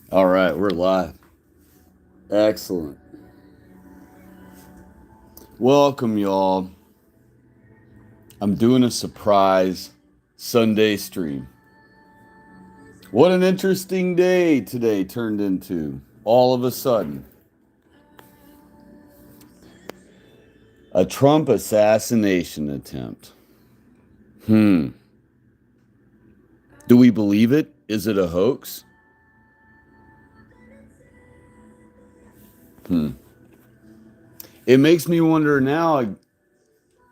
All right, we're live. Excellent. Welcome, y'all. I'm doing a surprise Sunday stream. What an interesting day today turned into. All of a sudden, a Trump assassination attempt. Hmm. Do we believe it? Is it a hoax? Hmm. It makes me wonder now.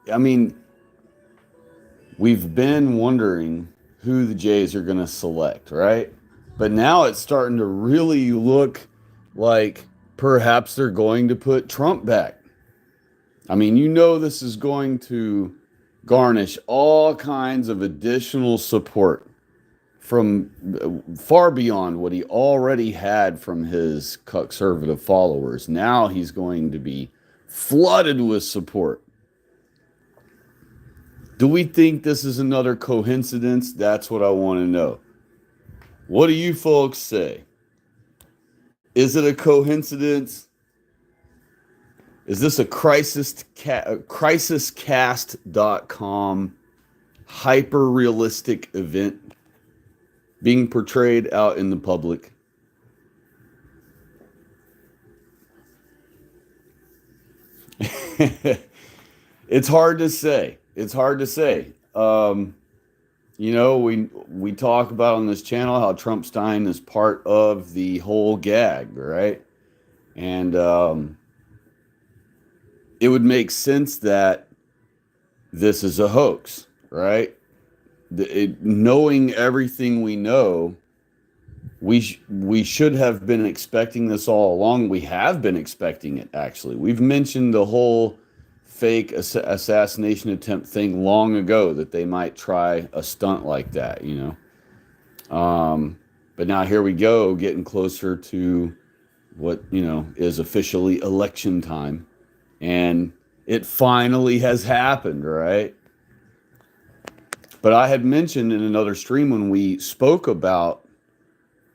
I mean, we've been wondering who the Jays are going to select, right? But now it's starting to really look like perhaps they're going to put Trump back. I mean, this is going to garnish all kinds of additional support from far beyond what he already had from his Cuckservative followers. Now he's going to be flooded with support. Do we think this is another coincidence? That's what I want to know. What do you folks say? Is it a coincidence? Is this a crisiscast.com hyper realistic event being portrayed out in the public? It's hard to say. It's hard to say. We talk about on this channel how Trump Stein is part of the whole gag, right? And it would make sense that this is a hoax, right? Knowing everything we know, we should have been expecting this all along. We have been expecting it, actually. We've mentioned the whole fake assassination attempt thing long ago, that they might try a stunt like that. But now here we go, getting closer to what is officially election time, and it finally has happened, right? But I had mentioned in another stream when we spoke about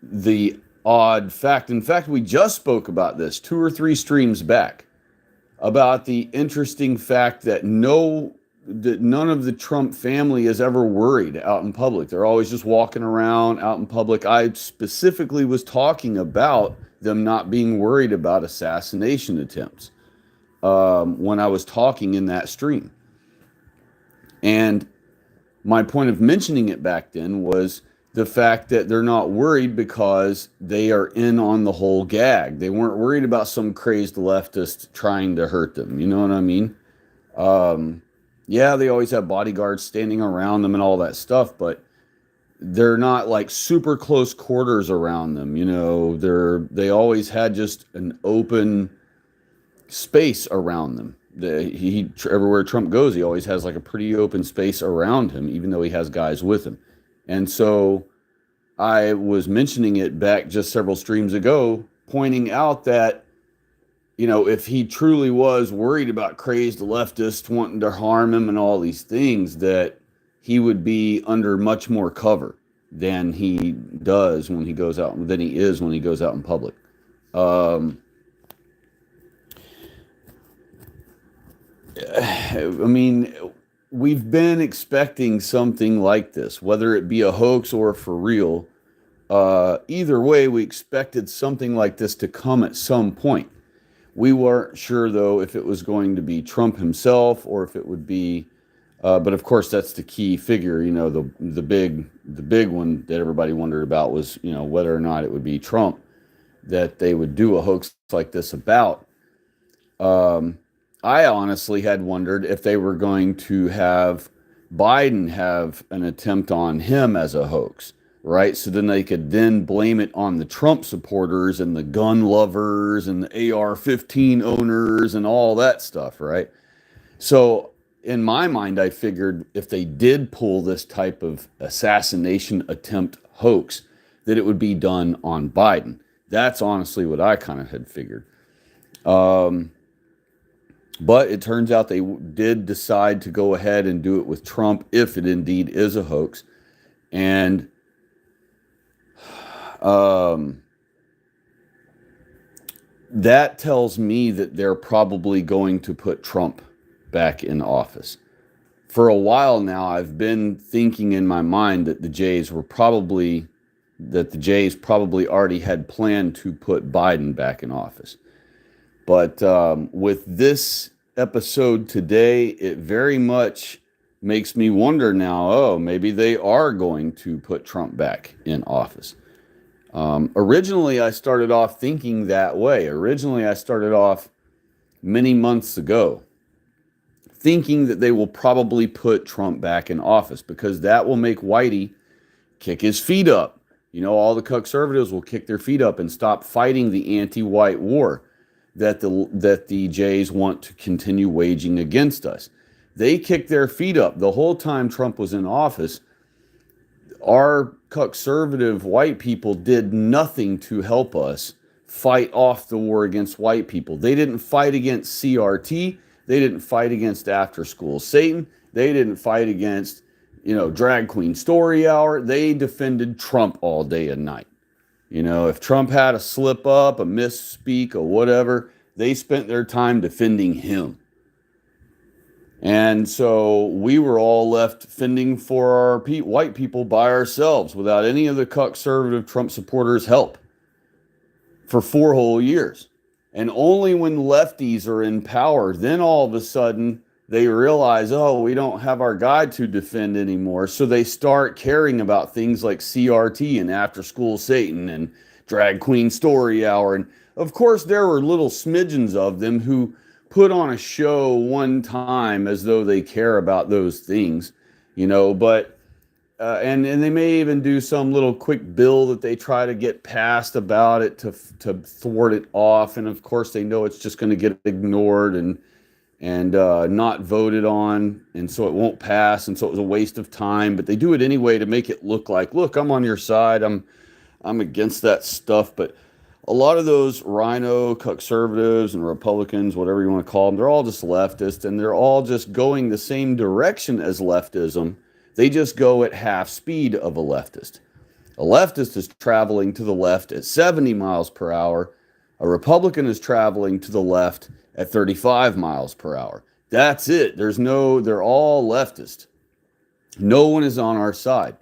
the odd fact. In fact, we just spoke about this 2 or 3 streams back, about the interesting fact that none of the Trump family is ever worried out in public. They're always just walking around out in public. I specifically was talking about them not being worried about assassination attempts when I was talking in that stream. And my point of mentioning it back then was the fact that they're not worried because they are in on the whole gag. They weren't worried about some crazed leftist trying to hurt them. You know what I mean? Yeah, they always have bodyguards standing around them and all that stuff, but they're not like super close quarters around them. They always had just an open space around them. Everywhere Trump goes, he always has like a pretty open space around him, even though he has guys with him. And so I was mentioning it back just several streams ago, pointing out that, if he truly was worried about crazed leftists wanting to harm him and all these things, that he would be under much more cover than he does when he goes out, than he is when he goes out in public. I mean, we've been expecting something like this, whether it be a hoax or for real. Either way, we expected something like this to come at some point. We weren't sure, though, if it was going to be Trump himself or if it would be. But of course, that's the key figure. The big one that everybody wondered about was, whether or not it would be Trump that they would do a hoax like this about. I honestly had wondered if they were going to have Biden have an attempt on him as a hoax, right? So then they could then blame it on the Trump supporters and the gun lovers and the AR-15 owners and all that stuff, right? So in my mind, I figured if they did pull this type of assassination attempt hoax, that it would be done on Biden. That's honestly what I kind of had figured. But it turns out they did decide to go ahead and do it with Trump, if it indeed is a hoax. And that tells me that they're probably going to put Trump back in office. For a while now, I've been thinking in my mind that the Jays probably already had planned to put Biden back in office. But with this episode today, it very much makes me wonder now, oh, maybe they are going to put Trump back in office. Originally, I started off thinking that way. Originally, I started off many months ago thinking that they will probably put Trump back in office because that will make Whitey kick his feet up. You know, all the Cuckservatives will kick their feet up and stop fighting the anti-white war that the Jays want to continue waging against us. They kicked their feet up the whole time Trump was in office. Our Cuckservative white people did nothing to help us fight off the war against white people. They didn't fight against CRT. They didn't fight against After School Satan. They didn't fight against, Drag Queen Story Hour. They defended Trump all day and night. If Trump had a slip up, a misspeak, or whatever, they spent their time defending him. And so we were all left fending for our white people by ourselves without any of the Cuckservative Trump supporters' help for 4 whole years. And only when lefties are in power, then all of a sudden they realize, oh, we don't have our guy to defend anymore. So they start caring about things like CRT and After School Satan and Drag Queen Story Hour. And of course, there were little smidgens of them who put on a show one time as though they care about those things, but and they may even do some little quick bill that they try to get passed about it to thwart it off. And of course, they know it's just going to get ignored and not voted on, and so it won't pass, and so it was a waste of time. But they do it anyway to make it look like, look, I'm on your side. I'm against that stuff. But a lot of those rhino Cuckservatives and Republicans, whatever you want to call them, they're all just leftist, and they're all just going the same direction as leftism. They just go at half speed of a leftist. A leftist is traveling to the left at 70 miles per hour. A Republican is traveling to the left at 35 miles per hour. That's it. They're all leftist. No one is on our side.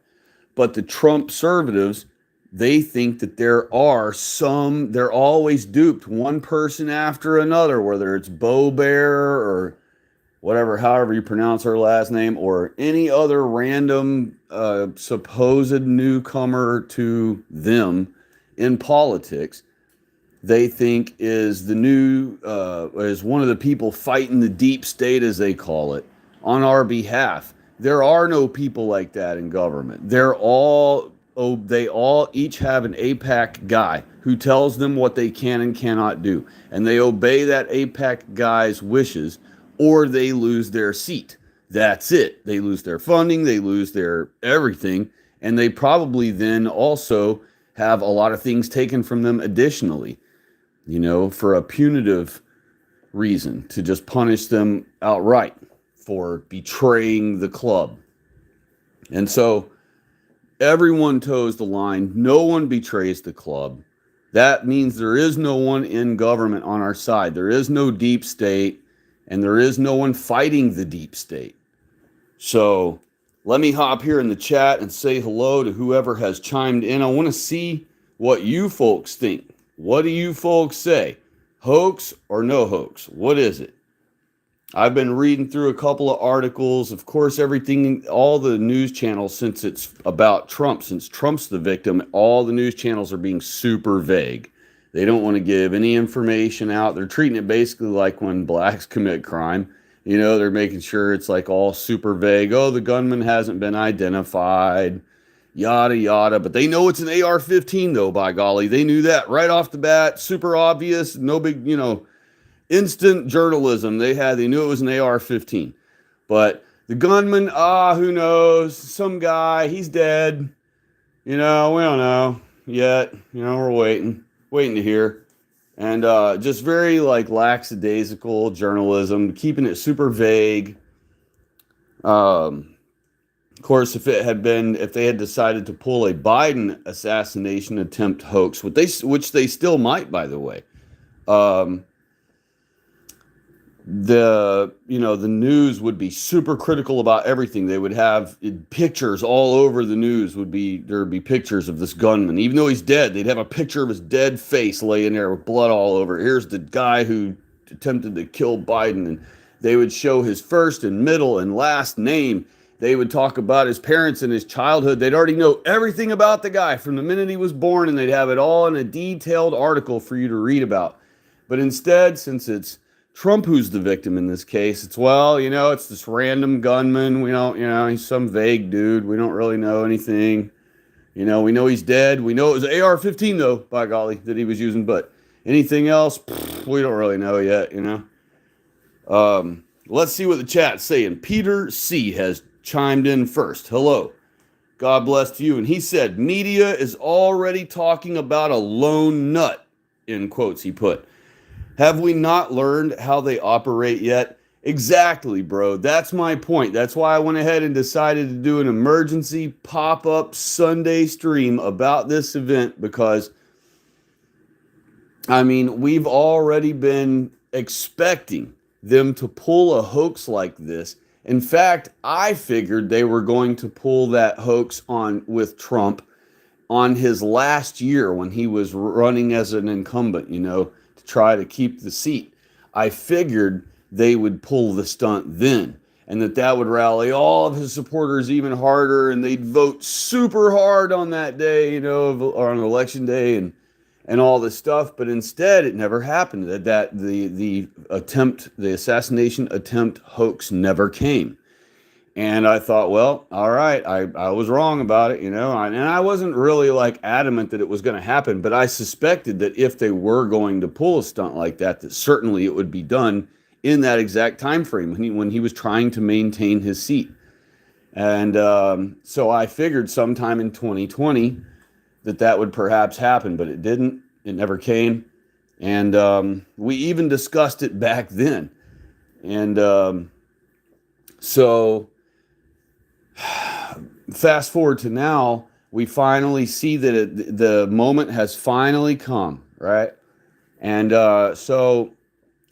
But the Trumpservatives, they think that they're always duped, one person after another, whether it's Bo Bear or however you pronounce her last name, or any other random supposed newcomer to them in politics. They think is is one of the people fighting the deep state, as they call it, on our behalf. There are no people like that in government. They all each have an APAC guy who tells them what they can and cannot do, and they obey that APAC guy's wishes, or they lose their seat. That's it. They lose their funding, they lose their everything, and they probably then also have a lot of things taken from them additionally, for a punitive reason, to just punish them outright for betraying the club. And so everyone toes the line. No one betrays the club. That means there is no one in government on our side. There is no deep state, and there is no one fighting the deep state. So let me hop here in the chat and say hello to whoever has chimed in. I want to see what you folks think. What do you folks say? Hoax or no hoax? What is it? I've been reading through a couple of articles. Of course, all the news channels, since it's about Trump, since Trump's the victim, all the news channels are being super vague. They don't want to give any information out. They're treating it basically like when blacks commit crime. They're making sure it's like all super vague. Oh, the gunman hasn't been identified, yada, yada. But they know it's an AR-15, though, by golly. They knew that right off the bat. Super obvious. No big, instant journalism. They knew it was an AR-15. But the gunman, who knows? Some guy, he's dead. We don't know yet. We're waiting to hear. And just very lackadaisical journalism, keeping it super vague. Of course, if they had decided to pull a Biden assassination attempt hoax, which they still might, by the way, Um, the news would be super critical about everything. They would have pictures all over the news. There'd be pictures of this gunman, even though he's dead. They'd have a picture of his dead face laying there with blood all over. Here's the guy who attempted to kill Biden, and they would show his first and middle and last name. They would talk about his parents and his childhood. They'd already know everything about the guy from the minute he was born, and they'd have it all in a detailed article for you to read about. But instead, since it's Trump who's the victim in this case, it's this random gunman. We don't, he's some vague dude. We don't really know anything. We know he's dead. We know it was an AR-15 though, by golly, that he was using. But anything else, we don't really know yet, Let's see what the chat's saying. Peter C. has chimed in first. Hello. God bless to you. And he said, media is already talking about a lone nut, in quotes he put. Have we not learned how they operate yet? Exactly, bro. That's my point. That's why I went ahead and decided to do an emergency pop-up Sunday stream about this event, because, we've already been expecting them to pull a hoax like this. In fact, I figured they were going to pull that hoax with Trump on his last year when he was running as an incumbent, to try to keep the seat. I figured they would pull the stunt then, and that would rally all of his supporters even harder, and they'd vote super hard on that day, or on election day, and all this stuff. But instead, it never happened. The assassination attempt hoax never came. And I thought, well, all right, I was wrong about it, and I wasn't really adamant that it was going to happen, but I suspected that if they were going to pull a stunt like that, that certainly it would be done in that exact time frame when he was trying to maintain his seat. And so I figured sometime in 2020 that would perhaps happen, but it didn't. It never came. And we even discussed it back then. And so fast forward to now, we finally see that the moment has finally come, right? And so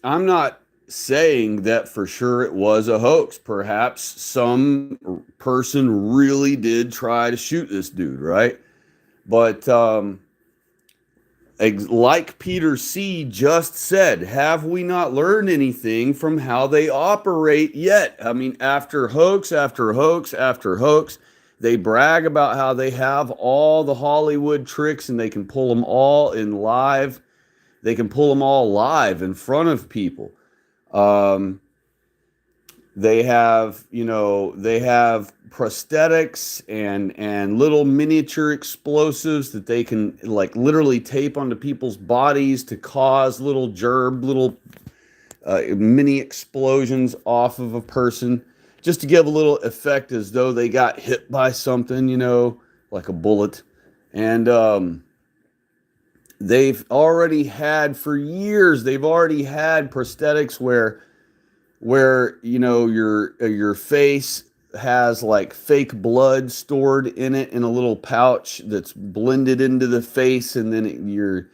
I'm not saying that for sure it was a hoax. Perhaps some person really did try to shoot this dude, right? But like Peter C. just said, have we not learned anything from how they operate yet? After hoax after hoax after hoax, they brag about how they have all the Hollywood tricks and they can pull them all in live. They can pull them all live in front of people. They have prosthetics and little miniature explosives that they can literally tape onto people's bodies to cause little mini explosions off of a person, just to give a little effect as though they got hit by something, like a bullet. And they've already had for years, prosthetics where your face has fake blood stored in it in a little pouch that's blended into the face, and then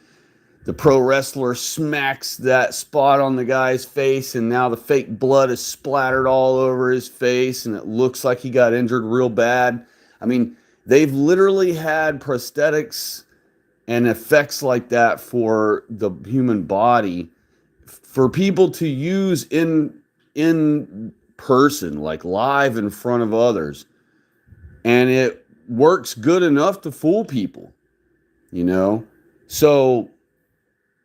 the pro wrestler smacks that spot on the guy's face, and now the fake blood is splattered all over his face, and it looks like he got injured real bad. They've literally had prosthetics and effects like that for the human body for people to use in person, live in front of others. And it works good enough to fool people, So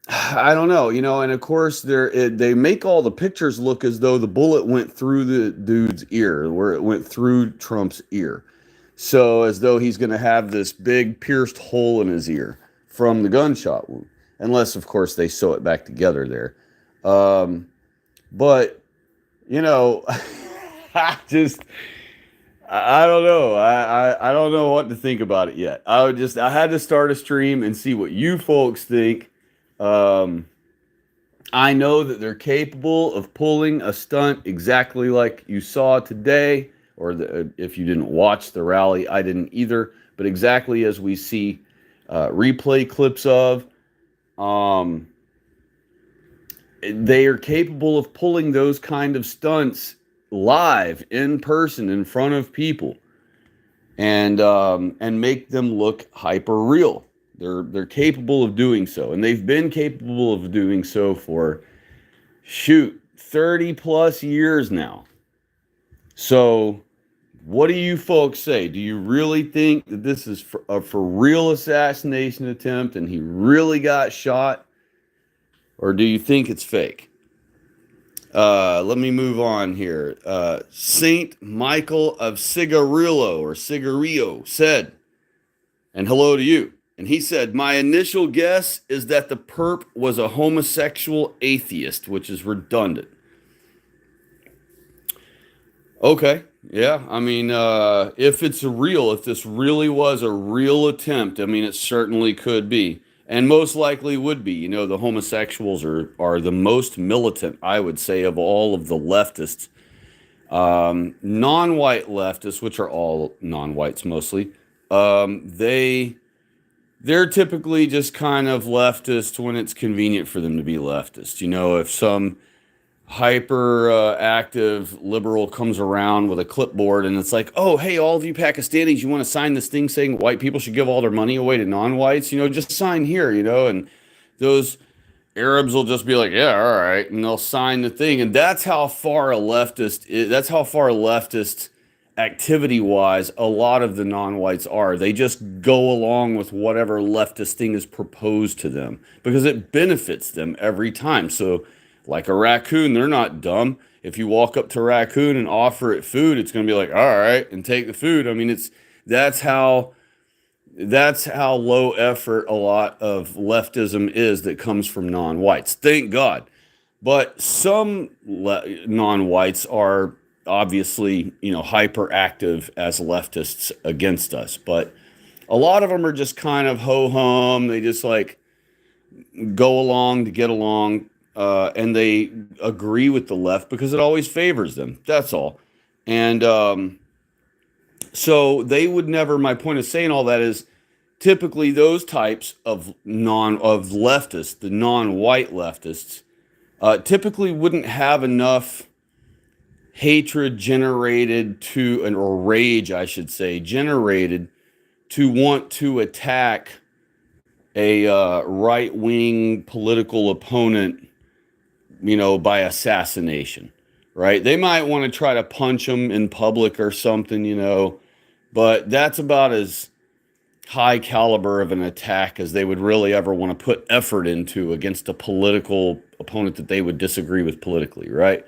I don't know, and of course they make all the pictures look as though the bullet went through the dude's ear, where it went through Trump's ear. So as though he's going to have this big pierced hole in his ear from the gunshot wound, unless of course they sew it back together there. But I don't know. I don't know what to think about it yet. I had to start a stream and see what you folks think. I know that they're capable of pulling a stunt exactly like you saw today, or if you didn't watch the rally, I didn't either, but exactly as we see replay clips of. they are capable of pulling those kind of stunts live in person in front of people, and make them look hyper real. They're capable of doing so, and they've been capable of doing so for, shoot, 30 plus years now. So what do you folks say? Do you really think that this is a for real assassination attempt and he really got shot? Or do you think it's fake? Let me move on here. Saint Michael of Cigarillo or Cigarillo said, and hello to you. And he said, my initial guess is that the perp was a homosexual atheist, which is redundant. Okay. Yeah. I mean, if it's real, if this really was a real attempt, I mean, it certainly could be. And most likely would be. You know, the homosexuals are the most militant, I would say, of all of the leftists. Non-white leftists, which are all non-whites mostly, they're typically just kind of leftist when it's convenient for them to be leftist. You know, if some hyper active liberal comes around with a clipboard and it's like, oh, hey, all of you Pakistanis, you want to sign this thing saying white people should give all their money away to non-whites? You know, just sign here, you know, and those Arabs will just be like, yeah, all right, and they'll sign the thing. And that's how far a leftist is, that's how far leftist activity wise a lot of the non-whites are. They just go along with whatever leftist thing is proposed to them because it benefits them every time. So like a raccoon, they're not dumb. If you walk up to a raccoon and offer it food, it's going to be like, all right, and take the food. I mean, that's how low effort a lot of leftism is that comes from non-whites. Thank God. But some non-whites are obviously, you know, hyperactive as leftists against us. But a lot of them are just kind of ho-hum. They just like go along to get along. And they agree with the left because it always favors them. That's all. And so they would never, my point of saying all that is typically those types of leftists, the non-white leftists, typically wouldn't have enough hatred generated to, or rage, I should say, generated to want to attack a right-wing political opponent, you know, by assassination, right? They might want to try to punch them in public or something, you know, but that's about as high caliber of an attack as they would really ever want to put effort into against a political opponent that they would disagree with politically, right?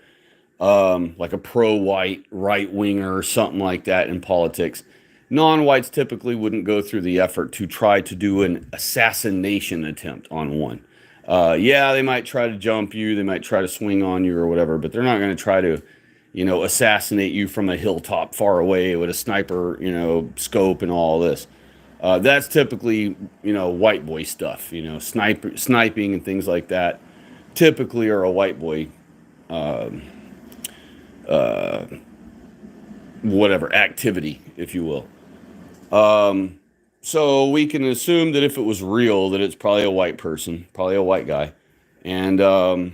Like a pro-white right-winger or something like that in politics. Non-whites typically wouldn't go through the effort to try to do an assassination attempt on one. Yeah, they might try to jump you, they might try to swing on you or whatever, but they're not going to try to, you know, assassinate you from a hilltop far away with a sniper, you know, scope and all this. That's typically, you know, white boy stuff, you know, sniping and things like that typically are a white boy, whatever, activity, if you will. So we can assume that if it was real, that it's probably a white person, probably a white guy. And the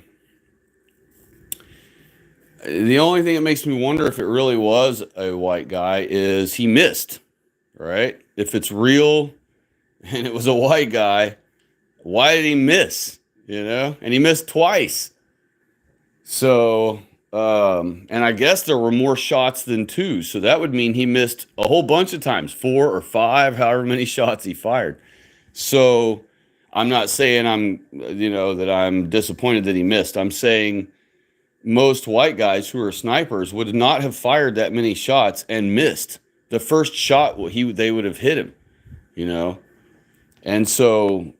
only thing that makes me wonder if it really was a white guy is he missed, right? If it's real and it was a white guy, why did he miss? You know, and he missed twice. So, and I guess there were more shots than two. So that would mean he missed a whole bunch of times, 4 or 5, however many shots he fired. So I'm not saying that I'm disappointed that he missed. I'm saying most white guys who are snipers would not have fired that many shots and missed. The first shot, they would have hit him, you know? And so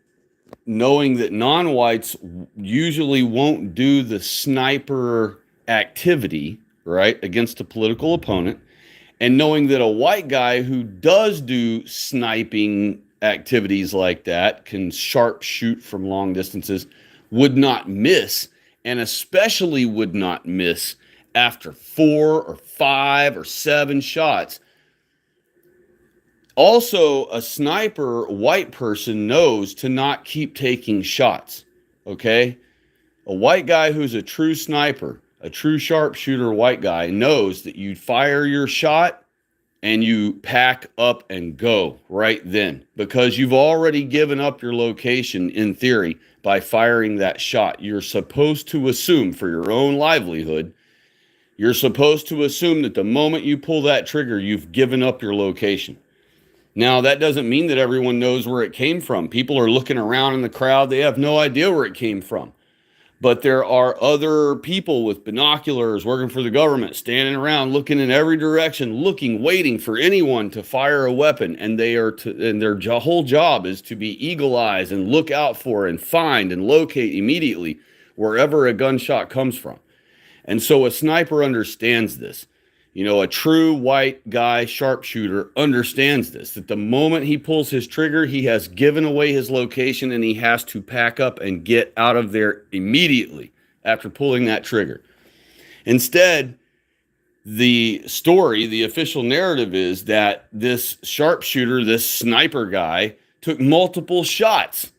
knowing that non-whites usually won't do the sniper activity, right, against a political opponent, and knowing that a white guy who does do sniping activities like that, can sharp shoot from long distances, would not miss, and especially would not miss after 4 or 5 or 7 shots. Also, a sniper white person knows to not keep taking shots, okay? A white guy who's a true sniper, a true sharpshooter white guy knows that you fire your shot and you pack up and go right then, because you've already given up your location in theory by firing that shot. You're supposed to assume, for your own livelihood, you're supposed to assume that the moment you pull that trigger, you've given up your location. Now, that doesn't mean that everyone knows where it came from. People are looking around in the crowd. They have no idea where it came from. But there are other people with binoculars working for the government, standing around, looking in every direction, looking, waiting for anyone to fire a weapon. And and their whole job is to be eagle eyes and look out for and find and locate immediately wherever a gunshot comes from. And so a sniper understands this. You know, a true white guy sharpshooter understands this, that the moment he pulls his trigger, he has given away his location and he has to pack up and get out of there immediately after pulling that trigger. Instead, the story, the official narrative is that this sharpshooter, this sniper guy, took multiple shots.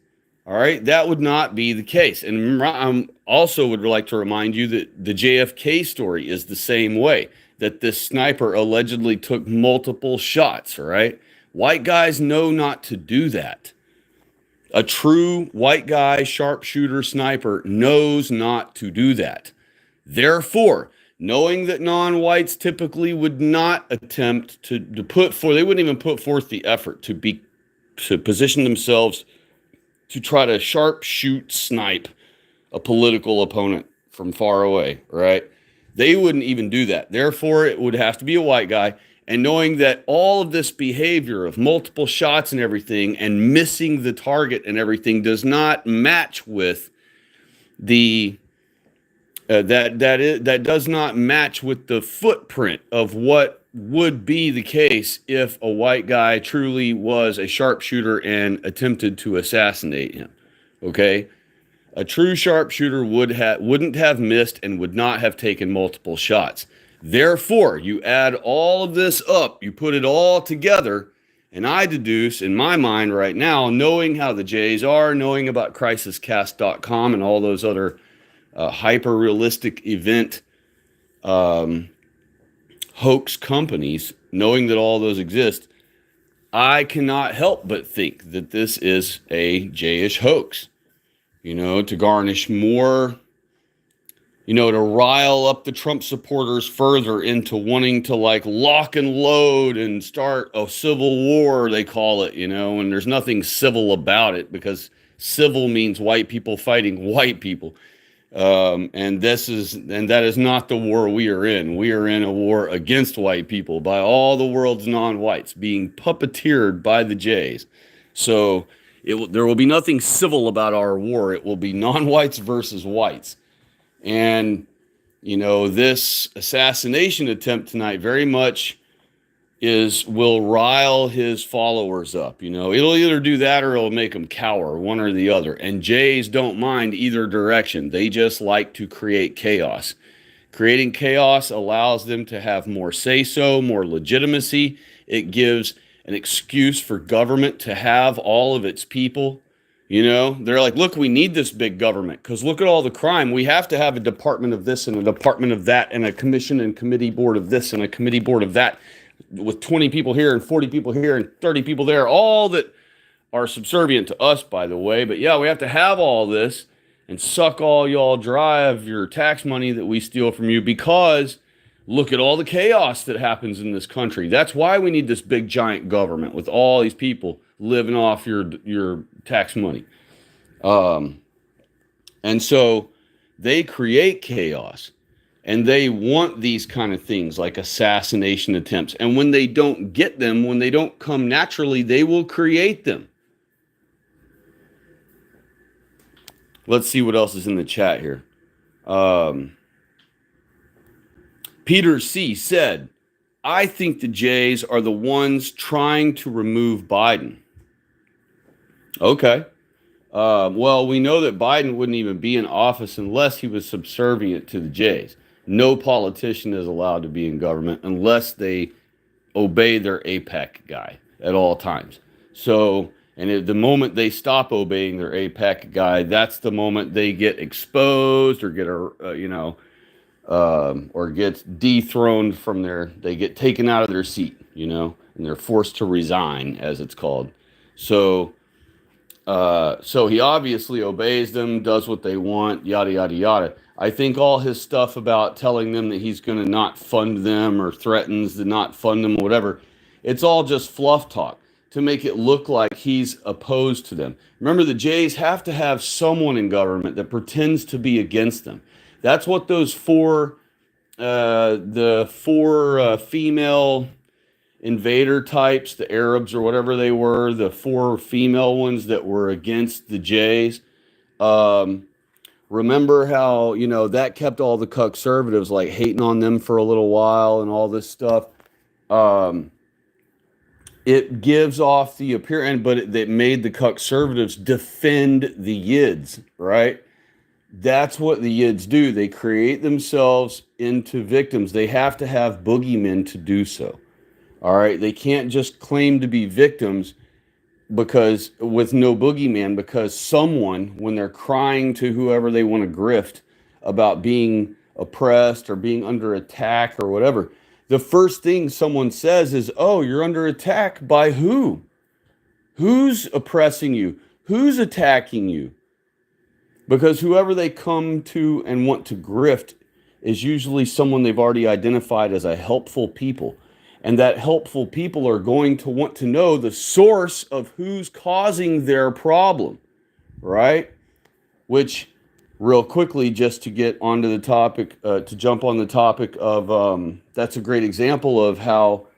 All right, that would not be the case. And I also would like to remind you that the JFK story is the same way, that this sniper allegedly took multiple shots, all right? White guys know not to do that. A true white guy sharpshooter sniper knows not to do that. Therefore, knowing that non-whites typically would not attempt to put forth, they wouldn't even put forth the effort to position themselves to try to sharpshoot snipe a political opponent from far away, right? They wouldn't even do that. Therefore, it would have to be a white guy. And knowing that all of this behavior of multiple shots and everything and missing the target and everything does not match with the that does not match with the footprint of what would be the case if a white guy truly was a sharpshooter and attempted to assassinate him. Okay? A true sharpshooter wouldn't have missed and would not have taken multiple shots. Therefore, you add all of this up, you put it all together, and I deduce in my mind right now, knowing how the Jays are, knowing about crisiscast.com and all those other hyper-realistic event hoax companies, knowing that all those exist, I cannot help but think that this is a Jayish hoax, you know, to garnish more, you know, to rile up the Trump supporters further into wanting to like lock and load and start a civil war, they call it, you know, and there's nothing civil about it because civil means white people fighting white people. And that is not the war we are in. We are in a war against white people by all the world's non-whites being puppeteered by the Jays. So there will be nothing civil about our war. It will be non-whites versus whites. And, you know, this assassination attempt tonight very much will rile his followers up. You know, it'll either do that or it'll make them cower, one or the other. And Jays don't mind either direction. They just like to create chaos. Creating chaos allows them to have more say-so, more legitimacy. It gives an excuse for government to have all of its people. You know, they're like, look, we need this big government because look at all the crime. We have to have a department of this and a department of that and a commission and committee board of this and a committee board of that, with 20 people here and 40 people here and 30 people there, all that are subservient to us, by the way. But yeah, we have to have all this and suck all y'all dry of your tax money that we steal from you because look at all the chaos that happens in this country. That's why we need this big giant government with all these people living off your tax money. And so they create chaos. And they want these kind of things like assassination attempts. And when they don't get them, when they don't come naturally, they will create them. Let's see what else is in the chat here. Peter C. said, I think the Jays are the ones trying to remove Biden. Okay. Well, we know that Biden wouldn't even be in office unless he was subservient to the Jays. No politician is allowed to be in government unless they obey their APEC guy at all times. So And the moment they stop obeying their APEC guy, that's the moment they get exposed or get or get dethroned from they get taken out of their seat, and they're forced to resign, as it's called. So, so he obviously obeys them, does what they want, yada yada yada. I think all his stuff about telling them that he's going to not fund them or threatens to not fund them or whatever, it's all just fluff talk to make it look like he's opposed to them. Remember, the Jays have to have someone in government that pretends to be against them. That's what those the four female invader types, the Arabs or whatever they were, the four female ones that were against the Jays. Remember how, that kept all the Cuckservatives like hating on them for a little while and all this stuff. It gives off the appearance, but it made the Cuckservatives defend the Yids, right? That's what the Yids do. They create themselves into victims. They have to have boogeymen to do so. All right. They can't just claim to be victims because with no boogeyman, because someone, when they're crying to whoever they want to grift about being oppressed or being under attack or whatever, the first thing someone says is, oh, you're under attack by who? Who's oppressing you? Who's attacking you? Because whoever they come to and want to grift is usually someone they've already identified as a helpful people. And that helpful people are going to want to know the source of who's causing their problem, right? Which, real quickly, just to get onto the topic, to jump on the topic of, that's a great example of how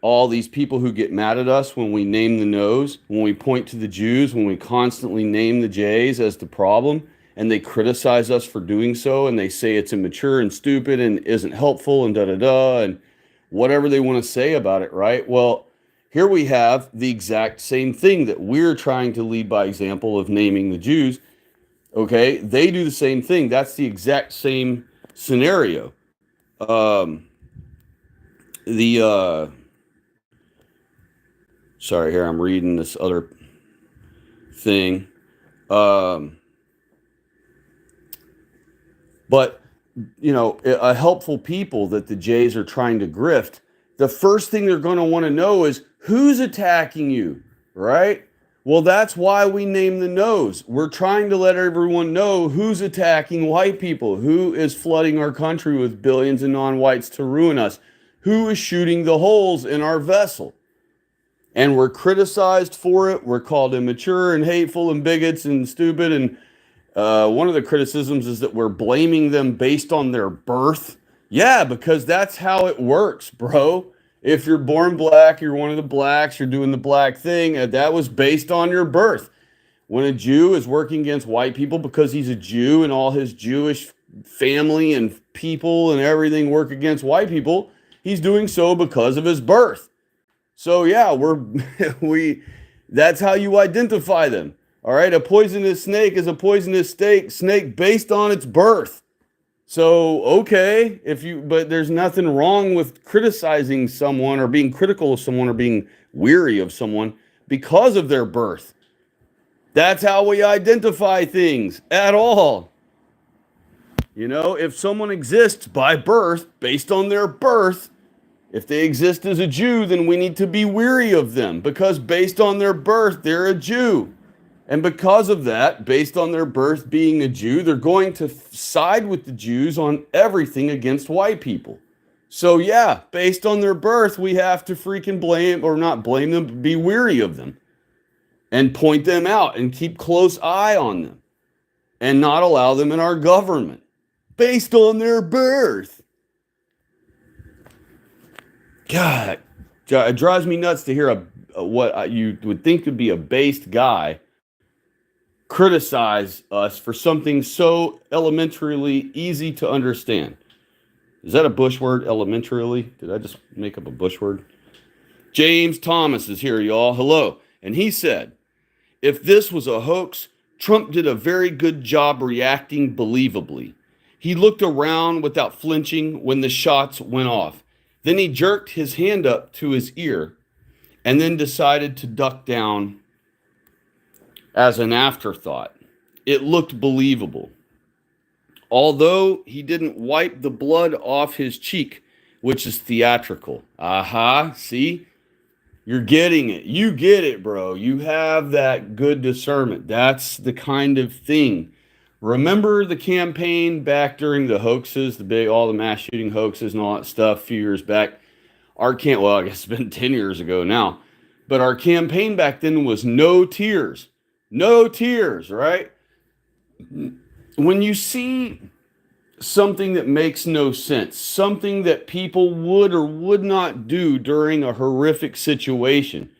all these people who get mad at us when we name the no's, when we point to the Jews, when we constantly name the J's as the problem, and they criticize us for doing so, and they say it's immature and stupid and isn't helpful and da-da-da, and whatever they want to say about it, right? Well, here we have the exact same thing that we're trying to lead by example of naming the Jews. Okay, they do the same thing. That's the exact same scenario. Sorry, here I'm reading this other thing. But a helpful people that the Jays are trying to grift, the first thing they're going to want to know is who's attacking you, right? Well, that's why we name the no's. We're trying to let everyone know who's attacking white people, who is flooding our country with billions of non-whites to ruin us, who is shooting the holes in our vessel. And we're criticized for it. We're called immature and hateful and bigots and stupid. And one of the criticisms is that we're blaming them based on their birth. Yeah, because that's how it works, bro. If you're born black, you're one of the blacks, you're doing the black thing. That was based on your birth. When a Jew is working against white people because he's a Jew and all his Jewish family and people and everything work against white people, he's doing so because of his birth. So yeah, that's how you identify them. All right, a poisonous snake is a poisonous snake based on its birth. So, okay, but there's nothing wrong with criticizing someone or being critical of someone or being weary of someone because of their birth. That's how we identify things at all. If someone exists by birth, based on their birth, if they exist as a Jew, then we need to be weary of them because based on their birth, they're a Jew. And because of that, based on their birth being a Jew, they're going to side with the Jews on everything against white people. So yeah, based on their birth, we have to freaking blame, or not blame them, but be weary of them. And point them out and keep close eye on them. And not allow them in our government. Based on their birth. God, it drives me nuts to hear what you would think would be a based guy criticize us for something so elementarily easy to understand. Is that a Bush word, elementarily? Did I just make up a Bush word? James Thomas is here, y'all. Hello. And he said, if this was a hoax, Trump did a very good job reacting believably. He looked around without flinching when the shots went off. Then he jerked his hand up to his ear and then decided to duck down as an afterthought. It looked believable. Although he didn't wipe the blood off his cheek, which is theatrical. Aha, see? You're getting it. You get it, bro. You have that good discernment. That's the kind of thing. Remember the campaign back during the hoaxes, all the mass shooting hoaxes and all that stuff a few years back? Well, I guess it's been 10 years ago now. But our campaign back then was no tears. No tears, right? When you see something that makes no sense, something that people would or would not do during a horrific situation,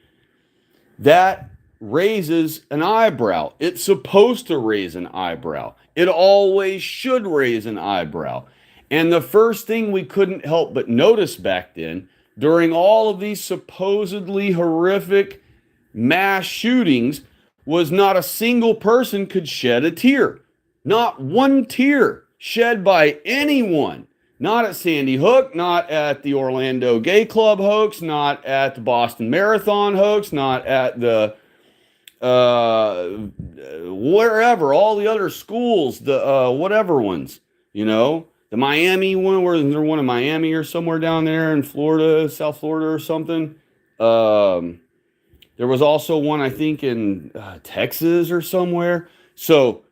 that raises an eyebrow. It's supposed to raise an eyebrow. It always should raise an eyebrow. And the first thing we couldn't help but notice back then, during all of these supposedly horrific mass shootings, was not a single person could shed a tear. Not one tear shed by anyone. Not at Sandy Hook, not at the Orlando Gay Club hoax, not at the Boston Marathon hoax, not at the wherever, all the other schools, the whatever ones, the Miami one, where there one in Miami or somewhere down there in Florida, South Florida or something. There was also one, I think, in Texas or somewhere. So,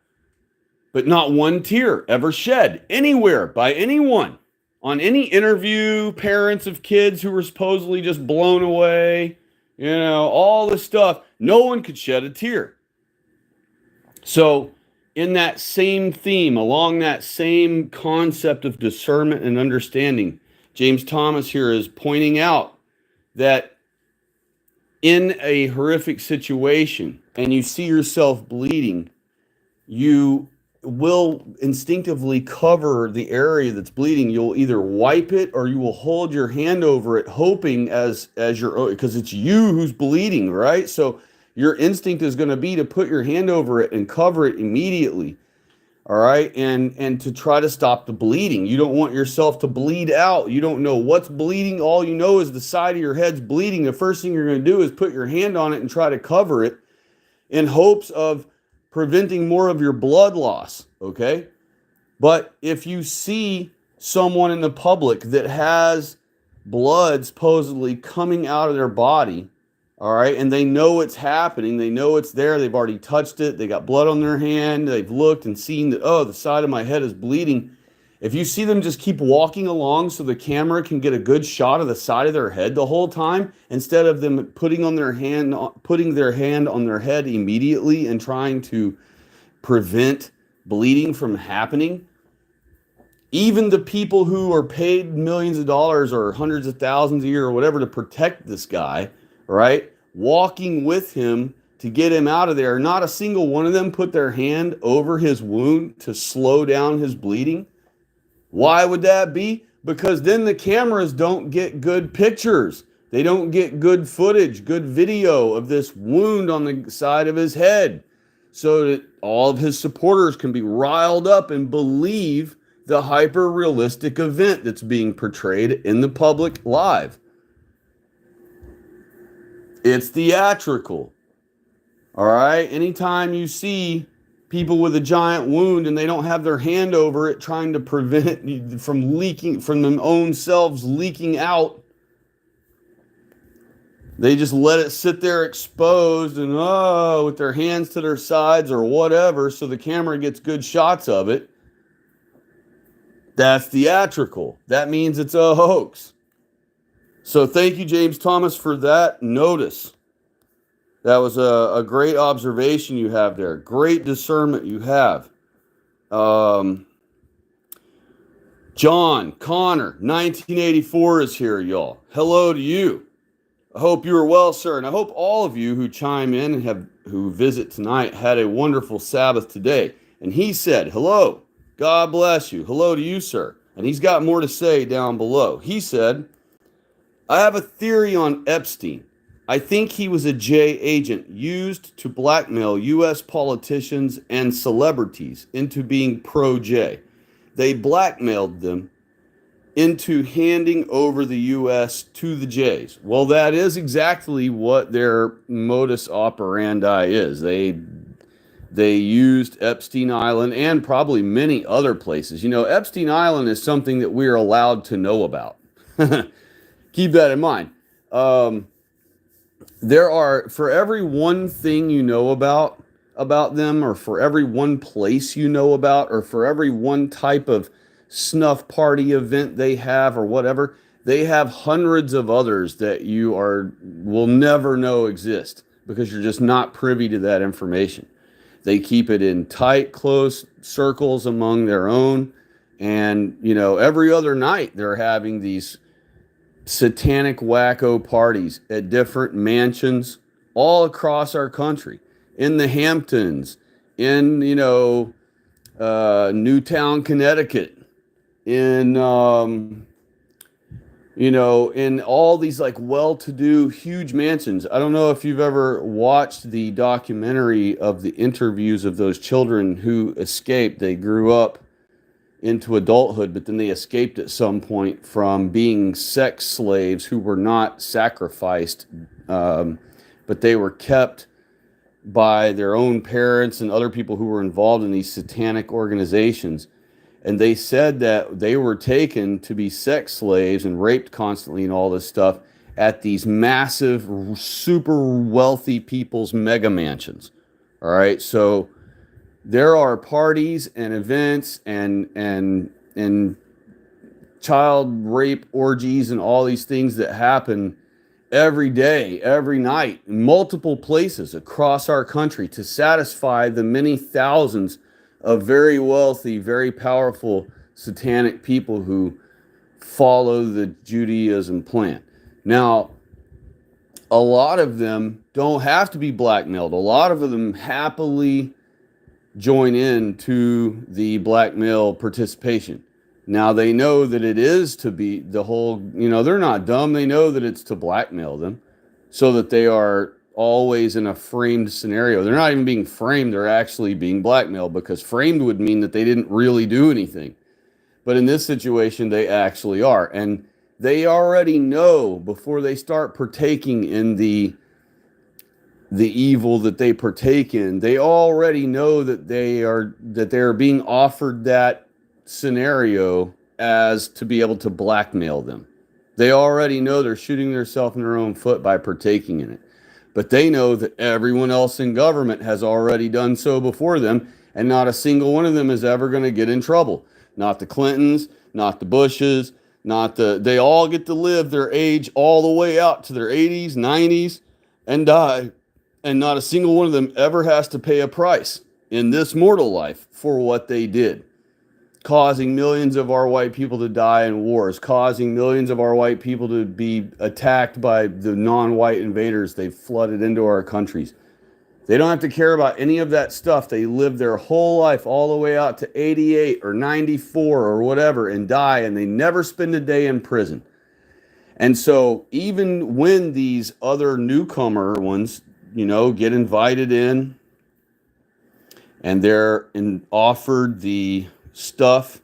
but not one tear ever shed anywhere by anyone on any interview, parents of kids who were supposedly just blown away, all this stuff. No one could shed a tear. So, in that same theme, along that same concept of discernment and understanding, James Thomas here is pointing out that in a horrific situation and you see yourself bleeding, you will instinctively cover the area that's bleeding. You'll either wipe it or you will hold your hand over it, hoping as you're, because it's you who's bleeding, right? So your instinct is going to be to put your hand over it and cover it immediately. All right. And to try to stop the bleeding. You don't want yourself to bleed out. You don't know what's bleeding. All you know is the side of your head's bleeding. The first thing you're going to do is put your hand on it and try to cover it in hopes of preventing more of your blood loss. Okay. But if you see someone in the public that has blood supposedly coming out of their body, all right, and they know it's happening, they know it's there, they've already touched it, they got blood on their hand, they've looked and seen that, oh, the side of my head is bleeding. If you see them just keep walking along so the camera can get a good shot of the side of their head the whole time, instead of them putting their hand on their head immediately and trying to prevent bleeding from happening, even the people who are paid millions of dollars or hundreds of thousands a year or whatever to protect this guy, right, walking with him to get him out of there, not a single one of them put their hand over his wound to slow down his bleeding. Why would that be? Because then the cameras don't get good pictures. They don't get good footage, good video of this wound on the side of his head, so that all of his supporters can be riled up and believe the hyper-realistic event that's being portrayed in the public live. It's theatrical. All right. Anytime you see people with a giant wound and they don't have their hand over it, trying to prevent it from leaking, from their own selves leaking out, they just let it sit there exposed and with their hands to their sides or whatever, so the camera gets good shots of it. That's theatrical. That means it's a hoax. So thank you, James Thomas, for that notice. That was a great observation you have there. Great discernment you have. John Connor, 1984 is here, y'all. Hello to you. I hope you are well, sir. And I hope all of you who chime in and who visit tonight had a wonderful Sabbath today. And he said, hello, God bless you. Hello to you, sir. And he's got more to say down below. He said, I have a theory on Epstein. I think he was a J agent used to blackmail U.S. politicians and celebrities into being pro-J. They blackmailed them into handing over the U.S. to the Jays. Well, that is exactly what their modus operandi is. They They used Epstein Island and probably many other places. Epstein Island is something that we're allowed to know about. Keep that in mind. Um, there are, for every one thing you know about them, or for every one place you know about, or for every one type of snuff party event they have or whatever, they have hundreds of others that will never know exist because you're just not privy to that information. They keep it in tight, close circles among their own. And, every other night they're having these satanic wacko parties at different mansions all across our country, in the Hamptons, in, Newtown, Connecticut, in, in all these like well-to-do huge mansions. I don't know if you've ever watched the documentary of the interviews of those children who escaped. They grew up into adulthood, but then they escaped at some point from being sex slaves who were not sacrificed, but they were kept by their own parents and other people who were involved in these satanic organizations. And they said that they were taken to be sex slaves and raped constantly and all this stuff at these massive, super wealthy people's mega mansions. All right. So there are parties and events and child rape orgies and all these things that happen every day, every night, in multiple places across our country to satisfy the many thousands of very wealthy, very powerful satanic people who follow the Judaism plan. Now, a lot of them don't have to be blackmailed. A lot of them happily join in to the blackmail participation. Now they know that it is to be the whole, they're not dumb. They know that it's to blackmail them so that they are always in a framed scenario. They're not even being framed. They're actually being blackmailed, because framed would mean that they didn't really do anything. But in this situation, they actually are. And they already know before they start partaking in the evil that they partake in. They already know that they are being offered that scenario as to be able to blackmail them. They already know they're shooting themselves in their own foot by partaking in it. But they know that everyone else in government has already done so before them, and not a single one of them is ever going to get in trouble. Not the Clintons, not the Bushes, they all get to live their age all the way out to their 80s, 90s, and die. And not a single one of them ever has to pay a price in this mortal life for what they did, causing millions of our white people to die in wars, causing millions of our white people to be attacked by the non-white invaders they've flooded into our countries. They don't have to care about any of that stuff. They live their whole life all the way out to 88 or 94 or whatever and die, and they never spend a day in prison. And so even when these other newcomer ones, get invited in and they're offered the stuff,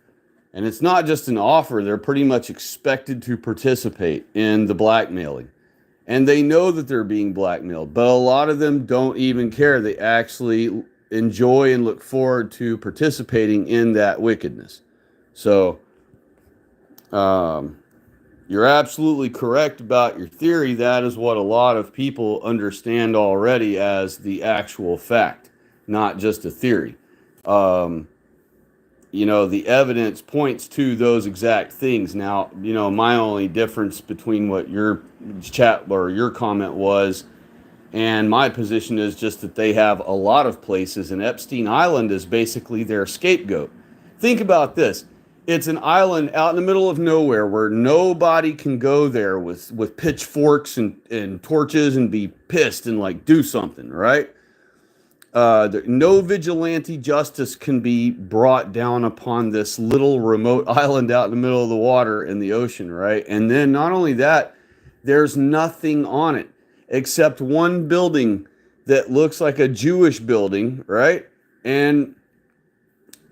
and it's not just an offer, they're pretty much expected to participate in the blackmailing. And they know that they're being blackmailed, but a lot of them don't even care. They actually enjoy and look forward to participating in that wickedness. So, you're absolutely correct about your theory. That is what a lot of people understand already as the actual fact, not just a theory. The evidence points to those exact things. Now, my only difference between what your chat or your comment was and my position is just that they have a lot of places, and Epstein Island is basically their scapegoat. Think about this. It's an island out in the middle of nowhere where nobody can go there with pitchforks and torches and be pissed and do something, right? No vigilante justice can be brought down upon this little remote island out in the middle of the water in the ocean, right? And then not only that, there's nothing on it except one building that looks like a Jewish building, right? And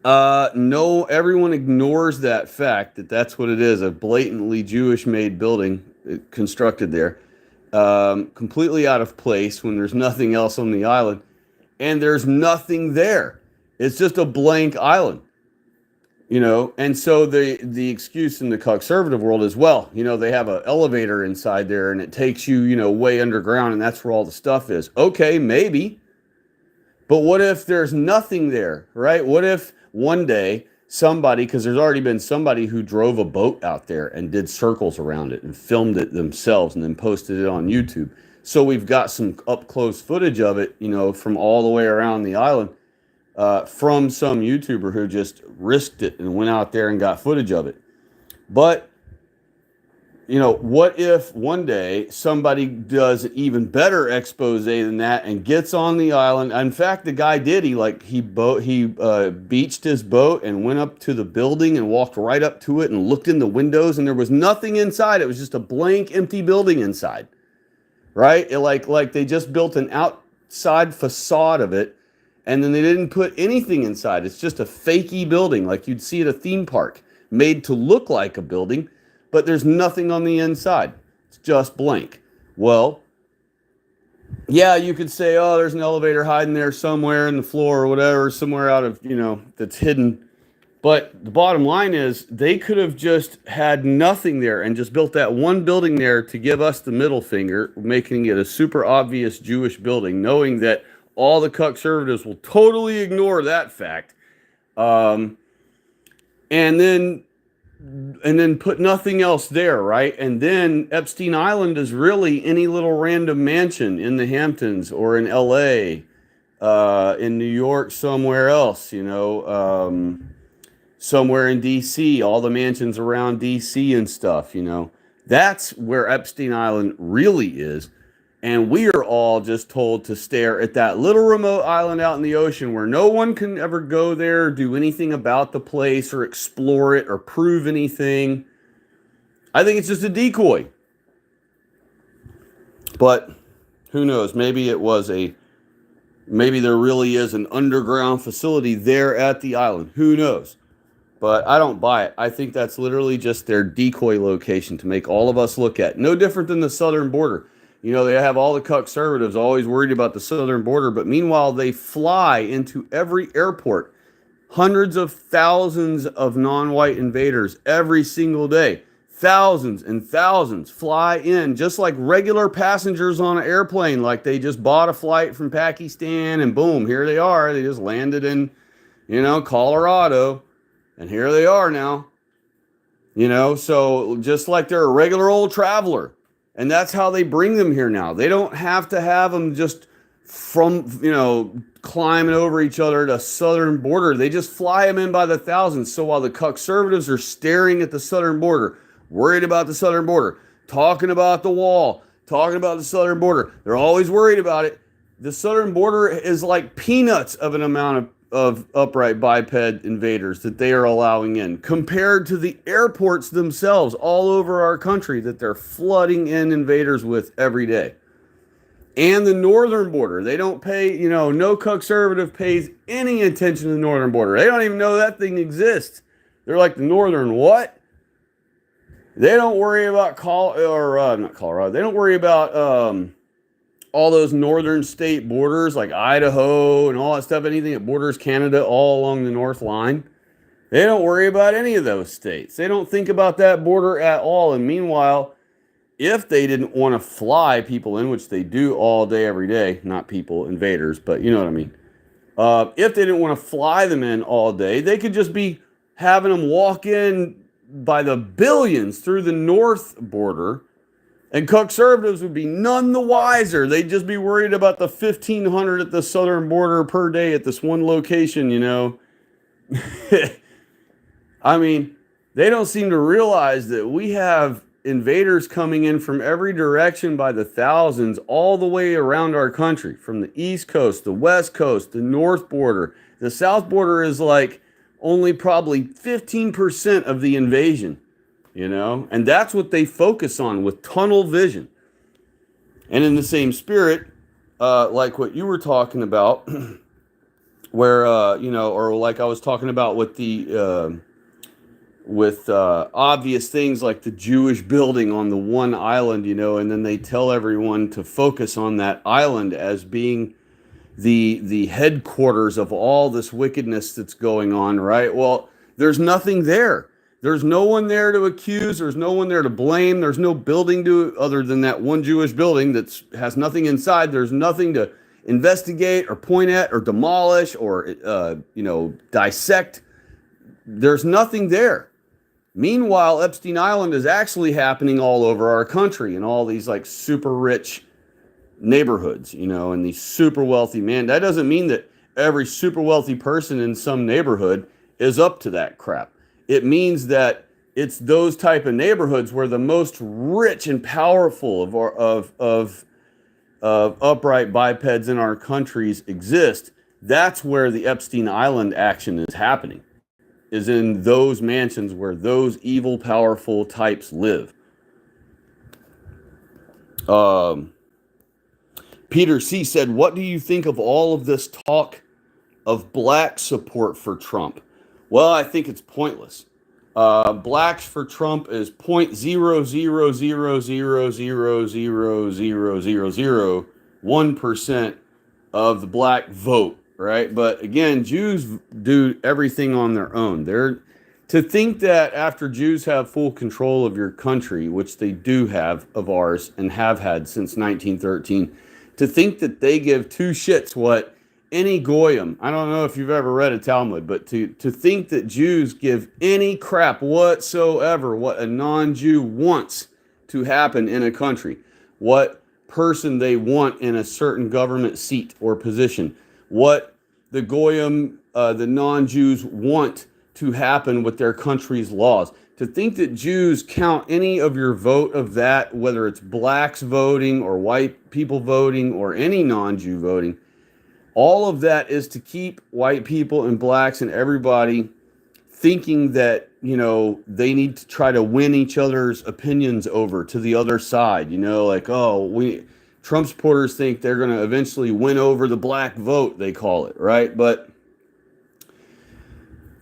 everyone ignores that fact that that's what it is, a blatantly Jewish-made building constructed there, completely out of place when there's nothing else on the island. and there's nothing there. It's just a blank island. And so the excuse in the Cuckservative world is, well, they have an elevator inside there and it takes you, way underground, and that's where all the stuff is. Okay, maybe. But what if there's nothing there, right? What if one day somebody, because there's already been somebody who drove a boat out there and did circles around it and filmed it themselves and then posted it on YouTube. So we've got some up close footage of it, from all the way around the island, from some YouTuber who just risked it and went out there and got footage of it. But what if one day somebody does an even better expose than that and gets on the island? In fact, the guy did. He beached his boat and went up to the building and walked right up to it and looked in the windows, and there was nothing inside. It was just a blank, empty building inside, right? Like they just built an outside facade of it, and then they didn't put anything inside. It's just a fakey building like you'd see at a theme park, made to look like a building, but there's nothing on the inside. It's just blank. Well, yeah, you could say, oh, there's an elevator hiding there somewhere in the floor or whatever, somewhere out of, that's hidden. But the bottom line is they could have just had nothing there and just built that one building there to give us the middle finger, making it a super obvious Jewish building, knowing that all the Cuckservatives will totally ignore that fact. And then put nothing else there, right? And then Epstein Island is really any little random mansion in the Hamptons or in LA, in New York, somewhere else, somewhere in DC, all the mansions around DC and stuff, That's where Epstein Island really is. And we are all just told to stare at that little remote island out in the ocean where no one can ever go there, do anything about the place, or explore it, or prove anything. I think it's just a decoy. But who knows? Maybe there really is an underground facility there at the island. Who knows? But I don't buy it. I think that's literally just their decoy location to make all of us look at. No different than the southern border. They have all the Cuckservatives always worried about the southern border, but meanwhile, they fly into every airport, hundreds of thousands of non-white invaders every single day. Thousands and thousands fly in just like regular passengers on an airplane, like they just bought a flight from Pakistan and boom, here they are. They just landed in, Colorado, and here they are now. So just like they're a regular old traveler. And that's how they bring them here now. They don't have to have them just from, climbing over each other at a southern border. They just fly them in by the thousands. So while the Cuckservatives are staring at the southern border, worried about the southern border, talking about the wall, talking about the southern border, they're always worried about it. The southern border is like peanuts of an amount of upright biped invaders that they are allowing in compared to the airports themselves all over our country that they're flooding in invaders with every day. And the northern border, they don't pay, no Cuckservative pays any attention to the northern border. They don't even know that thing exists. They're like, the northern what? They don't worry about not Colorado. They don't worry about all those northern state borders like Idaho and all that stuff, anything that borders Canada all along the North Line. They don't worry about any of those states. They don't think about that border at all. And meanwhile, if they didn't want to fly people in, which they do all day, every day, not people, invaders, but you know what I mean. If they didn't want to fly them in all day, they could just be having them walk in by the billions through the north border. And Cuckservatives would be none the wiser. They'd just be worried about the 1,500 at the southern border per day at this one location, I mean, they don't seem to realize that we have invaders coming in from every direction by the thousands all the way around our country, from the East Coast, the West Coast, the North border. The South border is like only probably 15% of the invasion. And that's what they focus on with tunnel vision. And in the same spirit, like what you were talking about, where, or like I was talking about with the, obvious things like the Jewish building on the one island, and then they tell everyone to focus on that island as being, the headquarters of all this wickedness that's going on, right? Well, there's nothing there. There's no one there to accuse. There's no one there to blame. There's no building to other than that one Jewish building that has nothing inside. There's nothing to investigate or point at or demolish or dissect. There's nothing there. Meanwhile, Epstein Island is actually happening all over our country in all these like super rich neighborhoods, and these super wealthy men. That doesn't mean that every super wealthy person in some neighborhood is up to that crap. It means that it's those type of neighborhoods where the most rich and powerful of upright bipeds in our countries exist. That's where the Epstein Island action is happening, is in those mansions where those evil, powerful types live. Peter C. said, what do you think of all of this talk of black support for Trump? Well, I think it's pointless. Blacks for Trump is 0.00000000001% of the black vote, right? But again, Jews do everything on their own. To think that after Jews have full control of your country, which they do have of ours and have had since 1913, to think that they give two shits what any goyim, I don't know if you've ever read a Talmud, but to think that Jews give any crap whatsoever what a non-Jew wants to happen in a country, what person they want in a certain government seat or position, what the goyim, the non-Jews want to happen with their country's laws. To think that Jews count any of your vote of that, whether it's blacks voting or white people voting or any non-Jew voting, all of that is to keep white people and blacks and everybody thinking that, they need to try to win each other's opinions over to the other side. Trump supporters think they're going to eventually win over the black vote, they call it, right? But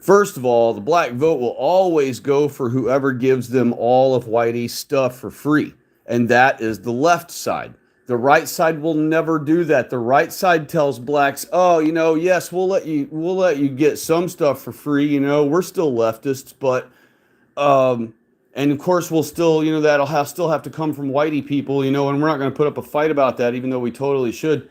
first of all, the black vote will always go for whoever gives them all of whitey's stuff for free. And that is the left side. The right side will never do that. The right side tells blacks, yes, we'll let you get some stuff for free. We're still leftists, but, and of course we'll still, that'll still have to come from whitey people, and we're not going to put up a fight about that, even though we totally should.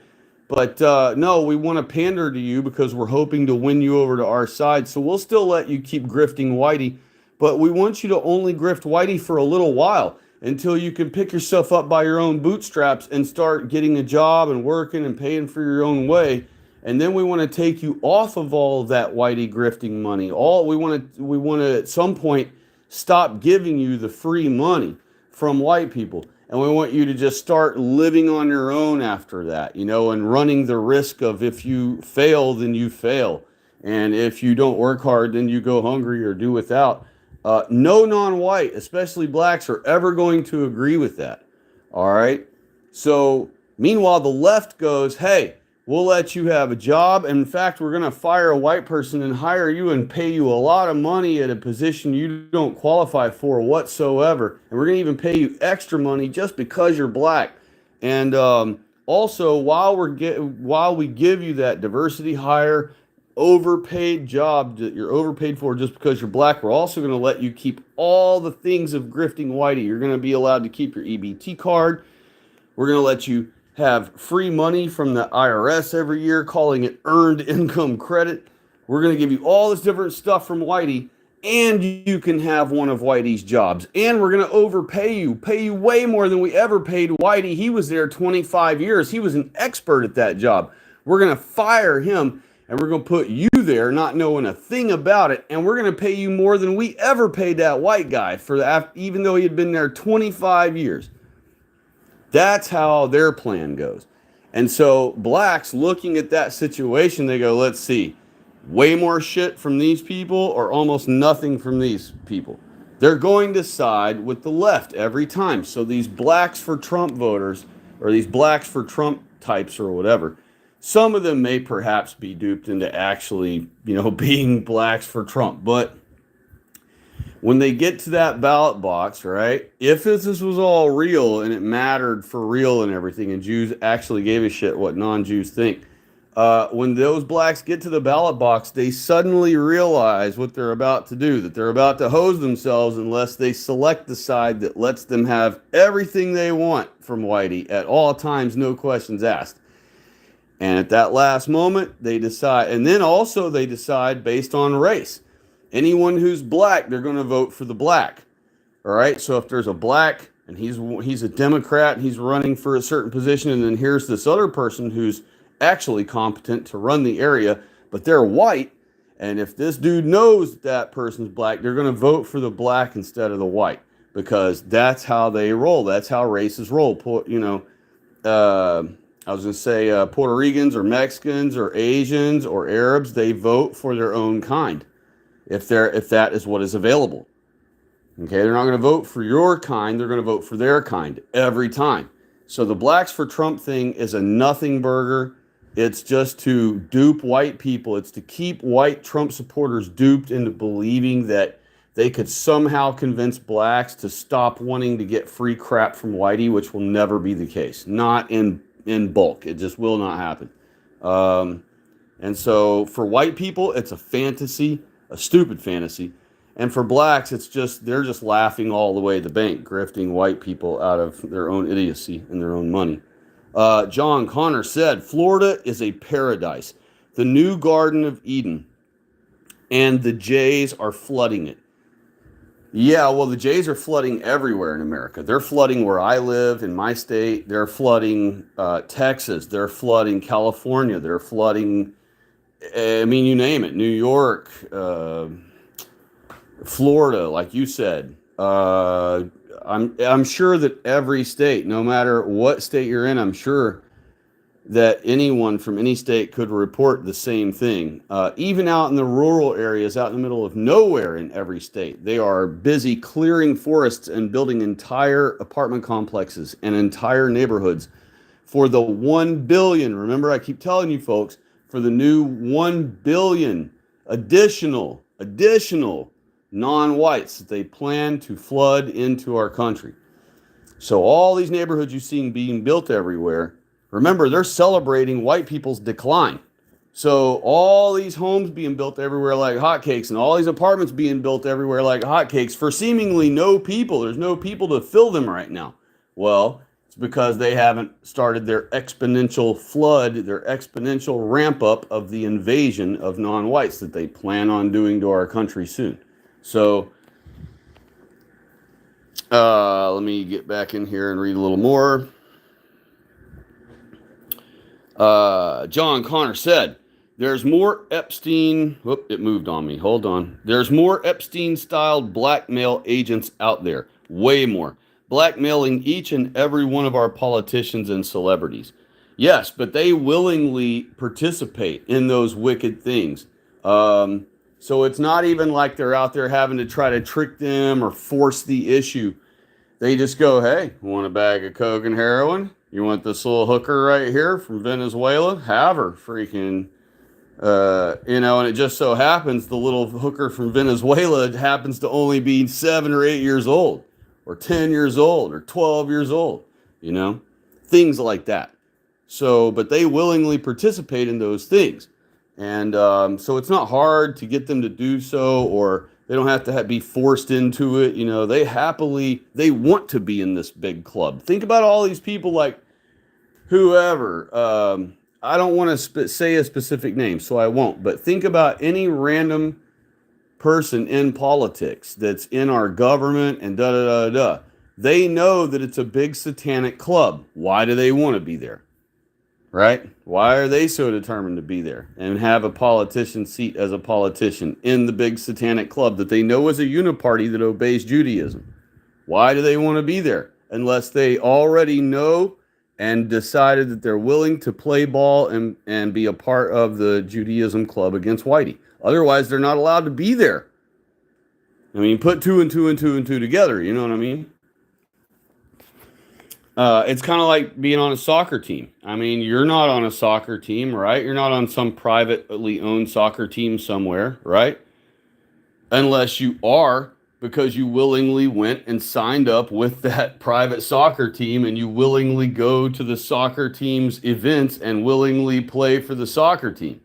But no, we want to pander to you because we're hoping to win you over to our side. So we'll still let you keep grifting whitey, but we want you to only grift whitey for a little while until you can pick yourself up by your own bootstraps and start getting a job and working and paying for your own way. And then we want to take you off of all of that whitey grifting money. We want to at some point stop giving you the free money from white people. And we want you to just start living on your own after that, and running the risk of if you fail, then you fail. And if you don't work hard, then you go hungry or do without. No non-white, especially blacks, are ever going to agree with that. All right. So meanwhile, the left goes, hey, we'll let you have a job. And in fact, we're going to fire a white person and hire you and pay you a lot of money at a position you don't qualify for whatsoever. And we're going to even pay you extra money just because you're black. And also, while we give you that diversity hire, overpaid job that you're overpaid for just because you're black, we're also going to let you keep all the things of grifting whitey. You're going to be allowed to keep your EBT card. We're going to let you have free money from the IRS every year, calling it earned income credit. We're going to give you all this different stuff from whitey, and you can have one of whitey's jobs. And we're going to pay you way more than we ever paid whitey. He was there 25 years. He was an expert at that job. We're going to fire him, and we're going to put you there not knowing a thing about it, and we're going to pay you more than we ever paid that white guy even though he had been there 25 years. That's how their plan goes. And so blacks looking at that situation, they go, let's see, way more shit from these people or almost nothing from these people. They're going to side with the left every time. So these blacks for Trump voters, or these blacks for Trump types or whatever, some of them may perhaps be duped into actually, being blacks for Trump. But when they get to that ballot box, right, if this was all real and it mattered for real and everything, and Jews actually gave a shit what non-Jews think, When those blacks get to the ballot box, they suddenly realize what they're about to do, that they're about to hose themselves unless they select the side that lets them have everything they want from whitey at all times, no questions asked. And at that last moment, they decide, and then also they decide based on race. Anyone who's black, they're going to vote for the black. All right. So if there's a black and he's a Democrat and he's running for a certain position, and then here's this other person who's actually competent to run the area, but they're white. And if this dude knows that person's black, they're going to vote for the black instead of the white, because that's how they roll. That's how races roll. I was going to say Puerto Ricans or Mexicans or Asians or Arabs, they vote for their own kind if that is what is available. Okay, they're not going to vote for your kind. They're going to vote for their kind every time. So the Blacks for Trump thing is a nothing burger. It's just to dupe white people. It's to keep white Trump supporters duped into believing that they could somehow convince blacks to stop wanting to get free crap from whitey, which will never be the case. Not in bulk. It just will not happen. And so for white people, it's a fantasy, a stupid fantasy. And for blacks, they're just laughing all the way to the bank, grifting white people out of their own idiocy and their own money. John Connor said, Florida is a paradise, the new Garden of Eden, and the Jays are flooding it. Yeah, well, the Jays are flooding everywhere in America. They're flooding where I live in my state. They're flooding Texas. They're flooding California. They're flooding, I mean, you name it, New York, Florida, like you said. I'm sure that every state, no matter what state you're in, I'm sure that anyone from any state could report the same thing. Even out in the rural areas, out in the middle of nowhere in every state, they are busy clearing forests and building entire apartment complexes and entire neighborhoods for the 1 billion. Remember, I keep telling you folks, for the new 1 billion additional non-whites that they plan to flood into our country. So all these neighborhoods you see being built everywhere, remember, they're celebrating white people's decline. So all these homes being built everywhere like hotcakes, and all these apartments being built everywhere like hotcakes for seemingly no people. There's no people to fill them right now. Well, it's because they haven't started their exponential flood, their exponential ramp up of the invasion of non-whites that they plan on doing to our country soon. So let me get back in here and read a little more. John Connor said, there's more Epstein, it moved on me, hold on. There's more Epstein-styled blackmail agents out there, way more, blackmailing each and every one of our politicians and celebrities. Yes, but they willingly participate in those wicked things. So it's not even like they're out there having to try to trick them or force the issue. They just go, hey, want a bag of coke and heroin? You want this little hooker right here from Venezuela? Have her, freaking, and it just so happens the little hooker from Venezuela happens to only be 7 or 8 years old, or 10 years old, or 12 years old, things like that. So, but they willingly participate in those things. And so it's not hard to get them to do so, or they don't have to be forced into it. They want to be in this big club. Think about all these people like whoever. I don't want to say a specific name, so I won't. But think about any random person in politics that's in our government and da-da-da-da. They know that it's a big satanic club. Why do they want to be there? Right? Why are they so determined to be there and have a politician seat as a politician in the big satanic club that they know is a uniparty that obeys Judaism? Why do they want to be there? Unless they already know and decided that they're willing to play ball and be a part of the Judaism club against whitey. Otherwise, they're not allowed to be there. I mean, put two and two together. You know what I mean? It's kind of like being on a soccer team. I mean, you're not on a soccer team, right? You're not on some privately owned soccer team somewhere, right? Unless you are because you willingly went and signed up with that private soccer team, and you willingly go to the soccer team's events and willingly play for the soccer team.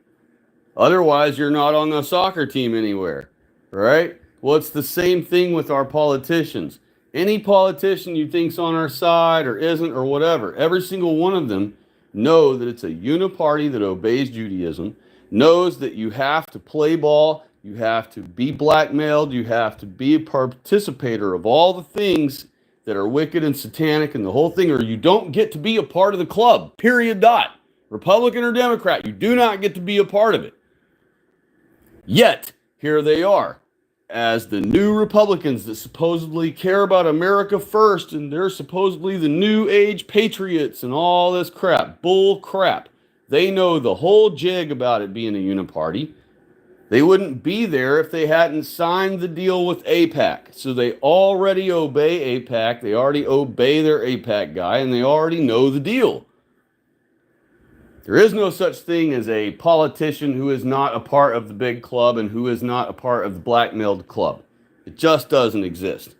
Otherwise, you're not on the soccer team anywhere, right? Well, it's the same thing with our politicians. Any politician you think's on our side or isn't or whatever, every single one of them know that it's a uniparty that obeys Judaism, knows that you have to play ball, you have to be blackmailed, you have to be a participator of all the things that are wicked and satanic and the whole thing, or you don't get to be a part of the club, period, dot. Republican or Democrat, you do not get to be a part of it. Yet, here they are, as the new Republicans that supposedly care about America first, and they're supposedly the new age patriots and all this crap, bull crap. They know the whole jig about it being a uniparty. They wouldn't be there if they hadn't signed the deal with AIPAC. So they already obey AIPAC, they already obey their AIPAC guy, and they already know the deal. There is no such thing as a politician who is not a part of the big club and who is not a part of the blackmailed club. It just doesn't exist.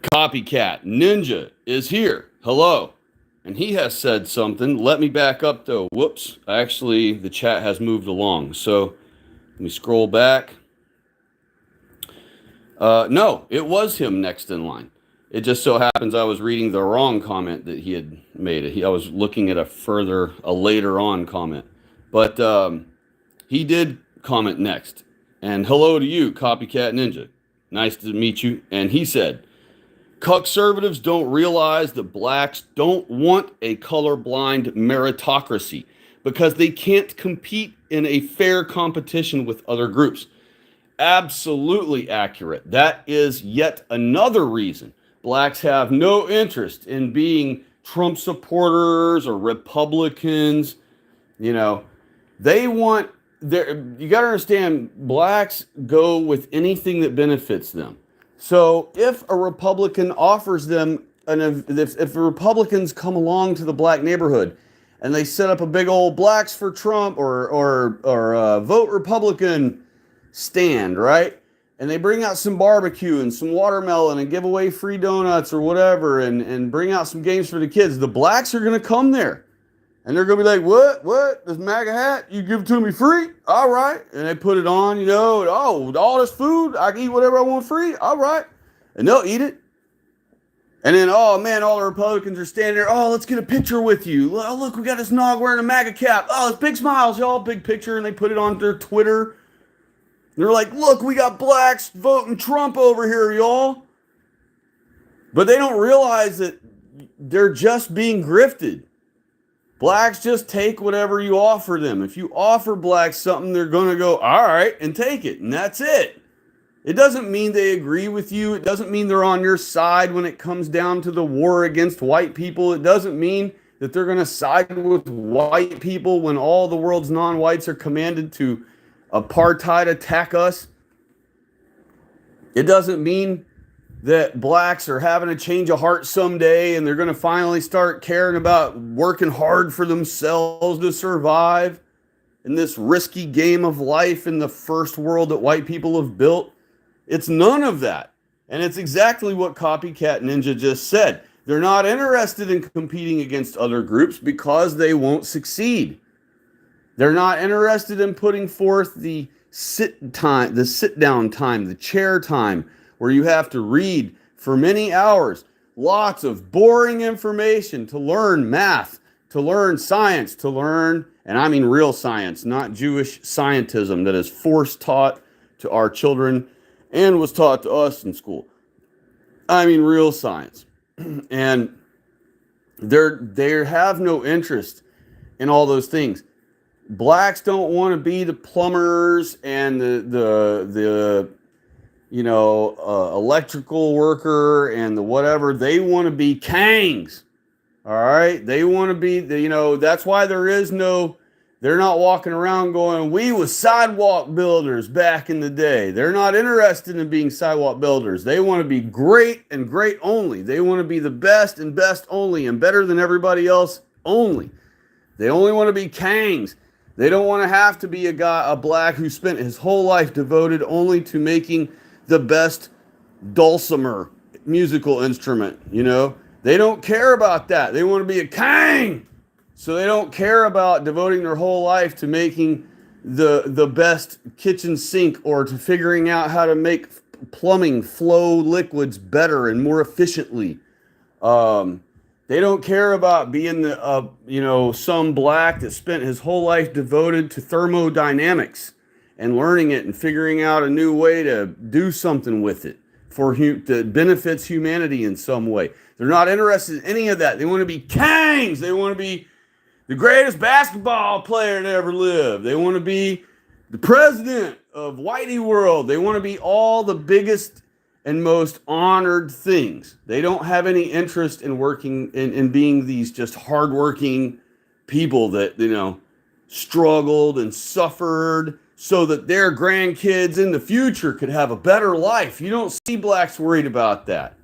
Copycat Ninja is here. Hello. And he has said something. Let me back up though. Whoops. Actually, the chat has moved along. So let me scroll back. No, it was him next in line. It just so happens I was reading the wrong comment that he had made. I was looking at a later on comment. But he did comment next. And hello to you, Copycat Ninja. Nice to meet you. And he said, Cuckservatives don't realize that blacks don't want a colorblind meritocracy because they can't compete in a fair competition with other groups. Absolutely accurate. That is yet another reason blacks have no interest in being Trump supporters or Republicans. You know, they want you got to understand, blacks go with anything that benefits them. So if a Republican offers them, if Republicans come along to the black neighborhood and they set up a big old blacks for Trump or vote Republican stand, right? And they bring out some barbecue and some watermelon and give away free donuts or whatever and bring out some games for the kids. The blacks are going to come there. And they're going to be like, what? This MAGA hat? You give it to me free? All right. And they put it on, you know, and, oh, all this food, I can eat whatever I want free? All right. And they'll eat it. And then, oh, man, all the Republicans are standing there. Oh, let's get a picture with you. Oh, look, we got this nog wearing a MAGA cap. Oh, it's big smiles, y'all. Big picture. And they put it on their Twitter. They're like, look, we got blacks voting Trump over here, y'all. But they don't realize that they're just being grifted. Blacks just take whatever you offer them. If you offer blacks something, they're going to go, all right, and take it. And that's it. It doesn't mean they agree with you. It doesn't mean they're on your side when it comes down to the war against white people. It doesn't mean that they're going to side with white people when all the world's non-whites are commanded to apartheid attack us. It doesn't mean that blacks are having a change of heart someday and they're going to finally start caring about working hard for themselves to survive in this risky game of life in the first world that white people have built. It's none of that. And it's exactly what Copycat Ninja just said. They're not interested in competing against other groups because they won't succeed. They're not interested in putting forth the sit down time, the chair time, where you have to read for many hours, lots of boring information to learn math, to learn science, to learn, and I mean real science, not Jewish scientism that is force taught to our children and was taught to us in school. I mean real science. And they have no interest in all those things. Blacks don't want to be the plumbers and the electrical worker and the whatever. They want to be kangs. All right. They want to be that's why they're not walking around going, we was sidewalk builders back in the day. They're not interested in being sidewalk builders. They want to be great and great only. They want to be the best and best only and better than everybody else only. They only want to be kangs. They don't want to have to be a black who spent his whole life devoted only to making the best dulcimer musical instrument, you know? They don't care about that. They want to be a king. So they don't care about devoting their whole life to making the best kitchen sink or to figuring out how to make plumbing flow liquids better and more efficiently. They don't care about being some black that spent his whole life devoted to thermodynamics and learning it and figuring out a new way to do something with it that benefits humanity in some way. They're not interested in any of that. They want to be kings. They want to be the greatest basketball player that ever lived. They want to be the president of Whitey World. They want to be all the biggest and most honored things. They don't have any interest in working in being these just hardworking people that, struggled and suffered so that their grandkids in the future could have a better life. You don't see blacks worried about that.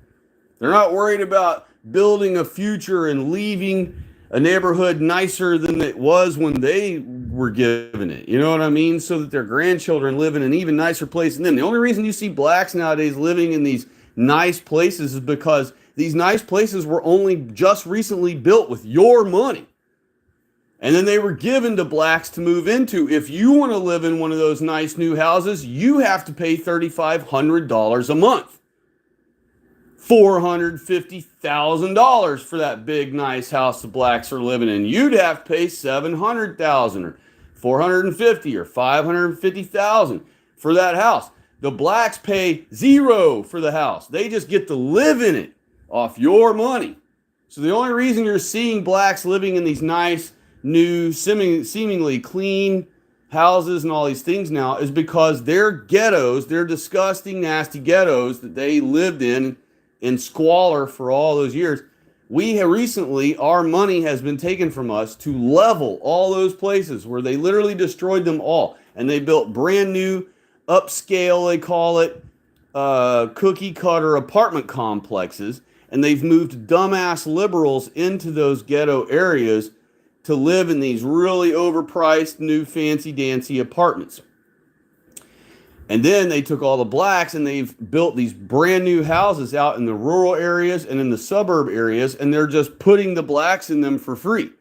They're not worried about building a future and leaving a neighborhood nicer than it was when they were given it. You know what I mean? So that their grandchildren live in an even nicer place than them. The only reason you see blacks nowadays living in these nice places is because these nice places were only just recently built with your money. And then they were given to blacks to move into. If you want to live in one of those nice new houses, you have to pay $3,500 a month. $450,000 for that big nice house the blacks are living in. You'd have to pay $700,000 or $450,000 or $550,000 for that house. The blacks pay zero for the house. They just get to live in it off your money. So the only reason you're seeing blacks living in these nice, new, seemingly clean houses and all these things now is because their ghettos, their disgusting, nasty ghettos that they lived in squalor for all those years, our money has been taken from us to level all those places where they literally destroyed them all. And they built brand new, upscale, they call it, cookie cutter apartment complexes. And they've moved dumbass liberals into those ghetto areas to live in these really overpriced, new, fancy-dancy apartments. And then they took all the blacks and they've built these brand new houses out in the rural areas and in the suburb areas, and they're just putting the blacks in them for free.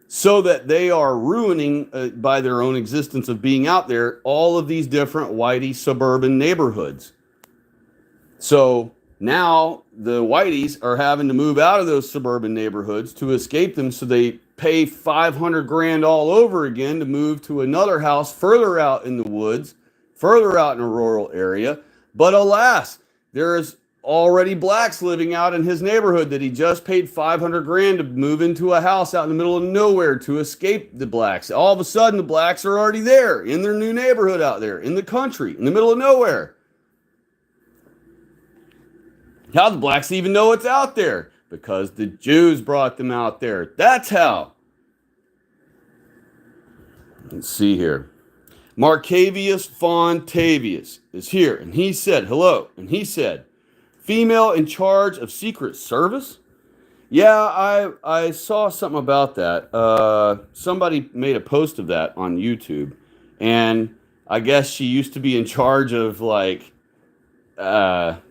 So that they are ruining, by their own existence of being out there, all of these different whitey suburban neighborhoods. So now the whiteys are having to move out of those suburban neighborhoods to escape them, so they pay $500,000 all over again to move to another house further out in the woods, further out in a rural area. But alas, there's already blacks living out in his neighborhood that he just paid $500,000 to move into a house out in the middle of nowhere to escape the blacks. All of a sudden, the blacks are already there in their new neighborhood out there in the country, in the middle of nowhere. How do the blacks even know it's out there? Because the Jews brought them out there. That's how. Let's see here. Marcavius Fontavius is here, and he said, hello, and he said, female in charge of Secret Service? Yeah, I saw something about that. Somebody made a post of that on YouTube, and I guess she used to be in charge of,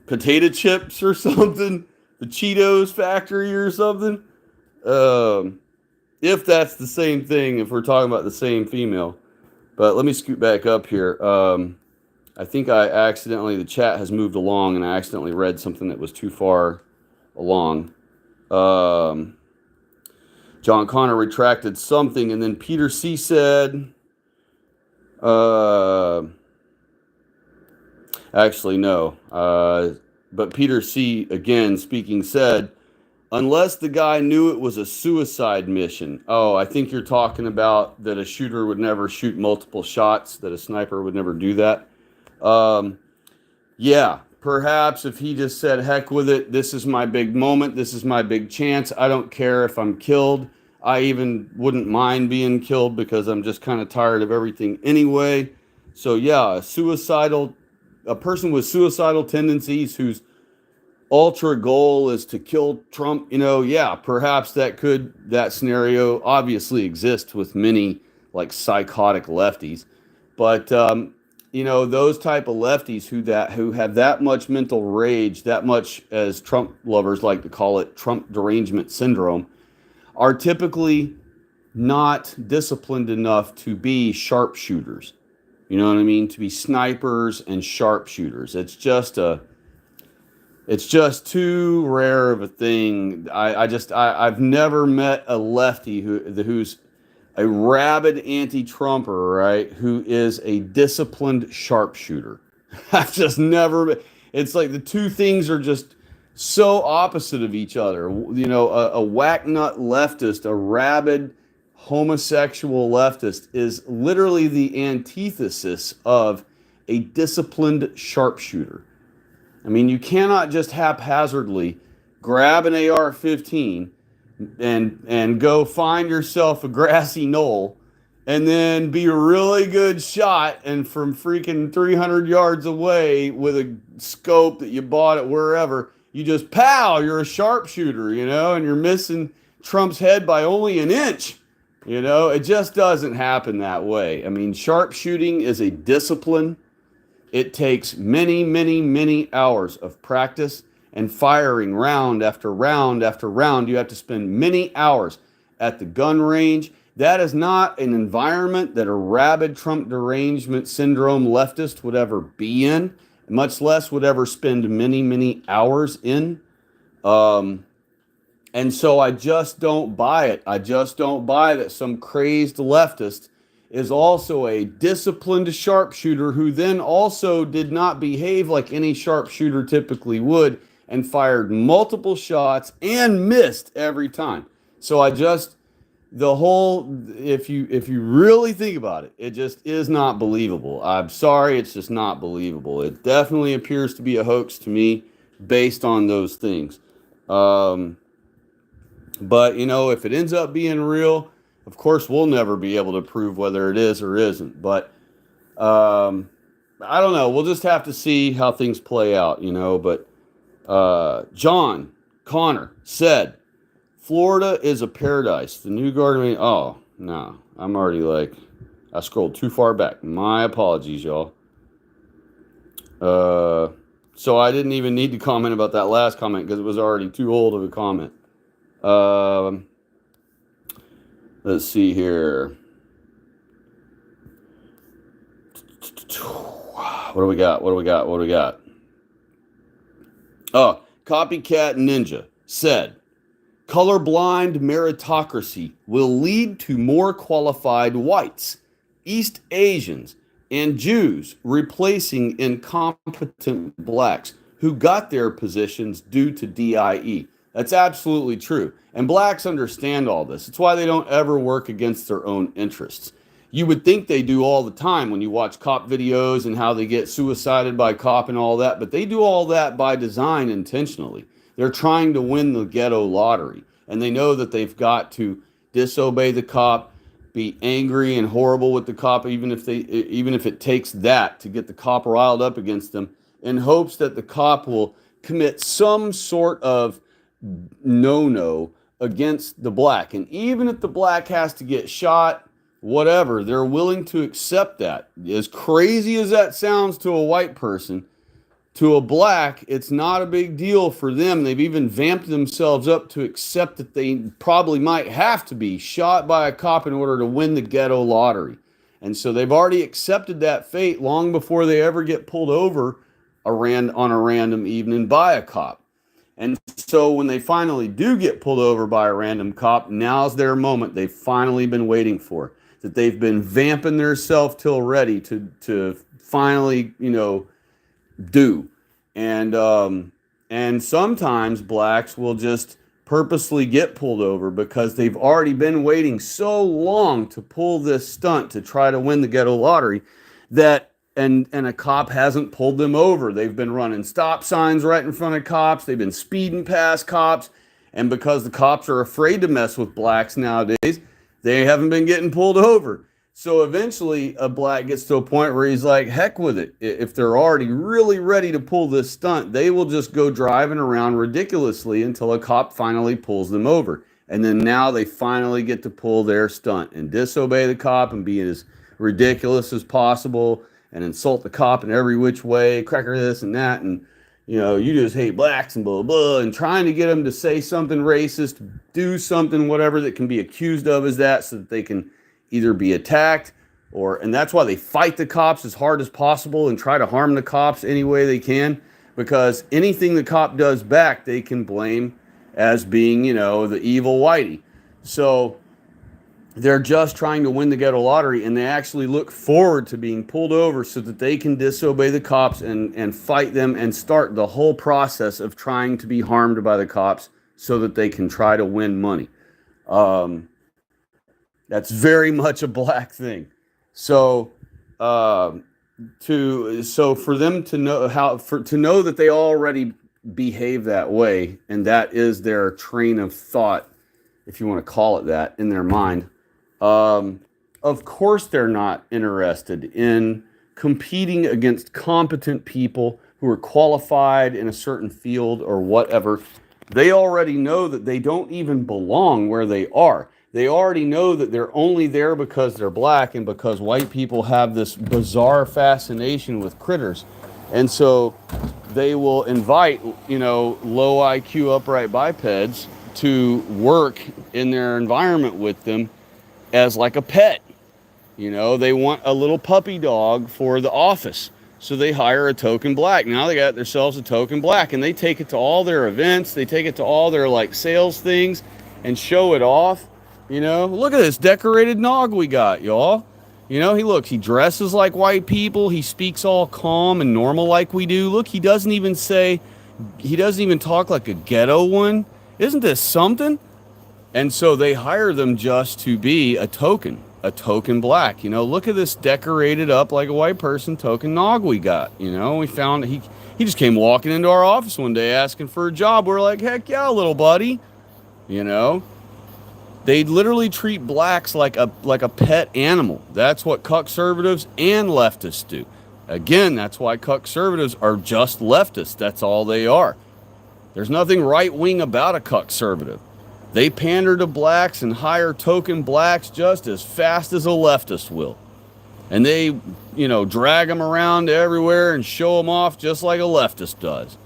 potato chips or something, the Cheetos factory or something. If that's the same thing, if we're talking about the same female. But let me scoot back up here. I think the chat has moved along and I accidentally read something that was too far along. John Connor retracted something, and then Peter C said, actually, no. But Peter C, again, speaking, said, unless the guy knew it was a suicide mission. Oh, I think you're talking about that a shooter would never shoot multiple shots, that a sniper would never do that. Yeah, perhaps if he just said, heck with it, this is my big moment, this is my big chance, I don't care if I'm killed. I even wouldn't mind being killed because I'm just kind of tired of everything anyway. So yeah, a person with suicidal tendencies whose ultra goal is to kill Trump, yeah, perhaps that scenario obviously exists with many like psychotic lefties. But those type of lefties who have that much mental rage, that much, as Trump lovers like to call it, Trump derangement syndrome, are typically not disciplined enough to be sharpshooters. You know what I mean? To be snipers and sharpshooters. It's just too rare of a thing. I've never met a lefty who's a rabid anti-Trumper, right? Who is a disciplined sharpshooter. I've just never. It's like the two things are just so opposite of each other. A whacknut leftist, a rabid homosexual leftist, is literally the antithesis of a disciplined sharpshooter. I mean, you cannot just haphazardly grab an AR-15 and go find yourself a grassy knoll and then be a really good shot, and from freaking 300 yards away with a scope that you bought at wherever, you just pow, you're a sharpshooter, and you're missing Trump's head by only an inch. It just doesn't happen that way. I mean, sharpshooting is a discipline. It takes many, many, many hours of practice and firing round after round after round. You have to spend many hours at the gun range. That is not an environment that a rabid Trump derangement syndrome leftist would ever be in, much less would ever spend many, many hours in. And so I just don't buy it. I just don't buy that some crazed leftist is also a disciplined sharpshooter who then also did not behave like any sharpshooter typically would and fired multiple shots and missed every time. So if you really think about it, it just is not believable. I'm sorry, it's just not believable. It definitely appears to be a hoax to me based on those things. But if it ends up being real, of course, we'll never be able to prove whether it is or isn't. But I don't know. We'll just have to see how things play out, But John Connor said, Florida is a paradise. The new garden. Oh, no. I'm already I scrolled too far back. My apologies, y'all. So I didn't even need to comment about that last comment because it was already too old of a comment. Let's see here. What do we got? Oh, Copycat Ninja said, colorblind meritocracy will lead to more qualified whites, East Asians, and Jews replacing incompetent blacks who got their positions due to DIE. That's absolutely true. And blacks understand all this. It's why they don't ever work against their own interests. You would think they do all the time when you watch cop videos and how they get suicided by cop and all that, but they do all that by design intentionally. They're trying to win the ghetto lottery, and they know that they've got to disobey the cop, be angry and horrible with the cop, even if it takes that to get the cop riled up against them, in hopes that the cop will commit some sort of no against the black. And even if the black has to get shot, whatever, they're willing to accept that. As crazy as that sounds to a white person, to a black, it's not a big deal for them. They've even vamped themselves up to accept that they probably might have to be shot by a cop in order to win the ghetto lottery. And so they've already accepted that fate long before they ever get pulled over on a random evening by a cop. And so when they finally do get pulled over by a random cop, now's their moment they've finally been waiting for, that they've been vamping theirself till ready to finally, do. And sometimes blacks will just purposely get pulled over because they've already been waiting so long to pull this stunt to try to win the ghetto lottery that and a cop hasn't pulled them over. They've been running stop signs right in front of cops. They've been speeding past cops. And because the cops are afraid to mess with blacks nowadays, they haven't been getting pulled over. So eventually a black gets to a point where he's like, heck with it. If they're already really ready to pull this stunt, they will just go driving around ridiculously until a cop finally pulls them over. And then now they finally get to pull their stunt and disobey the cop and be as ridiculous as possible and insult the cop in every which way, cracker this and that, and you just hate blacks and blah, blah, and trying to get them to say something racist, do something, whatever that can be accused of as that, so that they can either be attacked and that's why they fight the cops as hard as possible and try to harm the cops any way they can, because anything the cop does back, they can blame as being, the evil whitey. So they're just trying to win the ghetto lottery, and they actually look forward to being pulled over so that they can disobey the cops and fight them and start the whole process of trying to be harmed by the cops so that they can try to win money. That's very much a black thing. So for them to know to know that they already behave that way, and that is their train of thought, if you want to call it that, in their mind. Of course they're not interested in competing against competent people who are qualified in a certain field or whatever. They already know that they don't even belong where they are. They already know that they're only there because they're black and because white people have this bizarre fascination with critters. And so they will invite, low IQ upright bipeds to work in their environment with them as like a pet. They want a little puppy dog for the office. So they hire a token black. Now they got themselves a token black, and they take it to all their events. They take it to all their sales things and show it off. Look at this decorated nog we got, y'all. He dresses like white people. He speaks all calm and normal like we do. Look, he doesn't even talk like a ghetto one. Isn't this something? And so they hire them just to be a token black. Look at this decorated up like a white person token nog we got. We found he just came walking into our office one day asking for a job. We're like, heck yeah, little buddy. They literally treat blacks like a pet animal. That's what Cuckservatives and leftists do. Again, that's why Cuckservatives are just leftists. That's all they are. There's nothing right-wing about a Cuckservative. They pander to blacks and hire token blacks just as fast as a leftist will. And they, drag them around everywhere and show them off just like a leftist does.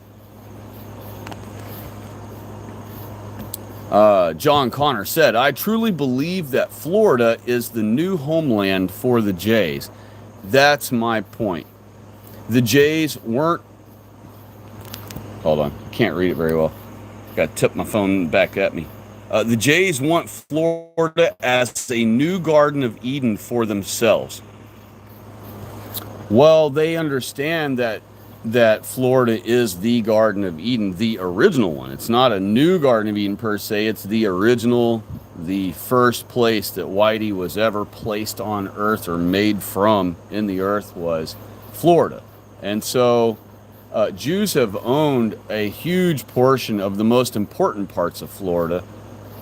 John Connor said, I truly believe that Florida is the new homeland for the Jays. That's my point. The Jays weren't... Hold on. Can't read it very well. Got to tip my phone back at me. The Jays want Florida as a new Garden of Eden for themselves. Well, they understand that Florida is the Garden of Eden, the original one. It's not a new Garden of Eden per se. It's the original, the first place that Whitey was ever placed on earth or made from in the earth was Florida. And so Jews have owned a huge portion of the most important parts of Florida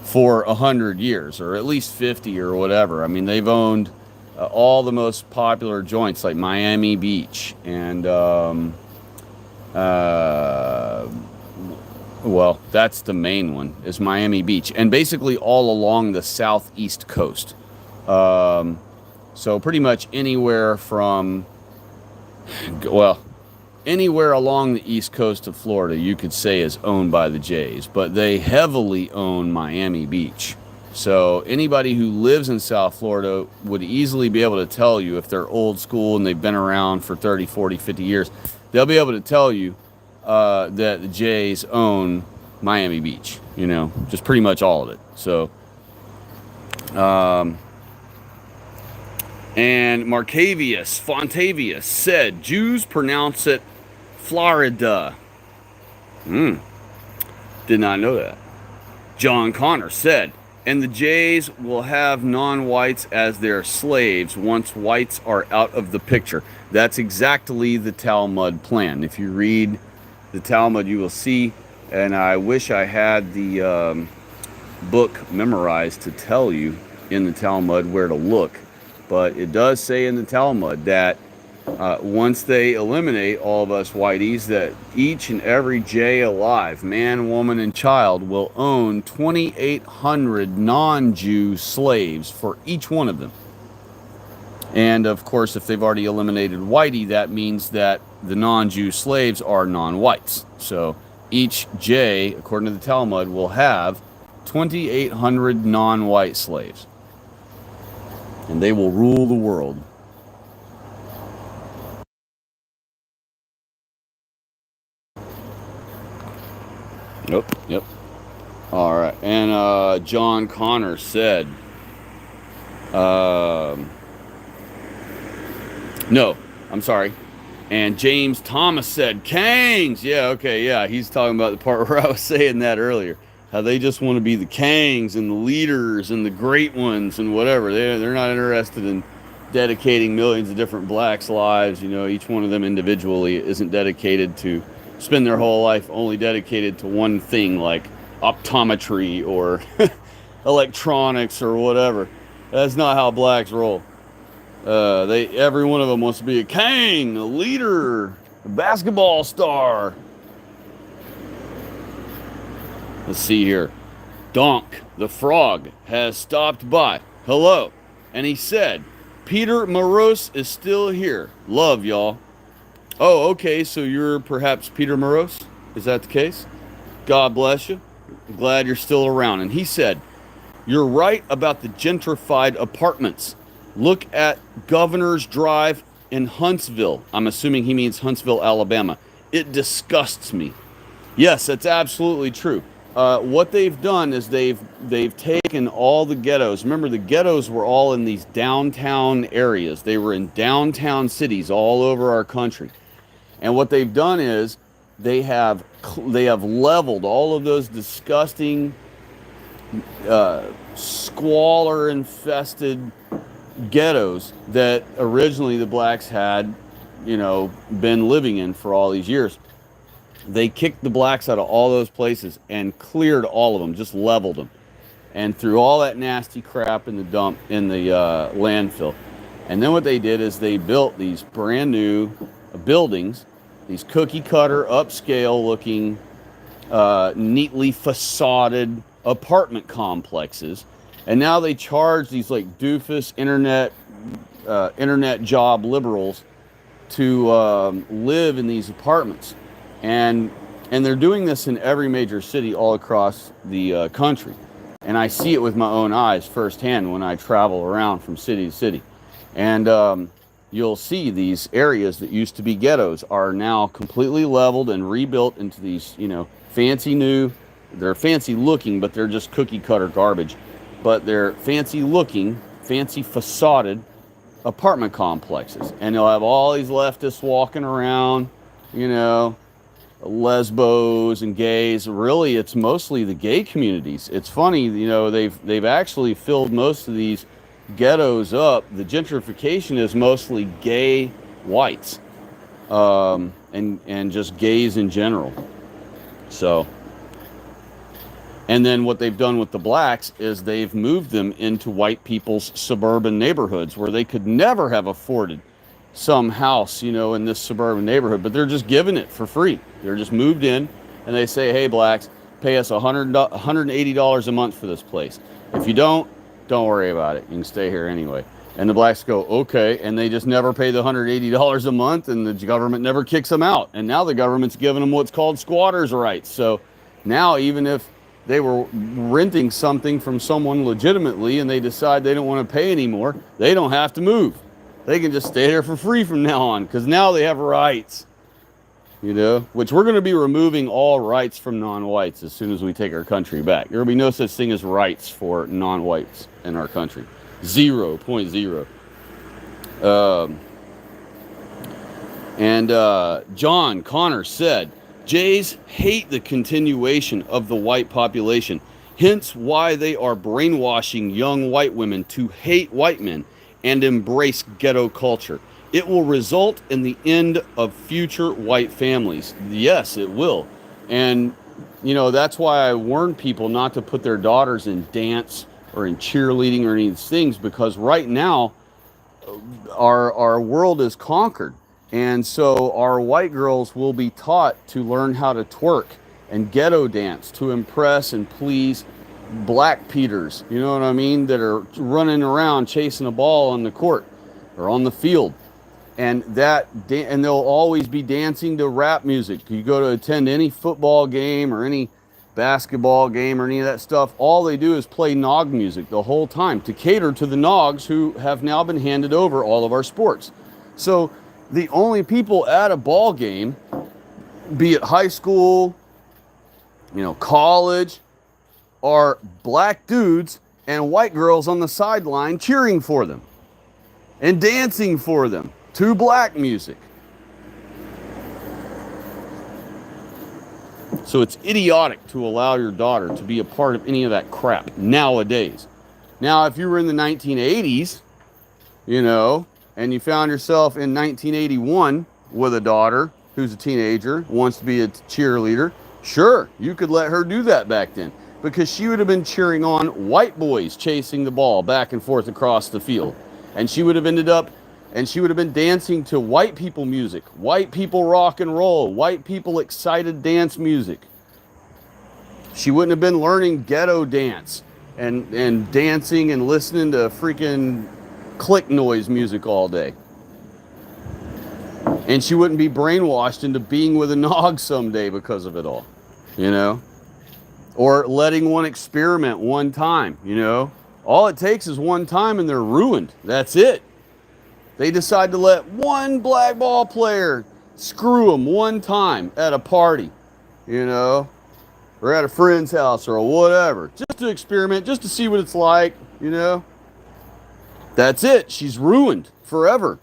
for 100 years, or at least 50 or whatever. I mean, they've owned all the most popular joints like Miami Beach and well, that's the main one, is Miami Beach, and basically all along the southeast coast. So pretty much anywhere from, anywhere along the east coast of Florida, you could say is owned by the Jays, but they heavily own Miami Beach. So anybody who lives in South Florida would easily be able to tell you, if they're old school and they've been around for 30, 40, 50 years, they'll be able to tell you that the Jays own Miami Beach, just pretty much all of it. So, and Fontavious said, Jews pronounce it Florida. Did not know that. John Connor said, and the Jays will have non-whites as their slaves once whites are out of the picture. That's exactly the Talmud plan. If you read the Talmud, you will see, and I wish I had the book memorized to tell you in the Talmud where to look, but it does say in the Talmud that Once they eliminate all of us whiteys, that each and every J alive, man, woman, and child, will own 2,800 non-Jew slaves for each one of them. And of course, if they've already eliminated whitey, that means that the non-Jew slaves are non-whites. So each J, according to the Talmud, will have 2,800 non-white slaves. And they will rule the world. Yep. All right. And John Connor said, no, I'm sorry. And James Thomas said, Kangs. Yeah, okay, yeah. He's talking about the part where I was saying that earlier. How they just want to be the Kangs and the leaders and the great ones and whatever. They're not interested in dedicating millions of different blacks' lives. You know, each one of them individually isn't dedicated to spend their whole life only dedicated to one thing like optometry or electronics or whatever. That's not how blacks roll. Every one of them wants to be a king, a leader, a basketball star. Let's see here. Donk the frog has stopped by. Hello. And he said, Peter Morose is still here. Love, y'all. Oh, okay, so you're perhaps Peter Morose? Is that the case? God bless you. I'm glad you're still around. And he said, you're right about the gentrified apartments. Look at Governor's Drive in Huntsville. I'm assuming he means Huntsville, Alabama. It disgusts me. Yes, that's absolutely true. What they've done is they've taken all the ghettos. Remember, the ghettos were all in these downtown areas. They were in downtown cities all over our country. And what they've done is they have leveled all of those disgusting, squalor-infested ghettos that originally the blacks had, been living in for all these years. They kicked the blacks out of all those places and cleared all of them, just leveled them, and threw all that nasty crap in the landfill. And then what they did is they built these brand new buildings, these cookie cutter, upscale looking, neatly facaded apartment complexes. And now they charge these like doofus internet job liberals to live in these apartments, and they're doing this in every major city all across the country. And I see it with my own eyes firsthand when I travel around from city to city. And you'll see these areas that used to be ghettos are now completely leveled and rebuilt into these, fancy new. They're fancy looking, but they're just cookie cutter garbage. But they're fancy looking, fancy facaded apartment complexes. And you'll have all these leftists walking around, lesbos and gays. Really, it's mostly the gay communities. It's funny, they've actually filled most of these ghettos up. The gentrification is mostly gay whites, and just gays in general. So, and then what they've done with the blacks is they've moved them into white people's suburban neighborhoods where they could never have afforded some house, in this suburban neighborhood, but they're just giving it for free. They're just moved in and they say, hey, blacks, pay us $180 a month for this place. If you don't worry about it. You can stay here anyway. And the blacks go, okay. And they just never pay the $180 a month, and the government never kicks them out. And now the government's giving them what's called squatters' rights. So now even if they were renting something from someone legitimately and they decide they don't want to pay anymore, they don't have to move. They can just stay there for free from now on, because now they have rights, which we're going to be removing all rights from non-whites as soon as we take our country back. There will be no such thing as rights for non-whites in our country. 0.0. John Connor said, Jays hate the continuation of the white population, hence why they are brainwashing young white women to hate white men and embrace ghetto culture. It will result in the end of future white families. Yes, it will. And, that's why I warn people not to put their daughters in dance or in cheerleading or any of these things, because right now, our world is conquered. And so our white girls will be taught to learn how to twerk and ghetto dance to impress and please black Peters, you know what I mean, that are running around chasing a ball on the court or on the field. And they'll always be dancing to rap music. You go to attend any football game or any basketball game or any of that stuff, all they do is play nog music the whole time to cater to the nogs who have now been handed over all of our sports. So the only people at a ball game, be it high school, college, are black dudes and white girls on the sideline cheering for them and dancing for them to black music. So it's idiotic to allow your daughter to be a part of any of that crap nowadays. Now, if you were in the 1980s, and you found yourself in 1981 with a daughter who's a teenager, wants to be a cheerleader, sure, you could let her do that back then, because she would have been cheering on white boys chasing the ball back and forth across the field. And she would have been dancing to white people music, white people rock and roll, white people excited dance music. She wouldn't have been learning ghetto dance and dancing and listening to freaking click noise music all day. And she wouldn't be brainwashed into being with a nog someday because of it all, Or letting one experiment one time, All it takes is one time and they're ruined. That's it. They decide to let one black ball player screw them one time at a party, or at a friend's house or whatever, just to experiment, just to see what it's like, That's it. She's ruined forever.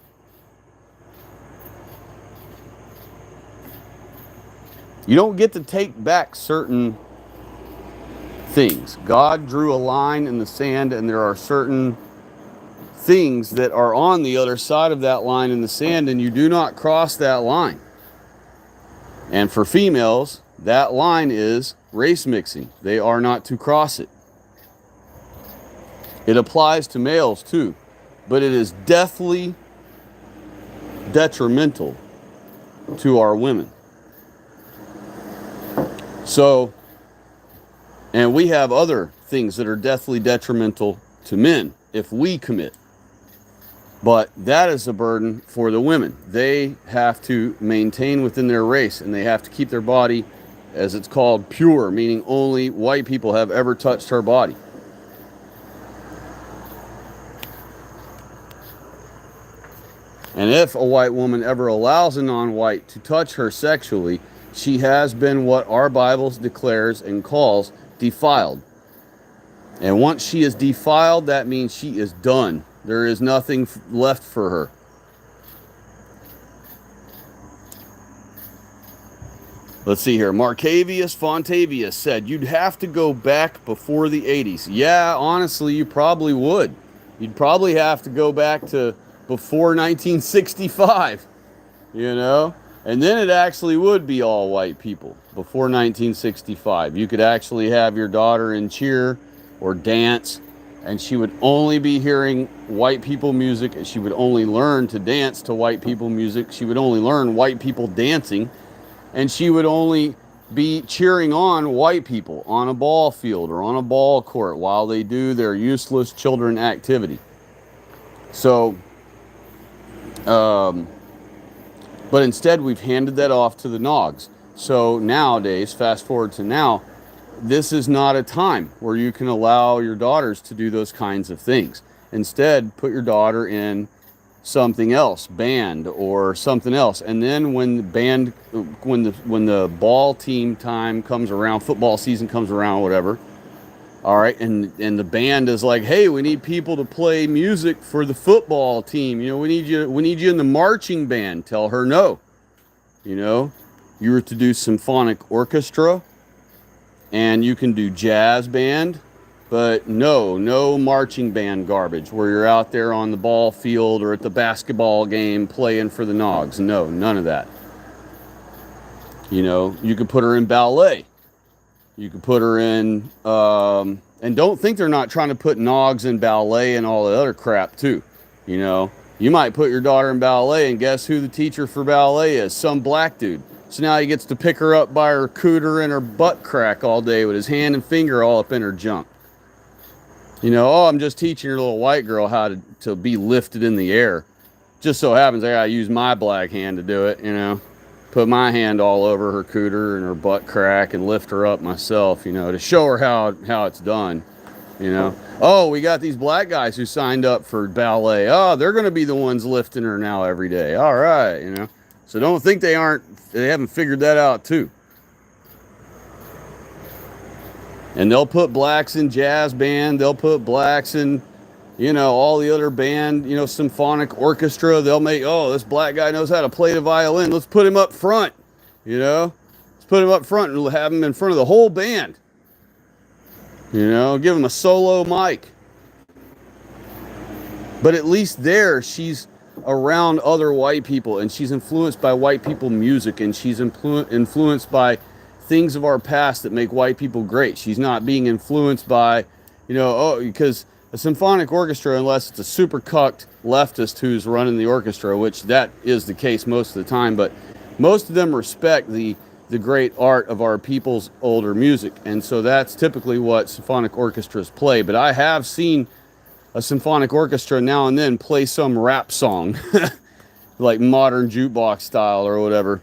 You don't get to take back certain things. God drew a line in the sand, and there are certain things that are on the other side of that line in the sand, and you do not cross that line. And for females, that line is race mixing. They are not to cross it. It applies to males too, but it is deathly detrimental to our women. So, and we have other things that are deathly detrimental to men if we commit. But that is a burden for the women. They have to maintain within their race, and they have to keep their body, as it's called, pure, meaning only white people have ever touched her body. And if a white woman ever allows a non-white to touch her sexually, she has been what our Bible declares and calls defiled. And once she is defiled, that means she is done. There is nothing left for her. Let's see here. Marcavius Fontavius said, you'd have to go back before the 80s. Yeah, honestly, you probably would. You'd probably have to go back to before 1965, And then it actually would be all white people before 1965. You could actually have your daughter in cheer or dance, and she would only be hearing white people music, and she would only learn to dance to white people music. She would only learn white people dancing, and she would only be cheering on white people on a ball field or on a ball court while they do their useless children activity. So, but instead we've handed that off to the nogs. So nowadays, fast forward to now, this is not a time where you can allow your daughters to do those kinds of things. Instead, put your daughter in something else, band or something else. And then when the ball team time comes around, football season comes around, whatever, all right, and the band is like, hey, we need people to play music for the football team. We need you in the marching band. Tell her no. You were to do symphonic orchestra, and you can do jazz band, but no marching band garbage where you're out there on the ball field or at the basketball game playing for the Nogs. No, none of that. You could put her in ballet. You could put her in, and don't think they're not trying to put Nogs in ballet and all the other crap too. You might put your daughter in ballet, and guess who the teacher for ballet is? Some black dude. So now he gets to pick her up by her cooter and her butt crack all day with his hand and finger all up in her junk. Oh, I'm just teaching your little white girl how to be lifted in the air. Just so happens I gotta use my black hand to do it. Put my hand all over her cooter and her butt crack and lift her up myself, to show her how it's done. Oh, we got these black guys who signed up for ballet. Oh, they're going to be the ones lifting her now every day. All right. So don't think they haven't figured that out too. And they'll put blacks in jazz band. They'll put blacks in, all the other band, symphonic orchestra. They'll make, this black guy knows how to play the violin. Let's put him up front, Let's put him up front and have him in front of the whole band. Give him a solo mic. But at least there, she's around other white people, and she's influenced by white people music, and she's influenced by things of our past that make white people great. She's not being influenced by, because a symphonic orchestra, unless it's a super cucked leftist who's running the orchestra, which that is the case most of the time, but most of them respect the great art of our people's older music. And so that's typically what symphonic orchestras play. But I have seen a symphonic orchestra now and then play some rap song, like modern jukebox style or whatever.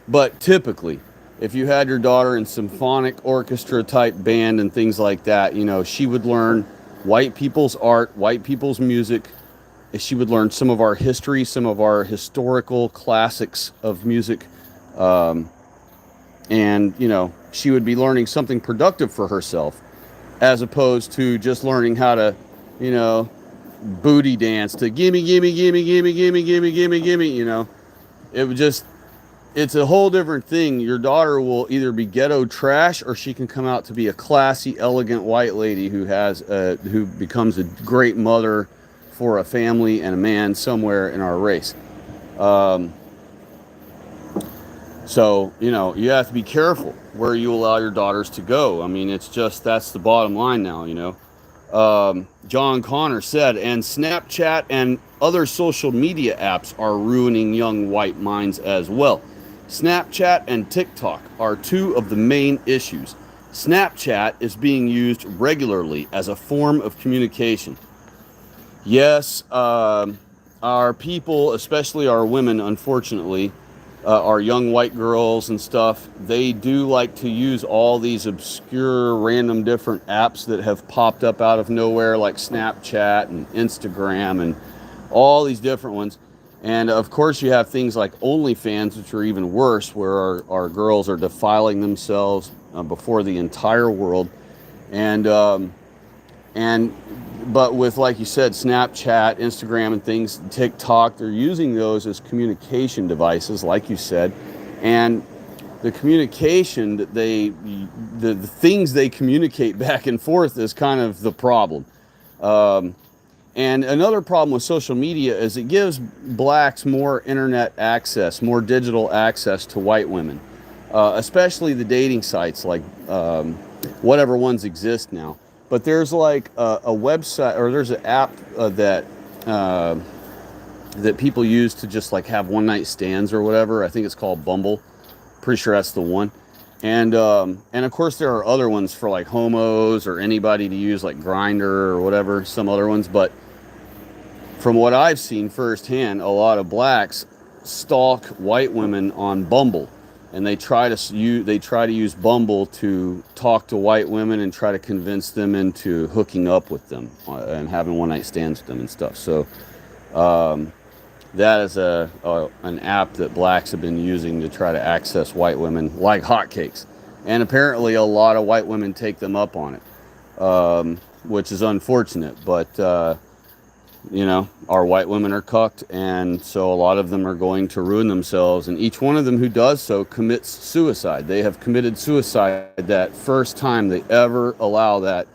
But typically, if you had your daughter in symphonic orchestra type band and things like that, she would learn white people's art, white people's music. She would learn some of our history, some of our historical classics of music. And, she would be learning something productive for herself, as opposed to just learning how to, booty dance to gimme, gimme, gimme, gimme, gimme, gimme, gimme, gimme, It would just, it's a whole different thing. Your daughter will either be ghetto trash, or she can come out to be a classy, elegant white lady who becomes a great mother for a family and a man somewhere in our race. So, you have to be careful where you allow your daughters to go. I mean, that's the bottom line now, John Connor said, and Snapchat and other social media apps are ruining young white minds as well. Snapchat and TikTok are two of the main issues. Snapchat is being used regularly as a form of communication. Yes, our people, especially our women, unfortunately, our young white girls and stuff, they do like to use all these obscure, random different apps that have popped up out of nowhere, like Snapchat and Instagram and all these different ones. And of course, you have things like OnlyFans, which are even worse, where our girls are defiling themselves before the entire world. But with, like you said, Snapchat, Instagram and things, TikTok, they're using those as communication devices, like you said. And the communication that the things they communicate back and forth is kind of the problem. And another problem with social media is it gives blacks more internet access, more digital access to white women, especially the dating sites, like whatever ones exist now. But there's like a website, or there's an app that people use to just like have one night stands or whatever. I think it's called Bumble. Pretty sure that's the one. And of course there are other ones for like homos or anybody to use, like Grindr or whatever, some other ones. But from what I've seen firsthand, a lot of blacks stalk white women on Bumble. And they try to use Bumble to talk to white women and try to convince them into hooking up with them and having one night stands with them and stuff. So that is an app that blacks have been using to try to access white women like hotcakes. And apparently a lot of white women take them up on it, which is unfortunate. But our white women are cucked, and so a lot of them are going to ruin themselves, and each one of them who does so commits suicide. They have committed suicide that first time they ever allow that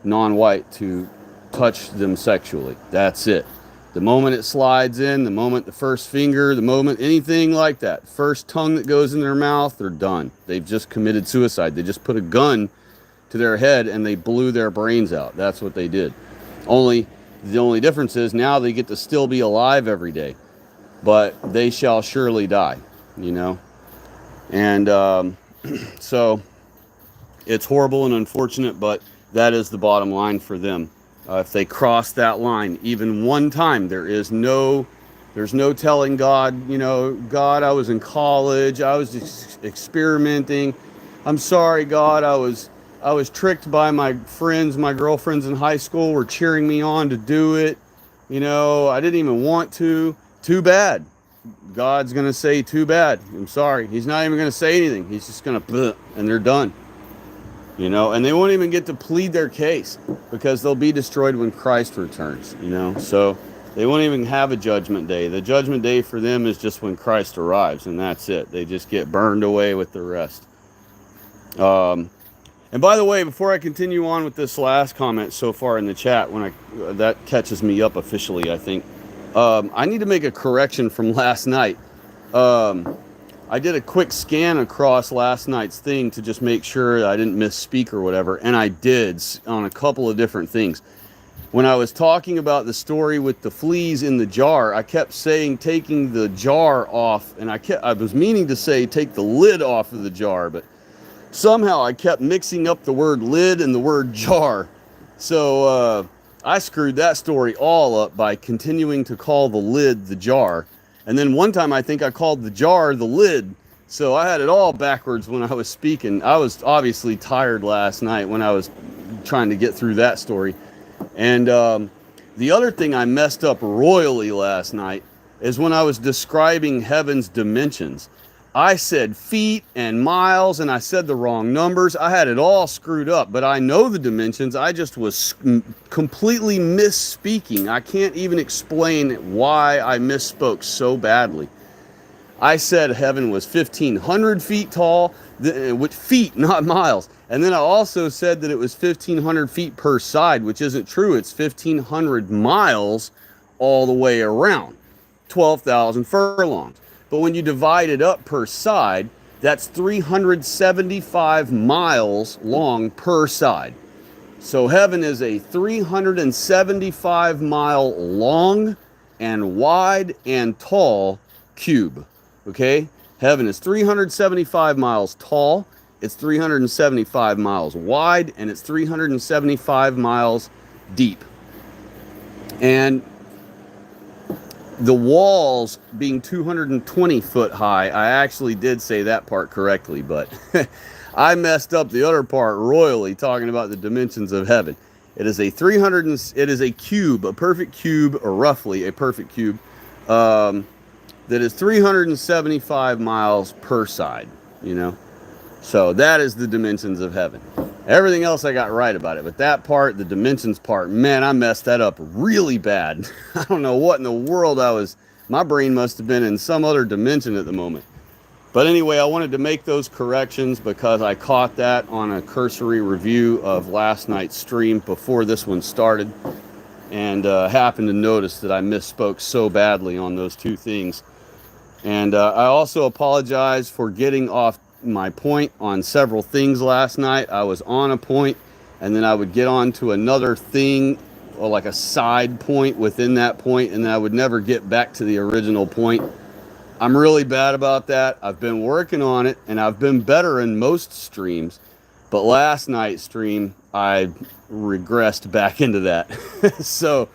non-white to touch them sexually. That's it. The moment it slides in, the moment the first finger, the moment anything like that, first tongue that goes in their mouth, they're done. They've just committed suicide. They just put a gun to their head and they blew their brains out. That's what they did. Only The only difference is now they get to still be alive every day, but they shall surely die, you know? And so it's horrible and unfortunate, but that is the bottom line for them. If they cross that line even one time, there's no telling God, you know, God, I was in college, I was just experimenting. I'm sorry, God, I was tricked by my friends, my girlfriends in high school were cheering me on to do it. You know, I didn't even want to. Too bad. God's going to say, too bad. I'm sorry. He's not even going to say anything. He's just going to, and they're done. You know, and they won't even get to plead their case because they'll be destroyed when Christ returns, you know. So they won't even have a judgment day. The judgment day for them is just when Christ arrives, and that's it. They just get burned away with the rest. And by the way, before I continue on with this last comment so far in the chat, when that catches me up officially, I think I need to make a correction from last night. I did a quick scan across last night's thing to just make sure I didn't misspeak or whatever, and I did on a couple of different things. When I was talking about the story with the fleas in the jar, I kept saying taking the jar off, and I was meaning to say take the lid off of the jar, but somehow I kept mixing up the word lid and the word jar. So I screwed that story all up by continuing to call the lid the jar. And then one time I think I called the jar the lid. So I had it all backwards when I was speaking. I was obviously tired last night when I was trying to get through that story. And the other thing I messed up royally last night is when I was describing heaven's dimensions. I said feet and miles, and I said the wrong numbers. I had it all screwed up, but I know the dimensions. I just was completely misspeaking. I can't even explain why I misspoke so badly. I said heaven was 1,500 feet tall, with feet, not miles. And then I also said that it was 1,500 feet per side, which isn't true. It's 1,500 miles all the way around, 12,000 furlongs. But when you divide it up per side, that's 375 miles long per side. So heaven is a 375 mile long and wide and tall cube. Okay? Heaven is 375 miles tall, it's 375 miles wide, and it's 375 miles deep. And the walls being 220 foot high, I actually did say that part correctly, but I messed up the other part royally talking about the dimensions of heaven. It is a cube, a perfect cube, or roughly a perfect cube, that is 375 miles per side, you know. So that is the dimensions of heaven. Everything else I got right about it, but that part, the dimensions part, man, I messed that up really bad. I don't know what in the world my brain must have been in some other dimension at the moment. But anyway, I wanted to make those corrections because I caught that on a cursory review of last night's stream before this one started, and happened to notice that I misspoke so badly on those two things. And I also apologize for getting off my point on several things last night. I was on a point, and then I would get on to another thing, or like a side point within that point, and then I would never get back to the original point. I'm really bad about that. I've been working on it, and I've been better in most streams, but last night's stream, I regressed back into that. So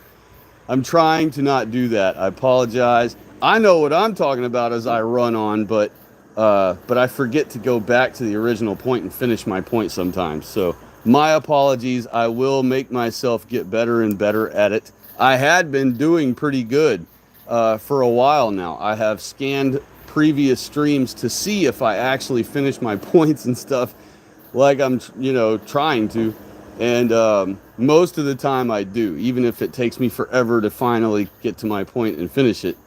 I'm trying to not do that. I apologize. I know what I'm talking about as I run on, but I forget to go back to the original point and finish my point sometimes. So my apologies. I will make myself get better and better at it. I had been doing pretty good for a while now. I have scanned previous streams to see if I actually finish my points and stuff like I'm, trying to. And most of the time I do, even if it takes me forever to finally get to my point and finish it.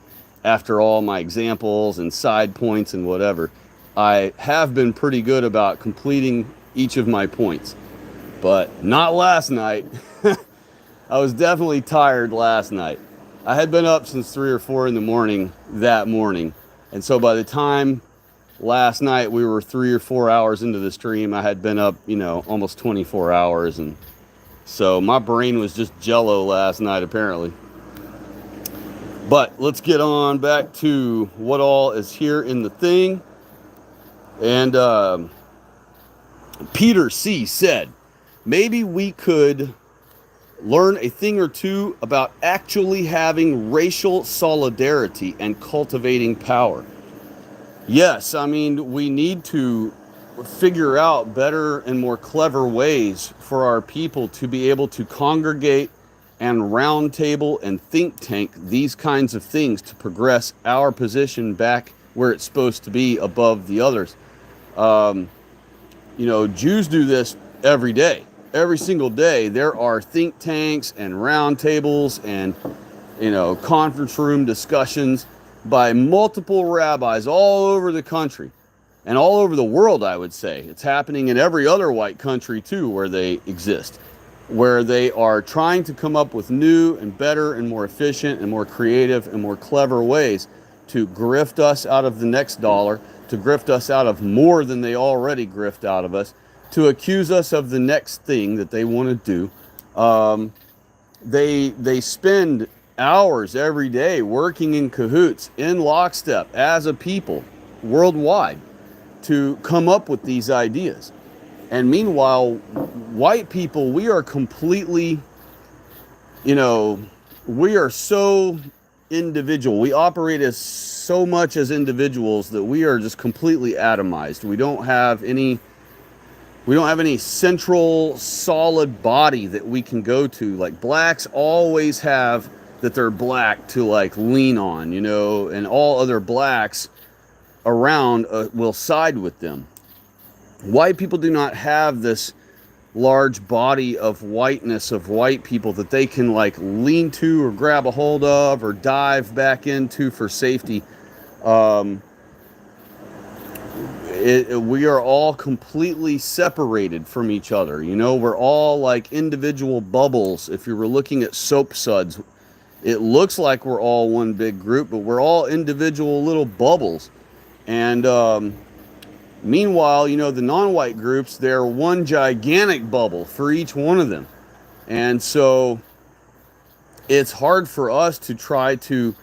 After all my examples and side points and whatever, I have been pretty good about completing each of my points. But not last night. I was definitely tired last night. I had been up since 3 or 4 in the morning that morning. And so by the time last night we were 3 or 4 hours into the stream, I had been up, almost 24 hours. And So my brain was just jello last night, apparently. But let's get on back to what all is here in the thing. And Peter C. said, maybe we could learn a thing or two about actually having racial solidarity and cultivating power. Yes, I mean, we need to figure out better and more clever ways for our people to be able to congregate and roundtable and think tank these kinds of things to progress our position back where it's supposed to be above the others. Jews do this every day. Every single day, there are think tanks and roundtables and, conference room discussions by multiple rabbis all over the country and all over the world, I would say. It's happening in every other white country, too, where they exist, where they are trying to come up with new and better and more efficient and more creative and more clever ways to grift us out of the next dollar, to grift us out of more than they already grift out of us, to accuse us of the next thing that they want to do. They spend hours every day working in cahoots, in lockstep, as a people, worldwide, to come up with these ideas. And meanwhile, white people, we are completely, we are so individual. We operate as so much as individuals that we are just completely atomized. We don't have any central solid body that we can go to. Like blacks always have that they're black to like lean on, and all other blacks around will side with them. White people do not have this large body of whiteness of white people that they can like lean to or grab a hold of or dive back into for safety. We are all completely separated from each other. We're all like individual bubbles. If you were looking at soap suds, it looks like we're all one big group, but we're all individual little bubbles. And meanwhile, the non-white groups, they're one gigantic bubble for each one of them. And so it's hard for us to try to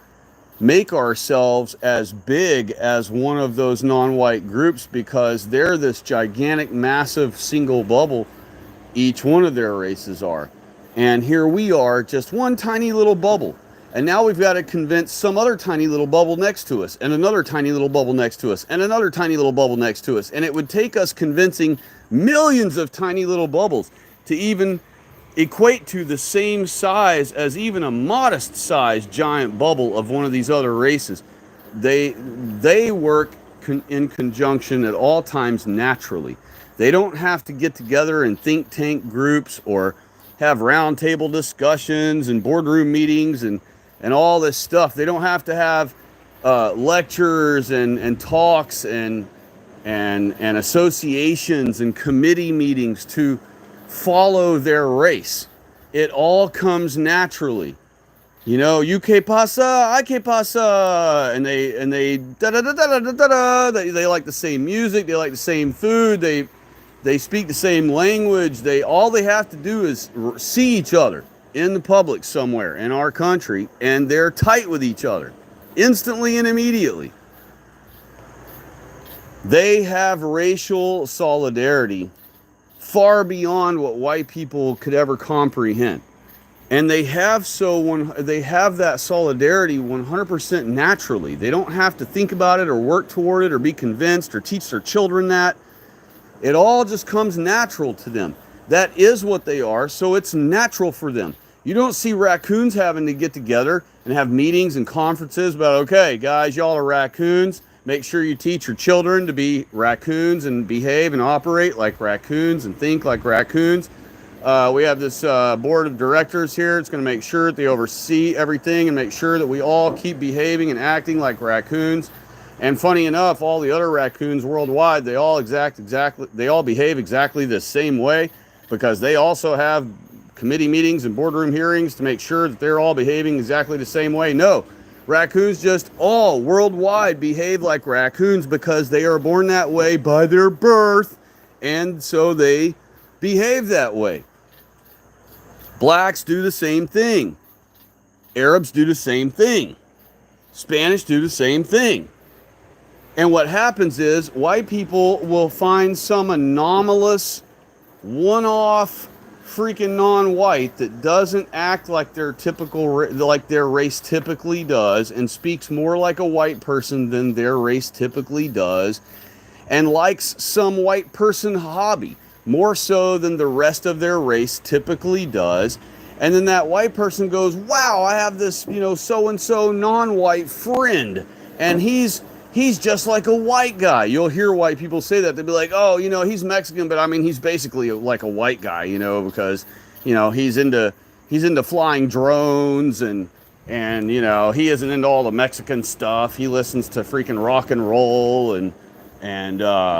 make ourselves as big as one of those non-white groups because they're this gigantic, massive single bubble, each one of their races are. And here we are, just one tiny little bubble. And now we've got to convince some other tiny little bubble next to us, and another tiny little bubble next to us, and another tiny little bubble next to us. And it would take us convincing millions of tiny little bubbles to even equate to the same size as even a modest-sized giant bubble of one of these other races. They work in conjunction at all times naturally. They don't have to get together in think tank groups or have roundtable discussions and boardroom meetings and all this stuff. They don't have to have lectures and talks and associations and committee meetings to follow their race. It all comes naturally. You que pasa, I que pasa, and they da da da da da da da. They like the same music, they like the same food, they speak the same language. All they have to do is see each other in the public somewhere in our country, and they're tight with each other instantly and immediately. They have racial solidarity far beyond what white people could ever comprehend. And they have that solidarity 100% naturally. They don't have to think about it or work toward it or be convinced or teach their children that. It all just comes natural to them. That is what they are, so it's natural for them. You don't see raccoons having to get together and have meetings and conferences about, okay, guys, y'all are raccoons. Make sure you teach your children to be raccoons and behave and operate like raccoons and think like raccoons. We have this board of directors here. It's going to make sure that they oversee everything and make sure that we all keep behaving and acting like raccoons. And funny enough, all the other raccoons worldwide, they all behave exactly the same way because they also have committee meetings and boardroom hearings to make sure that they're all behaving exactly the same way. No, raccoons just all worldwide behave like raccoons because they are born that way by their birth, and so they behave that way. Blacks do the same thing. Arabs do the same thing. Spanish do the same thing. And what happens is white people will find some anomalous, one-off, freaking non-white that doesn't act like their race typically does, and speaks more like a white person than their race typically does, and likes some white person hobby more so than the rest of their race typically does. And then that white person goes, wow, I have this, so-and-so non-white friend, and he's just like a white guy. You'll hear white people say that. They'll be like, oh, he's Mexican, but I mean, he's basically like a white guy, because, he's into flying drones, and he isn't into all the Mexican stuff. He listens to freaking rock and roll, and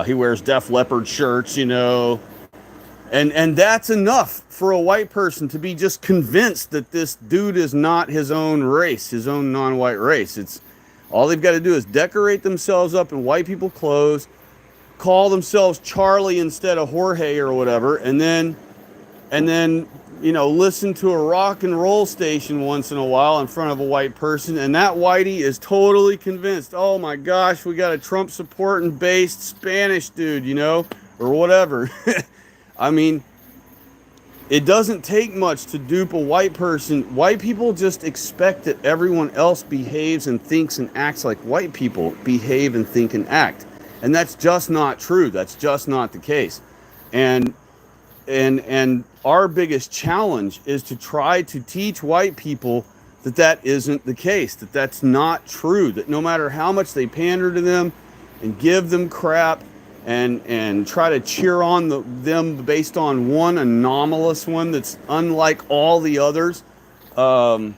he wears Def Leppard shirts, And that's enough for a white person to be just convinced that this dude is not his own race, his own non-white race. It's all they've got to do is decorate themselves up in white people clothes, call themselves Charlie instead of Jorge or whatever, and then listen to a rock and roll station once in a while in front of a white person, and that whitey is totally convinced, oh my gosh, we got a Trump supporting based Spanish dude, or whatever. I mean, it doesn't take much to dupe a white person. White people just expect that everyone else behaves and thinks and acts like white people behave and think and act. And that's just not true. That's just not the case. And our biggest challenge is to try to teach white people that that isn't the case, that that's not true, that no matter how much they pander to them and give them crap, and try to cheer on them based on one anomalous one that's unlike all the others. Because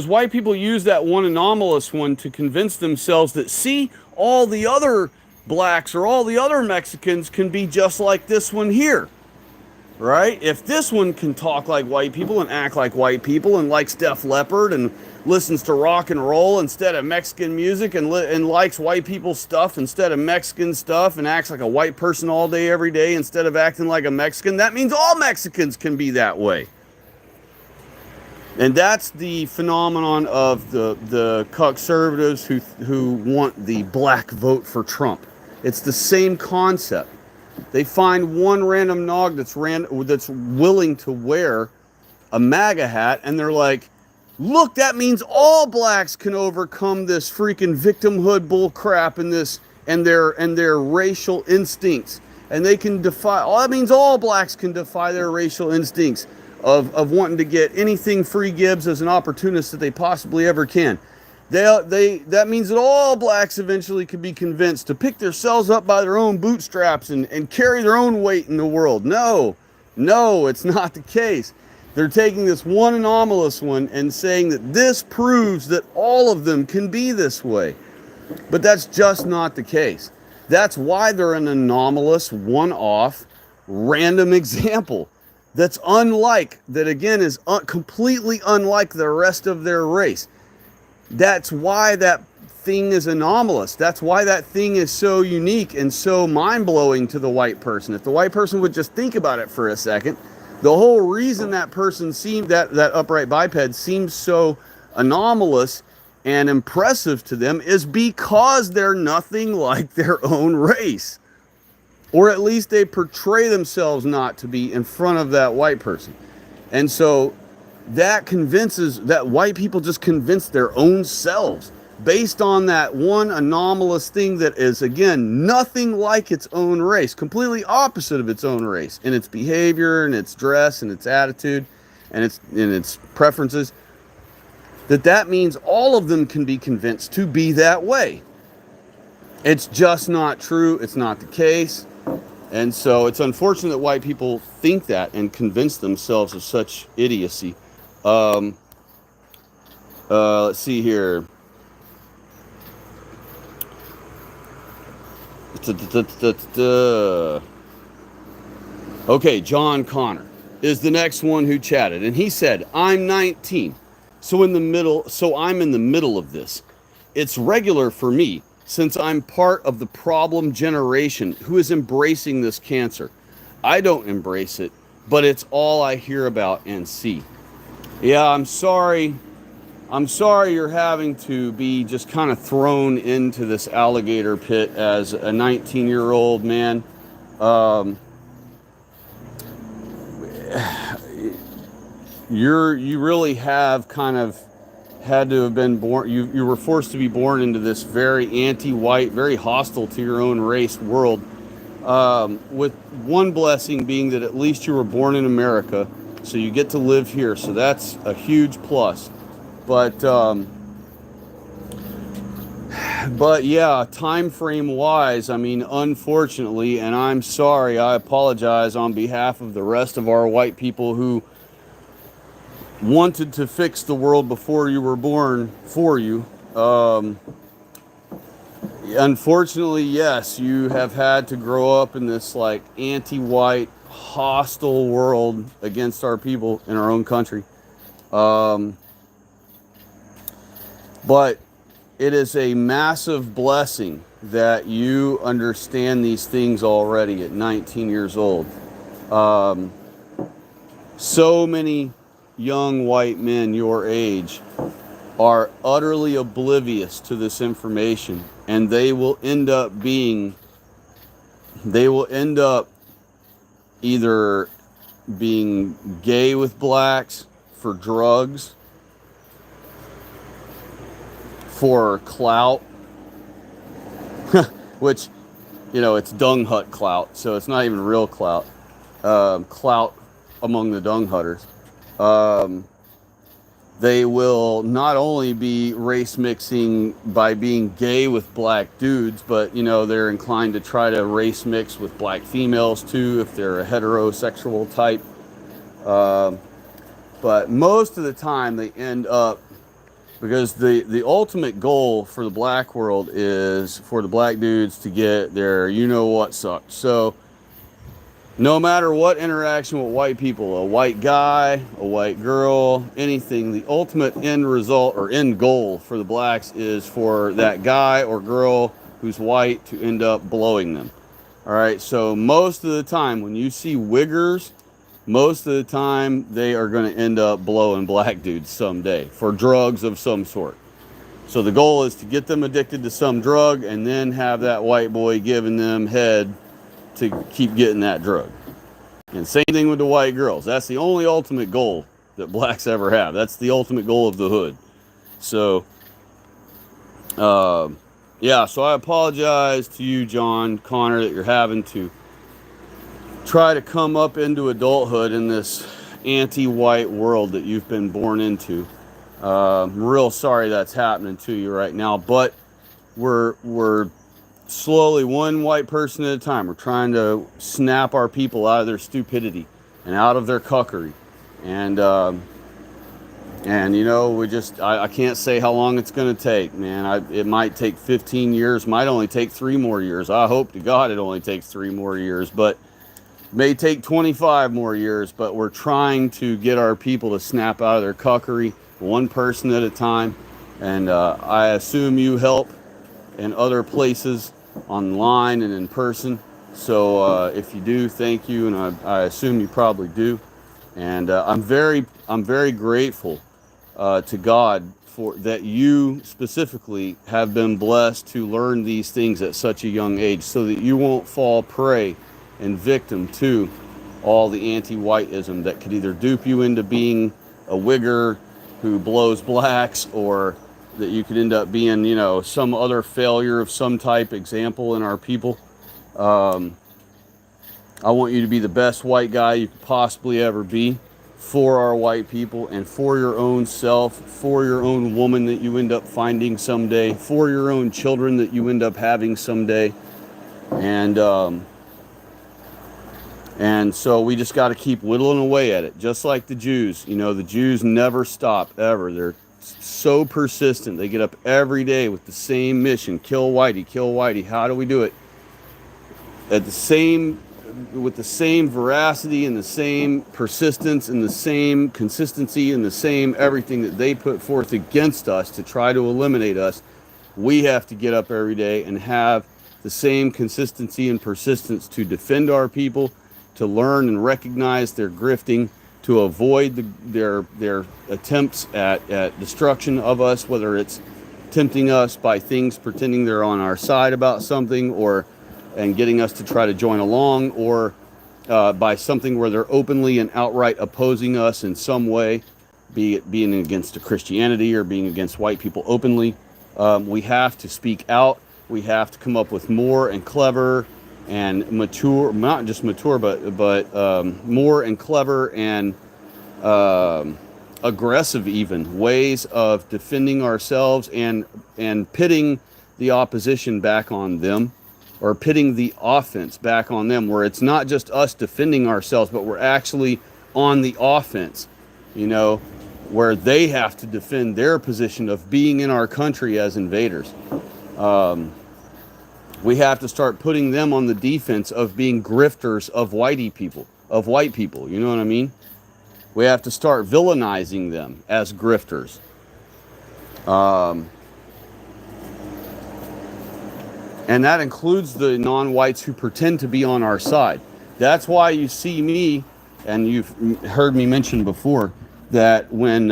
white people use that one anomalous one to convince themselves that, see, all the other blacks or all the other Mexicans can be just like this one here. Right? If this one can talk like white people and act like white people and likes Def Leppard and listens to rock and roll instead of Mexican music and likes white people's stuff instead of Mexican stuff and acts like a white person all day, every day instead of acting like a Mexican, that means all Mexicans can be that way. And that's the phenomenon of the Cuckservatives who want the black vote for Trump. It's the same concept. They find one random nog that's willing to wear a MAGA hat, and they're like, look, that means all blacks can overcome this freaking victimhood bull crap and their racial instincts, and they can defy. That means all blacks can defy their racial instincts of wanting to get anything free gives as an opportunist that they possibly ever can. That means that all blacks eventually can be convinced to pick themselves up by their own bootstraps and carry their own weight in the world. No, it's not the case. They're taking this one anomalous one and saying that this proves that all of them can be this way. But that's just not the case. That's why they're an anomalous, one-off, random example that's unlike, that again is completely unlike the rest of their race. That's why that thing is anomalous. That's why that thing is so unique and so mind-blowing to the white person. If the white person would just think about it for a second, the whole reason that person that upright biped seems so anomalous and impressive to them is because they're nothing like their own race. Or at least they portray themselves not to be in front of that white person. And so that convinces, that white people just convince their own selves based on that one anomalous thing that is, again, nothing like its own race, completely opposite of its own race in its behavior and its dress and its attitude and its preferences, that means all of them can be convinced to be that way. It's just not true. It's not the case. And so it's unfortunate that white people think that and convince themselves of such idiocy. Let's see here. Okay, John Connor is the next one who chatted, and he said, I'm 19, so I'm in the middle of this. It's regular for me, since I'm part of the problem generation who is embracing this cancer. I don't embrace it, but it's all I hear about and see. Yeah, I'm sorry. I'm sorry you're having to be just kind of thrown into this alligator pit as a 19-year-old man. Um, you really have kind of had to have been born. You were forced to be born into this very anti-white, very hostile to your own race world. With one blessing being that at least you were born in America, so you get to live here. So that's a huge plus. But yeah, time frame wise, I mean, unfortunately, and I'm sorry, I apologize on behalf of the rest of our white people who wanted to fix the world before you were born for you. Unfortunately, yes, you have had to grow up in this like anti-white, hostile world against our people in our own country. But it is a massive blessing that you understand these things already at 19 years old. So many young white men your age are utterly oblivious to this information, and they will end up either being gay with blacks for drugs, for clout, which, you know, it's dung hut clout, so it's not even real clout. Clout among the dung hutters. They will not only be race mixing by being gay with black dudes, but, you know, they're inclined to try to race mix with black females too if they're a heterosexual type. But most of the time they end up, because the ultimate goal for the black world is for the black dudes to get their you-know-what sucked. So no matter what interaction with white people, a white guy, a white girl, anything, the ultimate end result or end goal for the blacks is for that guy or girl who's white to end up blowing them. All right, so most of the time when you see wiggers, most of the time they are going to end up blowing black dudes someday for drugs of some sort. So the goal is to get them addicted to some drug and then have that white boy giving them head to keep getting that drug. And same thing with the white girls. That's the only ultimate goal that blacks ever have. That's the ultimate goal of the hood. So, yeah, so I apologize to you, John Connor, that you're having to try to come up into adulthood in this anti-white world that you've been born into. I'm real sorry that's happening to you right now, but we're slowly, one white person at a time, we're trying to snap our people out of their stupidity and out of their cuckery. And you know, I can't say how long it's going to take, man. It might take 15 years, might only take 3 more years. I hope to God it only takes 3 more years, but may take 25 more years. But we're trying to get our people to snap out of their cuckery, one person at a time. And I assume you help in other places, online and in person. So if you do, thank you, and I assume you probably do. And I'm very grateful to God for that you specifically have been blessed to learn these things at such a young age, so that you won't fall prey and victim to all the anti-whiteism that could either dupe you into being a wigger who blows blacks, or that you could end up being, you know, some other failure of some type example in our people. I want you to be the best white guy you could possibly ever be for our white people, and for your own self, for your own woman that you end up finding someday, for your own children that you end up having someday. And so we just got to keep whittling away at it, just like the Jews. You know, the Jews never stop, ever. They're so persistent. They get up every day with the same mission: kill whitey, kill whitey. How do we do it? With the same veracity and the same persistence and the same consistency and the same everything that they put forth against us to try to eliminate us. We have to get up every day and have the same consistency and persistence to defend our people, to learn and recognize their grifting, to avoid their attempts at destruction of us, whether it's tempting us by things pretending they're on our side about something, or and getting us to try to join along, or by something where they're openly and outright opposing us in some way, be it being against Christianity or being against white people openly. We have to speak out. We have to come up with more and clever and mature, not just mature, but more and clever and aggressive even ways of defending ourselves and pitting the opposition back on them, or pitting the offense back on them, where it's not just us defending ourselves, but we're actually on the offense, where they have to defend their position of being in our country as invaders. We have to start putting them on the defense of being grifters of white people. You know what I mean? We have to start villainizing them as grifters. And that includes the non-whites who pretend to be on our side. That's why you see me, and you've heard me mention before, that when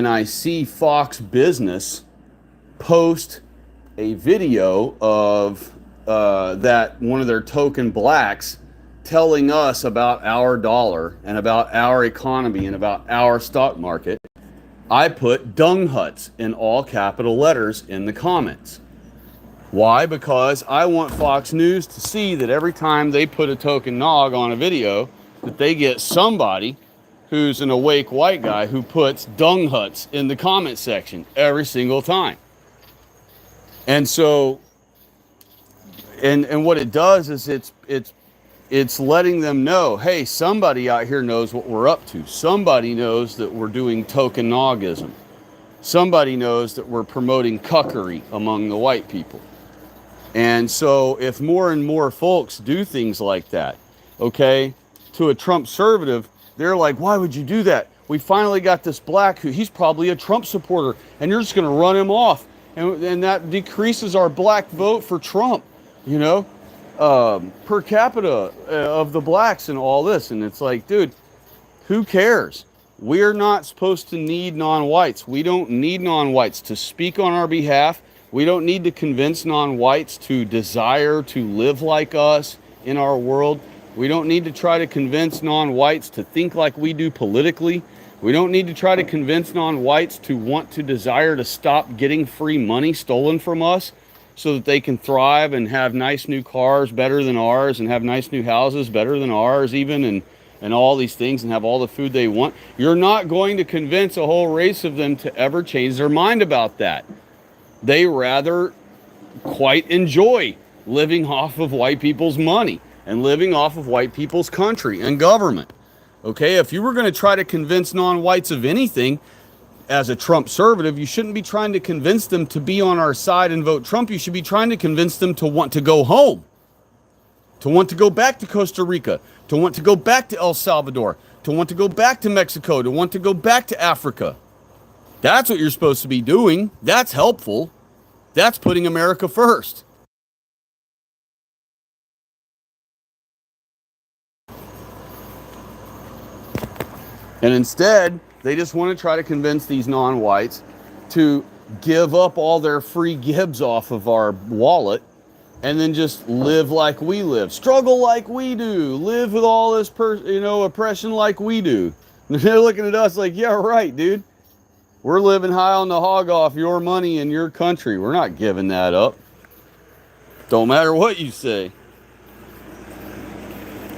I see Fox Business post a video of that one of their token blacks telling us about our dollar and about our economy and about our stock market, I put dung huts in all capital letters in the comments. Why? Because I want Fox News to see that every time they put a token nog on a video, that they get somebody who's an awake white guy who puts dung huts in the comment section every single time. And so, and what it does is it's letting them know, hey, somebody out here knows what we're up to. Somebody knows that we're doing token nogism. Somebody knows that we're promoting cuckery among the white people. And so if more and more folks do things like that, okay, to a Trumpservative, they're like, why would you do that? We finally got this black who, he's probably a Trump supporter, and you're just going to run him off. And that decreases our black vote for Trump, per capita of the blacks and all this. And it's like, dude, who cares? We're not supposed to need non-whites. We don't need non-whites to speak on our behalf. We don't need to convince non-whites to desire to live like us in our world. We don't need to try to convince non-whites to think like we do politically. We don't need to try to convince non-whites to want to desire to stop getting free money stolen from us so that they can thrive and have nice new cars better than ours and have nice new houses better than ours even, and all these things, and have all the food they want. You're not going to convince a whole race of them to ever change their mind about that. They rather quite enjoy living off of white people's money and living off of white people's country and government. Okay, if you were going to try to convince non-whites of anything as a Trumpservative, you shouldn't be trying to convince them to be on our side and vote Trump. You should be trying to convince them to want to go home, to want to go back to Costa Rica, to want to go back to El Salvador, to want to go back to Mexico, to want to go back to Africa. That's what you're supposed to be doing. That's helpful. That's putting America first. And instead, they just want to try to convince these non-whites to give up all their free gibs off of our wallet and then just live like we live, struggle like we do, live with all this oppression like we do. And they're looking at us like, yeah, right, dude. We're living high on the hog off your money in your country. We're not giving that up. Don't matter what you say.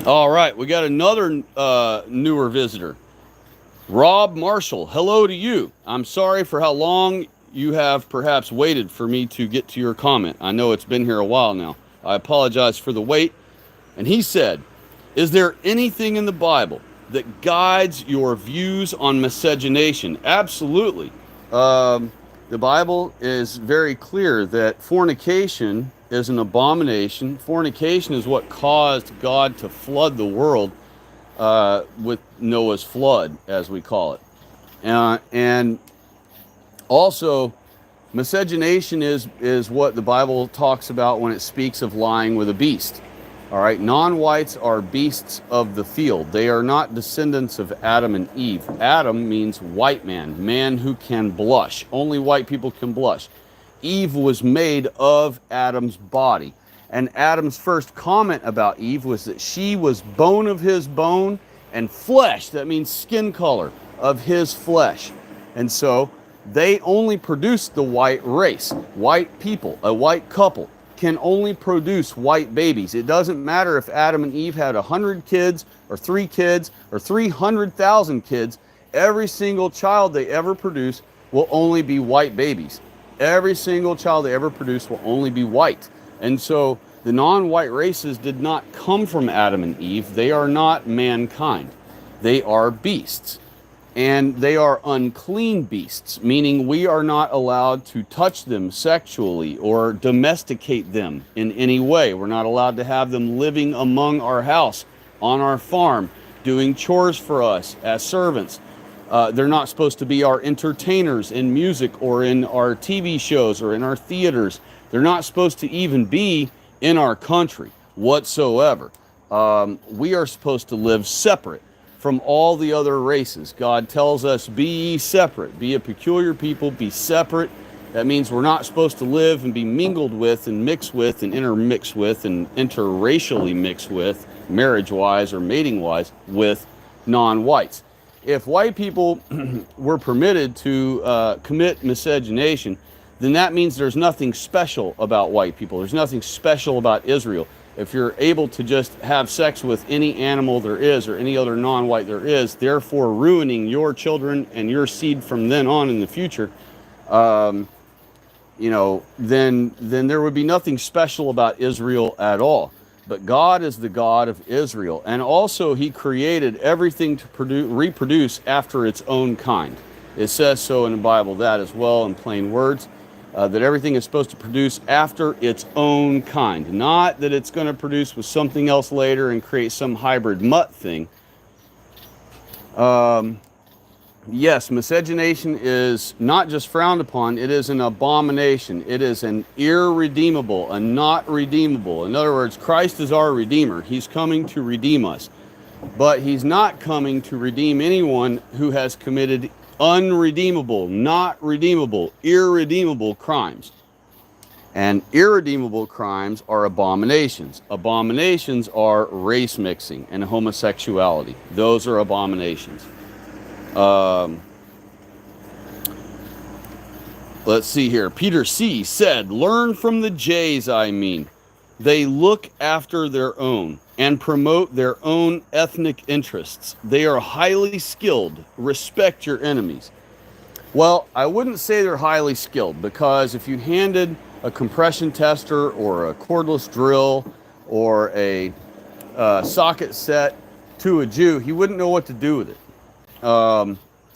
All right, we got another newer visitor. Rob Marshall, hello to you. I'm sorry for how long you have perhaps waited for me to get to your comment. I know it's been here a while now. I apologize for the wait. And he said, is there anything in the Bible that guides your views on miscegenation? Absolutely. The Bible is very clear that fornication is an abomination. Fornication is what caused God to flood the world with Noah's flood, as we call it. And also, miscegenation is what the Bible talks about when it speaks of lying with a beast. All right, non-whites are beasts of the field. They are not descendants of Adam and Eve. Adam means white man, man who can blush. Only white people can blush. Eve was made of Adam's body. And Adam's first comment about Eve was that she was bone of his bone and flesh, that means skin color, of his flesh. And so they only produced the white race. White people, a white couple, can only produce white babies. It doesn't matter if Adam and Eve had 100 kids or 3 kids or 300,000 kids. Every single child they ever produce will only be white babies. Every single child they ever produce will only be white. And so the non-white races did not come from Adam and Eve. They are not mankind. They are beasts. And they are unclean beasts, meaning we are not allowed to touch them sexually or domesticate them in any way. We're not allowed to have them living among our house, on our farm, doing chores for us as servants. They're not supposed to be our entertainers in music or in our TV shows or in our theaters. They're not supposed to even be in our country whatsoever. We are supposed to live separate from all the other races. God tells us, be ye separate, be a peculiar people, be separate. That means we're not supposed to live and be mingled with and mixed with and intermixed with and interracially mixed with, marriage-wise or mating-wise, with non-whites. If white people were permitted to commit miscegenation, then that means there's nothing special about white people. There's nothing special about Israel. If you're able to just have sex with any animal there is or any other non-white there is, therefore ruining your children and your seed from then on in the future, then there would be nothing special about Israel at all. But God is the God of Israel. And also he created everything to reproduce after its own kind. It says so in the Bible, that as well, in plain words. That everything is supposed to produce after its own kind. Not that it's going to produce with something else later and create some hybrid mutt thing. Yes, miscegenation is not just frowned upon, it is an abomination. It is an irredeemable, a not redeemable. In other words, Christ is our Redeemer. He's coming to redeem us. But he's not coming to redeem anyone who has committed unredeemable, not redeemable, irredeemable crimes. And irredeemable crimes are abominations. Abominations are race mixing and homosexuality. Those are abominations. Let's see here. Peter C. said, learn from the Jays, I mean. They look after their own and promote their own ethnic interests. They are highly skilled. Respect your enemies. Well, I wouldn't say they're highly skilled, because if you handed a compression tester or a cordless drill or a socket set to a Jew, he wouldn't know what to do with it.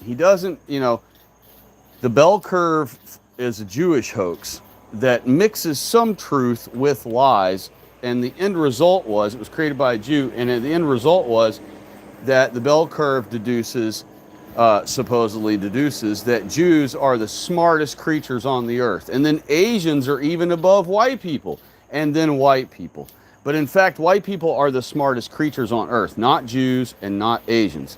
He doesn't, the bell curve is a Jewish hoax that mixes some truth with lies, and the end result was, it was created by a Jew, and the end result was that the bell curve supposedly deduces that Jews are the smartest creatures on the earth, and then Asians are even above white people, and then white people. But in fact, white people are the smartest creatures on earth, not Jews and not Asians.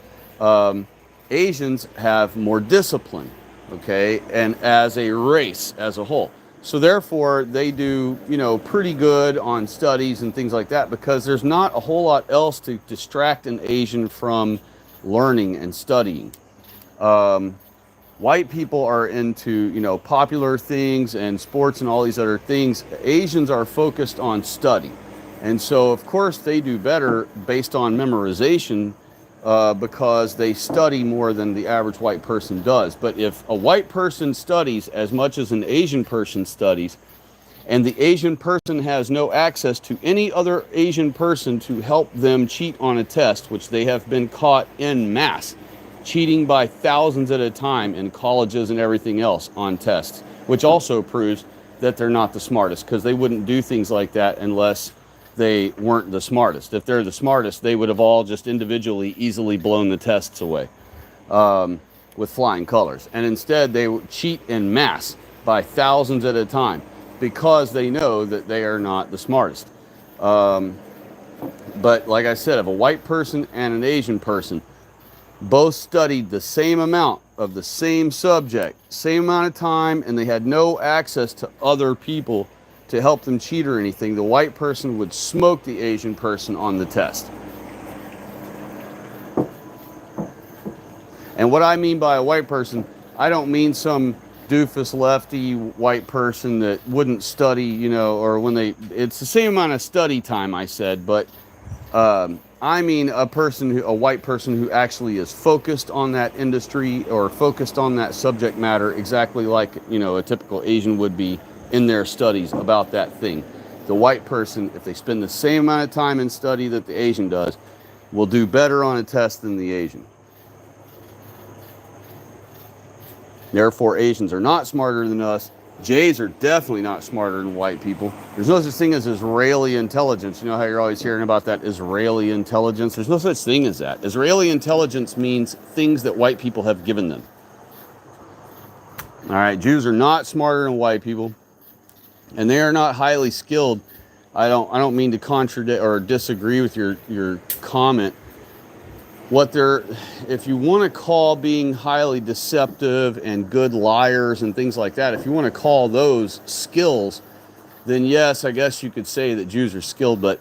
Asians have more discipline, okay, and as a race, as a whole. So therefore, they do, pretty good on studies and things like that, because there's not a whole lot else to distract an Asian from learning and studying. White people are into, popular things and sports and all these other things. Asians are focused on study. And so, of course, they do better based on memorization, because they study more than the average white person does. But if a white person studies as much as an Asian person studies, and the Asian person has no access to any other Asian person to help them cheat on a test, which they have been caught en masse, cheating by thousands at a time in colleges and everything else on tests, which also proves that they're not the smartest, because they wouldn't do things like that unless they weren't the smartest. If they're the smartest, they would have all just individually easily blown the tests away with flying colors. And instead, they cheat en masse by thousands at a time, because they know that they are not the smartest. But like I said, if a white person and an Asian person both studied the same amount of the same subject, same amount of time, and they had no access to other people to help them cheat or anything, the white person would smoke the Asian person on the test. And what I mean by a white person, I don't mean some doofus lefty white person that wouldn't study, or when it's the same amount of study time, I said, but I mean a white person who actually is focused on that industry or focused on that subject matter, exactly like, a typical Asian would be in their studies about that thing. The white person, if they spend the same amount of time in study that the Asian does, will do better on a test than the Asian. Therefore, Asians are not smarter than us. Jays are definitely not smarter than white people. There's no such thing as Israeli intelligence. You know how you're always hearing about that Israeli intelligence? There's no such thing as that. Israeli intelligence means things that white people have given them. All right, Jews are not smarter than white people, and they are not highly skilled. I don't mean to contradict or disagree with your comment. If you want to call being highly deceptive and good liars and things like that, if you want to call those skills, then yes, I guess you could say that Jews are skilled, but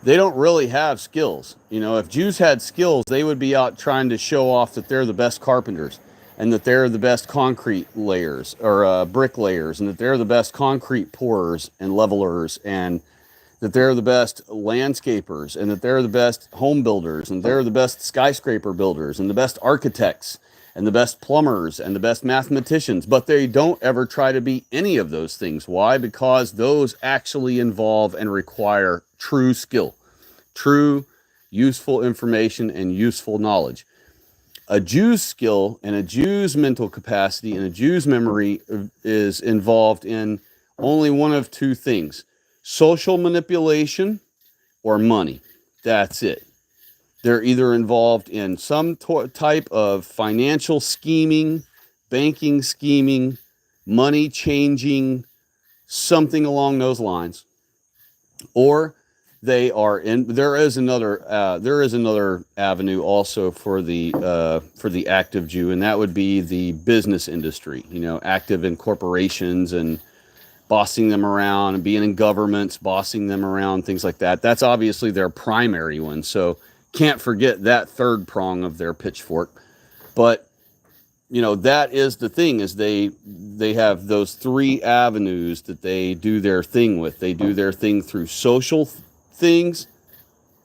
they don't really have skills. If Jews had skills, they would be out trying to show off that they're the best carpenters and that they're the best concrete layers or brick layers and that they're the best concrete pourers and levelers and that they're the best landscapers and that they're the best home builders and they're the best skyscraper builders and the best architects and the best plumbers and the best mathematicians, but they don't ever try to be any of those things. Why? Because those actually involve and require true skill, true useful information and useful knowledge. A Jew's skill and a Jew's mental capacity and a Jew's memory is involved in only one of two things: social manipulation or money. That's it. They're either involved in some type of financial scheming, banking scheming, money changing, something along those lines, or they are in. There is another avenue also for the active Jew, and that would be the business industry. Active in corporations and bossing them around and being in governments, bossing them around, things like that. That's obviously their primary one. So can't forget that third prong of their pitchfork. But, that is the thing, is they have those three avenues that they do their thing with. They do their thing through social things.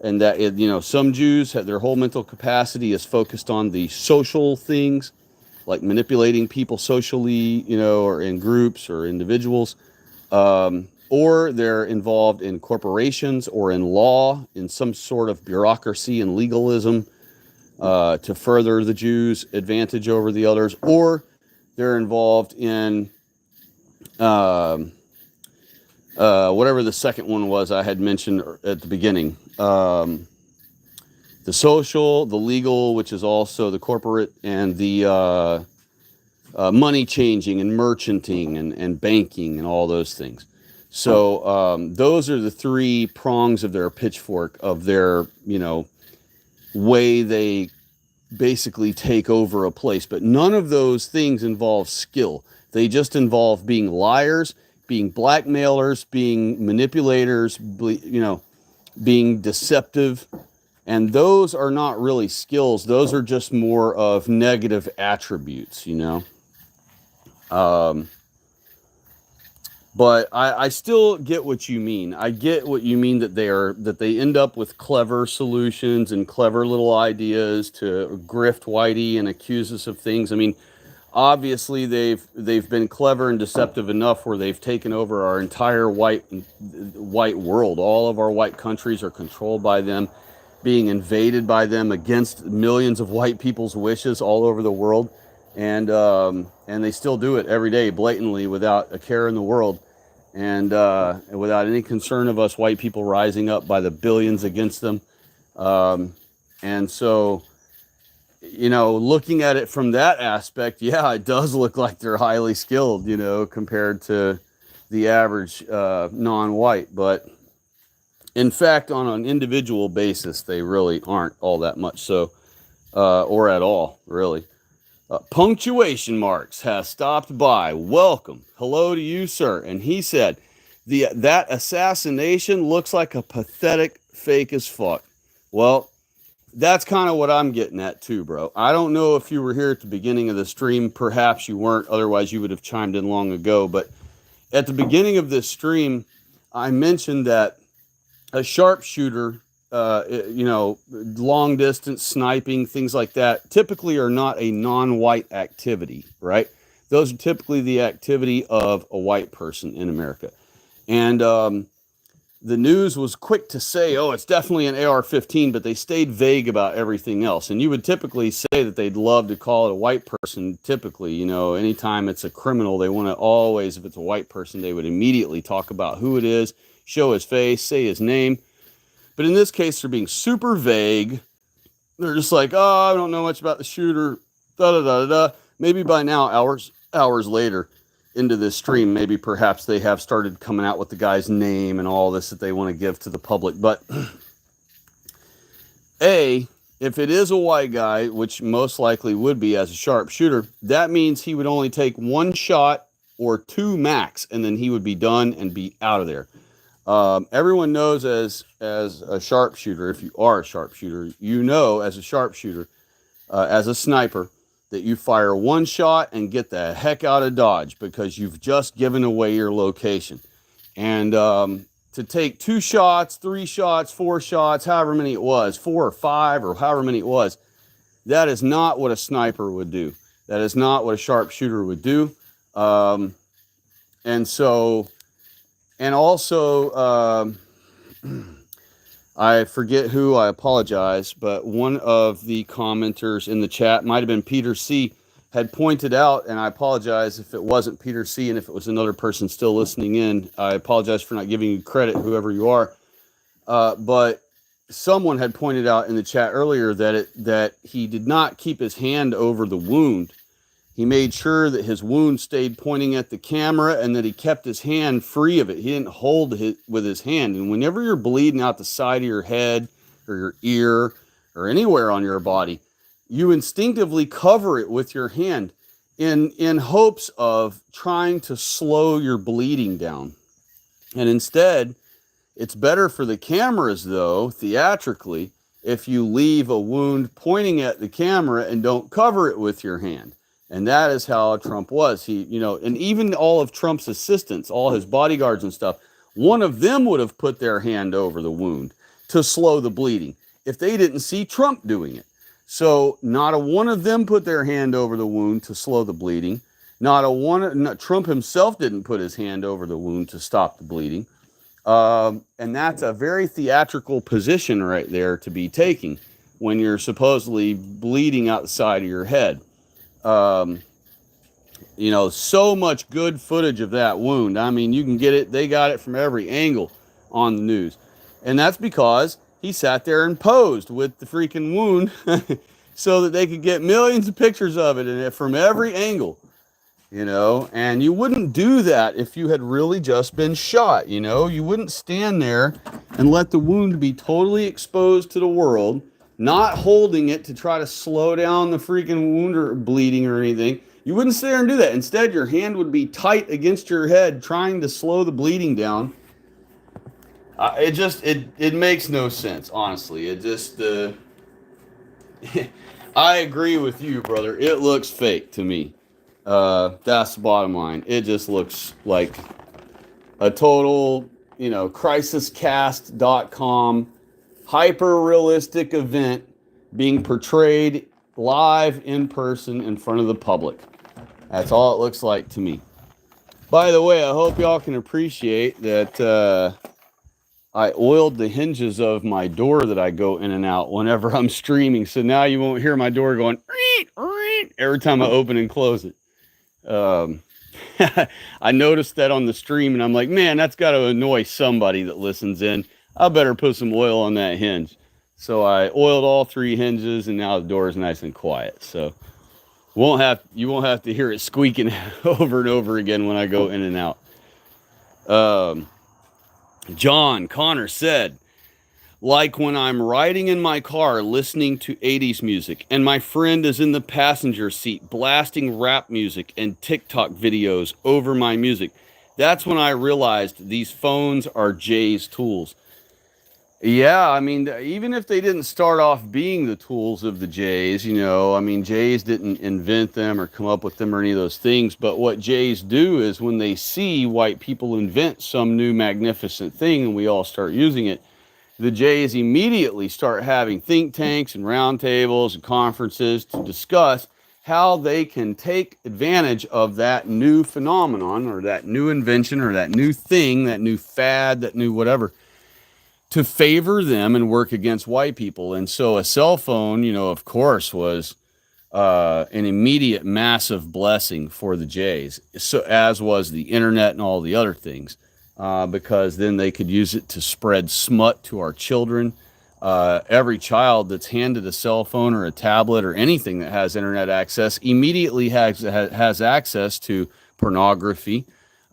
And that, some Jews have their whole mental capacity is focused on the social things, like manipulating people socially, or in groups or individuals. Or they're involved in corporations or in law, in some sort of bureaucracy and legalism to further the Jews' advantage over the others, or they're involved in whatever the second one was I had mentioned at the beginning. The social, the legal, which is also the corporate, and the money changing and merchanting and banking and all those things. So those are the three prongs of their pitchfork, of their, way they basically take over a place. But none of those things involve skill. They just involve being liars, being blackmailers, being manipulators, being deceptive. And those are not really skills. Those are just more of negative attributes, But I still get what you mean. I get what you mean that they end up with clever solutions and clever little ideas to grift Whitey and accuse us of things. I mean, obviously they've been clever and deceptive enough where they've taken over our entire white world. All of our white countries are controlled by them, being invaded by them against millions of white people's wishes all over the world. And they still do it every day blatantly without a care in the world. And without any concern of us white people rising up by the billions against them. And so, looking at it from that aspect, yeah, it does look like they're highly skilled, compared to the average non-white. But In fact, on an individual basis, they really aren't all that much so, or at all, really. Punctuation Marks has stopped by. Welcome. Hello to you, sir. And he said, that assassination looks like a pathetic fake as fuck. Well, that's kind of what I'm getting at too, bro. I don't know if you were here at the beginning of the stream. Perhaps you weren't. Otherwise, you would have chimed in long ago. But at the beginning of this stream, I mentioned that a sharpshooter, long distance sniping, things like that, typically are not a non-white activity, right? Those are typically the activity of a white person in America. And the news was quick to say, oh, it's definitely an AR-15, but they stayed vague about everything else. And you would typically say that they'd love to call it a white person. Typically, anytime it's a criminal, they want to always, if it's a white person, they would immediately talk about who it is, show his face, say his name. But in this case, they're being super vague. They're just like, oh, I don't know much about the shooter, da-da-da-da-da. Maybe by now, hours later, into this stream, maybe perhaps they have started coming out with the guy's name and all this that they want to give to the public. But if it is a white guy, which most likely would be as a sharpshooter, that means he would only take one shot or two max, and then he would be done and be out of there. Everyone knows as a sharpshooter, if you are a sharpshooter, as a sharpshooter, as a sniper, that you fire one shot and get the heck out of Dodge because you've just given away your location. And to take 2 shots, 3 shots, 4 shots, however many it was, 4 or 5 or however many it was, that is not what a sniper would do. That is not what a sharpshooter would do. I forget who, I apologize, but one of the commenters in the chat, might have been Peter C., had pointed out, and I apologize if it wasn't Peter C. and if it was another person still listening in. I apologize for not giving you credit, whoever you are. But someone had pointed out in the chat earlier that he did not keep his hand over the wound. He made sure that his wound stayed pointing at the camera and that he kept his hand free of it. He didn't hold it with his hand. And whenever you're bleeding out the side of your head or your ear or anywhere on your body, you instinctively cover it with your hand in hopes of trying to slow your bleeding down. And instead, it's better for the cameras, though, theatrically, if you leave a wound pointing at the camera and don't cover it with your hand. And that is how Trump was. And even all of Trump's assistants, all his bodyguards and stuff, one of them would have put their hand over the wound to slow the bleeding if they didn't see Trump doing it. So not a one of them put their hand over the wound to slow the bleeding. Trump himself didn't put his hand over the wound to stop the bleeding. And that's a very theatrical position right there to be taking when you're supposedly bleeding out the side of your head. So much good footage of that wound. I mean, you can get it. They got it from every angle on the news. And that's because he sat there and posed with the freaking wound so that they could get millions of pictures of it and from every angle, and you wouldn't do that if you had really just been shot. You wouldn't stand there and let the wound be totally exposed to the world, not holding it to try to slow down the freaking wound or bleeding or anything. You wouldn't sit there and do that. Instead, your hand would be tight against your head, trying to slow the bleeding down. It makes no sense, honestly. I agree with you, brother. It looks fake to me. That's the bottom line. It just looks like a total, crisiscast.com hyper-realistic event being portrayed live in person in front of the public. That's all it looks like to me. By the way, I hope y'all can appreciate that I oiled the hinges of my door that I go in and out whenever I'm streaming. So now you won't hear my door going every time I open and close it. I noticed that on the stream and I'm like, man, that's got to annoy somebody that listens in. I better put some oil on that hinge. So I oiled all 3 hinges and now the door is nice and quiet. So you won't have to hear it squeaking over and over again when I go in and out. John Connor said, Like when I'm riding in my car listening to 80s music and my friend is in the passenger seat blasting rap music and TikTok videos over my music. That's when I realized these phones are Jay's tools. Yeah, I mean, even if they didn't start off being the tools of the Jays, I mean, Jays didn't invent them or come up with them or any of those things. But what Jays do is when they see white people invent some new magnificent thing and we all start using it, the Jays immediately start having think tanks and roundtables and conferences to discuss how they can take advantage of that new phenomenon or that new invention or that new thing, that new fad, that new whatever, to favor them and work against white people. And so a cell phone, of course, was an immediate massive blessing for the Jays, so as was the internet and all the other things, because then they could use it to spread smut to our children. Every child that's handed a cell phone or a tablet or anything that has internet access immediately has access to pornography.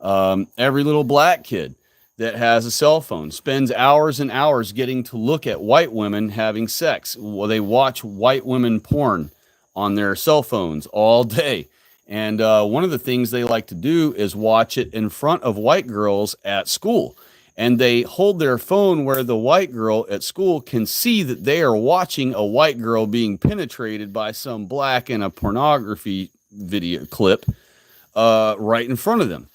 Every little black kid that has a cell phone spends hours and hours getting to look at white women having sex. Well, they watch white women porn on their cell phones all day. And one of the things they like to do is watch it in front of white girls at school. And they hold their phone where the white girl at school can see that they are watching a white girl being penetrated by some black in a pornography video clip right in front of them.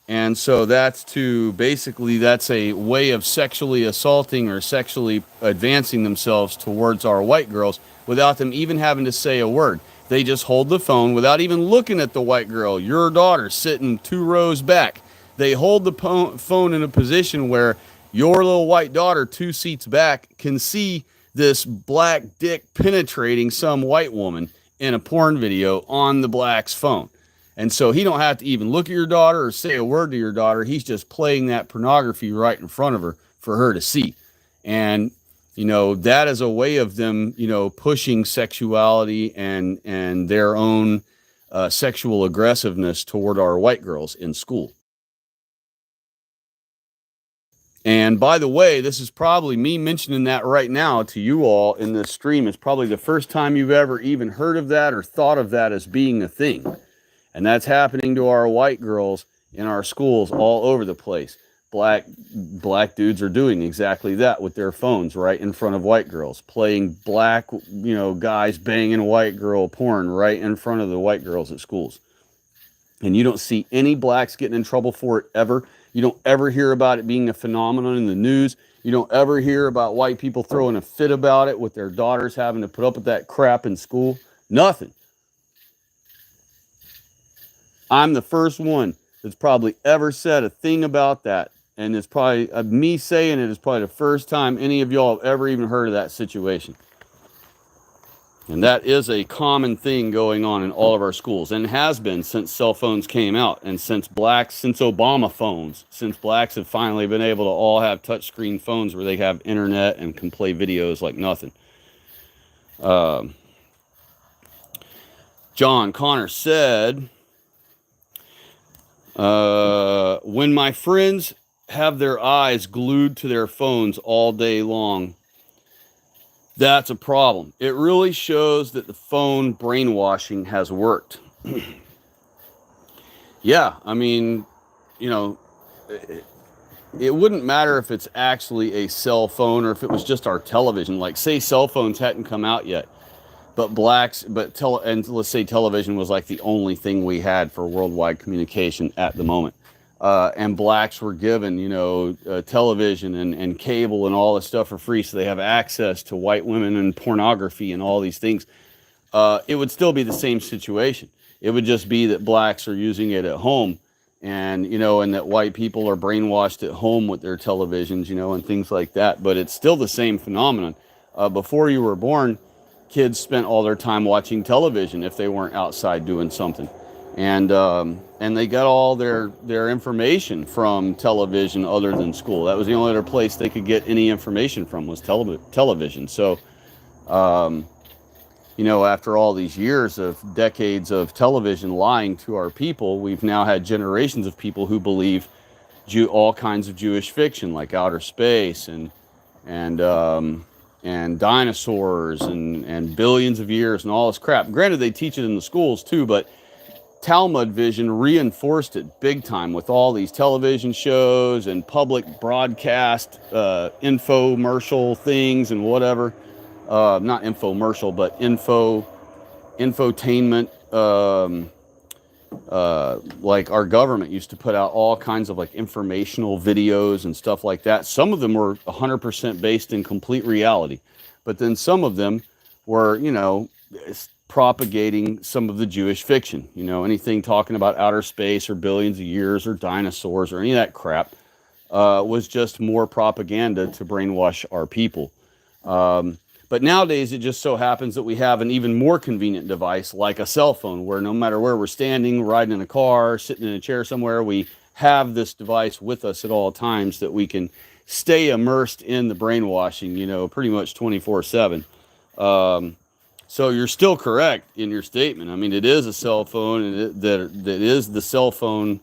And so that's a way of sexually assaulting or sexually advancing themselves towards our white girls without them even having to say a word. They just hold the phone without even looking at the white girl, your daughter sitting 2 rows back. They hold the phone in a position where your little white daughter 2 seats back can see this black dick penetrating some white woman in a porn video on the black's phone. And so he don't have to even look at your daughter or say a word to your daughter. He's just playing that pornography right in front of her for her to see. And, that is a way of them, pushing sexuality and their own sexual aggressiveness toward our white girls in school. And by the way, this is probably me mentioning that right now to you all in this stream. It's probably the first time you've ever even heard of that or thought of that as being a thing. And that's happening to our white girls in our schools all over the place. Black dudes are doing exactly that with their phones right in front of white girls, playing black, guys banging white girl porn right in front of the white girls at schools. And you don't see any blacks getting in trouble for it ever. You don't ever hear about it being a phenomenon in the news. You don't ever hear about white people throwing a fit about it with their daughters having to put up with that crap in school. Nothing. I'm the first one that's probably ever said a thing about that. And it's probably me saying it is probably the first time any of y'all have ever even heard of that situation. And that is a common thing going on in all of our schools and has been since cell phones came out and since Obama phones, since blacks have finally been able to all have touchscreen phones where they have internet and can play videos like nothing. John Connor said, when my friends have their eyes glued to their phones all day long, that's a problem. It really shows that the phone brainwashing has worked. Yeah, I mean, it wouldn't matter if it's actually a cell phone or if it was just our television. Like, say cell phones hadn't come out yet, but and let's say television was like the only thing we had for worldwide communication at the moment. And blacks were given, television and cable and all this stuff for free, so they have access to white women and pornography and all these things. It would still be the same situation. It would just be that blacks are using it at home, and that white people are brainwashed at home with their televisions, and things like that. But it's still the same phenomenon. Before you were born, kids spent all their time watching television if they weren't outside doing something. And they got all their information from television other than school. That was the only other place they could get any information from was television. So, after all these years of decades of television lying to our people, we've now had generations of people who believe all kinds of Jewish fiction, like outer space and and dinosaurs and billions of years and all this crap. Granted, they teach it in the schools too, but Talmud vision reinforced it big time with all these television shows and public broadcast infomercial things and whatever. Not infomercial, but infotainment. Like our government used to put out all kinds of like informational videos and stuff like that. Some of them were 100% based in complete reality, but then some of them were, propagating some of the Jewish fiction. Anything talking about outer space or billions of years or dinosaurs or any of that crap was just more propaganda to brainwash our people. But nowadays, it just so happens that we have an even more convenient device like a cell phone, where no matter where we're standing, riding in a car, sitting in a chair somewhere, we have this device with us at all times that we can stay immersed in the brainwashing, pretty much 24/7. So you're still correct in your statement. I mean, it is a cell phone, and that is the cell phone.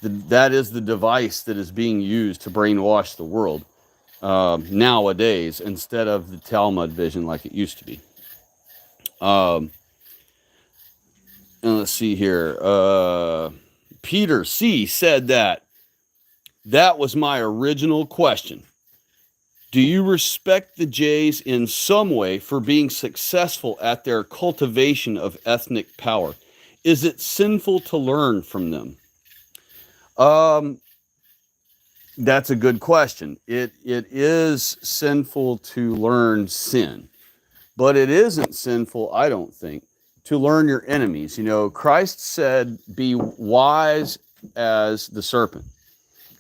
That is the device that is being used to brainwash the world nowadays, instead of the Talmud vision like it used to be. And let's see here. Peter C. said that was my original question. Do you respect the Jays in some way for being successful at their cultivation of ethnic power? Is it sinful to learn from them? That's a good question. It is sinful to learn sin, but it isn't sinful, I don't think, to learn your enemies. Christ said, be wise as the serpent.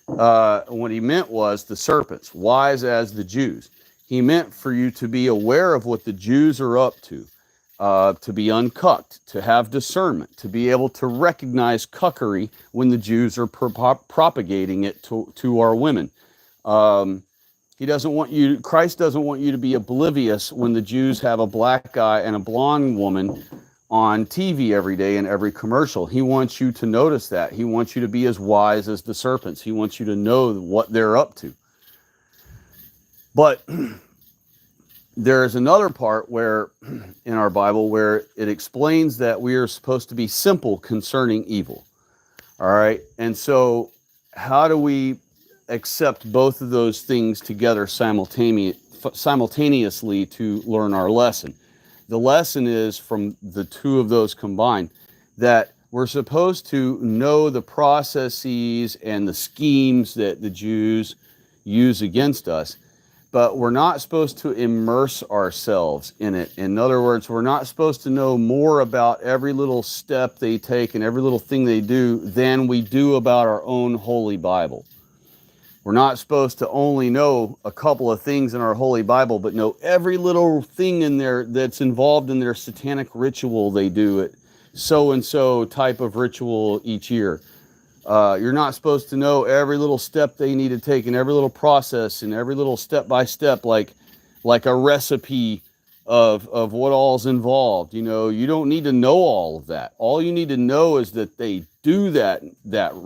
What he meant was the serpents, wise as the Jews. He meant for you to be aware of what the Jews are up to be uncucked, to have discernment, to be able to recognize cuckery when the Jews are propagating it to our women. Christ doesn't want you to be oblivious when the Jews have a black guy and a blonde woman on TV every day in every commercial. He wants you to notice that. He wants you to be as wise as the serpents. He wants you to know what they're up to. But there is another part where in our Bible where it explains that we are supposed to be simple concerning evil. All right. And so how do we accept both of those things together simultaneously to learn our lesson? The lesson is, from the two of those combined, that we're supposed to know the processes and the schemes that the Jews use against us, but we're not supposed to immerse ourselves in it. In other words, we're not supposed to know more about every little step they take and every little thing they do than we do about our own Holy Bible. We're not supposed to only know a couple of things in our Holy Bible, but know every little thing in there that's involved in their satanic ritual they do at so-and-so type of ritual each year. You're not supposed to know every little step they need to take and every little process and every little step-by-step, like a recipe of what all's involved. You don't need to know all of that. All you need to know is that they do that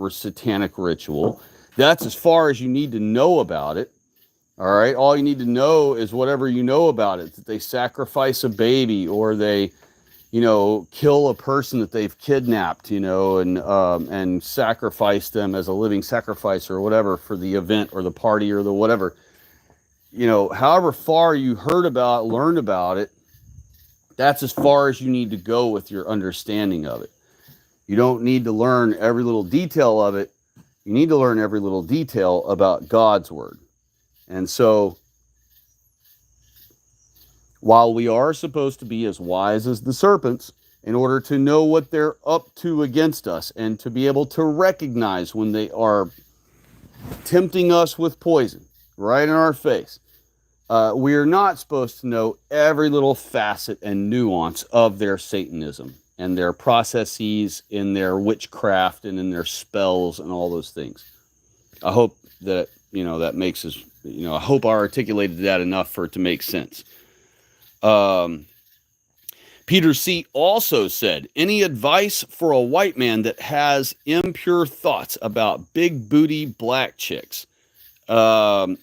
satanic ritual. That's as far as you need to know about it. All right. All you need to know is whatever you know about it, that they sacrifice a baby, or they, kill a person that they've kidnapped, and sacrifice them as a living sacrifice or whatever for the event or the party or the whatever. However far you learned about it, that's as far as you need to go with your understanding of it. You don't need to learn every little detail of it. You need to learn every little detail about God's word. And so, while we are supposed to be as wise as the serpents in order to know what they're up to against us and to be able to recognize when they are tempting us with poison right in our face, we are not supposed to know every little facet and nuance of their Satanism and their processes in their witchcraft and in their spells and all those things. I hope that, that makes us, I hope I articulated that enough for it to make sense. Peter C. also said, any advice for a white man that has impure thoughts about big booty black chicks?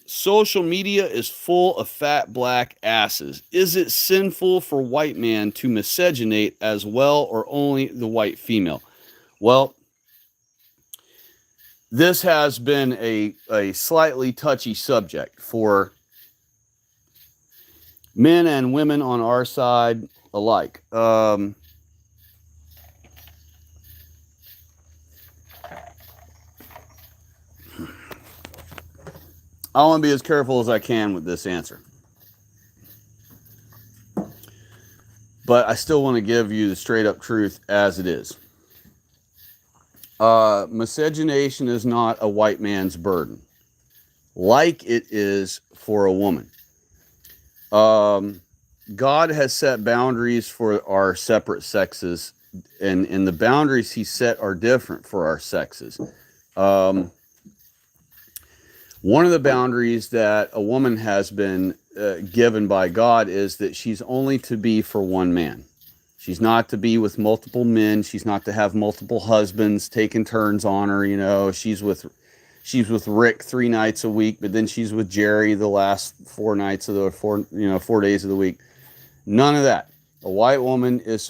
Social media is full of fat black asses. Is it sinful for white man to miscegenate as well, or only the white female? Well, this has been a slightly touchy subject for men and women on our side alike. I want to be as careful as I can with this answer, but I still want to give you the straight up truth as it is. Miscegenation is not a white man's burden, like it is for a woman. God has set boundaries for our separate sexes, and the boundaries he set are different for our sexes. One of the boundaries that a woman has been given by God is that she's only to be for one man. She's not to be with multiple men. She's not to have multiple husbands taking turns on her. You know, she's with Rick 3 nights a week, but then she's with Jerry the last 4 nights of the 4 days of the week. None of that. A white woman is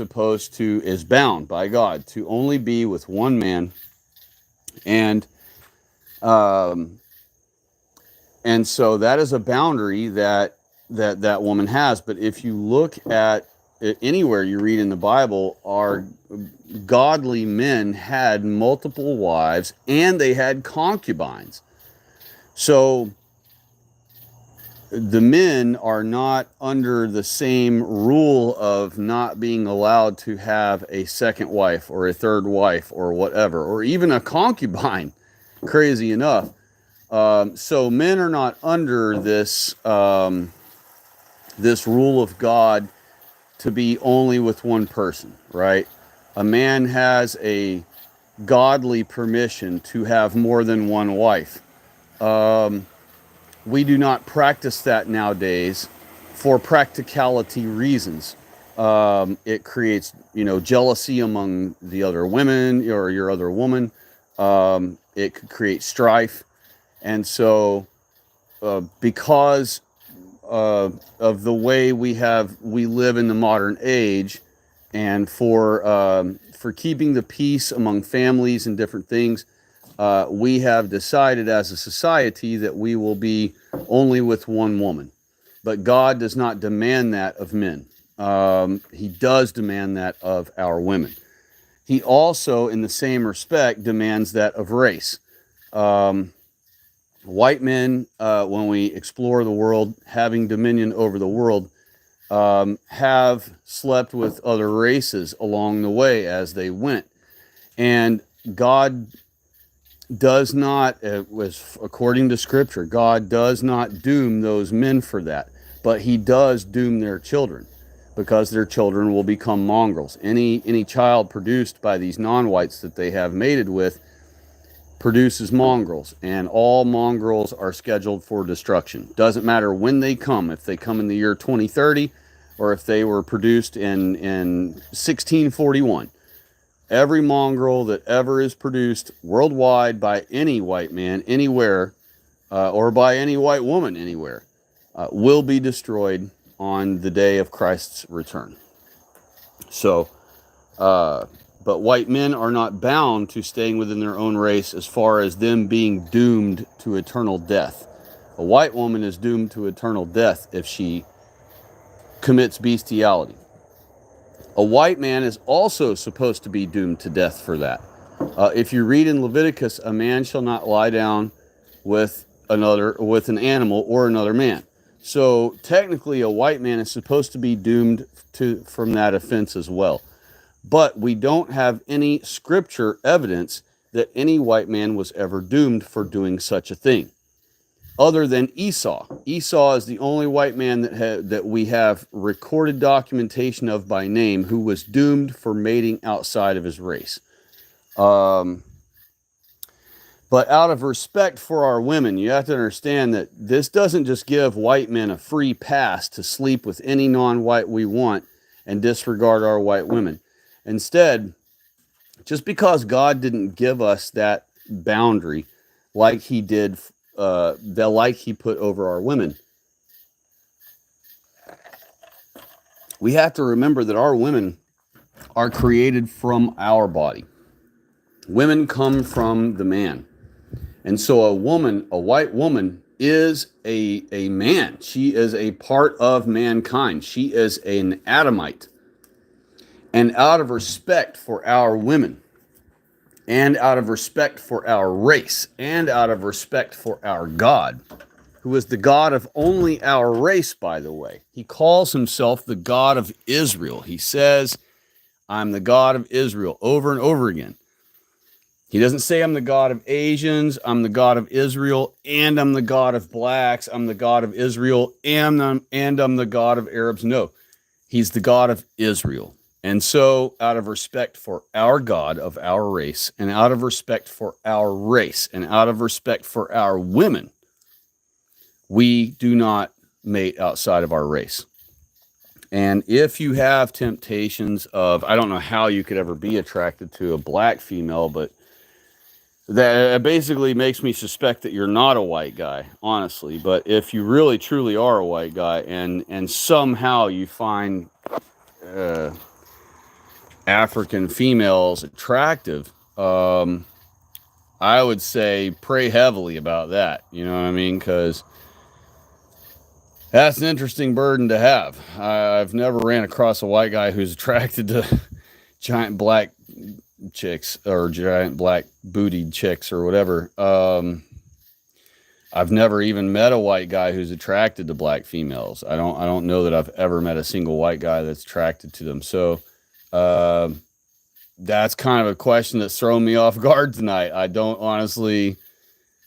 bound by God to only be with one man, and so that is a boundary that woman has. But if you look at it, anywhere you read in the Bible, our godly men had multiple wives and they had concubines. So the men are not under the same rule of not being allowed to have a second wife or a third wife or whatever, or even a concubine, crazy enough. So men are not under this this rule of God to be only with one person, right? A man has a godly permission to have more than one wife. We do not practice that nowadays for practicality reasons. It creates, jealousy among the other women or your other woman. It could create strife. And so, because of the way we live in the modern age, and for keeping the peace among families and different things, we have decided as a society that we will be only with one woman. But God does not demand that of men. He does demand that of our women. He also, in the same respect, demands that of race. White men, when we explore the world, having dominion over the world, have slept with other races along the way as they went. And God does not, according to Scripture, God does not doom those men for that. But he does doom their children, because their children will become mongrels. Any child produced by these non-whites that they have mated with produces mongrels, and all mongrels are scheduled for destruction. Doesn't matter when they come, if they come in the year 2030 or if they were produced in 1641. Every mongrel that ever is produced worldwide by any white man anywhere, or by any white woman anywhere, will be destroyed on the day of Christ's return. So, but white men are not bound to staying within their own race as far as them being doomed to eternal death. A white woman is doomed to eternal death if she commits bestiality. A white man is also supposed to be doomed to death for that. If you read in Leviticus, a man shall not lie down with an animal or another man. So technically, a white man is supposed to be doomed from that offense as well. But we don't have any scripture evidence that any white man was ever doomed for doing such a thing, other than Esau. Esau is the only white man that we have recorded documentation of by name who was doomed for mating outside of his race. But out of respect for our women, you have to understand that this doesn't just give white men a free pass to sleep with any non-white we want and disregard our white women. Instead, just because God didn't give us that boundary like he did the like he put over our women. We have to remember that our women are created from our body. Women come from the man. And so a woman, a white woman, is a man. She is a part of mankind. She is an Adamite. And out of respect for our women, and out of respect for our race, and out of respect for our God, who is the God of only our race, by the way. He calls himself the God of Israel. He says, I'm the God of Israel, over and over again. He doesn't say I'm the God of Asians, I'm the God of Israel, and I'm the God of blacks, I'm the God of Israel, and I'm the God of Arabs. No, he's the God of Israel. And so, out of respect for our God of our race, and out of respect for our race, and out of respect for our women, we do not mate outside of our race. And if you have temptations of, I don't know how you could ever be attracted to a black female, but that basically makes me suspect that you're not a white guy, honestly. But if you really truly are a white guy, and somehow you find African females attractive, I would say pray heavily about that. You know what I mean? Because that's an interesting burden to have. I've never ran across a white guy who's attracted to giant black chicks or giant black bootied chicks or whatever. I've never even met a white guy who's attracted to black females. I don't know that I've ever met a single white guy that's attracted to them. So that's kind of a question that's thrown me off guard tonight. I don't honestly,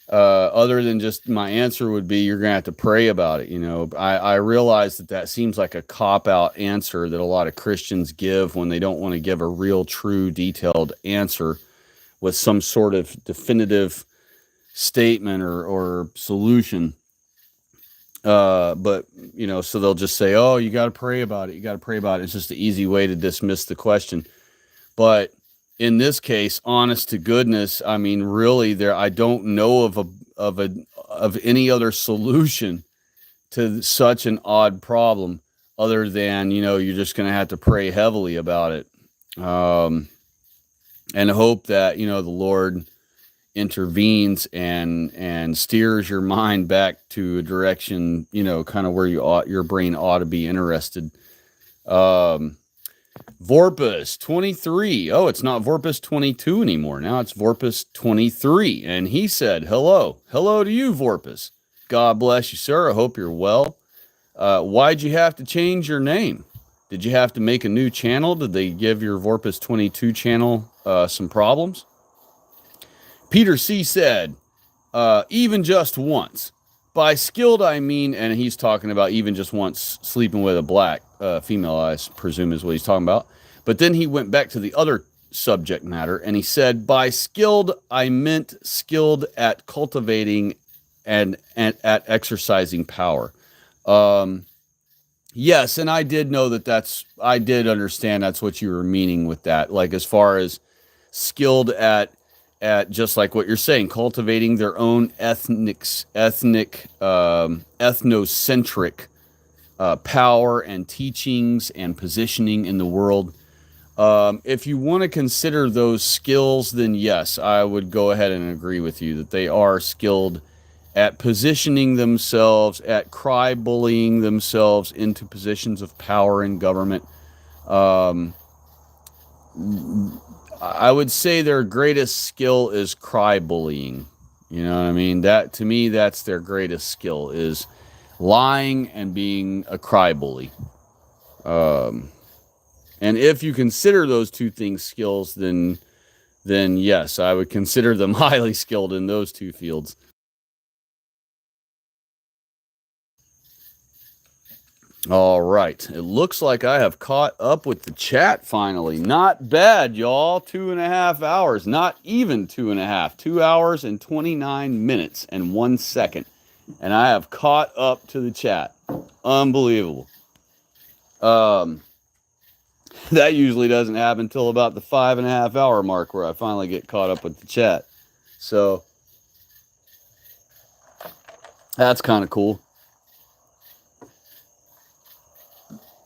other than just my answer would be, you're going to have to pray about it. You know, I realize that seems like a cop-out answer that a lot of Christians give when they don't want to give a real, true, detailed answer with some sort of definitive statement or solution. But, you know, so they'll just say, oh, you got to pray about it. You got to pray about it. It's just an easy way to dismiss the question. But in this case, honest to goodness, I mean, really, I don't know of any other solution to such an odd problem other than, you know, you're just going to have to pray heavily about it, and hope that, you know, the Lord intervenes and steers your mind back to a direction, you know, kind of where your brain ought to be interested. Vorpus 23. Oh, it's not Vorpus 22 anymore. Now it's Vorpus 23. And he said, hello. Hello to you, Vorpus. God bless you, sir. I hope you're well. Why'd you have to change your name? Did you have to make a new channel? Did they give your Vorpus 22 channel some problems? Peter C. said, even just once. By skilled, I mean, and he's talking about even just once sleeping with a black female, I presume is what he's talking about. But then he went back to the other subject matter, and he said, by skilled, I meant skilled at cultivating and at exercising power. Yes, and I did know I did understand that's what you were meaning with that. Like, as far as skilled at just like what you're saying, cultivating their own ethnocentric power and teachings and positioning in the world. If you want to consider those skills, then yes, I would go ahead and agree with you that they are skilled at positioning themselves, at cry bullying themselves into positions of power in government. I would say their greatest skill is cry bullying. You know what I mean? That, to me, that's their greatest skill, is lying and being a cry bully. And if you consider those two things skills, then yes, I would consider them highly skilled in those two fields. All right. It looks like I have caught up with the chat finally. Not bad, y'all. 2.5 hours. Not even 2.5. 2 hours and 29 minutes and 1 second. And I have caught up to the chat. Unbelievable. That usually doesn't happen until about the 5.5 hour mark where I finally get caught up with the chat. So That's kind of cool.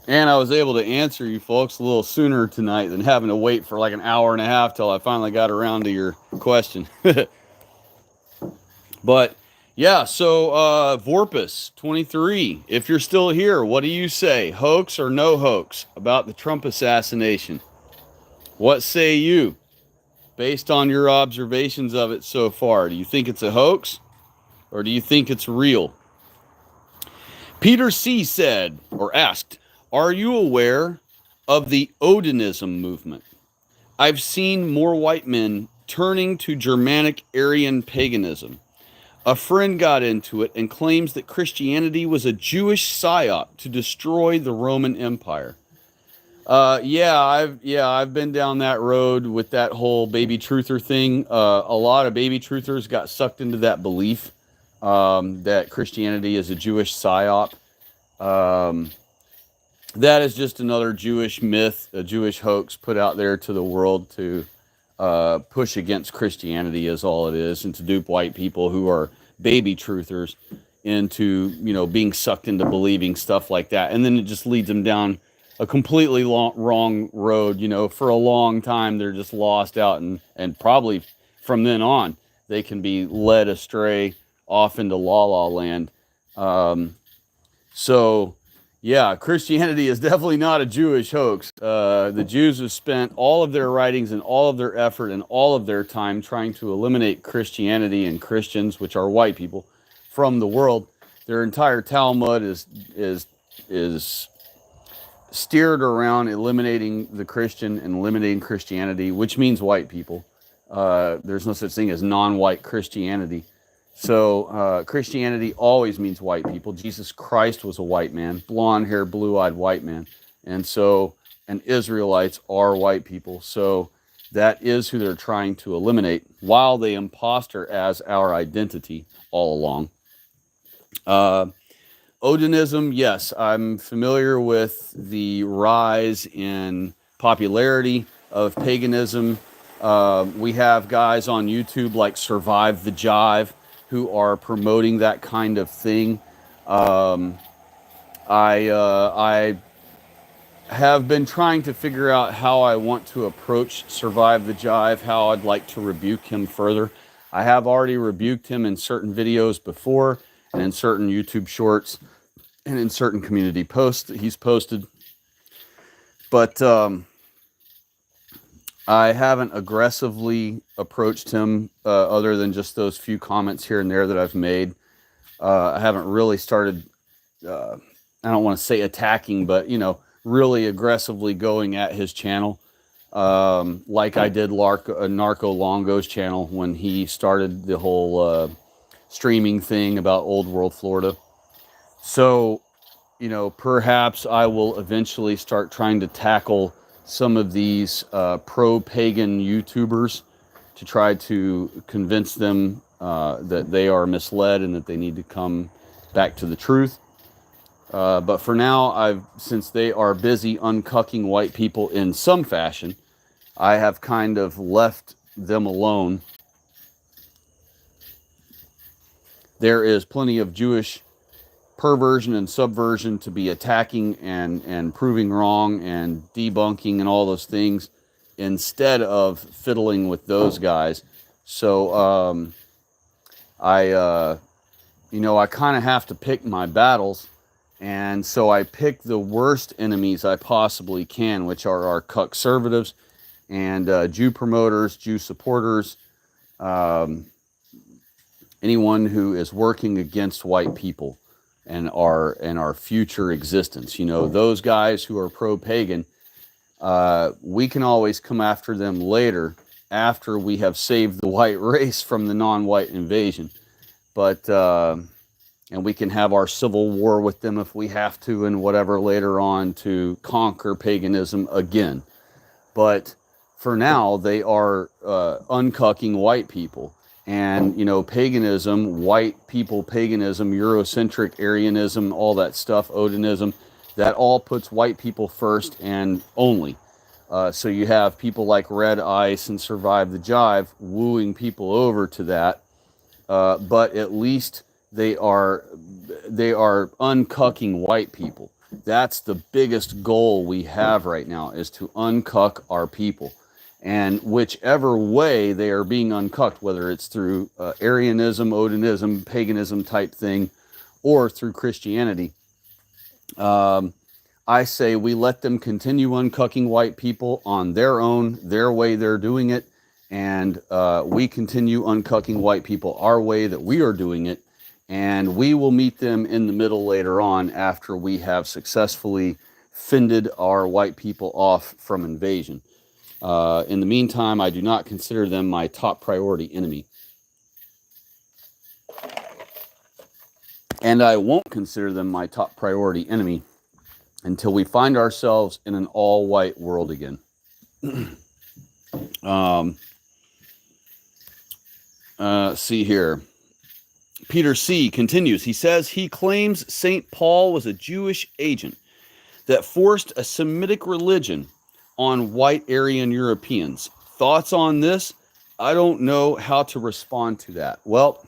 And I was able to answer you folks a little sooner tonight than having to wait for like an hour and a half till I finally got around to your question. But yeah, so Vorpus 23, if you're still here, what do you say? Hoax or no hoax about the Trump assassination? What say you based on your observations of it so far? Do you think it's a hoax or do you think it's real? Peter C. said or asked, are you aware of the Odinism movement? I've seen more white men turning to Germanic Aryan paganism. A friend got into it and claims that Christianity was a Jewish psyop to destroy the Roman Empire. I've been down that road with that whole baby truther thing. A lot of baby truthers got sucked into that belief that Christianity is a Jewish psyop. Um, that is just another Jewish myth, a Jewish hoax put out there to the world to push against Christianity is all it is, and to dupe white people who are baby truthers into, being sucked into believing stuff like that. And then it just leads them down a completely wrong road. For a long time, they're just lost out, and probably from then on, they can be led astray off into la la land. So, yeah, Christianity is definitely not a Jewish hoax. The Jews have spent all of their writings and all of their effort and all of their time trying to eliminate Christianity and Christians, which are white people, from the world. Their entire Talmud is steered around eliminating the Christian and eliminating Christianity, which means white people. There's no such thing as non-white Christianity. So Christianity always means white people. Jesus Christ was a white man, blonde hair, blue-eyed white man. And Israelites are white people. So that is who they're trying to eliminate while they imposter as our identity all along. Odinism, yes, I'm familiar with the rise in popularity of paganism. We have guys on YouTube like Survive the Jive who are promoting that kind of thing. I have been trying to figure out how I want to approach Survive the Jive, how I'd like to rebuke him further. I have already rebuked him in certain videos before, and in certain YouTube shorts, and in certain community posts that he's posted. But I haven't aggressively approached him other than just those few comments here and there that I've made. I haven't really started, I don't want to say attacking, but, really aggressively going at his channel. Like I did Narco Longo's channel when he started the whole streaming thing about Old World Florida. So, perhaps I will eventually start trying to tackle some of these pro-pagan YouTubers to try to convince them that they are misled and that they need to come back to the truth. But for now, since they are busy uncucking white people in some fashion, I have kind of left them alone. There is plenty of Jewish perversion and subversion to be attacking and proving wrong and debunking and all those things instead of fiddling with those guys. So I kind of have to pick my battles. And so I pick the worst enemies I possibly can, which are our Cuckservatives and Jew promoters, Jew supporters, anyone who is working against white people and our future existence. Those guys who are pro-pagan, we can always come after them later after we have saved the white race from the non-white invasion. But and we can have our civil war with them if we have to and whatever later on to conquer paganism again. But for now, they are uncucking white people. And, paganism, white people paganism, Eurocentric Aryanism, all that stuff, Odinism, that all puts white people first and only. So you have people like Red Ice and Survive the Jive wooing people over to that. But at least they are uncucking white people. That's the biggest goal we have right now, is to uncuck our people. And whichever way they are being uncucked, whether it's through Arianism, Odinism, paganism type thing, or through Christianity, I say we let them continue uncucking white people on their own, their way they're doing it, and we continue uncucking white people our way that we are doing it, and we will meet them in the middle later on after we have successfully fended our white people off from invasion. In the meantime, I do not consider them my top priority enemy. And I won't consider them my top priority enemy until we find ourselves in an all-white world again. See here. Peter C. continues. He says he claims St. Paul was a Jewish agent that forced a Semitic religion on white Aryan Europeans. Thoughts on this? I don't know how to respond to that. Well,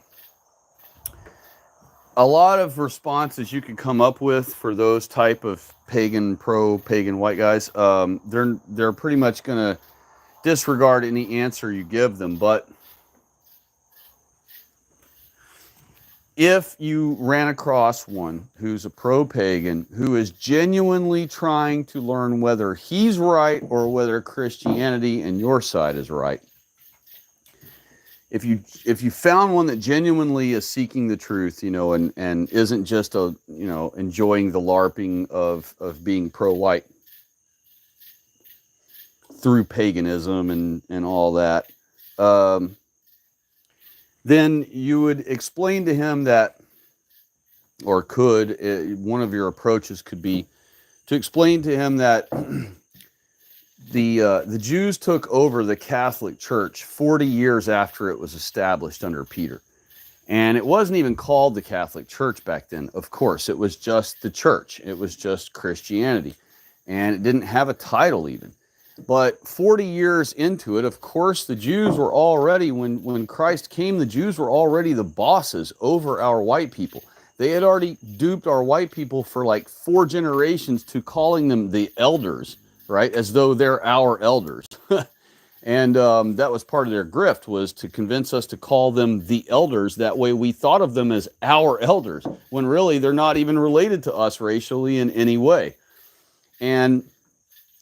a lot of responses you could come up with for those type of pro-pagan white guys, they're pretty much going to disregard any answer you give them. But if you ran across one who's a pro-pagan, who is genuinely trying to learn whether he's right or whether Christianity and your side is right, if you found one that genuinely is seeking the truth, and isn't just enjoying the LARPing of being pro-white through paganism and all that, then you would explain to him that, or one of your approaches could be to explain to him that the Jews took over the Catholic Church 40 years after it was established under Peter. And it wasn't even called the Catholic Church back then. Of course, it was just the church. It was just Christianity. And it didn't have a title even. But 40 years into it, of course, the Jews were already, when Christ came, the Jews were already the bosses over our white people. They had already duped our white people for like 4 generations to calling them the elders, right? As though they're our elders. And that was part of their grift, was to convince us to call them the elders. That way we thought of them as our elders, when really they're not even related to us racially in any way. And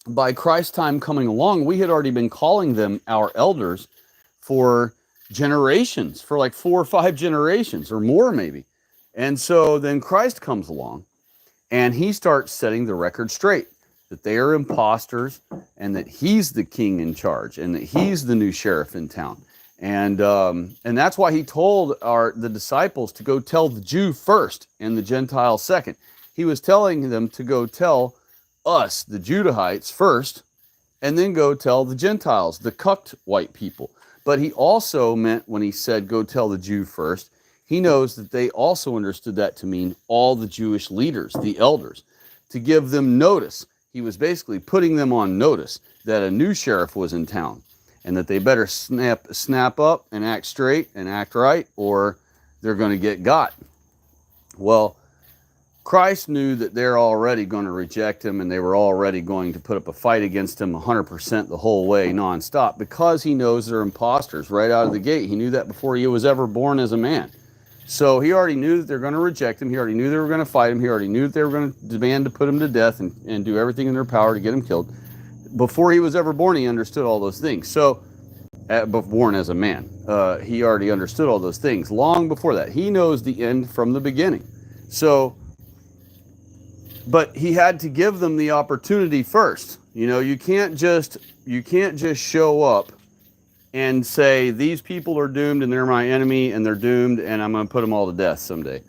by Christ's time coming along, we had already been calling them our elders for generations, for like 4 or 5 generations or more maybe. And so then Christ comes along and he starts setting the record straight, that they are imposters and that he's the king in charge and that he's the new sheriff in town. And that's why he told the disciples to go tell the Jew first and the Gentile second. He was telling them to go tell us, the Judahites, first, and then go tell the Gentiles, the cucked white people. But he also meant, when he said go tell the Jew first, he knows that they also understood that to mean all the Jewish leaders, the elders, to give them notice. He was basically putting them on notice that a new sheriff was in town and that they better snap up and act straight and act right, or they're going to get got. Well, Christ knew that they're already going to reject him, and they were already going to put up a fight against him 100% the whole way, nonstop, because he knows they're imposters right out of the gate. He knew that before he was ever born as a man. So he already knew that they're going to reject him. He already knew they were going to fight him. He already knew that they were going to demand to put him to death and do everything in their power to get him killed. Before he was ever born, he understood all those things. So, born as a man, he already understood all those things long before that. He knows the end from the beginning. So, but he had to give them the opportunity first. You can't just show up and say, these people are doomed and they're my enemy and they're doomed and I'm going to put them all to death someday.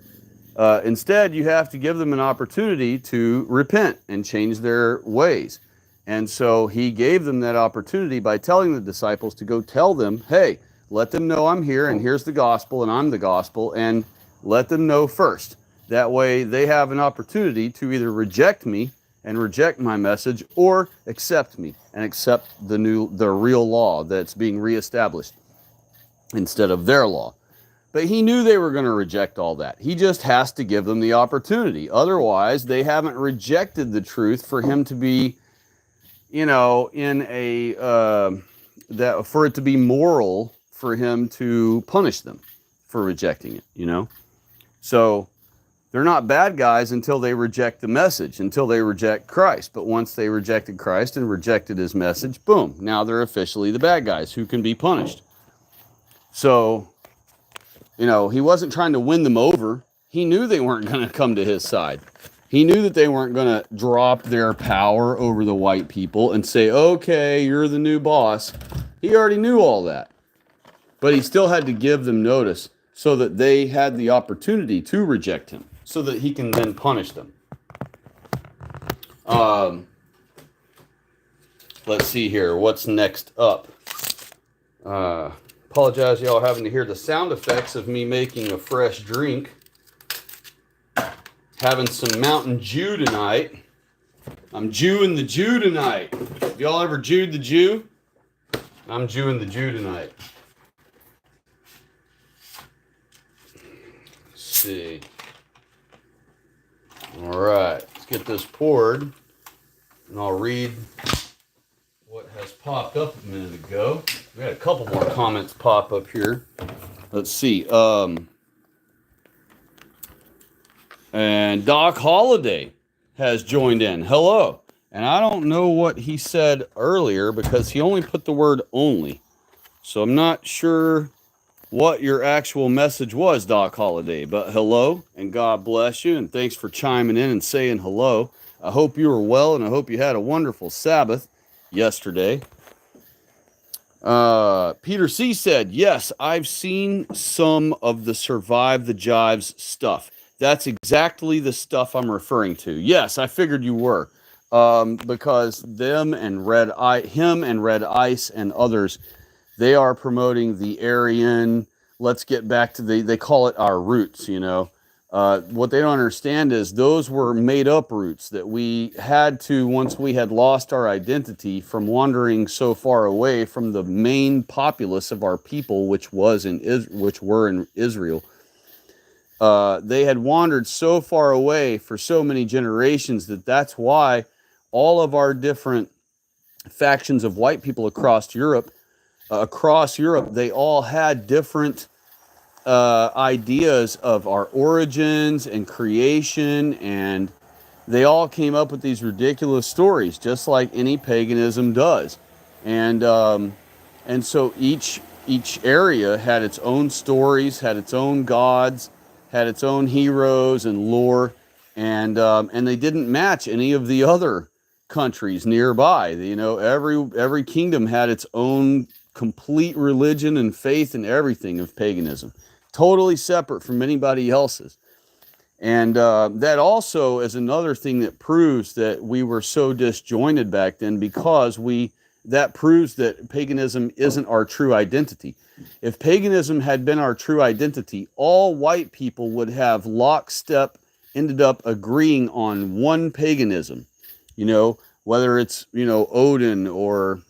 Instead, you have to give them an opportunity to repent and change their ways. And so he gave them that opportunity by telling the disciples to go tell them, hey, let them know I'm here and here's the gospel and I'm the gospel, and let them know first. That way they have an opportunity to either reject me and reject my message, or accept me and accept the real law that's being reestablished instead of their law. But he knew they were going to reject all that. He just has to give them the opportunity. Otherwise, they haven't rejected the truth for him to be, in a that for it to be moral for him to punish them for rejecting it. So they're not bad guys until they reject the message, until they reject Christ. But once they rejected Christ and rejected his message, boom, now they're officially the bad guys who can be punished. So, he wasn't trying to win them over. He knew they weren't going to come to his side. He knew that they weren't going to drop their power over the white people and say, okay, you're the new boss. He already knew all that. But he still had to give them notice so that they had the opportunity to reject him, so that he can then punish them. Let's see here. What's next up? Apologize, y'all, having to hear the sound effects of me making a fresh drink. Having some Mountain Dew tonight. I'm Jewing the Jew tonight. Y'all ever Jewed the Jew? I'm Jewing the Jew tonight. Let's see. All right, let's get this poured, and I'll read what has popped up a minute ago. We had a couple more comments pop up here. Let's see. And Doc Holliday has joined in. Hello. And I don't know what he said earlier because he only put the word only. So I'm not sure what your actual message was, Doc Holliday. But hello, and God bless you. And thanks for chiming in and saying hello. I hope you were well, and I hope you had a wonderful Sabbath yesterday. Peter C. said, yes, I've seen some of the Survive the Jives stuff. That's exactly the stuff I'm referring to. Yes, I figured you were. Because him and Red Ice and others, they are promoting the Aryan, let's get back to they call it our roots, What they don't understand is those were made up roots that we had to, once we had lost our identity from wandering so far away from the main populace of our people, which were in Israel. They had wandered so far away for so many generations that's why all of our different factions of white people across Europe, they all had different ideas of our origins and creation, and they all came up with these ridiculous stories, just like any paganism does. And so each area had its own stories, had its own gods, had its own heroes and lore, and they didn't match any of the other countries nearby. Every kingdom had its own complete religion and faith and everything of paganism, totally separate from anybody else's. And that also is another thing that proves that we were so disjointed back then, because that proves that paganism isn't our true identity. If paganism had been our true identity, all white people would have lockstep ended up agreeing on one paganism. Whether it's, Odin or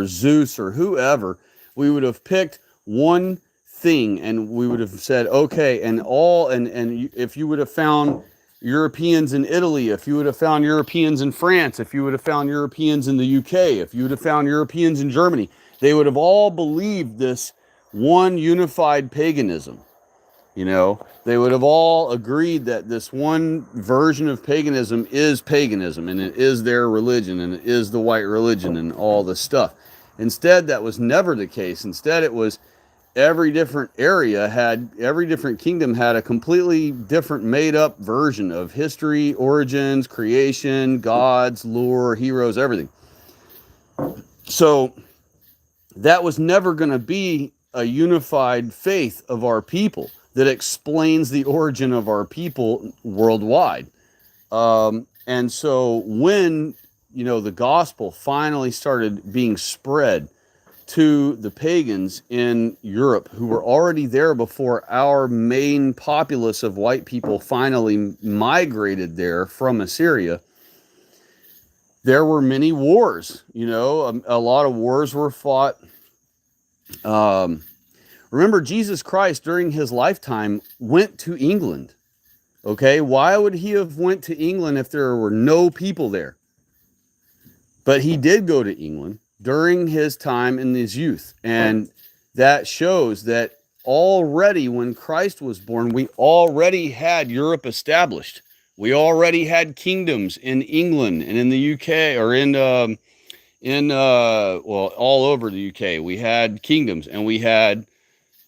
Zeus or whoever, we would have picked one thing and we would have said, okay, and if you would have found Europeans in Italy, if you would have found Europeans in France, if you would have found Europeans in the UK, if you would have found Europeans in Germany, they would have all believed this one unified paganism. They would have all agreed that this one version of paganism is paganism, and it is their religion, and it is the white religion, and all this stuff. Instead, that was never the case. Instead, it was every different kingdom had a completely different made-up version of history, origins, creation, gods, lore, heroes, everything. So that was never going to be a unified faith of our people that explains the origin of our people worldwide. And so when, the gospel finally started being spread to the pagans in Europe, who were already there before our main populace of white people finally migrated there from Assyria, there were many wars. A lot of wars were fought. Remember, Jesus Christ during his lifetime went to England. Okay, why would he have went to England if there were no people there? But he did go to England during his time in his youth. And that shows that already when Christ was born, we already had Europe established. We already had kingdoms in England and in the UK, or well, all over the UK. We had kingdoms, and we had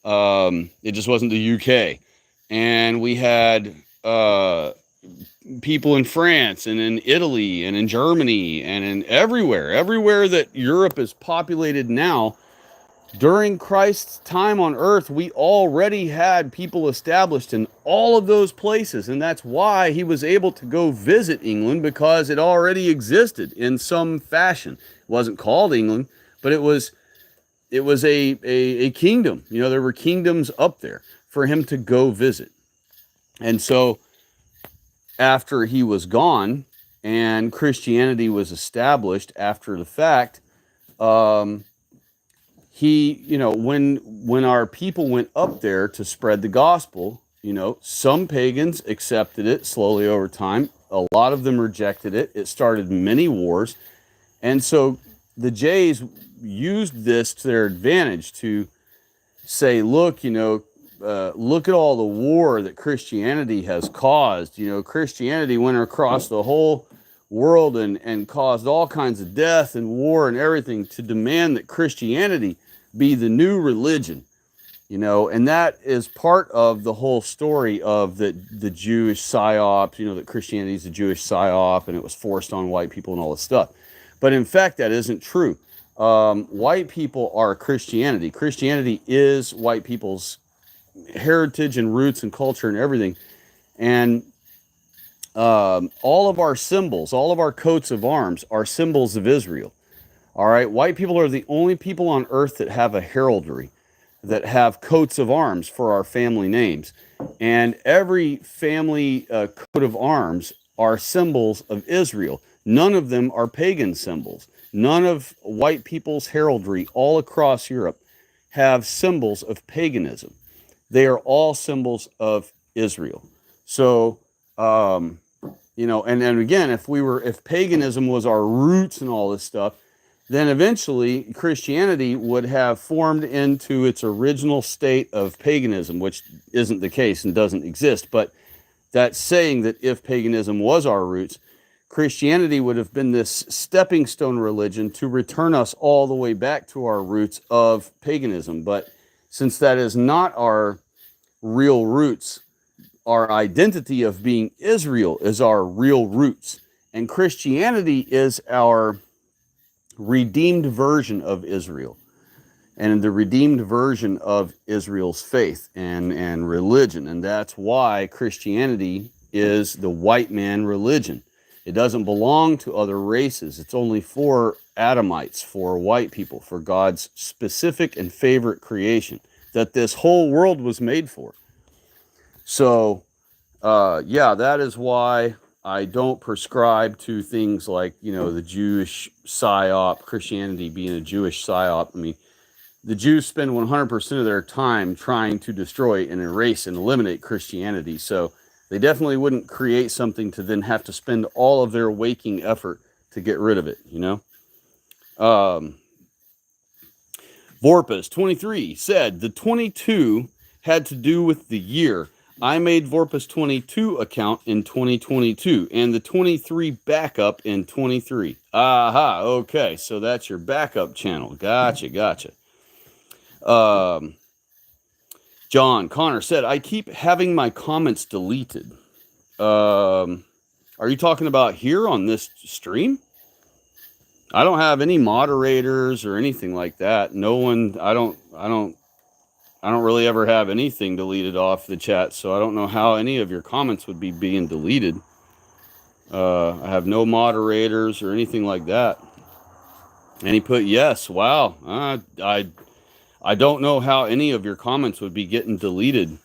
it just wasn't the UK, and we had people in France and in Italy and in Germany and in everywhere that Europe is populated now. During Christ's time on earth, we already had people established in all of those places. And that's why he was able to go visit England, because it already existed in some fashion. It wasn't called England, but it was a kingdom. You know, there were kingdoms up there for him to go visit. And so after he was gone and Christianity was established after the fact, when our people went up there to spread the gospel, some pagans accepted it slowly over time. A lot of them rejected it. It started many wars. And so the Jays used this to their advantage to say, look, look at all the war that Christianity has caused. Christianity went across the whole world and caused all kinds of death and war and everything to demand that Christianity be the new religion. And that is part of the whole story of the Jewish psyop, that Christianity is a Jewish psyop and it was forced on white people and all this stuff. But in fact, that isn't true. White people are Christianity. Christianity is white people's heritage and roots and culture and everything. And all of our symbols, all of our coats of arms are symbols of Israel. All right, white people are the only people on earth that have a heraldry, that have coats of arms for our family names. And every family coat of arms are symbols of Israel. None of them are pagan symbols. None of white people's heraldry all across Europe have symbols of paganism. They are all symbols of Israel. So, and again, if paganism was our roots and all this stuff, then eventually Christianity would have formed into its original state of paganism, which isn't the case and doesn't exist. But that's saying that if paganism was our roots, Christianity would have been this stepping stone religion to return us all the way back to our roots of paganism. But since that is not our real roots, our identity of being Israel is our real roots. And Christianity is our redeemed version of Israel, and the redeemed version of Israel's faith and religion. And that's why Christianity is the white man religion. It doesn't belong to other races. It's only for Adamites, for white people, for God's specific and favorite creation that this whole world was made for. So, that is why I don't prescribe to things like, the Jewish psyop, Christianity being a Jewish psyop. I mean, the Jews spend 100% of their time trying to destroy and erase and eliminate Christianity. So they definitely wouldn't create something to then have to spend all of their waking effort to get rid of it, Vorpus 23 said the 22 had to do with the year. I made Vorpus 22 account in 2022 and the 23 backup in 23. Aha, okay, so that's your backup channel. Gotcha. John Connor said, I keep having my comments deleted. Are you talking about here on this stream? I don't have any moderators or anything like that. No one, I don't really ever have anything deleted off the chat, so I don't know how any of your comments would be being deleted. I have no moderators or anything like that. And he put yes. Wow. I don't know how any of your comments would be getting deleted.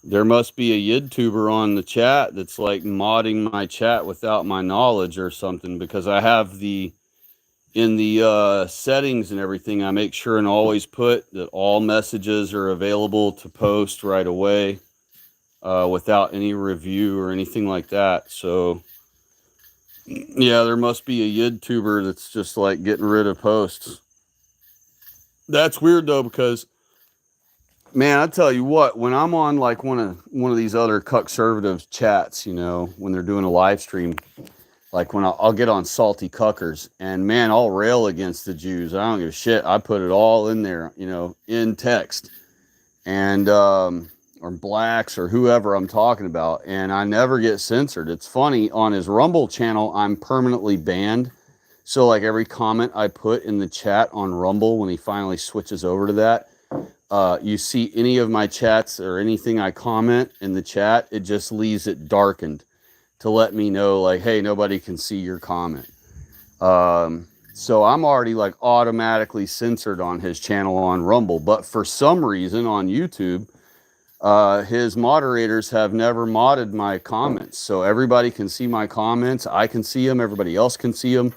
There must be a YouTuber on the chat that's like modding my chat without my knowledge or something, because I have the in the settings and everything, I make sure and always put that all messages are available to post right away without any review or anything like that. So, yeah, there must be a YouTuber that's just like getting rid of posts. That's weird though, because man, I tell you what, when I'm on like one of these other Cuckservatives chats, when they're doing a live stream, like when I'll get on Salty Cuckers, and man, I'll rail against the Jews. I don't give a shit. I put it all in there, in text, and or blacks or whoever I'm talking about, and I never get censored. It's funny, on his Rumble channel, I'm permanently banned. So like every comment I put in the chat on Rumble, when he finally switches over to that, you see any of my chats or anything I comment in the chat, it just leaves it darkened to let me know, like, hey, nobody can see your comment. So I'm already like automatically censored on his channel on Rumble, but for some reason on YouTube, his moderators have never modded my comments. So everybody can see my comments. I can see them. Everybody else can see them.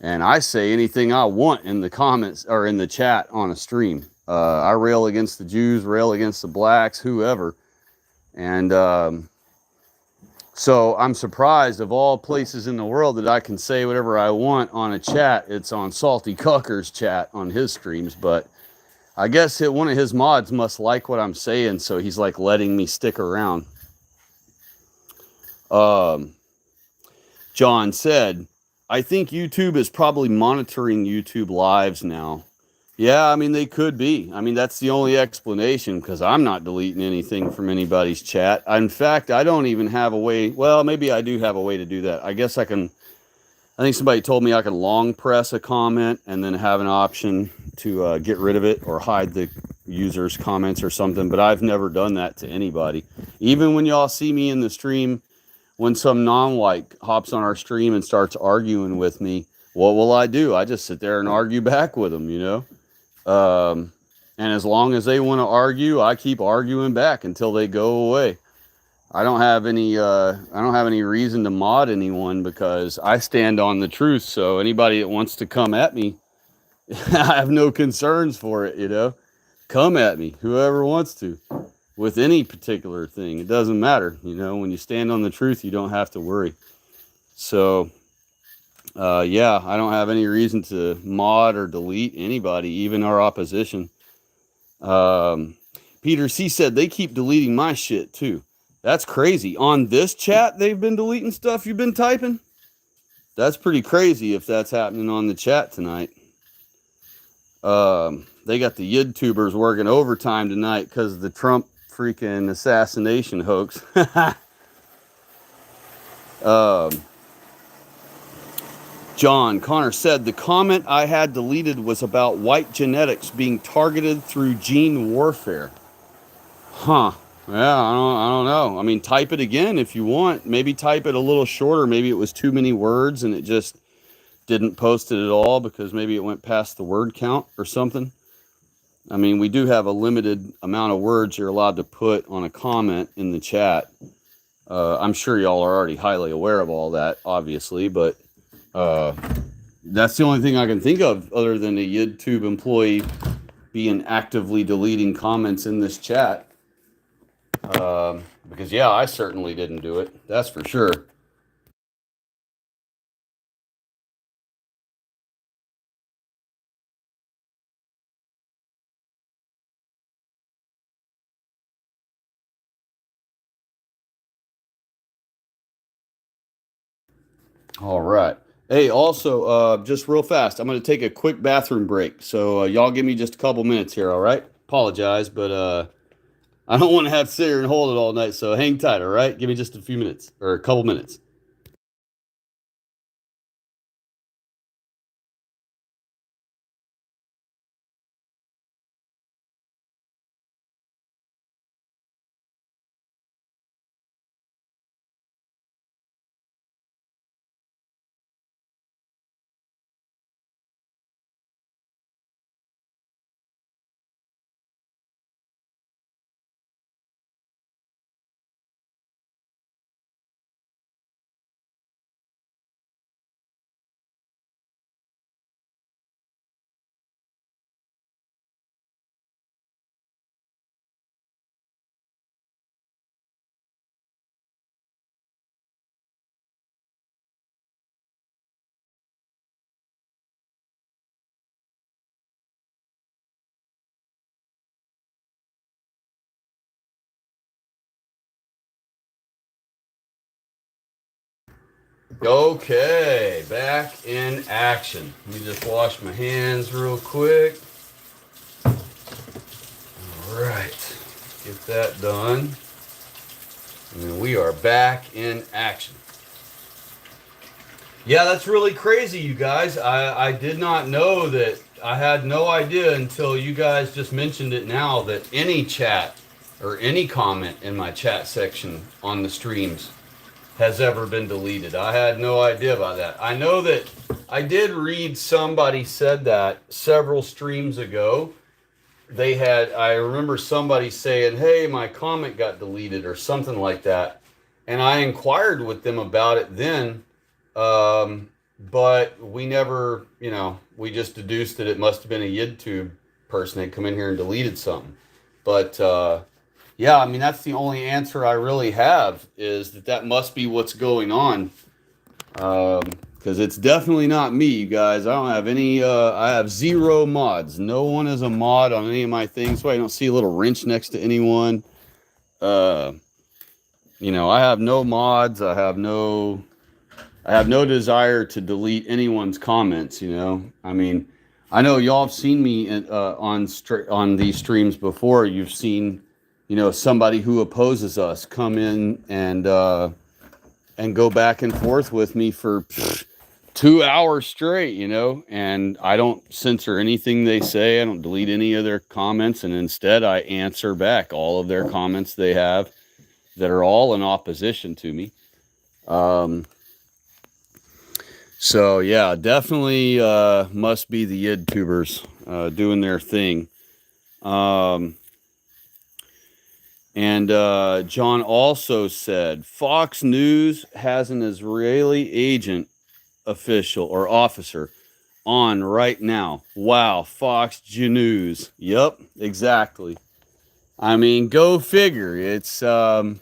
And I say anything I want in the comments or in the chat on a stream. I rail against the Jews, rail against the blacks, whoever. And so I'm surprised, of all places in the world that I can say whatever I want on a chat, it's on Salty Cucker's chat on his streams. But I guess one of his mods must like what I'm saying, so he's like letting me stick around. John said, I think YouTube is probably monitoring YouTube lives now. Yeah, I mean, they could be. I mean, that's the only explanation, because I'm not deleting anything from anybody's chat. In fact, I don't even have a way. Well, maybe I do have a way to do that. I guess I can. I think somebody told me I can long press a comment and then have an option to get rid of it or hide the user's comments or something. But I've never done that to anybody. Even when y'all see me in the stream, when some non-white hops on our stream and starts arguing with me, what will I do? I just sit there and argue back with them, and as long as they want to argue, I keep arguing back until they go away. I don't have any reason to mod anyone, because I stand on the truth. So anybody that wants to come at me, I have no concerns for it. Come at me, whoever wants to, with any particular thing. It doesn't matter. When you stand on the truth, you don't have to worry. So, yeah, I don't have any reason to mod or delete anybody, even our opposition. Peter C said they keep deleting my shit too. That's crazy. On this chat, they've been deleting stuff you've been typing? That's pretty crazy if that's happening on the chat tonight. They got the YouTubers working overtime tonight because of the Trump freaking assassination hoax. John Connor said the comment I had deleted was about white genetics being targeted through gene warfare. Huh. Yeah, I don't know. I mean, type it again if you want. Maybe type it a little shorter. Maybe it was too many words and it just didn't post it at all because maybe it went past the word count or something. I mean, we do have a limited amount of words you're allowed to put on a comment in the chat. I'm sure y'all are already highly aware of all that, obviously, but that's the only thing I can think of other than a YouTube employee being actively deleting comments in this chat. Because, yeah, I certainly didn't do it. That's for sure. All right. Hey, also, just real fast, I'm going to take a quick bathroom break. So y'all give me just a couple minutes here, all right? Apologize, but I don't want to have to sit here and hold it all night. So hang tight, all right? Give me just a few minutes or a couple minutes. Okay, back in action. Let me just wash my hands real quick. All right, get that done. And we are back in action. Yeah, that's really crazy, you guys. I did not know that. I had no idea until you guys just mentioned it now that any chat or any comment in my chat section on the streams has ever been deleted. I had no idea about that. I know that I did read somebody said that several streams ago. I remember somebody saying, hey, my comment got deleted or something like that. And I inquired with them about it then. But we never, we just deduced that it must have been a YouTube person that come in here and deleted something. But, yeah, I mean, that's the only answer I really have is that must be what's going on. Because it's definitely not me, you guys. I don't have any, I have zero mods. No one is a mod on any of my things. So I don't see a little wrench next to anyone. I have no mods. I have no desire to delete anyone's comments, I mean, I know y'all have seen me on these streams before. You've seen, somebody who opposes us come in and go back and forth with me for 2 hours straight, and I don't censor anything they say. I don't delete any of their comments, and instead I answer back all of their comments they have that are all in opposition to me. So yeah, definitely must be the YouTubers doing their thing. And John also said Fox News has an Israeli agent official or officer on right now. Wow, Fox News. Yep, exactly. I mean, go figure. It's and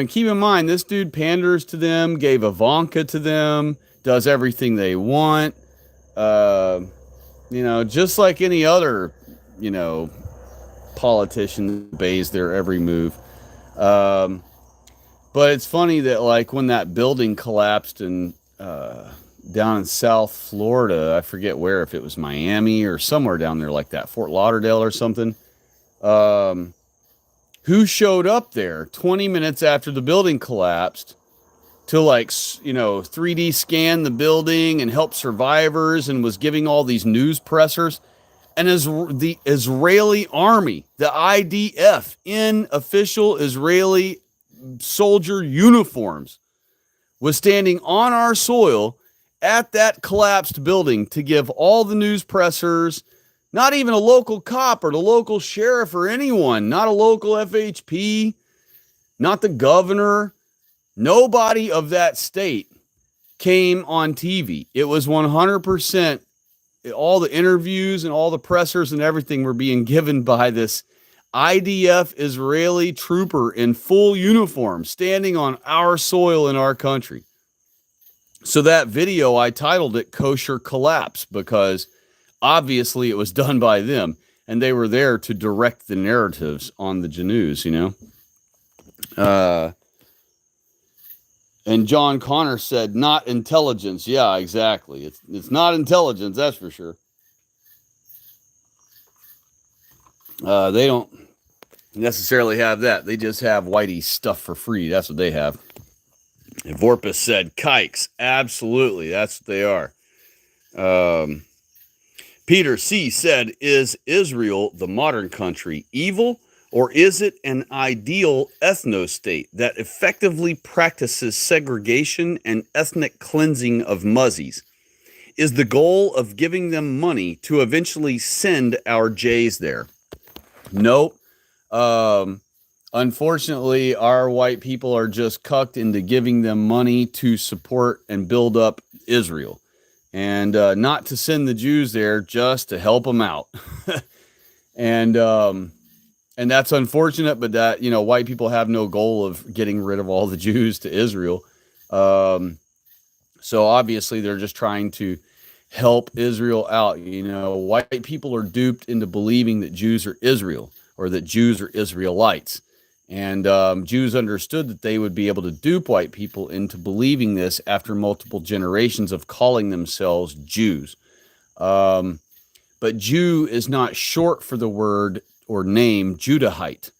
keep in mind this dude panders to them, gave Ivanka to them, does everything they want. Just like any other, politician obeys their every move. But it's funny that like when that building collapsed in down in South Florida, I forget where, if it was Miami or somewhere down there like that, Fort Lauderdale or something. Who showed up there 20 minutes after the building collapsed to 3D scan the building and help survivors and was giving all these news pressers? And as the Israeli army, the IDF, in official Israeli soldier uniforms, was standing on our soil at that collapsed building to give all the news pressers, not even a local cop or the local sheriff or anyone, not a local FHP, not the governor, nobody of that state came on TV. It was 100%. All the interviews and all the pressers and everything were being given by this IDF Israeli trooper in full uniform standing on our soil in our country. So that video, I titled it Kosher Collapse because obviously it was done by them and they were there to direct the narratives on the Jews, And John Connor said, not intelligence. Yeah, exactly. It's not intelligence, that's for sure. They don't necessarily have that. They just have Whitey's stuff for free. That's what they have. And Vorpus said, kikes. Absolutely. That's what they are. Peter C. said, is Israel, the modern country, evil? Or is it an ideal ethno-state that effectively practices segregation and ethnic cleansing of muzzies? Is the goal of giving them money to eventually send our Jays there? Nope. Unfortunately, our white people are just cucked into giving them money to support and build up Israel. And not to send the Jews there, just to help them out. And that's unfortunate, but that, white people have no goal of getting rid of all the Jews to Israel. So obviously they're just trying to help Israel out. White people are duped into believing that Jews are Israel or that Jews are Israelites. And Jews understood that they would be able to dupe white people into believing this after multiple generations of calling themselves Jews. But Jew is not short for the word or name Judahite.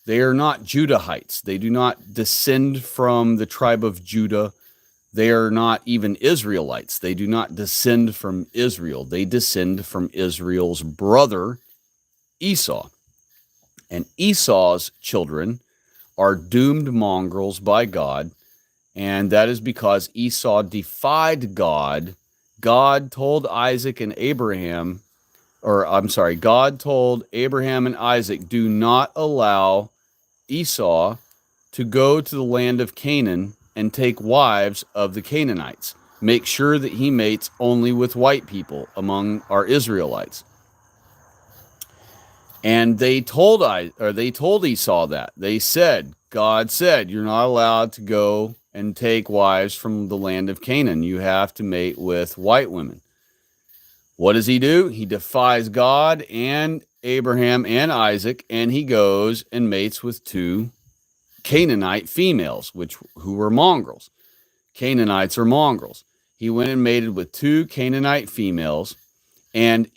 They are not Judahites. They do not descend from the tribe of Judah. They are not even Israelites. They do not descend from Israel. They descend from Israel's brother, Esau. And Esau's children are doomed mongrels by God, and that is because Esau defied God. God told Isaac and Abraham, God told Abraham and Isaac, do not allow Esau to go to the land of Canaan and take wives of the Canaanites. Make sure that he mates only with white people among our Israelites. And they told Esau that. They said, God said, you're not allowed to go and take wives from the land of Canaan. You have to mate with white women. What does he do? He defies God and Abraham and Isaac, and he goes and mates with two Canaanite females, who were mongrels. Canaanites are mongrels. He went and mated with two Canaanite females, and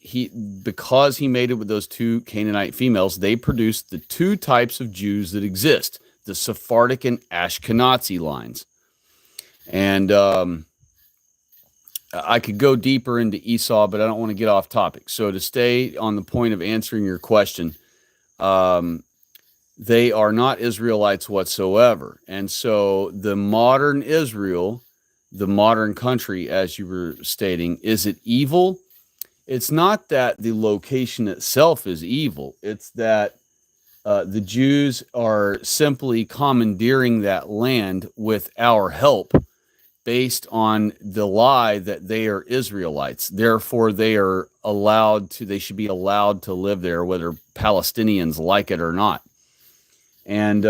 because he mated with those two Canaanite females, they produced the two types of Jews that exist, the Sephardic and Ashkenazi lines. And I could go deeper into Esau, but I don't want to get off topic. So to stay on the point of answering your question, they are not Israelites whatsoever. And so the modern Israel, the modern country, as you were stating, is it evil? It's not that the location itself is evil. It's that the Jews are simply commandeering that land with our help based on the lie that they are Israelites. Therefore, they should be allowed to live there, whether Palestinians like it or not. And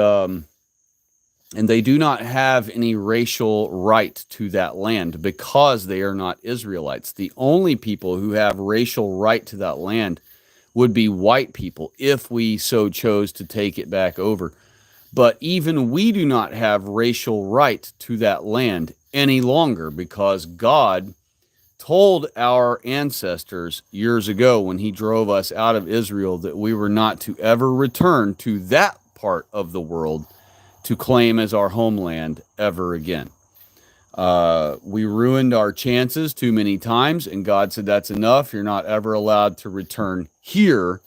they do not have any racial right to that land because they are not Israelites. The only people who have racial right to that land would be white people if we so chose to take it back over. But even we do not have racial right to that land any longer because God told our ancestors years ago when he drove us out of Israel that we were not to ever return to that part of the world to claim as our homeland ever again. We ruined our chances too many times, and God said, that's enough. You're not ever allowed to return here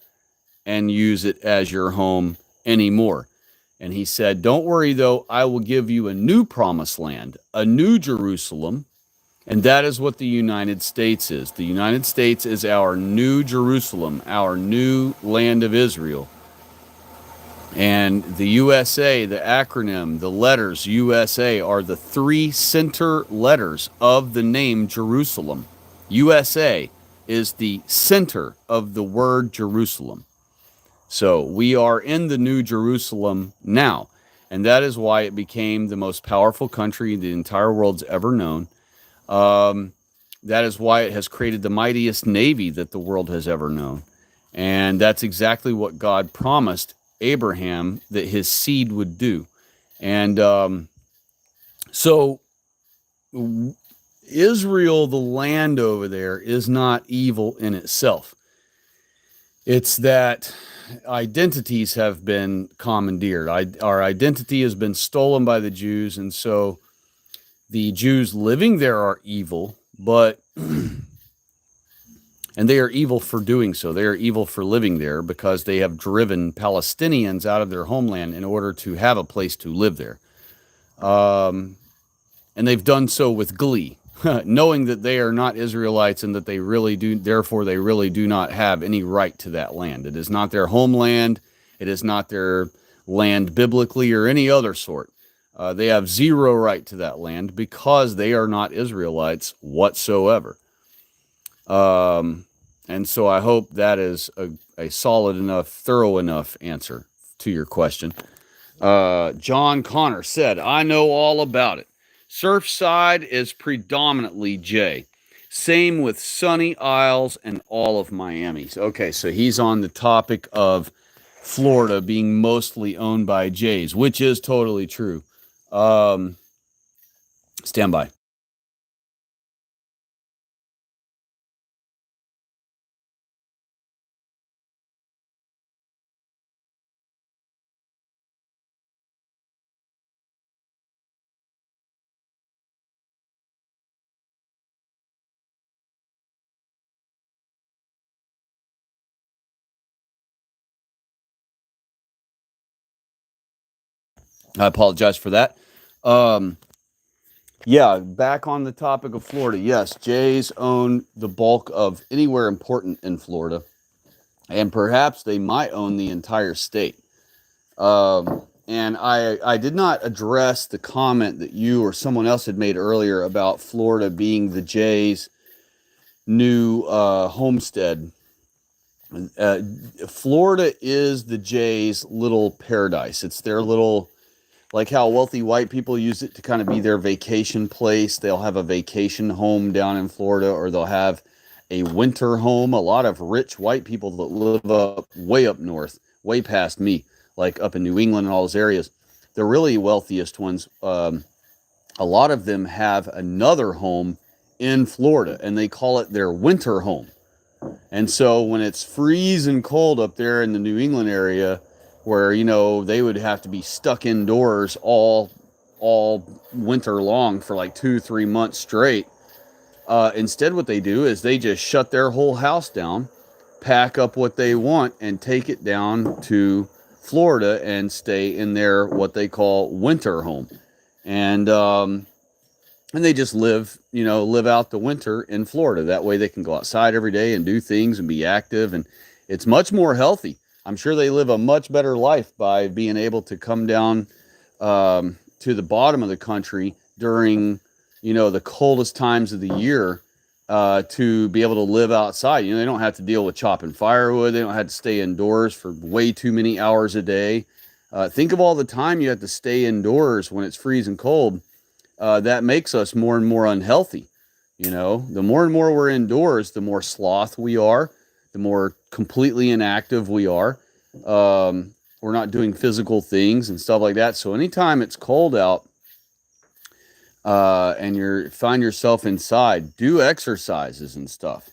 and use it as your home anymore. And he said, don't worry, though, I will give you a new promised land, a new Jerusalem. And that is what the United States is. The United States is our new Jerusalem, our new land of Israel. And the USA, the acronym, the letters USA are the three center letters of the name Jerusalem. USA is the center of the word Jerusalem. So we are in the new Jerusalem now. And that is why it became the most powerful country the entire world's ever known. That is why it has created the mightiest navy that the world has ever known. And that's exactly what God promised Abraham that his seed would do. And so Israel, the land over there, is not evil in itself. It's that identities have been commandeered. Our identity has been stolen by the Jews, and so the Jews living there are evil, but and they are evil for doing so. They are evil for living there because they have driven Palestinians out of their homeland in order to have a place to live there. And they've done so with glee, knowing that they are not Israelites and that they really do not have any right to that land. It is not their homeland. It is not their land biblically or any other sort. They have zero right to that land because they are not Israelites whatsoever. And so I hope that is a solid enough, thorough enough answer to your question. John Connor said, I know all about it. Surfside is predominantly J. Same with Sunny Isles and all of Miami. Okay, so he's on the topic of Florida being mostly owned by Jays, which is totally true. Um, Stand by. I apologize for that. Um, yeah, back on the topic of Florida. Yes, Jays own the bulk of anywhere important in Florida, and perhaps they might own the entire state. And I did not address the comment that you or someone else had made earlier about Florida being the Jays' new homestead. Uh, Florida is the Jays' little paradise. It's their little, like how wealthy white people use it to kind of be their vacation place. They'll have a vacation home down in Florida, or they'll have a winter home. A lot of rich white people that live way up north, way past me, like up in New England and all those areas, the really wealthiest ones, a lot of them have another home in Florida, and they call it their winter home. And so when it's freezing cold up there in the New England area, where they would have to be stuck indoors all winter long for like 2-3 months straight, instead what they do is they just shut their whole house down, pack up what they want, and take it down to Florida and stay in their what they call winter home. And um, and they just live out the winter in Florida. That way they can go outside every day and do things and be active, and it's much more healthy. I'm sure they live a much better life by being able to come down to the bottom of the country during the coldest times of the year, to be able to live outside. They don't have to deal with chopping firewood. They don't have to stay indoors for way too many hours a day. Think of all the time you have to stay indoors when it's freezing cold. That makes us more and more unhealthy. The more and more we're indoors, the more sloth we are, the more completely inactive we are. We're not doing physical things and stuff like that. So anytime it's cold out, and you find yourself inside, do exercises and stuff.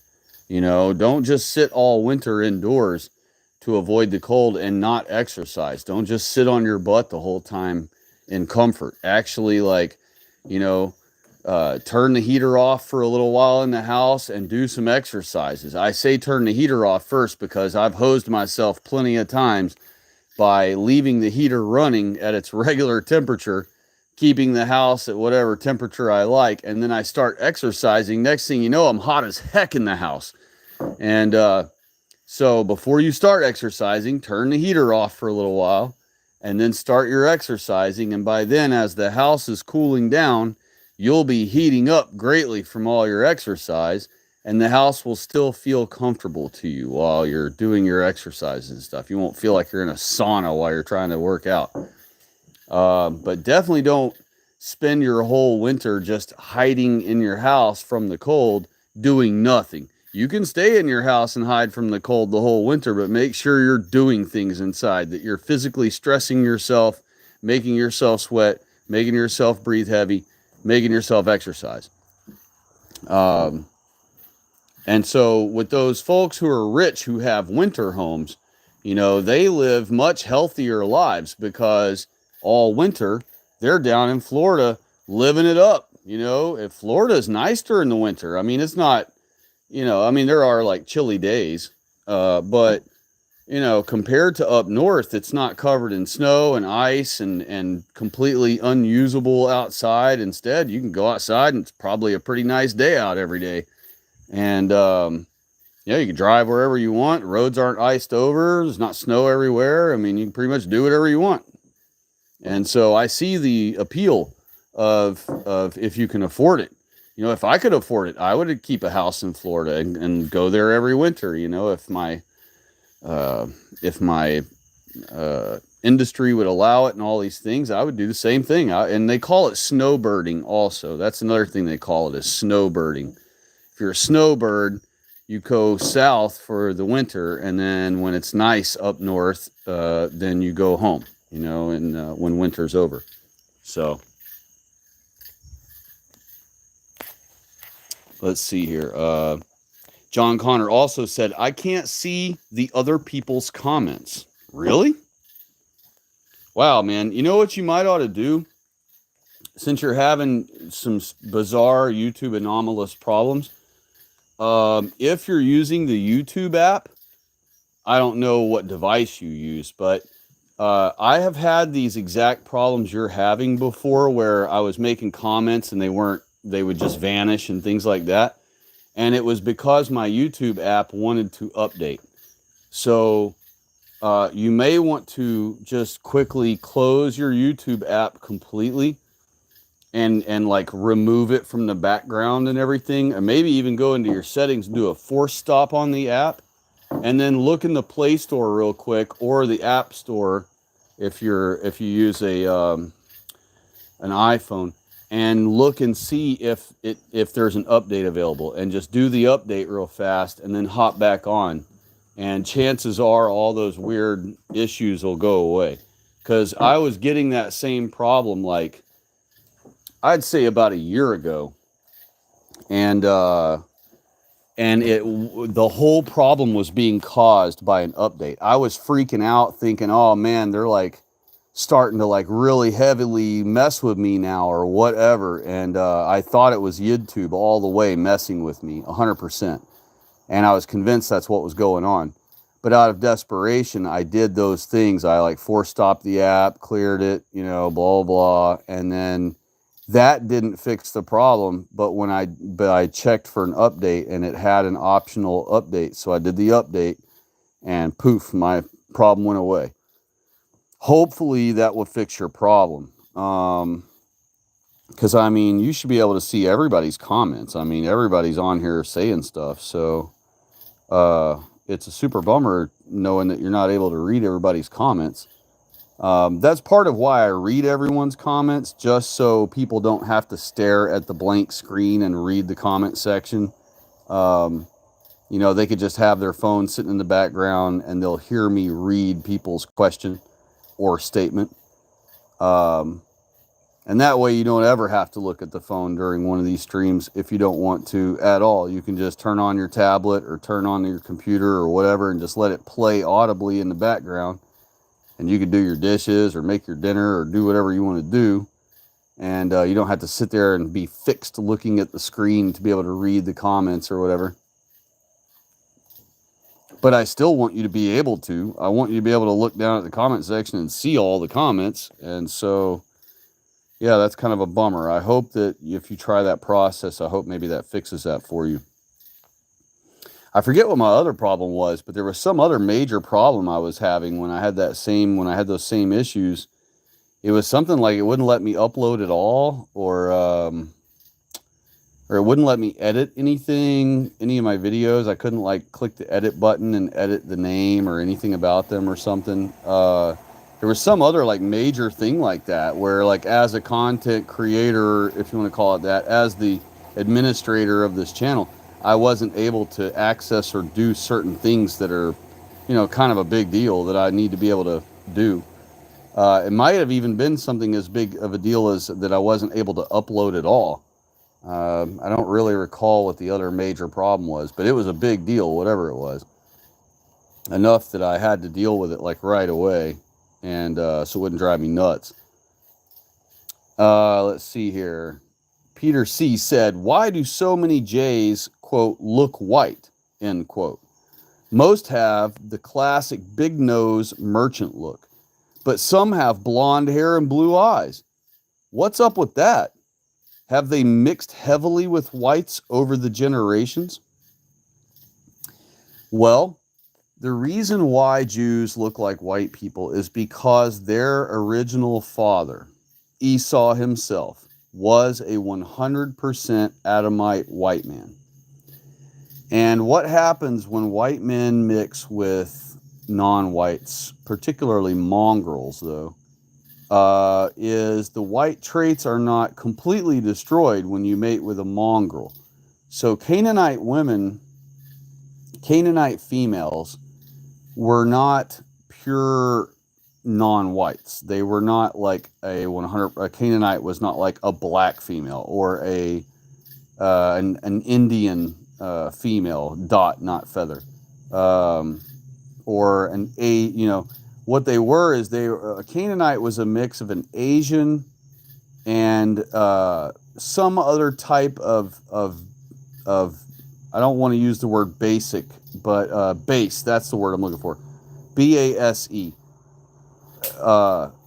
Don't just sit all winter indoors to avoid the cold and not exercise. Don't just sit on your butt the whole time in comfort. Actually, like, turn the heater off for a little while in the house and do some exercises. I say turn the heater off first because I've hosed myself plenty of times by leaving the heater running at its regular temperature, keeping the house at whatever temperature I like, and then I start exercising. Next thing you know, I'm hot as heck in the house. And so before you start exercising, turn the heater off for a little while and then start your exercising. And by then, as the house is cooling down, you'll be heating up greatly from all your exercise, and the house will still feel comfortable to you while you're doing your exercise and stuff. You won't feel like you're in a sauna while you're trying to work out. But definitely don't spend your whole winter just hiding in your house from the cold, doing nothing. You can stay in your house and hide from the cold the whole winter, but make sure you're doing things inside, that you're physically stressing yourself, making yourself sweat, making yourself breathe heavy, making yourself exercise. And so with those folks who are rich, who have winter homes, they live much healthier lives because all winter they're down in Florida living it up. If Florida is nice during the winter, I mean, it's not, there are like chilly days, but compared to up north, it's not covered in snow and ice and completely unusable outside. Instead, you can go outside and it's probably a pretty nice day out every day. And you can drive wherever you want. Roads aren't iced over. There's not snow everywhere. I mean, you can pretty much do whatever you want. And so I see the appeal of if you can afford it. If I could afford it, I would keep a house in Florida and go there every winter. If my industry would allow it and all these things, I would do the same thing. And they call it snowbirding also. That's another thing they call it, is snowbirding. If you're a snowbird, you go south for the winter, and then when it's nice up north, then you go home, and when winter's over. So let's see here. John Connor also said, I can't see the other people's comments. Really? Wow, man. You know what you might ought to do? Since you're having some bizarre YouTube anomalous problems, if you're using the YouTube app, I don't know what device you use, but I have had these exact problems you're having before, where I was making comments and they would just vanish and things like that. And it was because my YouTube app wanted to update. So you may want to just quickly close your YouTube app completely and like remove it from the background and everything, and maybe even go into your settings and do a force stop on the app, and then look in the Play Store real quick, or the App Store if you use an iPhone, and look and see if there's an update available, and just do the update real fast and then hop back on, and chances are all those weird issues will go away. Because I was getting that same problem, like, I'd say about a year ago, and the whole problem was being caused by an update. I was freaking out, thinking, "Oh man, they're like starting to like really heavily mess with me now, or whatever." And I thought it was YouTube all the way messing with me, 100%. And I was convinced that's what was going on. But out of desperation, I did those things. I like force stopped the app, cleared it, blah blah, and then that didn't fix the problem. But I checked for an update, and it had an optional update, so I did the update, and poof, my problem went away. Hopefully that will fix your problem. Because you should be able to see everybody's comments. Everybody's on here saying stuff, so it's a super bummer knowing that you're not able to read everybody's comments. That's part of why I read everyone's comments, just so people don't have to stare at the blank screen and read the comment section. They could just have their phone sitting in the background, and they'll hear me read people's question or statement. And that way you don't ever have to look at the phone during one of these streams if you don't want to at all. You can just turn on your tablet or turn on your computer or whatever and just let it play audibly in the background. And you can do your dishes or make your dinner or do whatever you want to do. And you don't have to sit there and be fixed looking at the screen to be able to read the comments or whatever. But I still want you to be able to. I want you to be able to look down at the comment section and see all the comments. And so, yeah, that's kind of a bummer. I hope that if you try that process, I hope maybe that fixes that for you. I forget what my other problem was, but there was some other major problem I was having when I had those same issues. It was something like it wouldn't let me upload at all, or it wouldn't let me edit any of my videos. I couldn't like click the edit button and edit the name or anything about them or something. There was some other like major thing like that, where like as a content creator, if you want to call it that, as the administrator of this channel, I wasn't able to access or do certain things that are, kind of a big deal that I need to be able to do. It might have even been something as big of a deal as that I wasn't able to upload at all. I don't really recall what the other major problem was, but it was a big deal, whatever it was. Enough that I had to deal with it like right away, and so it wouldn't drive me nuts. Let's see here. Peter C. said, "Why do so many Jays, quote, look white, end quote? Most have the classic big nose merchant look, but some have blonde hair and blue eyes. What's up with that? Have they mixed heavily with whites over the generations?" Well, the reason why Jews look like white people is because their original father, Esau himself, was a 100% Adamite white man. And what happens when white men mix with non-whites, particularly mongrels, though, is the white traits are not completely destroyed when you mate with a mongrel. So Canaanite women Canaanite females were not pure non-whites. They were not like a Canaanite was not like a black female or an Indian female, dot not feather, or what they were is a Canaanite was a mix of an Asian and some other type of I don't want to use the word basic, but base, that's the word I'm looking for. BASE.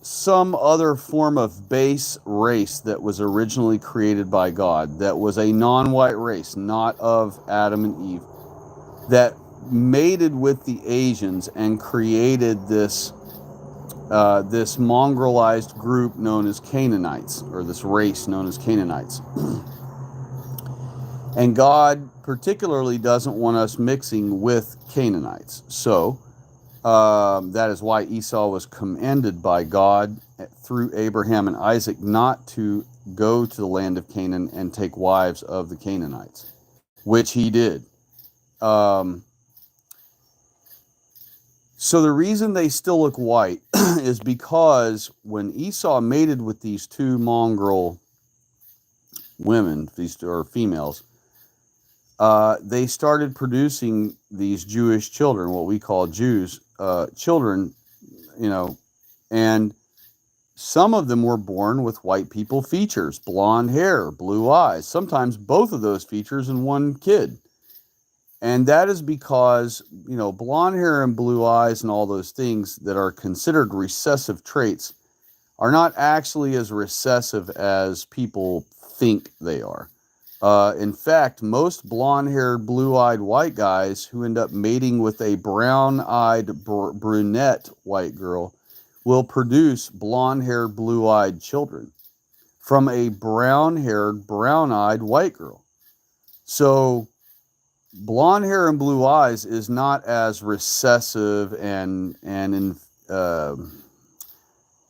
Some other form of base race that was originally created by God, that was a non-white race, not of Adam and Eve, that mated with the Asians and created this mongrelized group known as Canaanites, or this race known as Canaanites. And God particularly doesn't want us mixing with Canaanites. So that is why Esau was commanded by God through Abraham and Isaac not to go to the land of Canaan and take wives of the Canaanites, which he did. So the reason they still look white is because when Esau mated with these two mongrel women, or females, they started producing these Jewish children, what we call Jews, children, and some of them were born with white people features, blonde hair, blue eyes, sometimes both of those features in one kid. And that is because, blonde hair and blue eyes and all those things that are considered recessive traits are not actually as recessive as people think they are. In fact, most blonde-haired, blue-eyed white guys who end up mating with a brown-eyed, brunette white girl will produce blonde-haired, blue-eyed children from a brown-haired, brown-eyed white girl. So blonde hair and blue eyes is not as recessive and in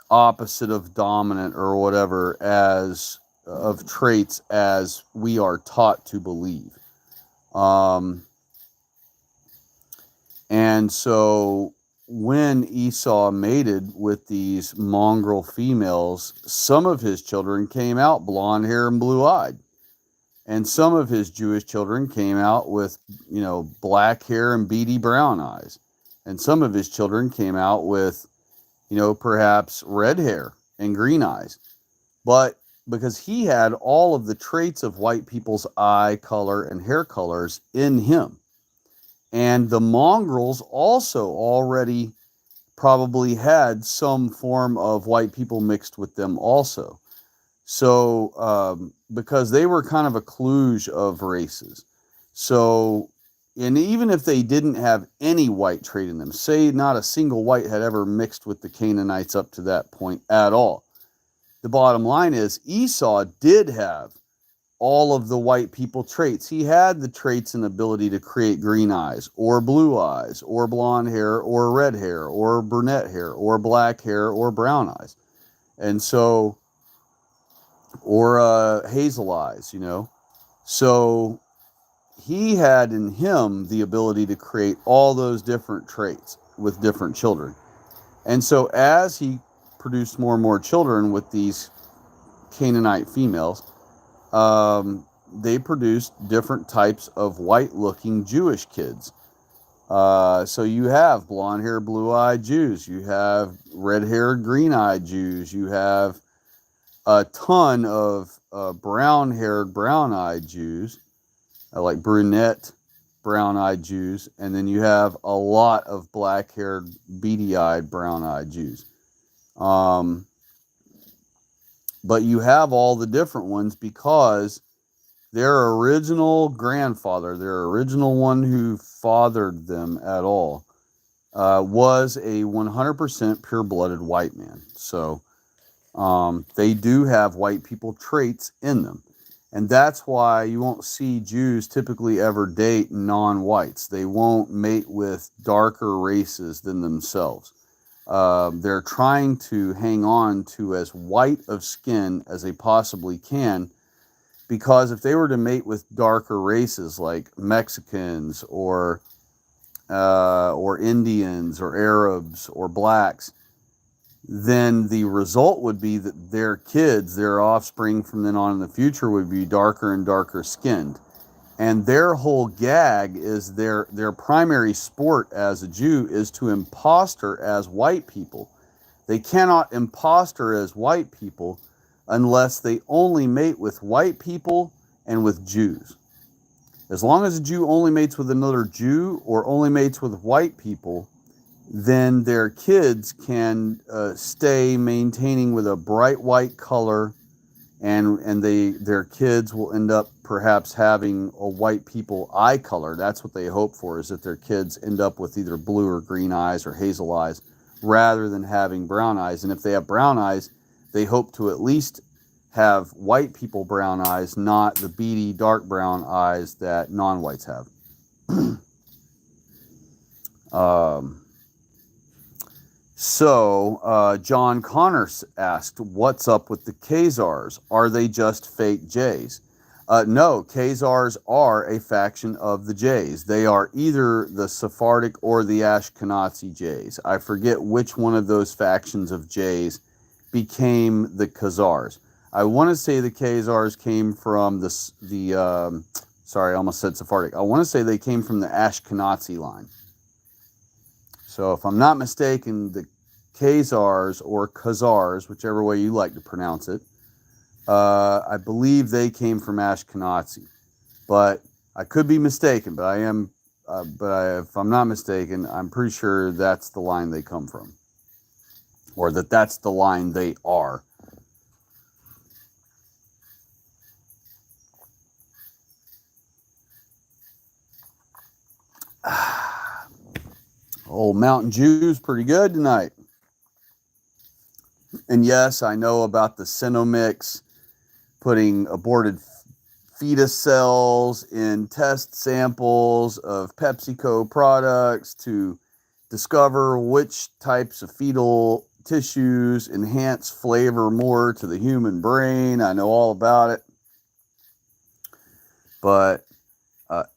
opposite of dominant or whatever as of traits as we are taught to believe. And so when Esau mated with these mongrel females, some of his children came out blonde hair and blue eyed. And some of his Jewish children came out with, black hair and beady brown eyes. And some of his children came out with, perhaps red hair and green eyes. But because he had all of the traits of white people's eye color and hair colors in him. And the mongrels also already probably had some form of white people mixed with them also. So, because they were kind of a kludge of races. So, and even if they didn't have any white trait in them, say not a single white had ever mixed with the Canaanites up to that point at all, the bottom line is Esau did have all of the white people traits. He had the traits and ability to create green eyes or blue eyes or blonde hair or red hair or brunette hair or black hair or brown eyes. And so, or hazel eyes, So he had in him the ability to create all those different traits with different children. And so as he produced more and more children with these Canaanite females, they produced different types of white-looking Jewish kids. So you have blonde-haired, blue-eyed Jews. You have red-haired, green-eyed Jews. You have a ton of brown-haired, brown-eyed Jews, like brunette, brown-eyed Jews. And then you have a lot of black-haired, beady-eyed, brown-eyed Jews. But you have all the different ones because their original grandfather, their original one who fathered them at all, was a 100% pure-blooded white man. So they do have white people traits in them. And that's why you won't see Jews typically ever date non-whites. They won't mate with darker races than themselves. They're trying to hang on to as white of skin as they possibly can, because if they were to mate with darker races like Mexicans or or Indians or Arabs or blacks, then the result would be that their kids, their offspring from then on in the future, would be darker and darker skinned. And their whole gag is their primary sport as a Jew is to imposter as white people. They cannot imposter as white people unless they only mate with white people and with Jews. As long as a Jew only mates with another Jew or only mates with white people, then their kids can stay maintaining with a bright white color, and their kids will end up perhaps having a white people eye color. That's what they hope for, is that their kids end up with either blue or green eyes or hazel eyes rather than having brown eyes. And if they have brown eyes, they hope to at least have white people brown eyes, not the beady dark brown eyes that non-whites have. John Connor asked, what's up with the Khazars? Are they just fake Jays? No, Khazars are a faction of the Jays. They are either the Sephardic or the Ashkenazi Jays. I forget which one of those factions of Jays became the Khazars. I want to say the Khazars came from sorry, I almost said Sephardic. I want to say they came from the Ashkenazi line. So if I'm not mistaken, the Khazars or Khazars, whichever way you like to pronounce it, I believe they came from Ashkenazi. But I could be mistaken, but if I'm not mistaken, I'm pretty sure that's the line they come from. Or that's the line they are. Old Mountain Dew's pretty good tonight. And yes, I know about the Sinomix putting aborted fetus cells in test samples of PepsiCo products to discover which types of fetal tissues enhance flavor more to the human brain. I know all about it. But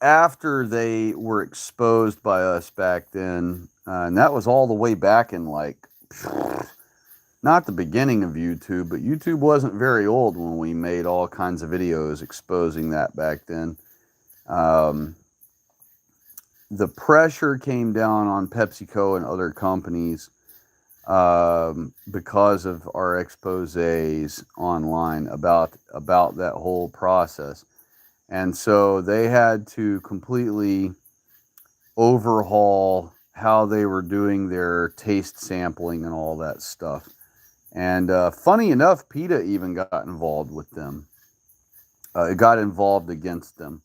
after they were exposed by us back then, and that was all the way back in not the beginning of YouTube, but YouTube wasn't very old when we made all kinds of videos exposing that back then. The pressure came down on PepsiCo and other companies because of our exposés online about that whole process. And so they had to completely overhaul how they were doing their taste sampling and all that stuff. And funny enough, PETA even got involved with them. It got involved against them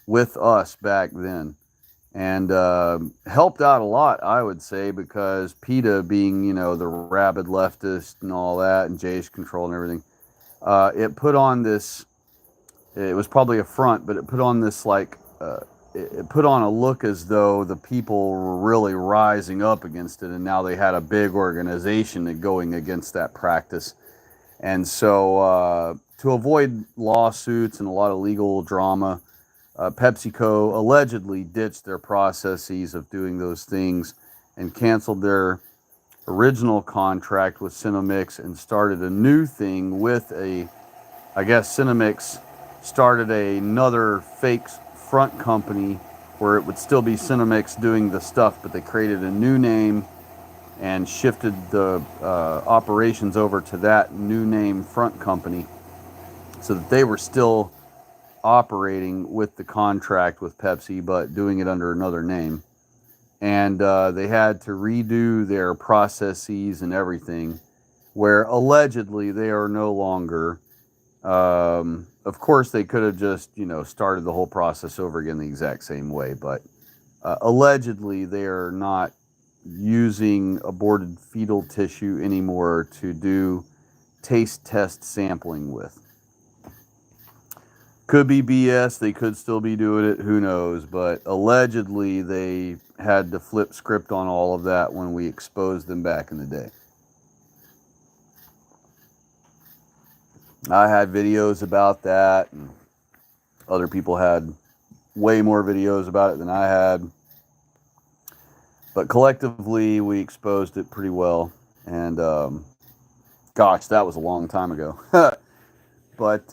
with us back then. And helped out a lot, I would say, because PETA being, the rabid leftist and all that, and Jay's control and everything, it put on this, it was probably a front, but it put on this it put on a look as though the people were really rising up against it, and now they had a big organization going against that practice. And so to avoid lawsuits and a lot of legal drama, PepsiCo allegedly ditched their processes of doing those things and canceled their original contract with Sinomix and started a new thing with I guess Sinomix started another fake front company where it would still be Sinomix doing the stuff, but they created a new name and shifted the operations over to that new name front company so that they were still operating with the contract with Pepsi, but doing it under another name. And they had to redo their processes and everything, where allegedly they are no longer. Of course, they could have just, started the whole process over again the exact same way, but allegedly they are not using aborted fetal tissue anymore to do taste test sampling with. Could be BS, they could still be doing it, who knows, but allegedly they had to flip script on all of that when we exposed them back in the day. I had videos about that, and other people had way more videos about it than I had. But collectively, we exposed it pretty well. And gosh, that was a long time ago. But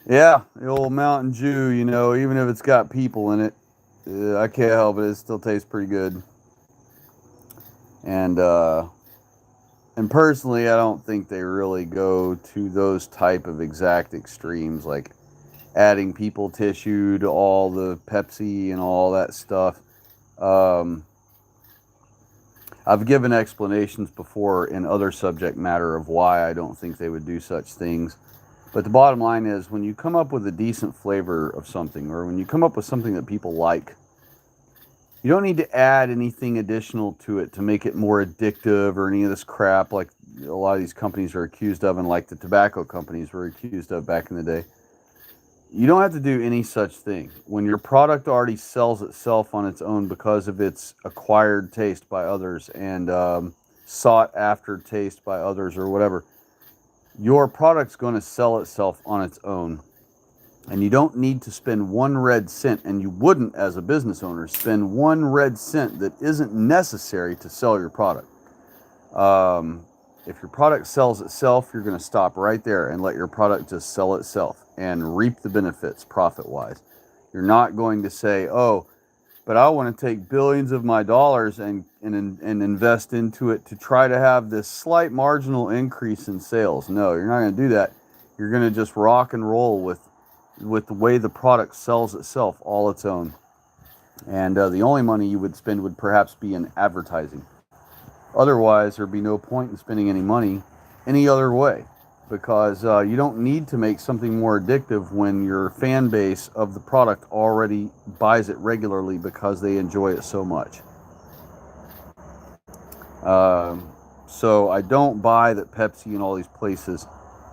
yeah, the old Mountain Dew, you know, even if it's got people in it, I can't help it. It still tastes pretty good. And personally, I don't think they really go to those type of exact extremes, like adding people tissue to all the Pepsi and all that stuff. Um, I've given explanations before in other subject matter of why I don't think they would do such things. But the bottom line is, when you come up with a decent flavor of something, or when you come up with something that people like, you don't need to add anything additional to it to make it more addictive or any of this crap like a lot of these companies are accused of, and like the tobacco companies were accused of back in the day. You don't have to do any such thing. When your product already sells itself on its own because of its acquired taste by others and sought after taste by others or whatever, your product's going to sell itself on its own. And you don't need to spend 1 red cent, and you wouldn't, as a business owner, spend 1 red cent that isn't necessary to sell your product. If your product sells itself, you're going to stop right there and let your product just sell itself and reap the benefits profit-wise. You're not going to say, oh, but I want to take billions of my dollars and invest into it to try to have this slight marginal increase in sales. No, you're not going to do that. You're going to just rock and roll with the way the product sells itself all its own. And the only money you would spend would perhaps be in advertising. Otherwise, there'd be no point in spending any money any other way, because you don't need to make something more addictive when your fan base of the product already buys it regularly because they enjoy it so much. So I don't buy that Pepsi and all these places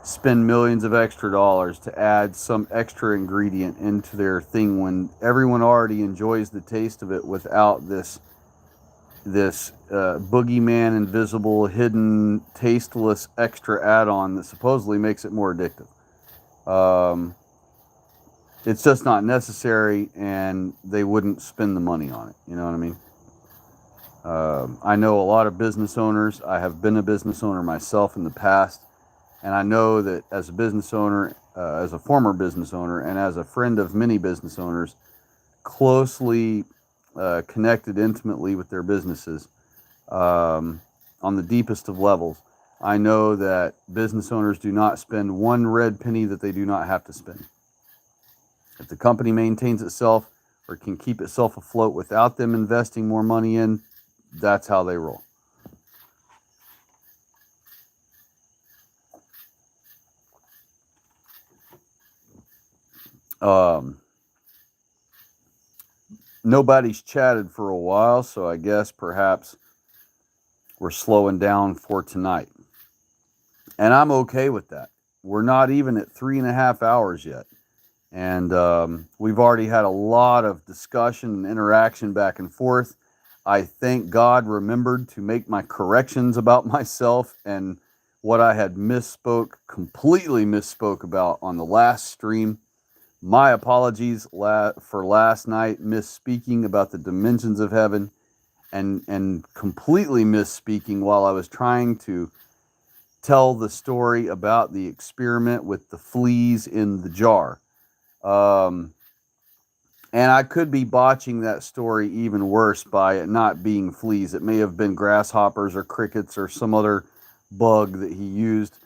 spend millions of extra dollars to add some extra ingredient into their thing when everyone already enjoys the taste of it without this boogeyman, invisible, hidden, tasteless extra add-on that supposedly makes it more addictive. It's just not necessary, and they wouldn't spend the money on it. You know what I mean? I know a lot of business owners. I have been a business owner myself in the past, and I know that as a business owner, as a former business owner, and as a friend of many business owners, closely connected intimately with their businesses on the deepest of levels, I know that business owners do not spend 1 red penny that they do not have to spend. If the company maintains itself or can keep itself afloat without them investing more money in, that's how they roll. Nobody's chatted for a while, so I guess perhaps we're slowing down for tonight. And I'm okay with that. We're not even at 3.5 hours yet. And we've already had a lot of discussion and interaction back and forth. I thank God remembered to make my corrections about myself and what I had completely misspoke about on the last stream. My apologies for last night misspeaking about the dimensions of heaven and completely misspeaking while I was trying to tell the story about the experiment with the fleas in the jar. And I could be botching that story even worse by it not being fleas. It may have been grasshoppers or crickets or some other bug that he used.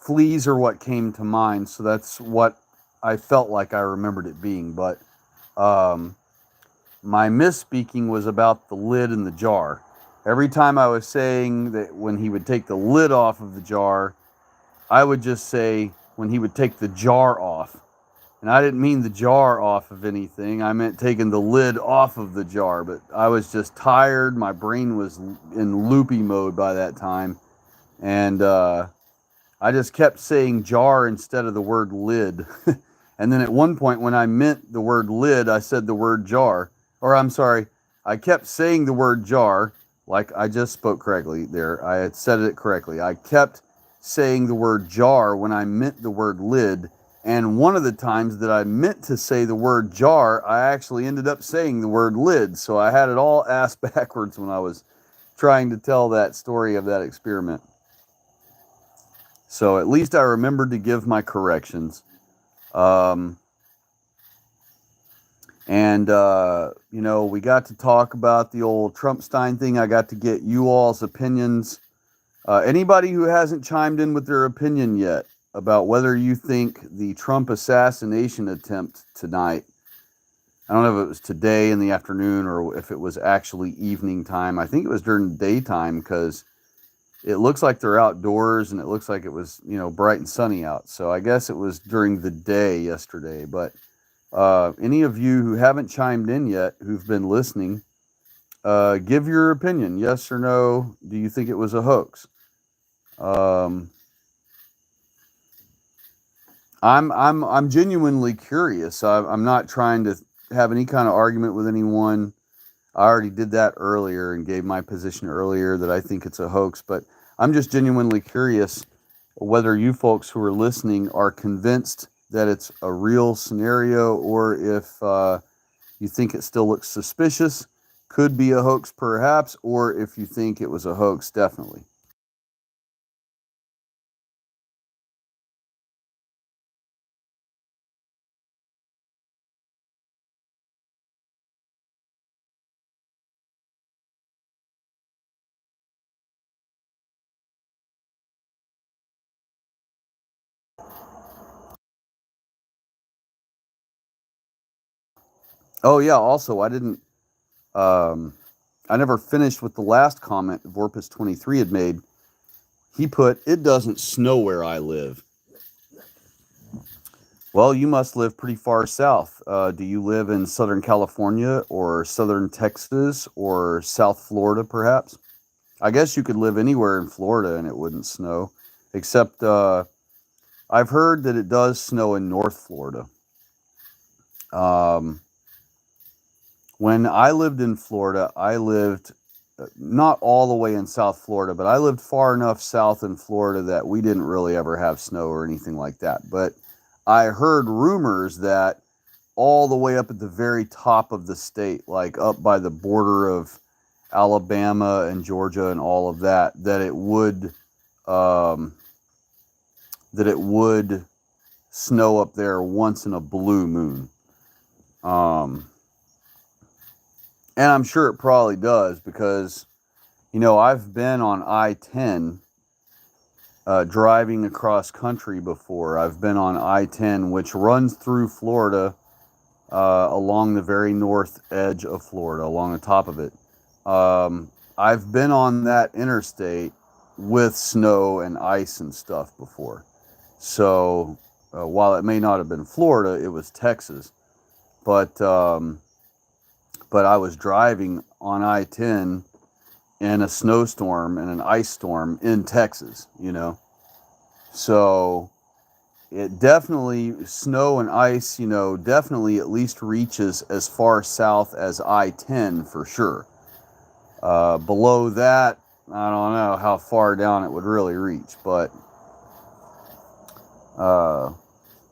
Fleas are what came to mind, so that's what I felt like I remembered it being. But my misspeaking was about the lid in the jar. Every time I was saying that when he would take the lid off of the jar, I would just say when he would take the jar off. And I didn't mean the jar off of anything. I meant taking the lid off of the jar. But I was just tired. My brain was in loopy mode by that time. And I just kept saying jar instead of the word lid. And then at one point when I meant the word lid, I said the word jar. Or I'm sorry, I kept saying the word jar, like I just spoke correctly there. I had said it correctly. I kept saying the word jar when I meant the word lid. And one of the times that I meant to say the word jar, I actually ended up saying the word lid. So I had it all ass backwards when I was trying to tell that story of that experiment. So at least I remembered to give my corrections. We got to talk about the old Trumpstein thing. I got to get you all's opinions. Anybody who hasn't chimed in with their opinion yet about whether you think the Trump assassination attempt tonight, I don't know if it was today in the afternoon or if it was actually evening time. I think it was during daytime because it looks like they're outdoors and it looks like it was, bright and sunny out. So I guess it was during the day yesterday. But any of you who haven't chimed in yet, who've been listening, give your opinion. Yes or no? Do you think it was a hoax? I'm genuinely curious. I'm not trying to have any kind of argument with anyone. I already did that earlier and gave my position earlier that I think it's a hoax, but I'm just genuinely curious whether you folks who are listening are convinced that it's a real scenario or if you think it still looks suspicious, could be a hoax perhaps, or if you think it was a hoax definitely. Oh yeah, also I never finished with the last comment Vorpus 23 had made. He put, "It doesn't snow where I live." Well, you must live pretty far south. Do you live in Southern California or Southern Texas or South Florida, perhaps? I guess you could live anywhere in Florida and it wouldn't snow, except I've heard that it does snow in North Florida. Um, when I lived in Florida, I lived not all the way in South Florida, but I lived far enough south in Florida that we didn't really ever have snow or anything like that. But I heard rumors that all the way up at the very top of the state, like up by the border of Alabama and Georgia and all of that, um, that it would snow up there once in a blue moon. And I'm sure it probably does because, I've been on I-10 driving across country before. I've been on I-10, which runs through Florida along the very north edge of Florida, along the top of it. I've been on that interstate with snow and ice and stuff before. So while it may not have been Florida, it was Texas. But I was driving on I-10 in a snowstorm and an ice storm in Texas, So it definitely, snow and ice, definitely at least reaches as far south as I-10 for sure. Below that, I don't know how far down it would really reach, but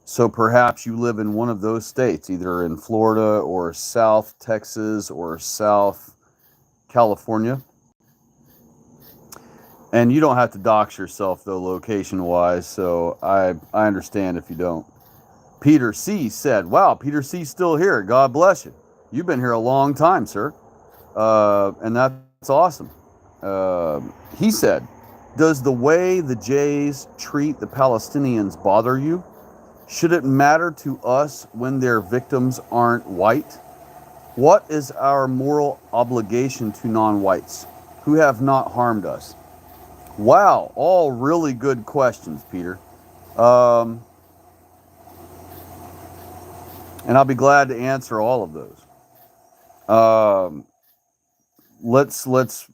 so perhaps you live in one of those states, either in Florida or South Texas or South California. And you don't have to dox yourself, though, location-wise, so I understand if you don't. Peter C. said, "Wow, Peter C.'s still here. God bless you. You've been here a long time, sir." And that's awesome. He said, "Does the way the Jays treat the Palestinians bother you? Should it matter to us when their victims aren't white? What is our moral obligation to non-whites who have not harmed us?" Wow, all really good questions, Peter. And I'll be glad to answer all of those. Let's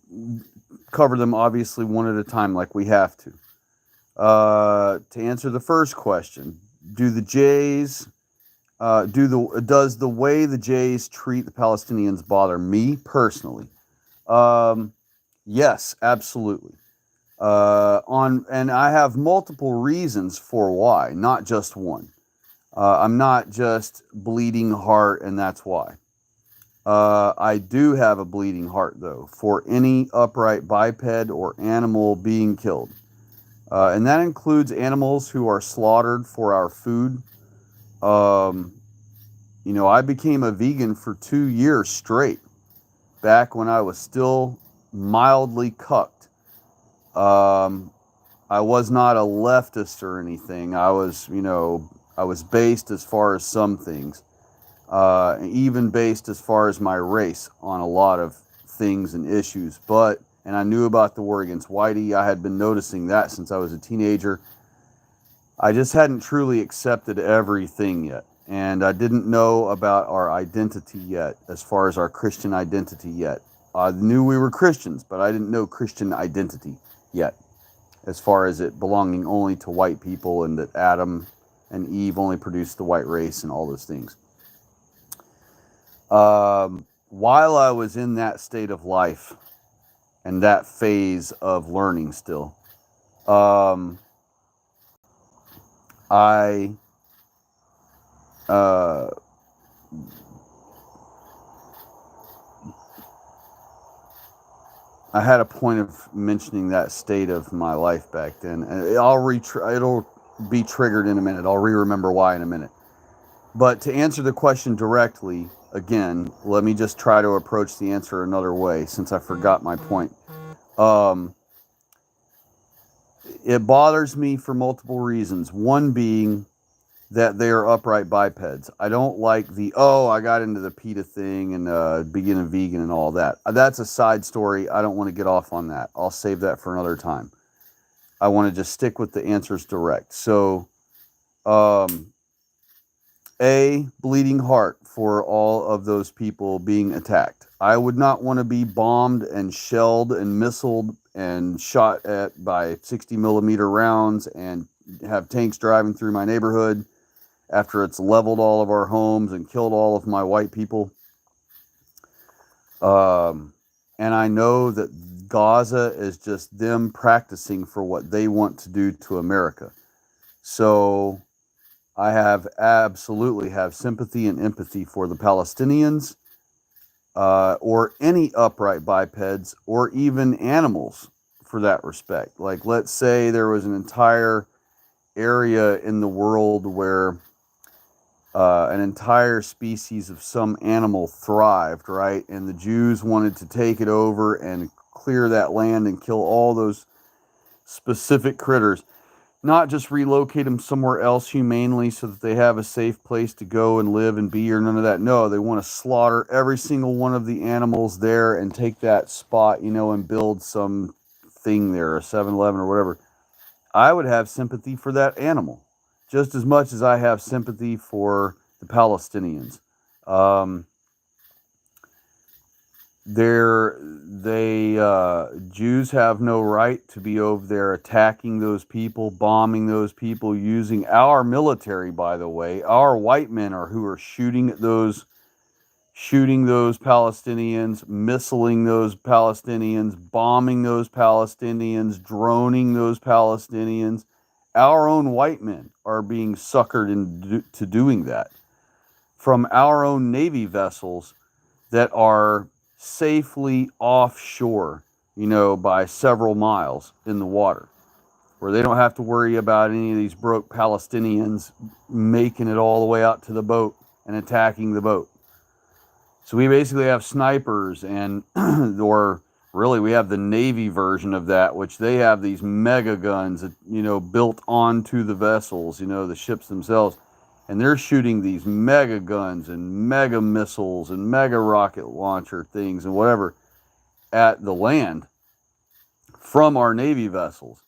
cover them obviously one at a time, like we have to. To answer the first question, does the way the Jays treat the Palestinians bother me personally? Yes, absolutely. And I have multiple reasons for why, not just one. I'm not just bleeding heart, and that's why. I do have a bleeding heart, though, for any upright biped or animal being killed. And that includes animals who are slaughtered for our food. Um, I became a vegan for 2 years straight, back when I was still mildly cucked. Um, I was not a leftist or anything. I was based as far as some things, even based as far as my race on a lot of things and issues. And I knew about the war against Whitey. I had been noticing that since I was a teenager. I just hadn't truly accepted everything yet. And I didn't know about our identity yet, as far as our Christian identity yet. I knew we were Christians, but I didn't know Christian identity yet, as far as it belonging only to white people and that Adam and Eve only produced the white race and all those things. While I was in that state of life and that phase of learning still, I uh, I had a point of mentioning that state of my life back then, and it'll be triggered in a minute. I'll remember why in a minute. But to answer the question directly, again, let me just try to approach the answer another way, since I forgot my point. It bothers me for multiple reasons. One being that they are upright bipeds. I don't like I got into the PETA thing and being a vegan and all that. That's a side story. I don't want to get off on that. I'll save that for another time. I want to just stick with the answers direct. So, bleeding heart for all of those people being attacked. I would not want to be bombed and shelled and missiled and shot at by 60 millimeter rounds and have tanks driving through my neighborhood after it's leveled all of our homes and killed all of my white people. And I know that Gaza is just them practicing for what they want to do to America. So I absolutely have sympathy and empathy for the Palestinians, or any upright bipeds, or even animals for that respect. Like, let's say there was an entire area in the world where an entire species of some animal thrived, right? And the Jews wanted to take it over and clear that land and kill all those specific critters. Not just relocate them somewhere else humanely so that they have a safe place to go and live and be, or none of that. No, they want to slaughter every single one of the animals there and take that spot, and build some thing there, a 7-Eleven or whatever. I would have sympathy for that animal just as much as I have sympathy for the Palestinians. Jews have no right to be over there attacking those people, bombing those people, using our military, by the way. Our white men are who are shooting those Palestinians, missiling those Palestinians, bombing those Palestinians, droning those Palestinians. Our own white men are being suckered into doing that from our own Navy vessels that are safely offshore, by several miles in the water, where they don't have to worry about any of these broke Palestinians making it all the way out to the boat and attacking the boat. So we basically have snipers or really we have the Navy version of that, which they have these mega guns that, built onto the vessels, the ships themselves. And they're shooting these mega guns and mega missiles and mega rocket launcher things and whatever at the land from our Navy vessels.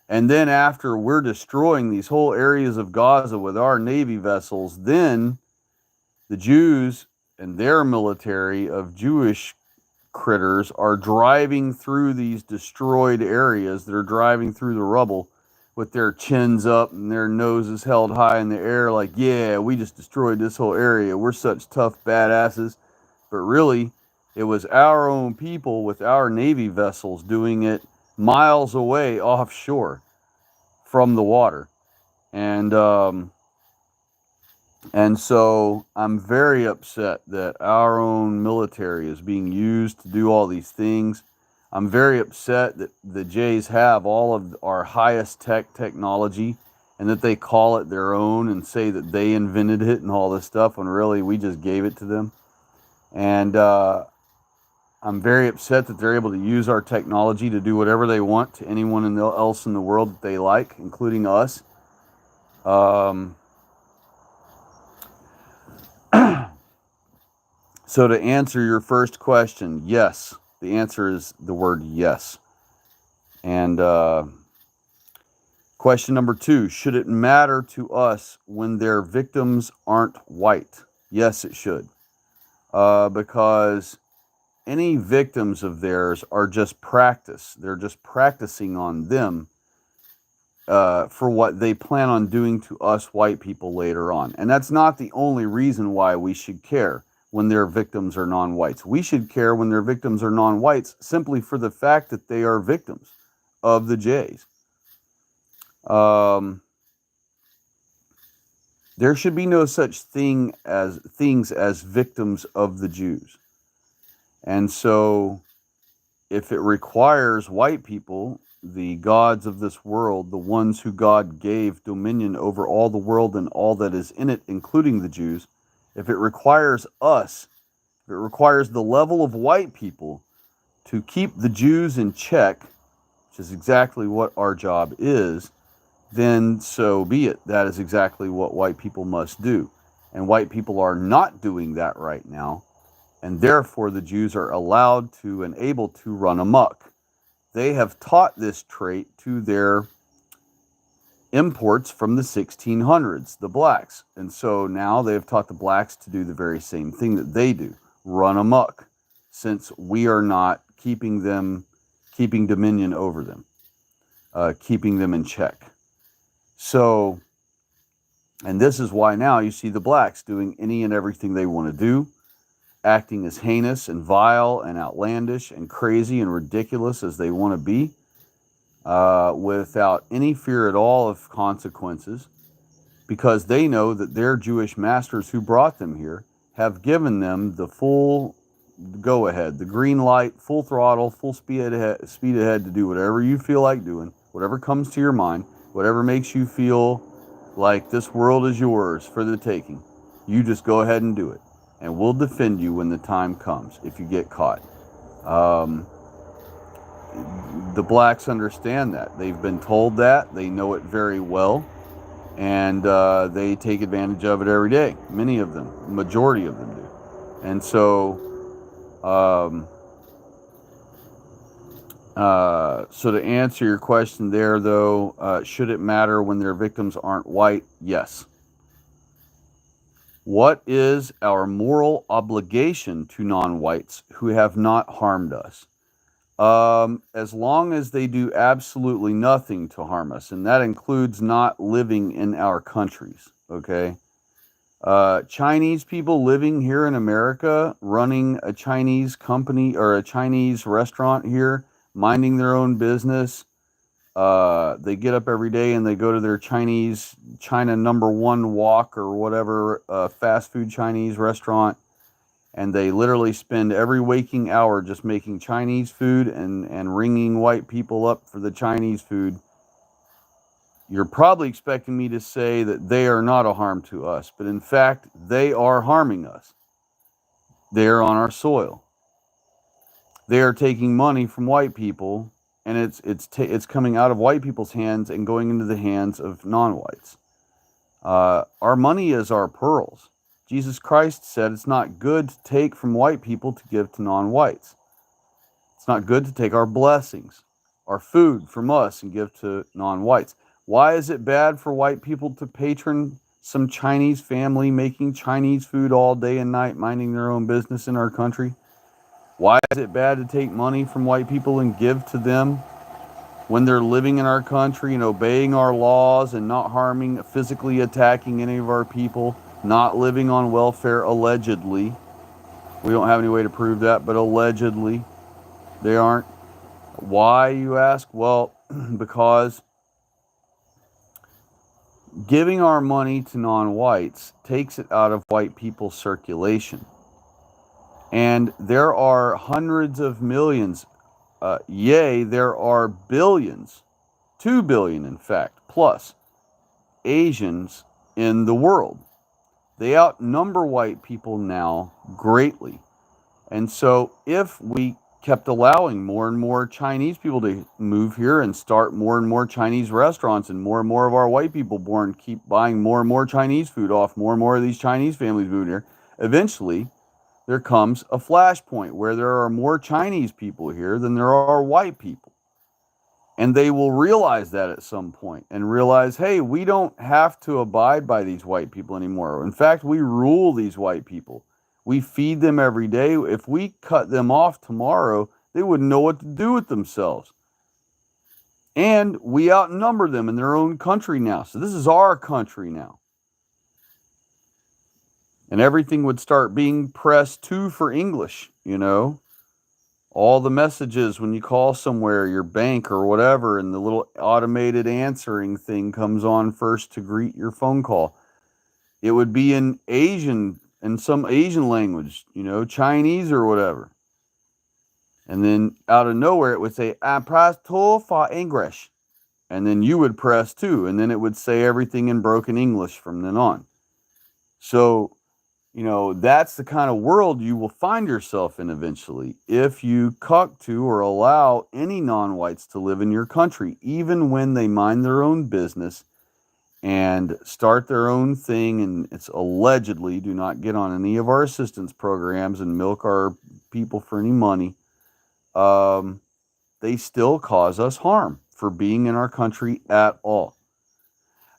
And then after we're destroying these whole areas of Gaza with our Navy vessels, then the Jews and their military of Jewish critters are driving through these destroyed areas. They're driving through the rubble with their chins up and their noses held high in the air like, yeah, we just destroyed this whole area. We're such tough badasses. But really, it was our own people with our Navy vessels doing it miles away offshore from the water. And And so I'm very upset that our own military is being used to do all these things. I'm very upset that the Jays have all of our highest technology and that they call it their own and say that they invented it and all this stuff when really we just gave it to them. And I'm very upset that they're able to use our technology to do whatever they want to anyone else in the world that they like, including us. Um, So to answer your first question, yes. The answer is the word yes. And question number 2, should it matter to us when their victims aren't white? Yes, it should. Because any victims of theirs are just practice. They're just practicing on them for what they plan on doing to us white people later on. And that's not the only reason why we should care when their victims are non-whites. We should care when their victims are non-whites simply for the fact that they are victims of the Jays. There should be no such things as victims of the Jews. And so if it requires white people, the gods of this world, the ones who God gave dominion over all the world and all that is in it, including the Jews, if it requires us, if it requires the level of white people to keep the Jews in check, which is exactly what our job is, then so be it. That is exactly what white people must do. And white people are not doing that right now. And therefore, the Jews are allowed to and able to run amok. They have taught this trait to their imports from the 1600s, the blacks. And so now they've taught the blacks to do the very same thing that they do, run amok, since we are not keeping dominion over them, keeping them in check. So, and this is why now you see the blacks doing any and everything they want to do, acting as heinous and vile and outlandish and crazy and ridiculous as they want to be, without any fear at all of consequences, because they know that their Jewish masters who brought them here have given them the full go ahead, the green light, full throttle, full speed ahead to do whatever you feel like doing, whatever comes to your mind, whatever makes you feel like this world is yours for the taking. You just go ahead and do it. And we'll defend you when the time comes if you get caught. The blacks understand that. They've been told that. They know it very well. And they take advantage of it every day. Many of them, majority of them do. And so, so to answer your question there, though, should it matter when their victims aren't white? Yes. What is our moral obligation to non-whites who have not harmed us? As long as they do absolutely nothing to harm us, and that includes not living in our countries, okay? Chinese people living here in America, running a Chinese company or a Chinese restaurant here, minding their own business. They get up every day and they go to their China #1 walk or whatever, fast food Chinese restaurant. And they literally spend every waking hour just making Chinese food and ringing white people up for the Chinese food. You're probably expecting me to say that they are not a harm to us, but in fact, they are harming us. They are on our soil. They are taking money from white people, and it's coming out of white people's hands and going into the hands of non-whites. Our money is our pearls. Jesus Christ said it's not good to take from white people to give to non-whites. It's not good to take our blessings, our food from us and give to non-whites. Why is it bad for white people to patron some Chinese family making Chinese food all day and night, minding their own business in our country? Why is it bad to take money from white people and give to them when they're living in our country and obeying our laws and not harming, physically attacking any of our people, not living on welfare, allegedly? We don't have any way to prove that, but allegedly they aren't. Why, you ask? Well, because Giving our money to non-whites takes it out of white people's circulation. And there are hundreds of millions, there are billions, 2 billion in fact, plus Asians in the world. They outnumber white people now greatly. And so if we kept allowing more and more Chinese people to move here and start more and more Chinese restaurants, and more of our white people born keep buying more and more Chinese food off more and more of these Chinese families moving here, eventually there comes a flashpoint where there are more Chinese people here than there are white people. And they will realize that at some point and realize, hey, we don't have to abide by these white people anymore. In fact, we rule these white people. We feed them every day. If we cut them off tomorrow, they wouldn't know what to do with themselves. And we outnumber them in their own country now. So this is our country now. And everything would start being pressed to for English, you know. All the messages when you call somewhere, your bank or whatever, and the little automated answering thing comes on first to greet your phone call. It would be in some Asian language, you know, Chinese or whatever. And then out of nowhere, it would say, I press 2 for English. And then you would press 2. And then it would say everything in broken English from then on. So, you know, that's the kind of world you will find yourself in eventually if you cuck to or allow any non-whites to live in your country, even when they mind their own business and start their own thing. And it's allegedly do not get on any of our assistance programs and milk our people for any money. They still cause us harm for being in our country at all.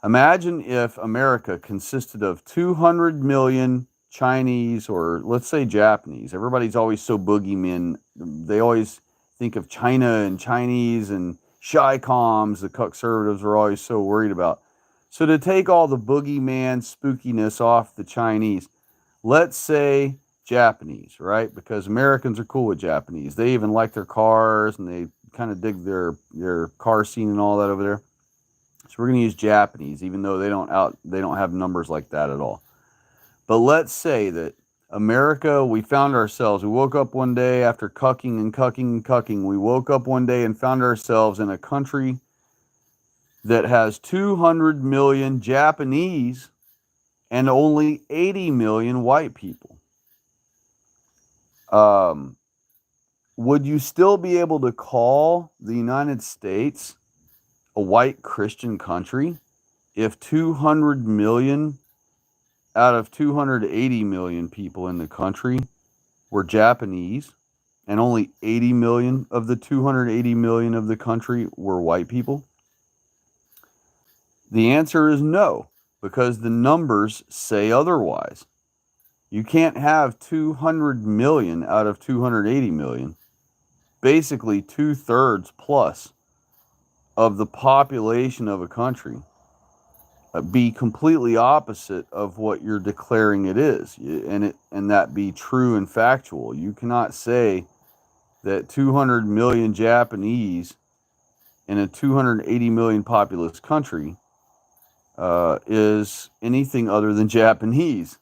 Imagine if America consisted of 200 million Chinese, or let's say Japanese. Everybody's always so boogeyman. They always think of China and Chinese and shy-coms. The Cuckservatives are always so worried about. So to take all the boogeyman spookiness off the Chinese, let's say Japanese, right? Because Americans are cool with Japanese. They even like their cars and they kind of dig their car scene and all that over there. So we're going to use Japanese, even though they don't have numbers like that at all. But let's say that America, we woke up one day after cucking and cucking and cucking. We woke up one day and found ourselves in a country that has 200 million Japanese and only 80 million white people. Would you still be able to call the United States a white Christian country if 200 million out of 280 million people in the country were Japanese and only 80 million of the 280 million of the country were white people? The answer is no, because the numbers say otherwise. You can't have 200 million out of 280 million, basically 2/3 plus of the population of a country, be completely opposite of what you're declaring it is, and that be true and factual. You cannot say that 200 million Japanese in a 280 million populous country is anything other than Japanese.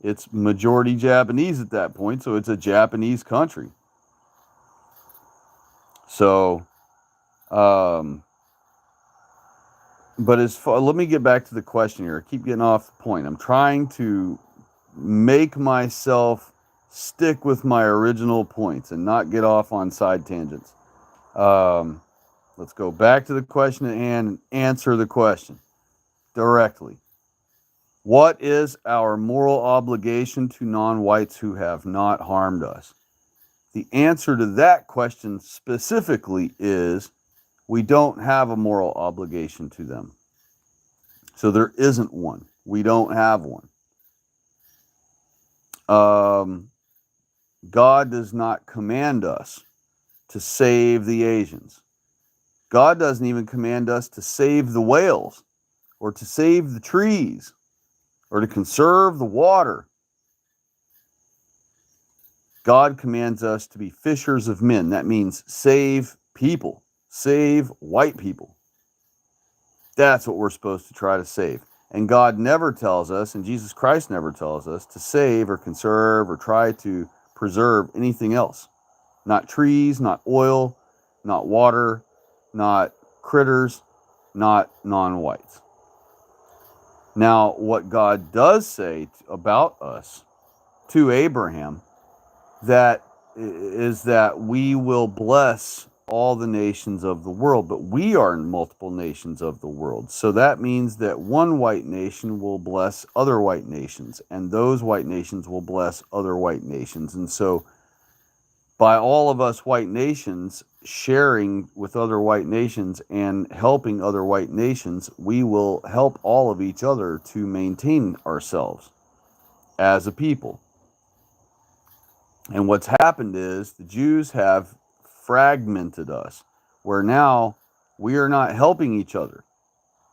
It's majority Japanese at that point, so it's a Japanese country. So, but let me get back to the question here. I keep getting off the point. I'm trying to make myself stick with my original points and not get off on side tangents. Let's go back to the question at hand and answer the question directly. What is our moral obligation to non-whites who have not harmed us? The answer to that question specifically is we don't have a moral obligation to them. So there isn't one. We don't have one. God does not command us to save the Asians. God doesn't even command us to save the whales or to save the trees or to conserve the water. God commands us to be fishers of men. That means save people, save white people. That's what we're supposed to try to save. And God never tells us, and Jesus Christ never tells us, to save or conserve or try to preserve anything else. Not trees, not oil, not water, not critters, not non-whites. Now, what God does say about us to Abraham that is that we will bless all the nations of the world, but we are in multiple nations of the world. So that means that one white nation will bless other white nations, and those white nations will bless other white nations. And so by all of us white nations sharing with other white nations and helping other white nations, we will help all of each other to maintain ourselves as a people. And what's happened is the Jews have fragmented us, where now we are not helping each other.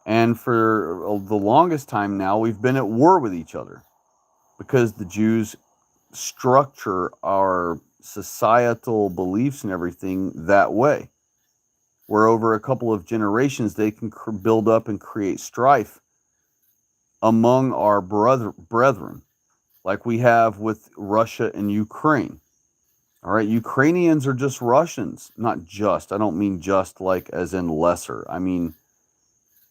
And for the longest time now, we've been at war with each other because the Jews structure our societal beliefs and everything that way, where over a couple of generations they can build up and create strife among our brethren, like we have with Russia and Ukraine. All right, Ukrainians are just Russians, not just. I don't mean just like as in lesser. I mean,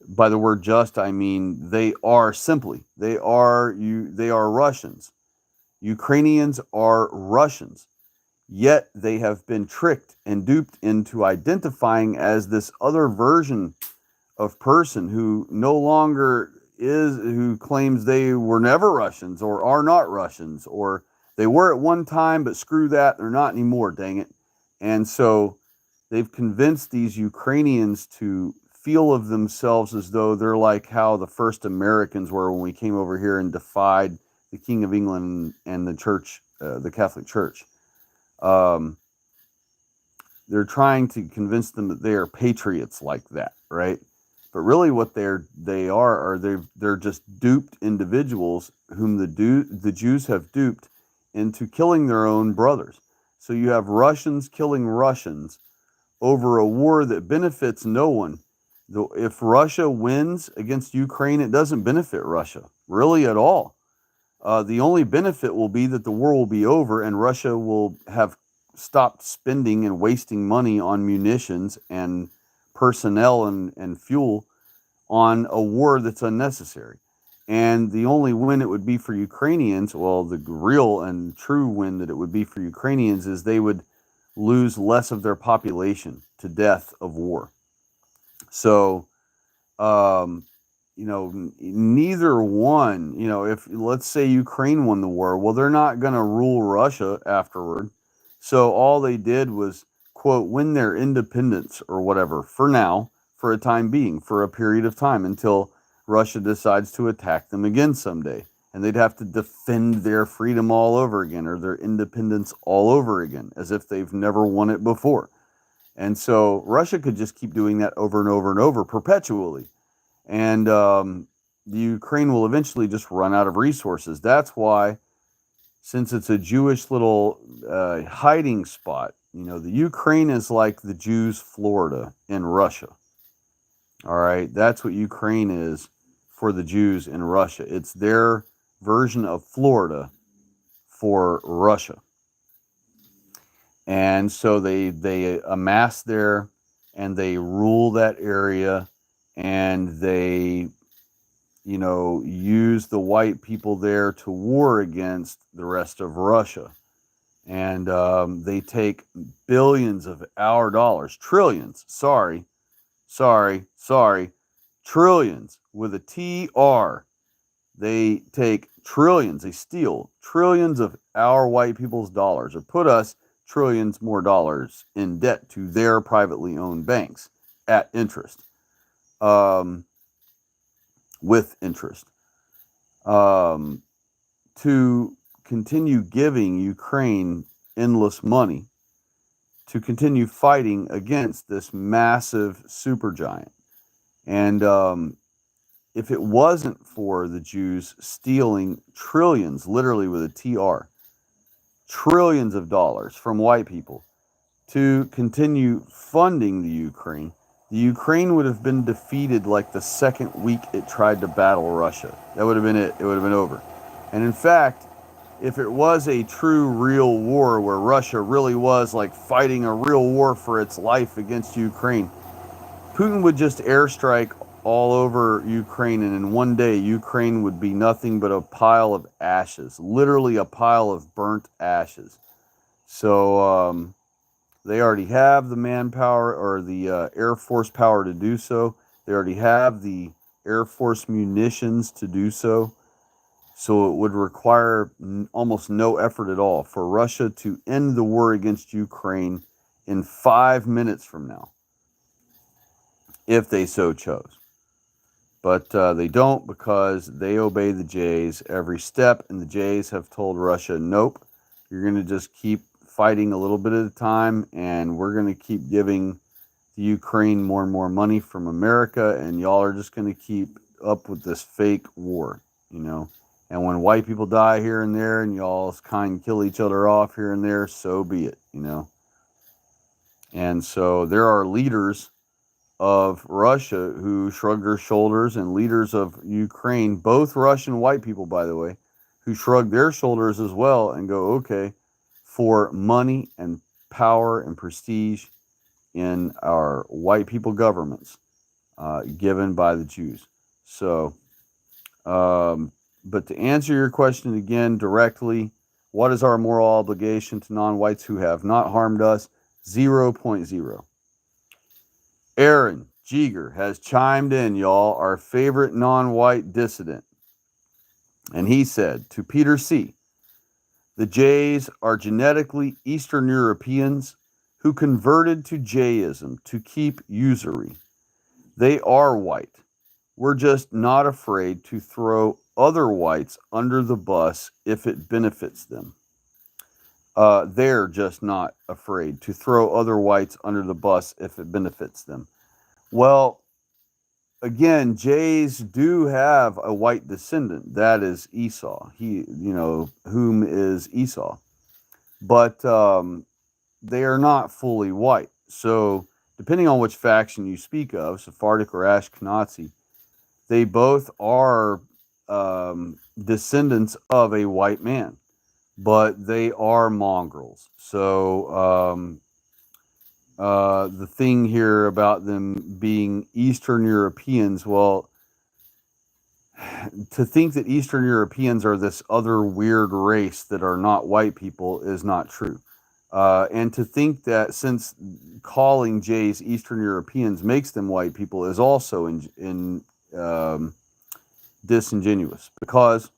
by the word just, I mean they are simply. They are Russians. Ukrainians are Russians. Yet they have been tricked and duped into identifying as this other version of person who no longer is, who claims they were never Russians or are not Russians, or they were at one time, but screw that, they're not anymore, dang it. And so they've convinced these Ukrainians to feel of themselves as though they're like how the first Americans were when we came over here and defied the King of England and the church, the Catholic Church. They're trying to convince them that they are patriots like that, right? But really, what they are they're just duped individuals whom the Jews have duped into killing their own brothers. So you have Russians killing Russians over a war that benefits no one. If Russia wins against Ukraine, it doesn't benefit Russia really at all. The only benefit will be that the war will be over and Russia will have stopped spending and wasting money on munitions and personnel and fuel on a war that's unnecessary. And the only win it would be for Ukrainians, well, the real and true win that it would be for Ukrainians is they would lose less of their population to death of war. So, neither one, if let's say Ukraine won the war, well, they're not going to rule Russia afterward. So all they did was, quote, win their independence or whatever for now, for a time being, for a period of time until Russia decides to attack them again someday. And they'd have to defend their freedom all over again or their independence all over again, as if they've never won it before. And so Russia could just keep doing that over and over and over perpetually. And the Ukraine will eventually just run out of resources. That's why, since it's a Jewish little hiding spot, the Ukraine is like the Jews' Florida in Russia. All right, that's what Ukraine is for the Jews in Russia. It's their version of Florida for Russia. And so they amass there and they rule that area, and they use the white people there to war against the rest of Russia. And they take billions of our dollars, trillions, trillions with a TR. They take trillions, they steal trillions of our white people's dollars, or put us trillions more dollars in debt to their privately owned banks at interest. With interest, to continue giving Ukraine endless money to continue fighting against this massive supergiant. And if it wasn't for the Jews stealing trillions, literally with a TR, trillions of dollars from white people to continue funding the Ukraine the Ukraine would have been defeated like the second week it tried to battle Russia. That would have been it. It would have been over. And in fact, if it was a true, real war where Russia really was like fighting a real war for its life against Ukraine, Putin would just airstrike all over Ukraine, and in one day, Ukraine would be nothing but a pile of ashes, literally a pile of burnt ashes. So they already have the manpower or the Air Force power to do so. They already have the Air Force munitions to do so. So it would require almost no effort at all for Russia to end the war against Ukraine in 5 minutes from now, if they so chose. But they don't, because they obey the Jays every step, and the Jays have told Russia, nope, you're going to just keep fighting a little bit at a time, and we're going to keep giving the Ukraine more and more money from America, and y'all are just going to keep up with this fake war, you know. And when white people die here and there, and y'all's kind kill each other off here and there, so be it, you know. And so there are leaders of Russia who shrug their shoulders, and leaders of Ukraine, both Russian white people, by the way, who shrug their shoulders as well and go, okay, for money and power and prestige in our white people governments given by the Jews. So, but to answer your question again directly, what is our moral obligation to non-whites who have not harmed us? 0.0. Aaron Jeeger has chimed in, y'all, our favorite non-white dissident. And he said to Peter C., the Jays are genetically Eastern Europeans who converted to Jayism to keep usury. They are white. We're just not afraid to throw other whites under the bus if it benefits them. They're just not afraid to throw other whites under the bus if it benefits them. Well, again, Jays do have a white descendant. That is Esau. Whom is Esau. But they are not fully white. So, depending on which faction you speak of, Sephardic or Ashkenazi, they both are descendants of a white man, but they are mongrels. So, the thing here about them being Eastern Europeans, well, to think that Eastern Europeans are this other weird race that are not white people is not true. And to think that since calling Jays Eastern Europeans makes them white people is also disingenuous, because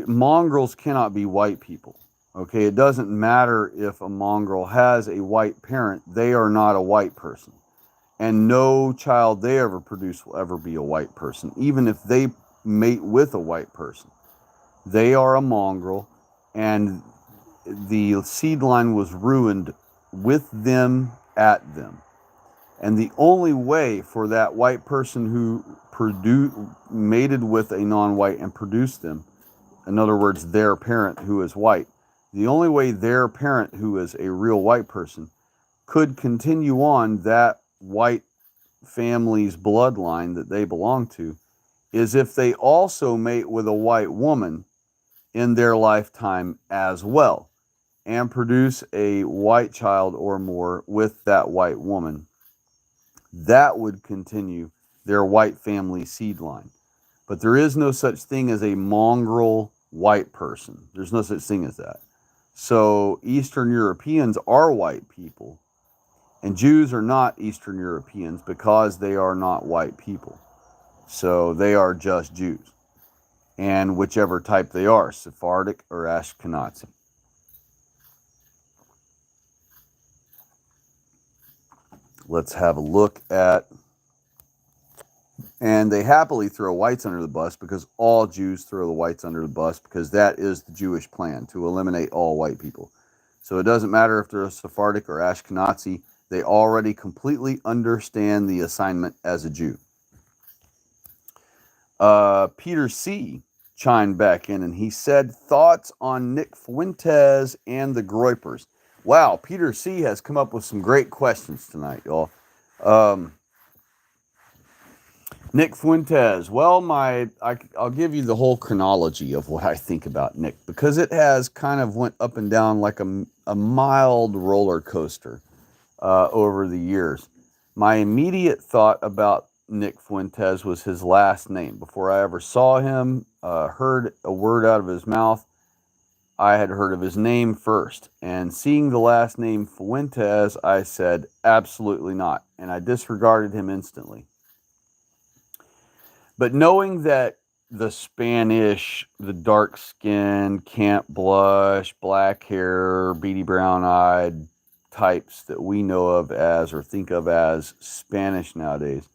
mongrels cannot be white people. Okay, it doesn't matter if a mongrel has a white parent; they are not a white person, and no child they ever produce will ever be a white person, even if they mate with a white person. They are a mongrel, and the seed line was ruined with them at them. And the only way for that white person who mated with a non-white and produced them, in other words, their parent who is white, the only way their parent who is a real white person could continue on that white family's bloodline that they belong to is if they also mate with a white woman in their lifetime as well, and produce a white child or more with that white woman. That would continue their white family seed line. But there is no such thing as a mongrel white person. There's no such thing as that. So Eastern Europeans are white people, and Jews are not Eastern Europeans because they are not white people. So they are just Jews. And whichever type they are, Sephardic or Ashkenazi. Let's have a look at, and they happily throw whites under the bus because all Jews throw the whites under the bus, because that is the Jewish plan, to eliminate all white people. So it doesn't matter if they're a Sephardic or Ashkenazi, they already completely understand the assignment as a Jew. Peter C. chimed back in, and he said, thoughts on Nick Fuentes and the Groypers. Wow, Peter C has come up with some great questions tonight, y'all. Um, Nick Fuentes. Well, I'll give you the whole chronology of what I think about Nick, because it has kind of went up and down like a mild roller coaster over the years. My immediate thought about Nick Fuentes was his last name. Before I ever saw him, heard a word out of his mouth, I had heard of his name first. And seeing the last name Fuentes, I said, absolutely not. And I disregarded him instantly. But knowing that the Spanish, the dark skin, can't blush, black hair, beady brown eyed types that we know of as or think of as Spanish nowadays,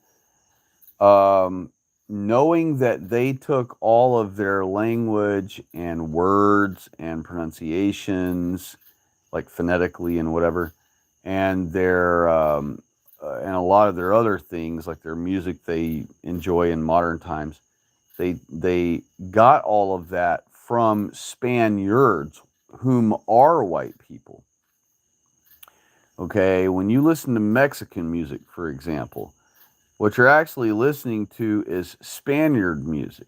knowing that they took all of their language and words and pronunciations, like phonetically and whatever, and their and a lot of their other things, like their music they enjoy in modern times, they got all of that from Spaniards, whom are white people. Okay, when you listen to Mexican music, for example, what you're actually listening to is Spaniard music.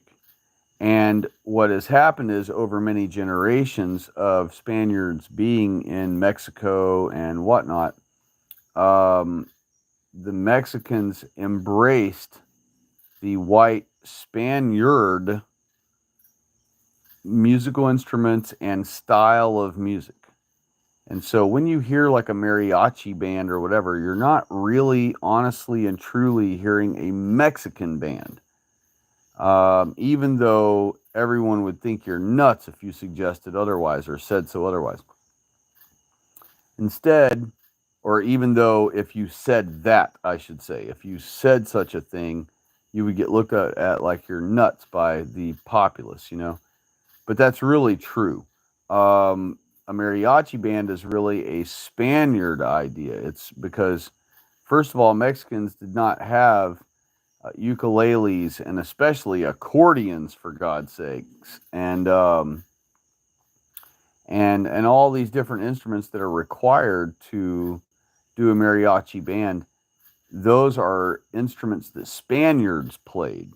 And what has happened is, over many generations of Spaniards being in Mexico and whatnot, the Mexicans embraced the white Spaniard musical instruments and style of music. And so when you hear like a mariachi band or whatever, you're not really honestly and truly hearing a Mexican band. Even though everyone would think you're nuts if you suggested otherwise or said so otherwise. Instead, or even though if you said that, I should say, if you said such a thing, you would get looked at like you're nuts by the populace, you know? But that's really true. A mariachi band is really a Spaniard idea. It's because, first of all, Mexicans did not have ukuleles and especially accordions, for God's sakes, and all these different instruments that are required to do a mariachi band. Those are instruments that Spaniards played.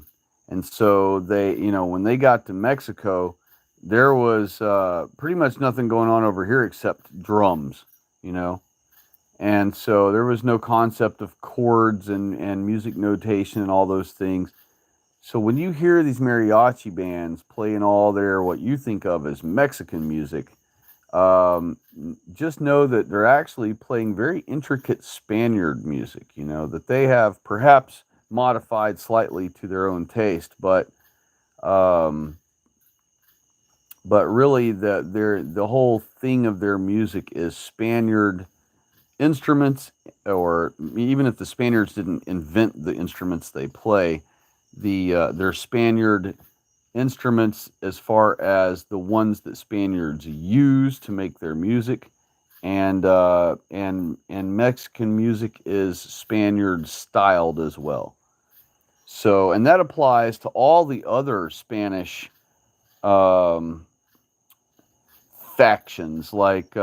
And so they, you know, when they got to Mexico, there was pretty much nothing going on over here except drums, you know. And so there was no concept of chords and music notation and all those things. So when you hear these mariachi bands playing all their what you think of as Mexican music, just know that they're actually playing very intricate Spaniard music, you know, that they have perhaps modified slightly to their own taste, um, but really the whole thing of their music is Spaniard instruments, or even if the Spaniards didn't invent the instruments they play, their Spaniard instruments as far as the ones that Spaniards use to make their music, and Mexican music is Spaniard styled as well. So, and that applies to all the other Spanish um, factions, like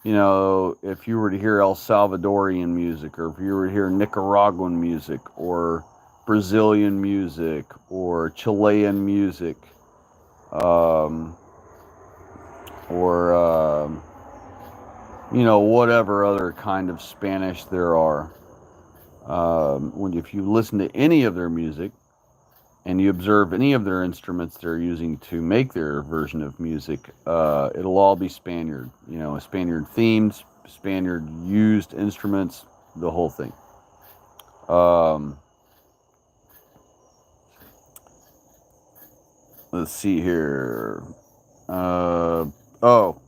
you know, if you were to hear El Salvadorian music, or if you were to hear Nicaraguan music, or Brazilian music, or Chilean music, um, or you know, whatever other kind of Spanish there are. When if you listen to any of their music and you observe any of their instruments they're using to make their version of music, it'll all be Spaniard. You know, Spaniard themed, Spaniard used instruments, the whole thing. Let's see here.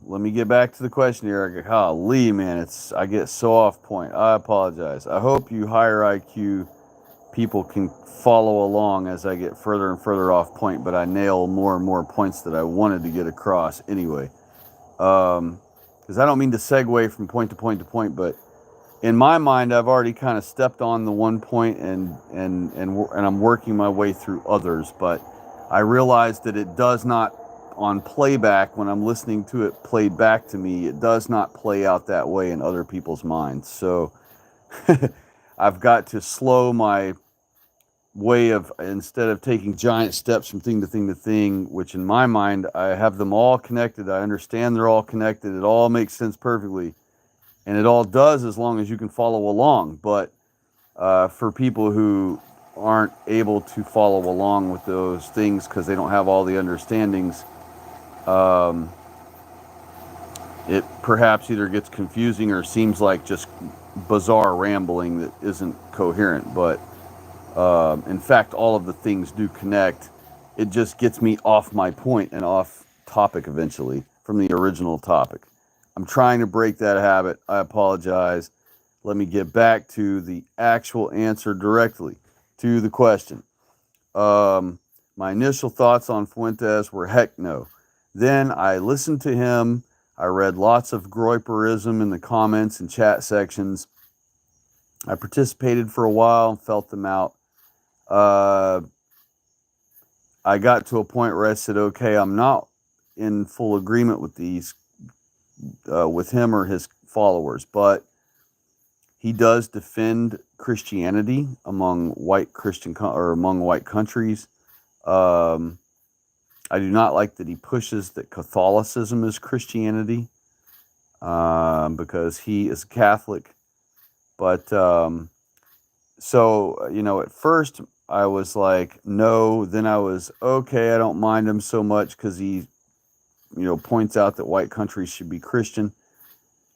Let me get back to the question here. Golly, man, I get so off point. I apologize. I hope you higher IQ people can follow along as I get further and further off point, but I nail more and more points that I wanted to get across anyway. Because I don't mean to segue from point to point to point, but in my mind, I've already kind of stepped on the one point, and I'm working my way through others, but I realize that it does not on playback, when I'm listening to it played back to me, it does not play out that way in other people's minds. So I've got to slow my way of, instead of taking giant steps from thing to thing to thing, which in my mind, I have them all connected. I understand they're all connected. It all makes sense perfectly. And it all does as long as you can follow along. But for people who aren't able to follow along with those things because they don't have all the understandings, it perhaps either gets confusing or seems like just bizarre rambling that isn't coherent. But in fact, all of the things do connect. It just gets me off my point and off topic eventually from the original topic. I'm trying to break that habit. I apologize. Let me get back to the actual answer directly to the question. My initial thoughts on Fuentes were heck no. Then I listened to him. I read lots of Groyperism in the comments and chat sections. I participated for a while and felt them out. I got to a point where I said, okay, I'm not in full agreement with these, with him or his followers, but he does defend Christianity among white Christian or among white countries. I do not like that he pushes that Catholicism is Christianity, because he is Catholic. But so, at first I was like, no. Then I was, okay, I don't mind him so much because he, points out that white countries should be Christian.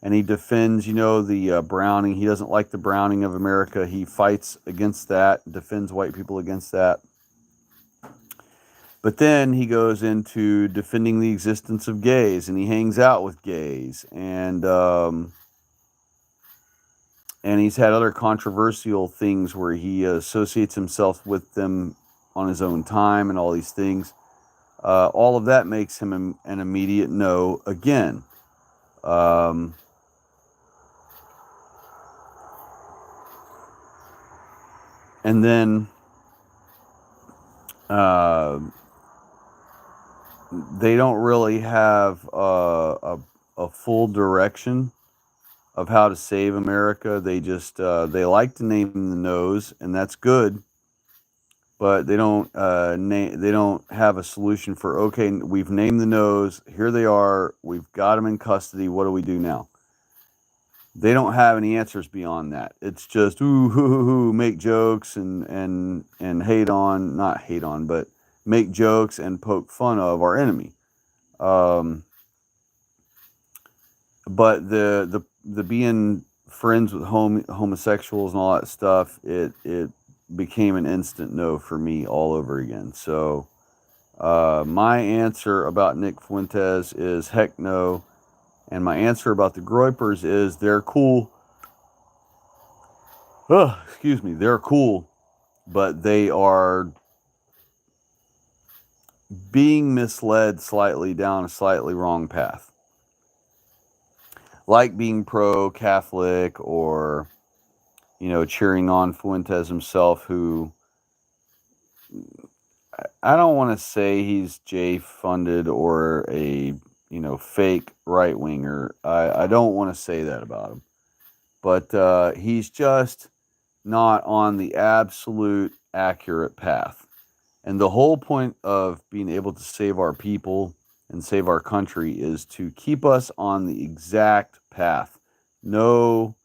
And he defends, the browning. He doesn't like the browning of America. He fights against that, defends white people against that. But then he goes into defending the existence of gays, and he hangs out with gays. And he's had other controversial things where he associates himself with them on his own time and all these things. All of that makes him an immediate no again. And then they don't really have a full direction of how to save America. They just they like to name the no's, and that's good. But they don't they don't have a solution for, okay, we've named the no's. Here they are. We've got them in custody. What do we do now? They don't have any answers beyond that. It's just ooh, hoo, hoo, hoo, make jokes and hate on, not hate on, but make jokes and poke fun of our enemy. But the being friends with homosexuals and all that stuff, it became an instant no for me all over again. So my answer about Nick Fuentes is heck no. And my answer about the Groypers is they're cool. Excuse me, they're cool, but they are being misled slightly down a slightly wrong path. Like being pro-Catholic or, cheering on Fuentes himself, who I don't want to say he's J-funded or a, fake right-winger. I don't want to say that about him. But he's just not on the absolute accurate path. And the whole point of being able to save our people and save our country is to keep us on the exact path. No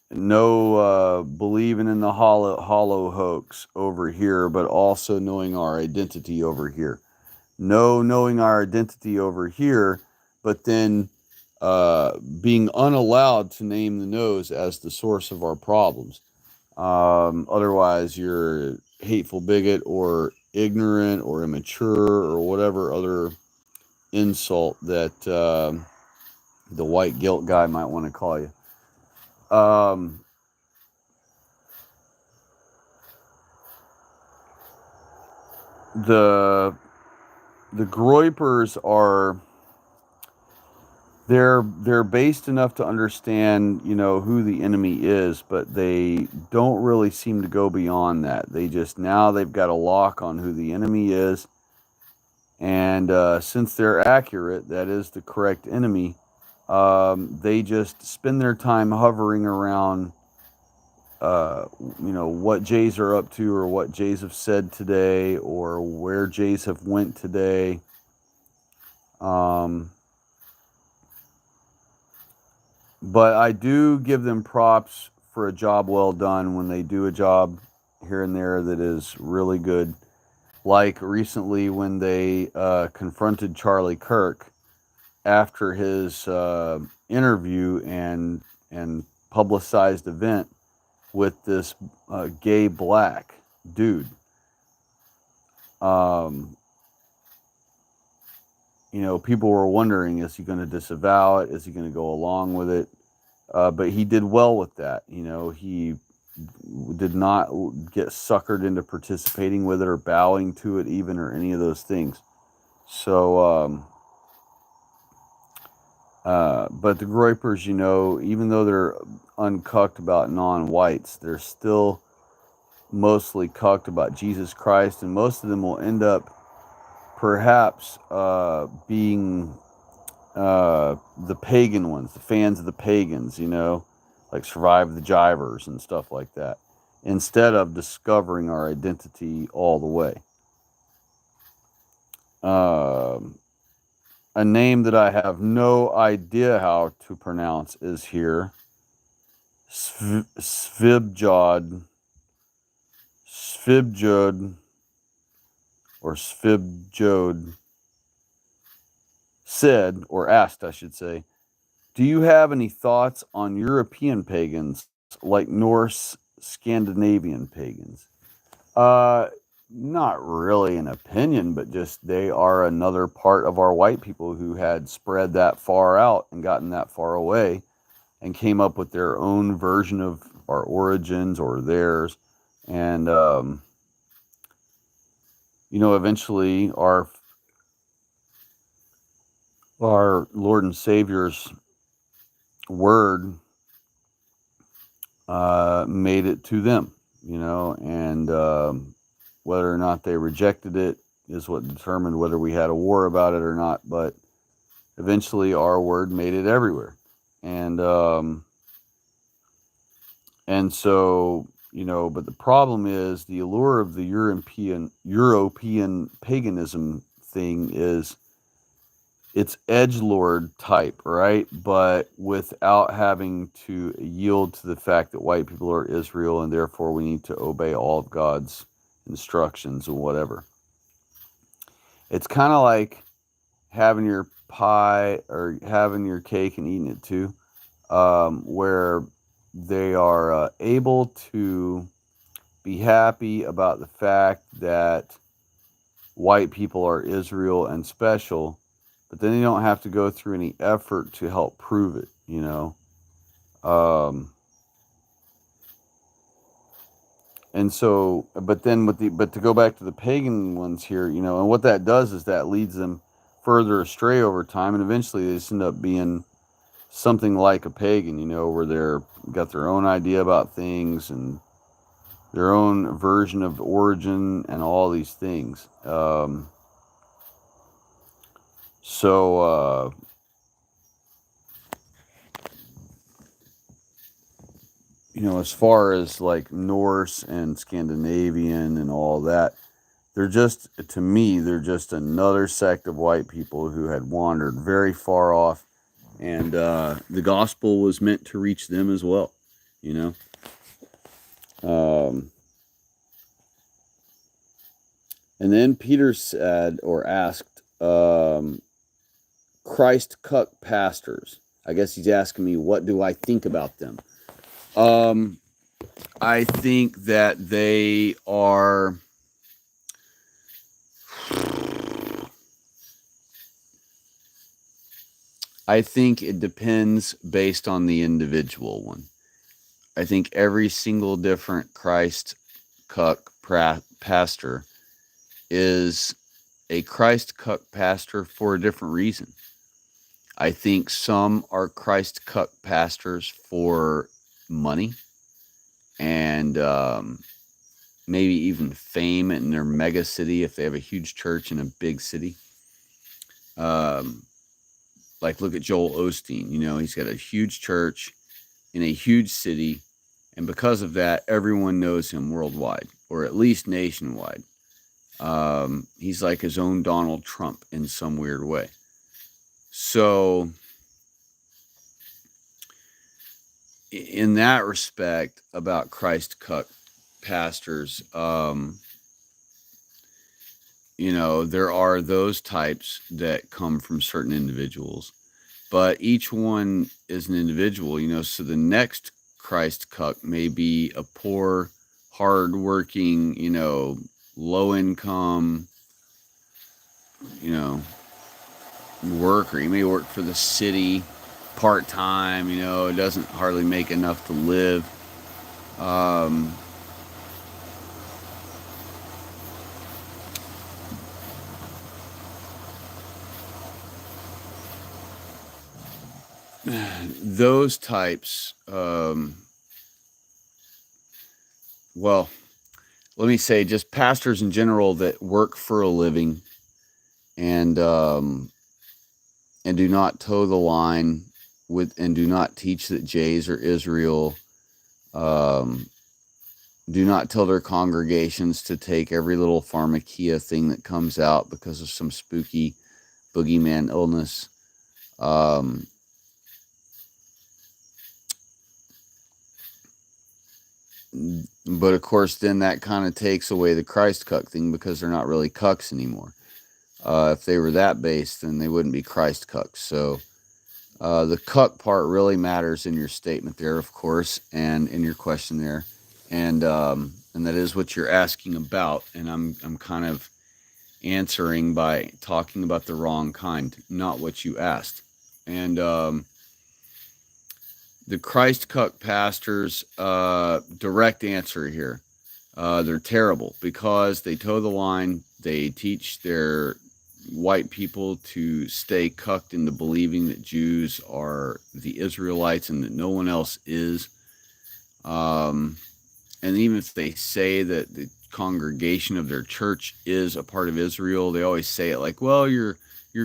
believing in the hollow hoax over here, but also knowing our identity over here. No knowing our identity over here, but then being unallowed to name the no's as the source of our problems. Otherwise, you're a hateful bigot or ignorant or immature or whatever other insult that the white guilt guy might want to call you. The Groypers are, they're based enough to understand, who the enemy is, but they don't really seem to go beyond that. They just, now they've got a lock on who the enemy is, And since they're accurate, that is the correct enemy, they just spend their time hovering around, what Jays are up to, or what Jays have said today, or where Jays have went today. Um, but I do give them props for a job well done when they do a job here and there that is really good. Like recently when they confronted Charlie Kirk after his interview and publicized event with this gay black dude. Um, People were wondering, is he going to disavow it? Is he going to go along with it? But he did well with that. He did not get suckered into participating with it or bowing to it even, or any of those things. So, but the Groypers, even though they're uncucked about non-whites, they're still mostly cucked about Jesus Christ, and most of them will end up perhaps being the pagan ones, the fans of the pagans, like Survive the Jivers and stuff like that, instead of discovering our identity all the way. A name that I have no idea how to pronounce is here. Svibjod, or Svibjod, said, or asked, I should say, do you have any thoughts on European pagans like Norse, Scandinavian pagans? Not really an opinion, but just they are another part of our white people who had spread that far out and gotten that far away and came up with their own version of our origins, or theirs. And, eventually our Lord and Savior's word made it to them, and whether or not they rejected it is what determined whether we had a war about it or not. But eventually our word made it everywhere. And so, but the problem is the allure of the European paganism thing is it's edgelord type, right? But without having to yield to the fact that white people are Israel and therefore we need to obey all of God's instructions or whatever. It's kind of like having your pie or having your cake and eating it too, where they are able to be happy about the fact that white people are Israel and special, but then they don't have to go through any effort to help prove it, And so, but to go back to the pagan ones here, and what that does is that leads them further astray over time, and eventually they just end up being something like a pagan, where they're got their own idea about things and their own version of origin and all these things. So, as far as like Norse and Scandinavian and all that, to me, they're just another sect of white people who had wandered very far off, and the gospel was meant to reach them as well, And then Peter said, or asked, Christ cuck pastors. I guess he's asking me, what do I think about them? I think that they are... I think it depends based on the individual one. I think every single different Christ cuck pastor is a Christ cuck pastor for a different reason. I think some are Christ cuck pastors for money and maybe even fame in their mega city if they have a huge church in a big city. Um, like look at Joel Osteen. He's got a huge church in a huge city, and because of that, everyone knows him worldwide, or at least nationwide. He's like his own Donald Trump in some weird way. So, in that respect, about Christ cuck pastors, there are those types that come from certain individuals, but each one is an individual, so the next Christ cuck may be a poor, hardworking, low income, worker. He may work for the city part time, it doesn't hardly make enough to live. Those types, well, let me say just pastors in general that work for a living and do not toe the line and do not teach that Jays are Israel, do not tell their congregations to take every little pharmakia thing that comes out because of some spooky boogeyman illness. But of course, then that kind of takes away the Christ cuck thing because they're not really cucks anymore. If they were that based, then they wouldn't be Christ cucks. So the cuck part really matters in your statement there, of course, and in your question there, and that is what you're asking about. And I'm kind of answering by talking about the wrong kind, not what you asked. And the Christ cuck pastors, direct answer here. They're terrible because they toe the line. They teach their white people to stay cucked into believing that Jews are the Israelites and that no one else is. And even if they say that the congregation of their church is a part of Israel, they always say it like, well, you're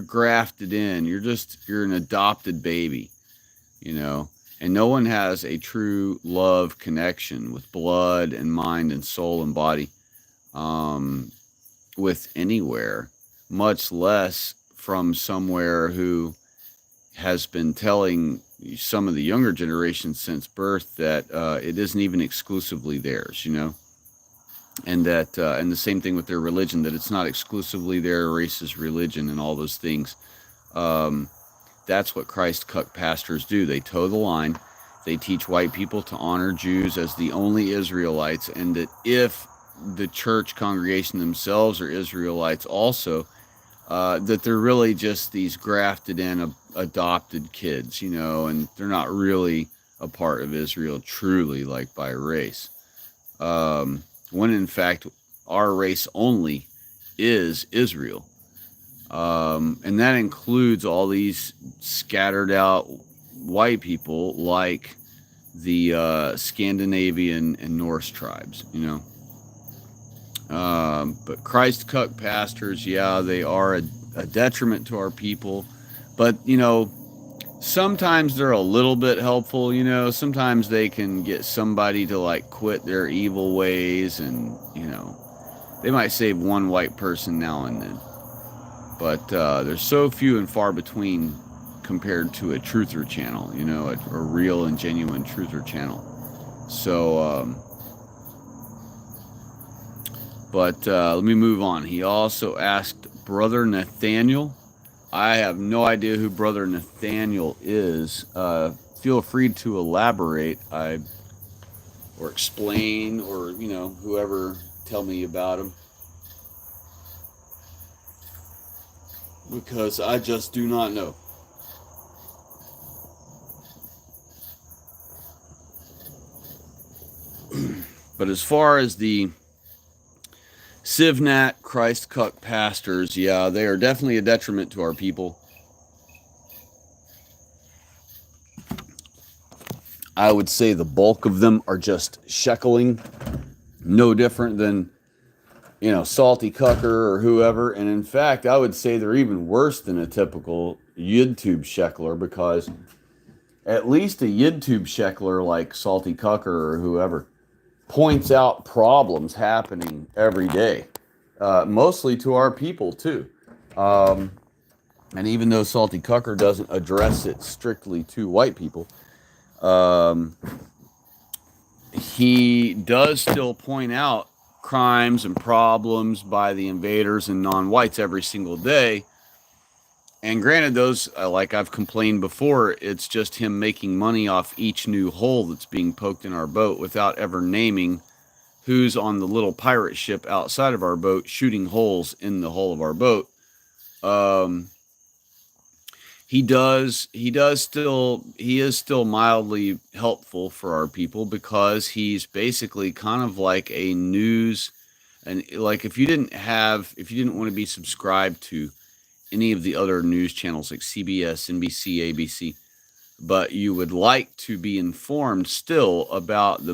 grafted in. You're an adopted baby, and no one has a true love connection with blood and mind and soul and body with anywhere, much less from somewhere who has been telling some of the younger generations since birth that it isn't even exclusively theirs, and that and the same thing with their religion, that it's not exclusively their race's religion and all those things. That's what Christ cuck pastors do. They toe the line. They teach white people to honor Jews as the only Israelites, and that if the church congregation themselves are Israelites also, that they're really just these grafted in adopted kids, and they're not really a part of Israel truly, like by race. When in fact our race only is Israel. And that includes all these scattered out white people like the Scandinavian and Norse tribes, But Christ cuck pastors, yeah, they are a detriment to our people. But, sometimes they're a little bit helpful, Sometimes they can get somebody to like quit their evil ways and, they might save one white person now and then. But there's so few and far between compared to a truther channel, a real and genuine truther channel. So, but let me move on. He also asked Brother Nathaniel. I have no idea who Brother Nathaniel is. Feel free to elaborate, or explain, or whoever, tell me about him, because I just do not know. But as far as the Civnat Christ cuck pastors, yeah, they are definitely a detriment to our people. I would say the bulk of them are just shekeling, no different than Salty Cucker or whoever. And in fact, I would say they're even worse than a typical YouTube sheckler, because at least a YouTube sheckler like Salty Cucker or whoever points out problems happening every day, mostly to our people too. Um, and even though Salty Cucker doesn't address it strictly to white people, um, he does still point out crimes and problems by the invaders and non-whites every single day. And granted, those, like I've complained before, it's just him making money off each new hole that's being poked in our boat without ever naming who's on the little pirate ship outside of our boat shooting holes in the hull of our boat. Um, he is still mildly helpful for our people, because he's basically kind of like a news, and like if you didn't want to be subscribed to any of the other news channels like CBS, NBC, ABC, but you would like to be informed still about the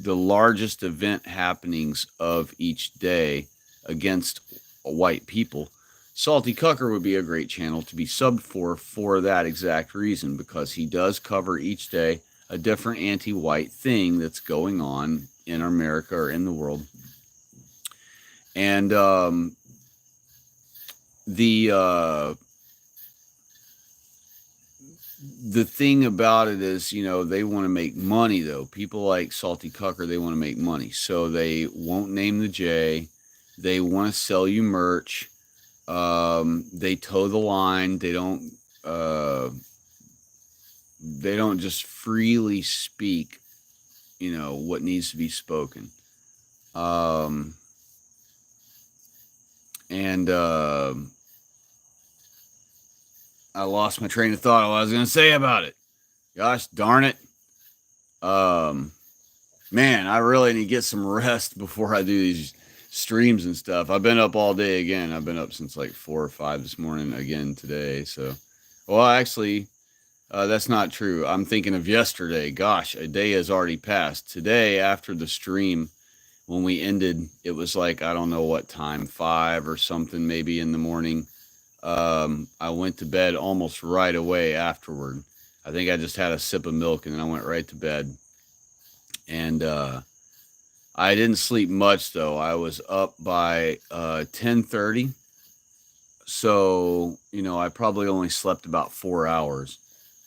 largest event happenings of each day against white people, Salty Cucker would be a great channel to be subbed for that exact reason, because he does cover each day a different anti-white thing that's going on in America or in the world. And the thing about it is, they want to make money, though. People like Salty Cucker, they want to make money. So they won't name the J. They want to sell you merch. They toe the line. They don't just freely speak, what needs to be spoken. And I lost my train of thought. What I was going to say about it. Gosh darn it. Man, I really need to get some rest before I do these streams and stuff. I've been up all day again. I've been up since like 4 or 5 this morning again today. So, well, actually, that's not true. I'm thinking of yesterday. Gosh, a day has already passed. Today, after the stream, when we ended, it was like, I don't know what time, 5 or something, maybe in the morning. I went to bed almost right away afterward. I think I just had a sip of milk and then I went right to bed. And I didn't sleep much, though. I was up by 10:30. So, I probably only slept about 4 hours.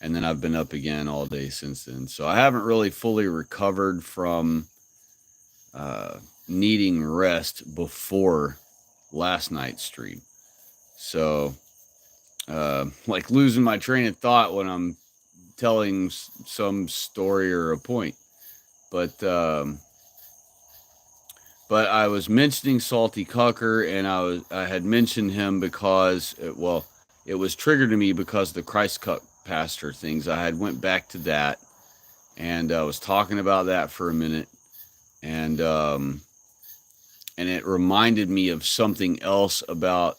And then I've been up again all day since then. So I haven't really fully recovered from needing rest before last night's stream. So, like losing my train of thought when I'm telling some story or a point. But I was mentioning Salty Cucker, and I had mentioned him because, it was triggered to me because of the Christ Cuck pastor things. I had went back to that, and I was talking about that for a minute, and it reminded me of something else about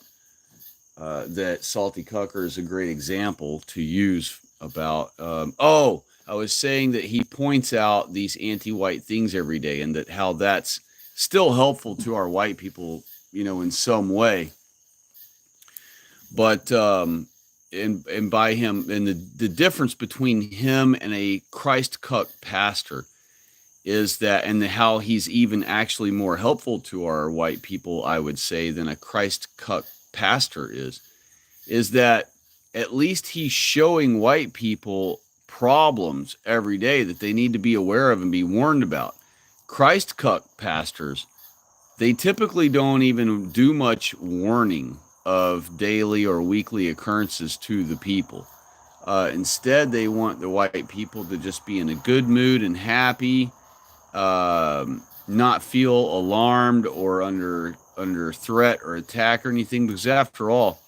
that Salty Cucker is a great example to use about. I was saying that he points out these anti-white things every day, and that how that's still helpful to our white people, in some way. But and by him, and the difference between him and a Christ Cuck pastor is that, and how he's even actually more helpful to our white people, I would say, than a Christ Cuck pastor is that at least he's showing white people problems every day that they need to be aware of and be warned about. Christ Cuck pastors, they typically don't even do much warning of daily or weekly occurrences to the people. Instead, they want the white people to just be in a good mood and happy, not feel alarmed or under threat or attack or anything. Because after all,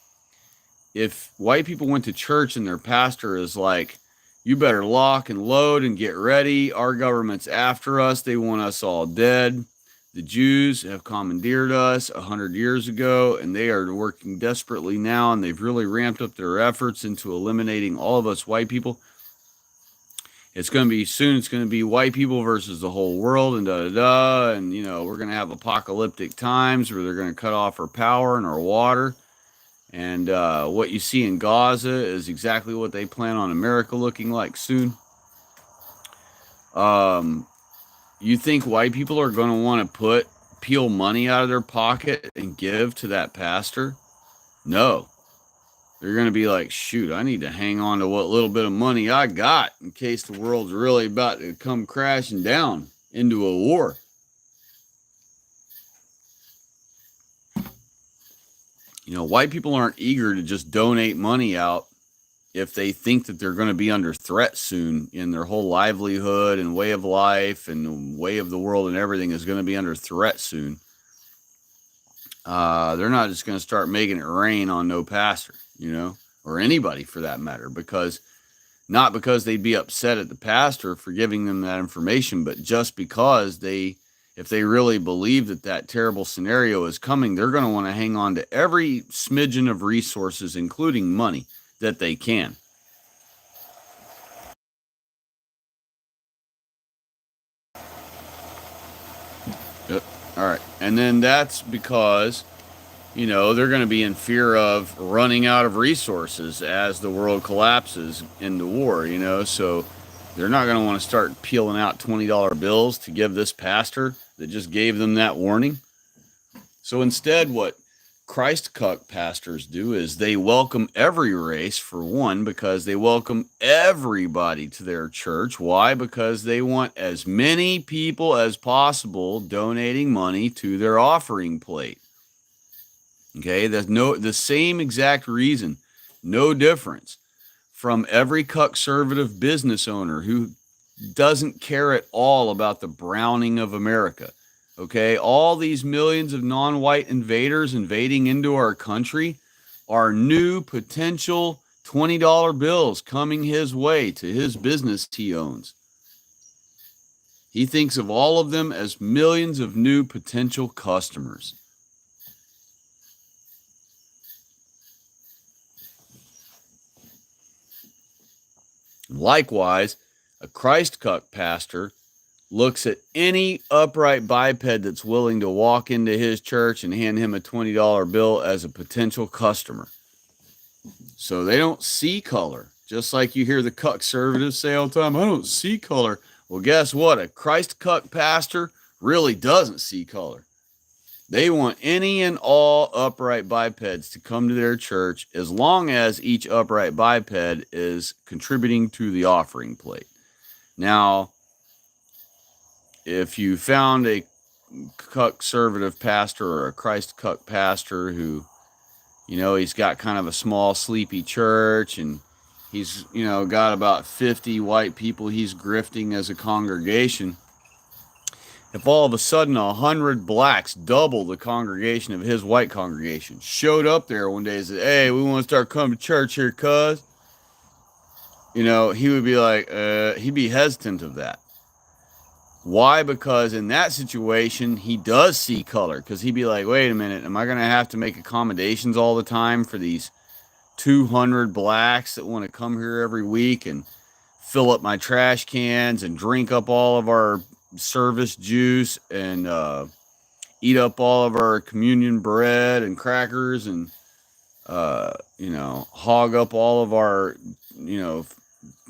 if white people went to church and their pastor is like, you better lock and load and get ready, our government's after us, they want us all dead. The Jews have commandeered us 100 years ago, and they are working desperately now, and they've really ramped up their efforts into eliminating all of us white people. it's going to be soon. It's going to be white people versus the whole world, and da da da. And we're going to have apocalyptic times where they're going to cut off our power and our water. And what you see in Gaza is exactly what they plan on America looking like soon. You think white people are going to want to peel money out of their pocket and give to that pastor? No. They're going to be like, shoot, I need to hang on to what little bit of money I got in case the world's really about to come crashing down into a war. White people aren't eager to just donate money out if they think that they're going to be under threat soon in their whole livelihood and way of life and way of the world and everything is going to be under threat soon. They're not just going to start making it rain on no pastor, or anybody for that matter, not because they'd be upset at the pastor for giving them that information, but just because if they really believe that terrible scenario is coming, they're going to want to hang on to every smidgen of resources, including money, that they can. Yep. All right. And then that's because, they're going to be in fear of running out of resources as the world collapses into war, so they're not going to want to start peeling out $20 bills to give this pastor that just gave them that warning. So instead, what Christ cuck pastors do is they welcome every race, for one, because they welcome everybody to their church. Why? Because they want as many people as possible donating money to their offering plate. Okay, that's the same exact reason, no difference from every cuckservative business owner who doesn't care at all about the browning of America. Okay, all these millions of non-white invaders invading into our country are new potential $20 bills coming his way to his business he owns. He thinks of all of them as millions of new potential customers. Likewise, a Christ cuck pastor looks at any upright biped that's willing to walk into his church and hand him a $20 bill as a potential customer. So they don't see color. Just like you hear the Cuckservatives say all the time, I don't see color. Well, guess what? A Christ cuck pastor really doesn't see color. They want any and all upright bipeds to come to their church as long as each upright biped is contributing to the offering plate. Now, if you found a cuckservative pastor or a Christ cuck pastor who, he's got kind of a small, sleepy church and he's, got about 50 white people he's grifting as a congregation, if all of a sudden 100 blacks, double the congregation of his white congregation, showed up there one day and said, hey, we want to start coming to church here, cuz, he would be like, he'd be hesitant of that. Why? Because in that situation, he does see color. Because he'd be like, wait a minute, am I going to have to make accommodations all the time for these 200 blacks that want to come here every week and fill up my trash cans and drink up all of our service juice and eat up all of our communion bread and crackers and, hog up all of our,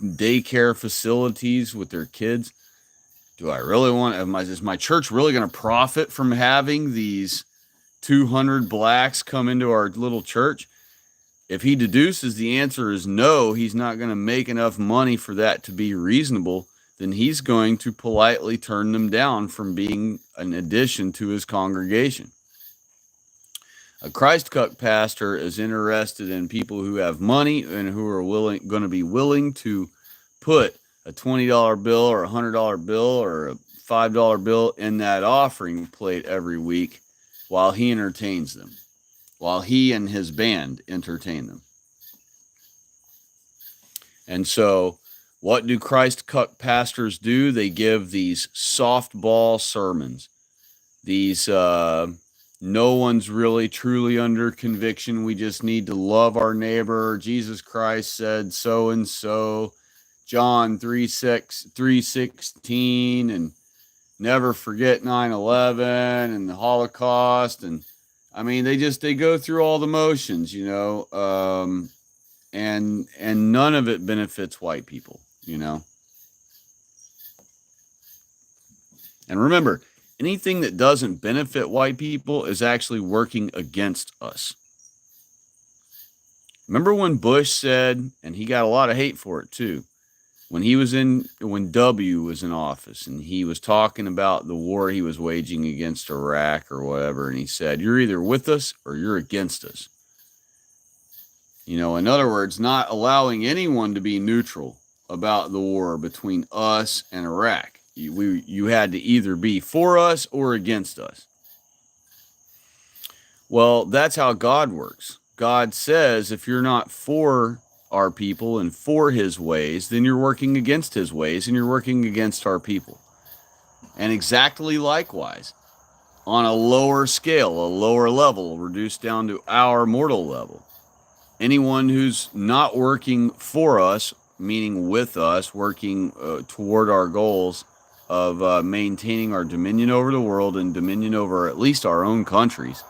daycare facilities with their kids? Do I really want, is my church really going to profit from having these 200 blacks come into our little church? If he deduces the answer is no, he's not going to make enough money for that to be reasonable, then he's going to politely turn them down from being an addition to his congregation. A Christ cuck pastor is interested in people who have money and who are going to be willing to put a $20 bill or a $100 bill or a $5 bill in that offering plate every week while he entertains them, while he and his band entertain them. And so what do Christ cuck pastors do? They give these softball sermons. These, no one's really truly under conviction. We just need to love our neighbor. Jesus Christ said so and so. John 3:16 and never forget 9/11 and the Holocaust. And I mean, they go through all the motions, and none of it benefits white people, And remember, anything that doesn't benefit white people is actually working against us. Remember when Bush said, and he got a lot of hate for it too, when W was in office and he was talking about the war he was waging against Iraq or whatever, and he said, you're either with us or you're against us. In other words, not allowing anyone to be neutral about the war between us and Iraq. You had to either be for us or against us. Well, that's how God works. God says if you're not for our people and for his ways, then you're working against his ways and you're working against our people. And exactly likewise, on a lower scale, a lower level, reduced down to our mortal level, anyone who's not working for us, meaning with us, working toward our goals of maintaining our dominion over the world and dominion over at least our own countries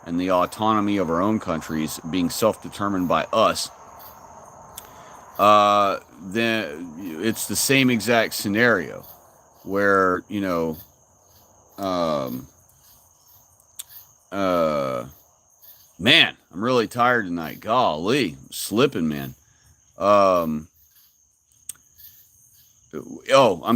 and the autonomy of our own countries being self-determined by us, then it's the same exact scenario where, man, I'm really tired tonight. Golly, I'm slipping, man. I'm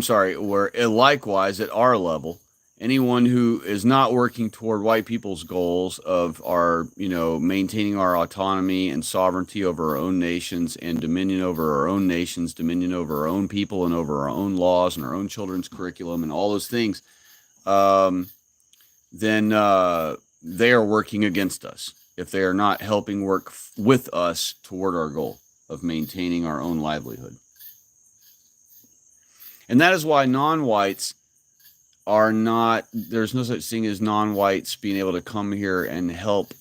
sorry. Where likewise at our level, anyone who is not working toward white people's goals of our, maintaining our autonomy and sovereignty over our own nations and dominion over our own nations, dominion over our own people and over our own laws and our own children's curriculum and all those things, then they are working against us if they are not helping work with us toward our goal of maintaining our own livelihood. And that is why non-whites there's no such thing as non-whites being able to come here and help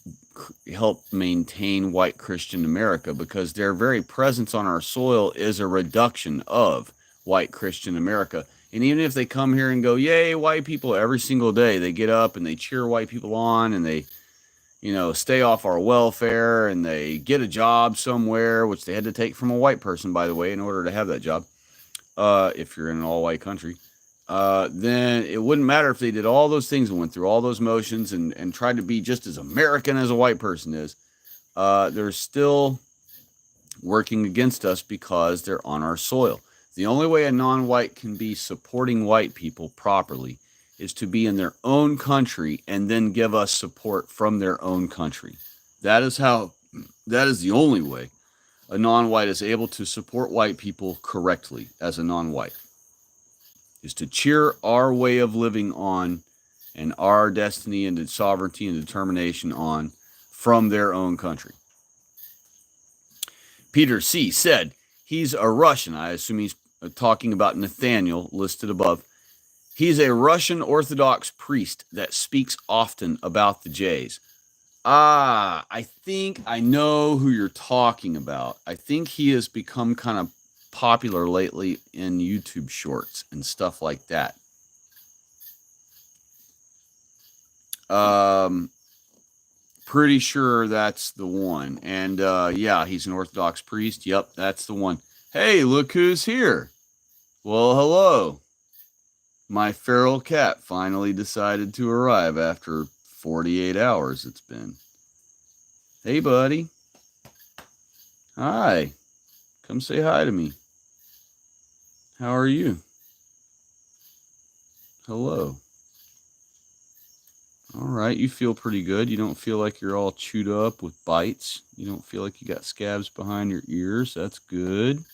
maintain white Christian America, because their very presence on our soil is a reduction of white Christian America. And even if they come here and go, yay, white people, every single day, they get up and they cheer white people on and they, stay off our welfare and they get a job somewhere, which they had to take from a white person, by the way, in order to have that job. If you're in an all-white country, then it wouldn't matter if they did all those things and went through all those motions and tried to be just as American as a white person is. They're still working against us because they're on our soil. The only way a non-white can be supporting white people properly is to be in their own country and then give us support from their own country. That is the only way a non-white is able to support white people correctly as a non-white, is to cheer our way of living on and our destiny and sovereignty and determination on from their own country. Peter C. said he's a Russian. I assume he's talking about Nathaniel listed above. He's a Russian Orthodox priest that speaks often about the Jays. I think I know who you're talking about. I think he has become kind of popular lately in YouTube shorts and stuff like that. Pretty sure that's the one. And yeah, he's an Orthodox priest. Yep, that's the one. Hey, look who's here. Well, hello. My feral cat finally decided to arrive after 48 hours it's been. Hey, buddy. Hi. Come say hi to me. How are you? Hello. All right, you feel pretty good. You don't feel like you're all chewed up with bites. You don't feel like you got scabs behind your ears. That's good. You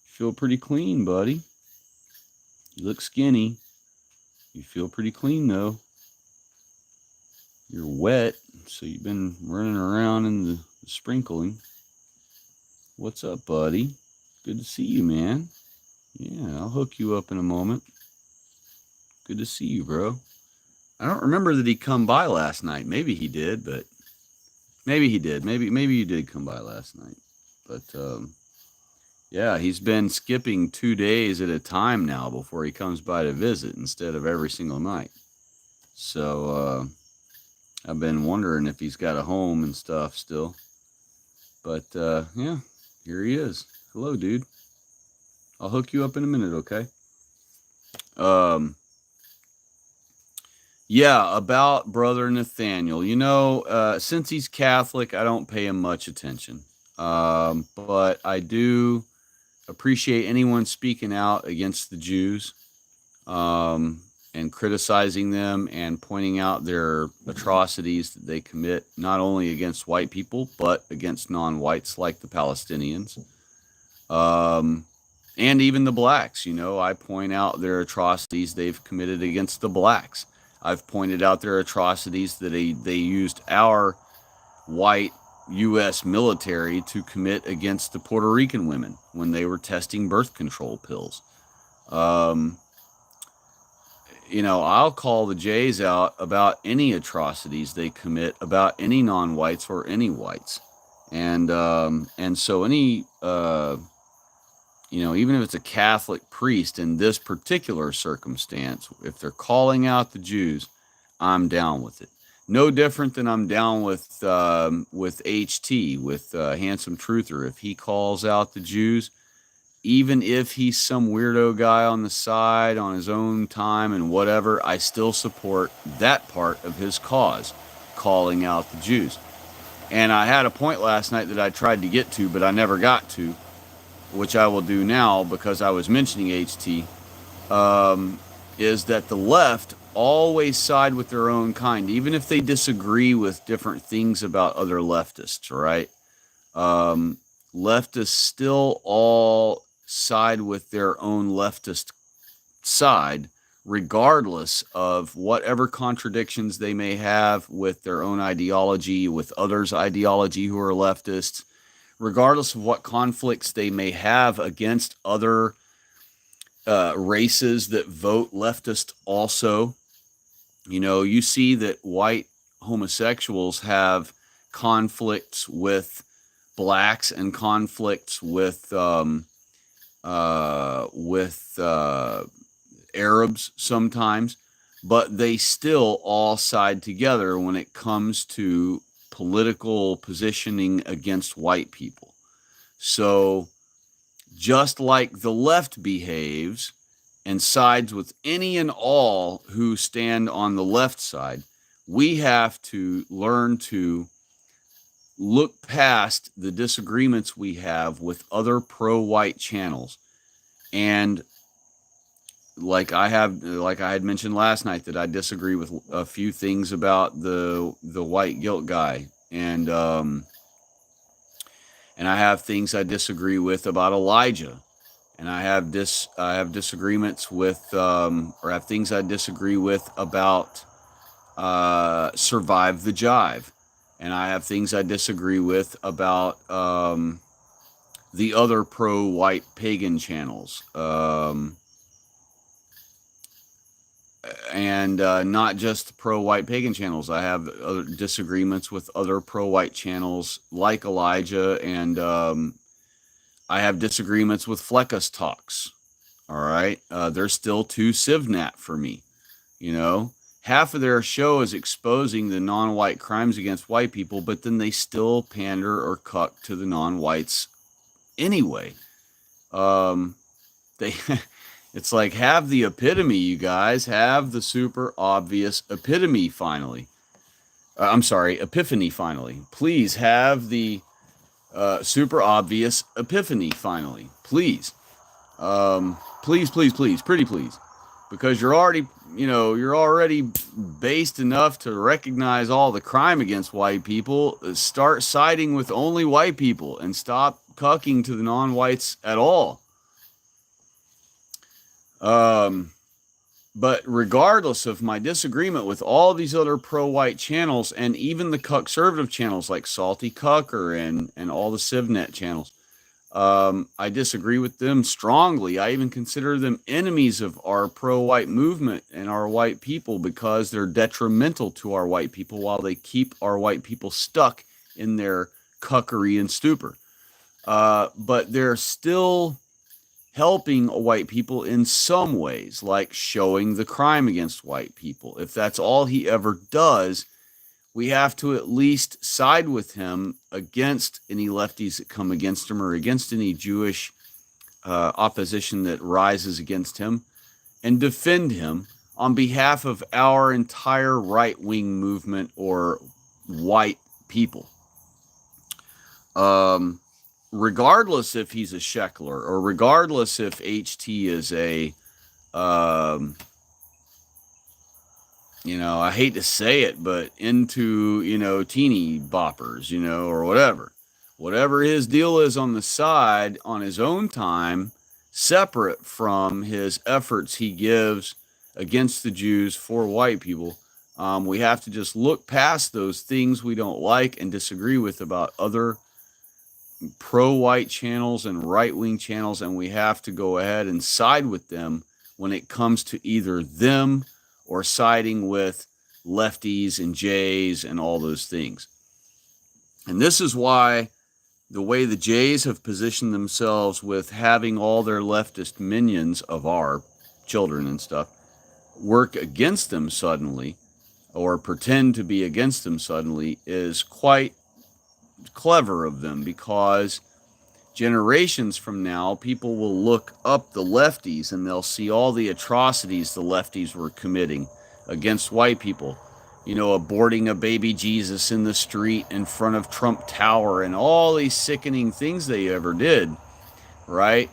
feel pretty clean, buddy. You look skinny. You feel pretty clean, though. You're wet, so you've been running around in the sprinkling. What's up, buddy? Good to see you, man. Yeah, I'll hook you up in a moment. Good to see you, bro. I don't remember that he come by last night. Maybe he did, but maybe he did. Maybe you did come by last night. But Yeah, he's been skipping 2 days at a time now before he comes by to visit instead of every single night. So I've been wondering if he's got a home and stuff still. But yeah, here he is. Hello, dude. I'll hook you up in a minute, okay? Um, yeah, about Brother Nathaniel. Since he's Catholic, I don't pay him much attention. But I do appreciate anyone speaking out against the Jews, and criticizing them and pointing out their atrocities that they commit, not only against white people, but against non-whites like the Palestinians. Um, and even the blacks. I point out their atrocities they've committed against the blacks. I've pointed out their atrocities that they used our white U.S. military to commit against the Puerto Rican women when they were testing birth control pills. Um, I'll call the Jays out about any atrocities they commit about any non-whites or any whites, and so any even if it's a Catholic priest in this particular circumstance, if they're calling out the Jews, I'm down with it. No different than I'm down with HT, with Handsome Truther. If he calls out the Jews, even if he's some weirdo guy on the side on his own time and whatever, I still support that part of his cause, calling out the Jews. And I had a point last night that I tried to get to, but I never got to, which I will do now because I was mentioning HT, is that the left always side with their own kind, even if they disagree with different things about other leftists, right? Leftists still all side with their own leftist side, regardless of whatever contradictions they may have with their own ideology, with others' ideology who are leftists, regardless of what conflicts they may have against other races that vote leftist also. You see that white homosexuals have conflicts with blacks and conflicts with Arabs sometimes, but they still all side together when it comes to political positioning against white people. So just like the left behaves and sides with any and all who stand on the left side, we have to learn to look past the disagreements we have with other pro-white channels. And like I had mentioned last night, that I disagree with a few things about the white guilt guy, and I have things I disagree with about Elijah, and I have disagreements with, or have things I disagree with about Survive the Jive, and I have things I disagree with about the other pro-white pagan channels, and not just pro-white pagan channels. I have other disagreements with other pro-white channels like Elijah, and I have disagreements with Fleckus Talks. All right, they're still too CivNat for me. Half of their show is exposing the non-white crimes against white people, but then they still pander or cuck to the non-whites anyway. They It's like, have the epitome, you guys. Have the super obvious epitome finally. I'm sorry, epiphany finally. Please have the super obvious epiphany finally. Please. Please, please, please, pretty please. Because you're already based enough to recognize all the crime against white people. Start siding with only white people and stop cucking to the non-whites at all. But regardless of my disagreement with all these other pro-white channels, and even the Cuckservative channels like Salty Cucker and all the CivNet channels, I disagree with them strongly. I even consider them enemies of our pro-white movement and our white people, because they're detrimental to our white people while they keep our white people stuck in their cuckery and stupor. but they're still helping white people in some ways, like showing the crime against white people. If that's all he ever does, we have to at least side with him against any lefties that come against him or against any Jewish opposition that rises against him, and defend him on behalf of our entire right-wing movement or white people. Regardless if he's a Sheckler or regardless if HT is a, I hate to say it, but into, teeny boppers, or whatever. Whatever his deal is on the side on his own time, separate from his efforts he gives against the Jews for white people, we have to just look past those things we don't like and disagree with about other pro-white channels and right-wing channels, and we have to go ahead and side with them when it comes to either them or siding with lefties and Jays and all those things. And this is why the way the Jays have positioned themselves with having all their leftist minions of our children and stuff work against them suddenly or pretend to be against them suddenly is quite clever of them, because generations from now, people will look up the lefties and they'll see all the atrocities the lefties were committing against white people. Aborting a baby Jesus in the street in front of Trump Tower and all these sickening things they ever did, right?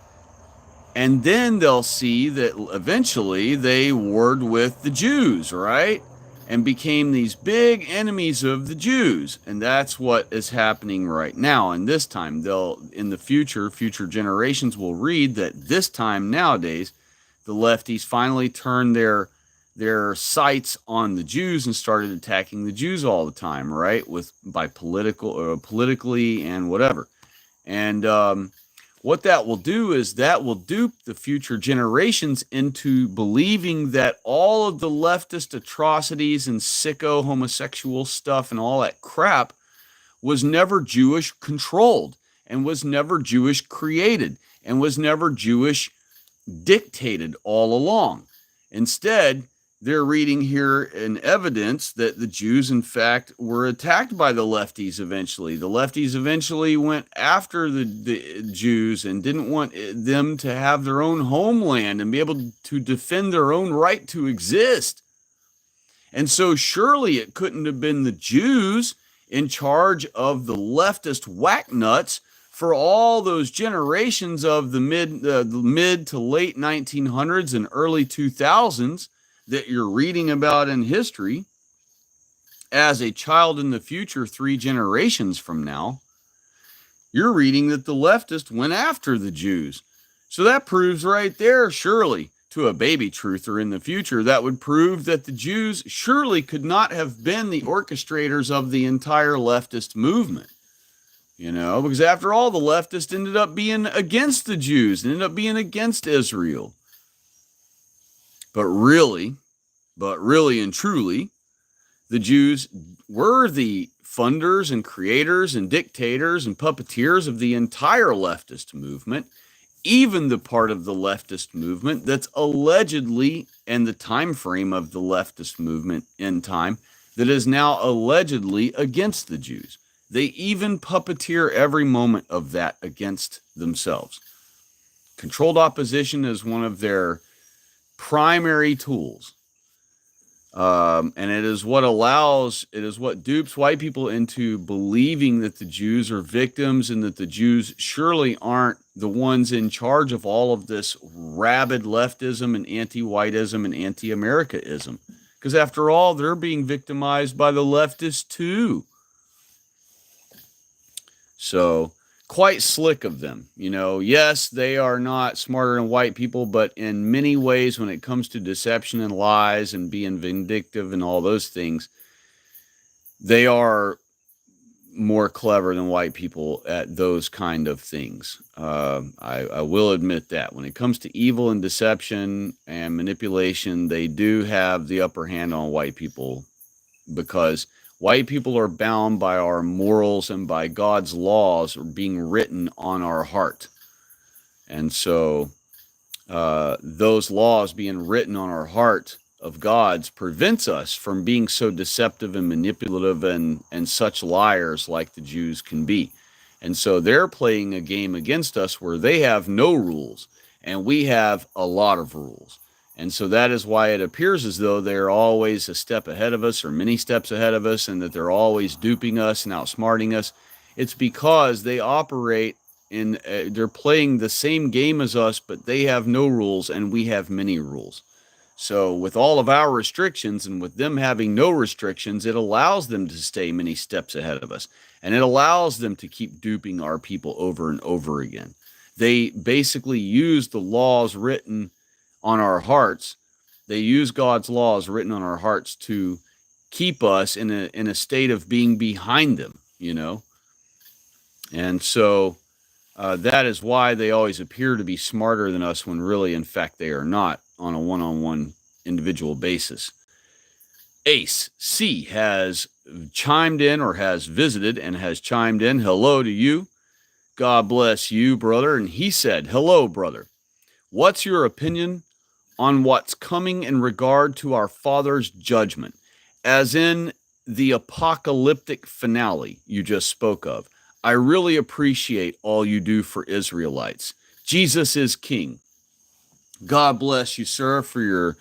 And then they'll see that eventually they warred with the Jews, right? And became these big enemies of the Jews. And that's what is happening right now. And this time, in the future generations will read that this time nowadays, the lefties finally turned their sights on the Jews and started attacking the Jews all the time, right? Politically and whatever. And what that will do is that will dupe the future generations into believing that all of the leftist atrocities and sicko homosexual stuff and all that crap was never Jewish controlled and was never Jewish created and was never Jewish dictated all along. Instead, they're reading here in evidence that the Jews, in fact, were attacked by the lefties eventually. The lefties eventually went after the Jews and didn't want them to have their own homeland and be able to defend their own right to exist. And so surely it couldn't have been the Jews in charge of the leftist whacknuts for all those generations of the mid to late 1900s and early 2000s that you're reading about in history as a child in the future 3 generations from now. You're reading that the leftists went after the Jews. So that proves right there, surely, to a baby truther in the future, that would prove that the Jews surely could not have been the orchestrators of the entire leftist movement. Because after all, the leftists ended up being against the Jews, ended up being against Israel. But really and truly, the Jews were the funders and creators and dictators and puppeteers of the entire leftist movement, even the part of the leftist movement that's allegedly, and the time frame of the leftist movement in time, that is now allegedly against the Jews. They even puppeteer every moment of that against themselves. Controlled opposition is one of their primary tools. And it is what dupes white people into believing that the Jews are victims and that the Jews surely aren't the ones in charge of all of this rabid leftism and anti-whiteism and anti-Americaism. Because after all, they're being victimized by the leftists too. So, quite slick of them. Yes, they are not smarter than white people, but in many ways, when it comes to deception and lies and being vindictive and all those things, they are more clever than white people at those kind of things. I will admit that. When it comes to evil and deception and manipulation, they do have the upper hand on white people, because White people are bound by our morals and by God's laws being written on our heart. And so those laws being written on our heart of God's prevents us from being so deceptive and manipulative and such liars like the Jews can be. And so they're playing a game against us where they have no rules and we have a lot of rules. And so that is why it appears as though they're always a step ahead of us or many steps ahead of us, and that they're always duping us and outsmarting us. It's because they operate in, they're playing the same game as us, but they have no rules and we have many rules. So with all of our restrictions and with them having no restrictions, it allows them to stay many steps ahead of us. And it allows them to keep duping our people over and over again. They basically use the laws written on our hearts. They use God's laws written on our hearts to keep us in a state of being behind them, you know. And so that is why they always appear to be smarter than us when really, in fact, they are not on a one-on-one individual basis. Ace C has chimed in, or has visited and has chimed in. Hello to you. God bless you, brother. And he said, hello, brother. What's your opinion on what's coming in regard to our Father's judgment, as in the apocalyptic finale you just spoke of? I really appreciate all you do for Israelites. Jesus is King. God bless you, sir, for your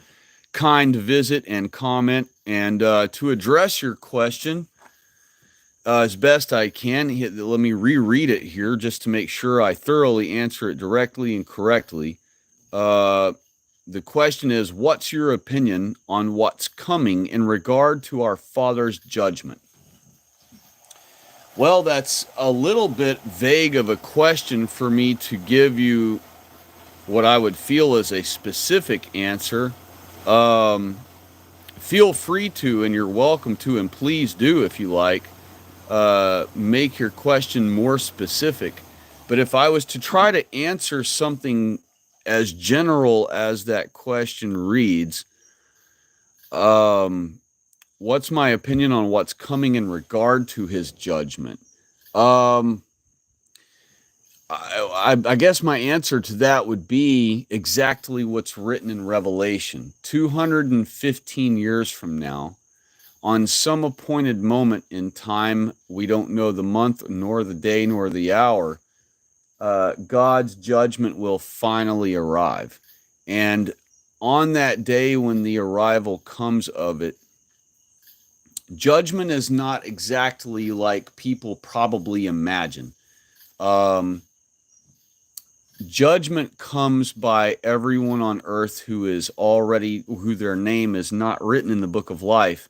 kind visit and comment. And to address your question as best I can, let me reread it here just to make sure I thoroughly answer it directly and correctly. The question is, what's your opinion on what's coming in regard to our Father's judgment? Well, that's a little bit vague of a question for me to give you what I would feel is a specific answer. Feel free to, and you're welcome to, and please do if you like, make your question more specific. But if I was to try to answer something as general as that question reads, what's my opinion on what's coming in regard to his judgment? I guess my answer to that would be exactly what's written in Revelation. 215 years from now, on some appointed moment in time, we don't know the month, nor the day, nor the hour, God's judgment will finally arrive. And on that day when the arrival comes of it, judgment is not exactly like people probably imagine. Judgment comes by everyone on earth who their name is not written in the book of life.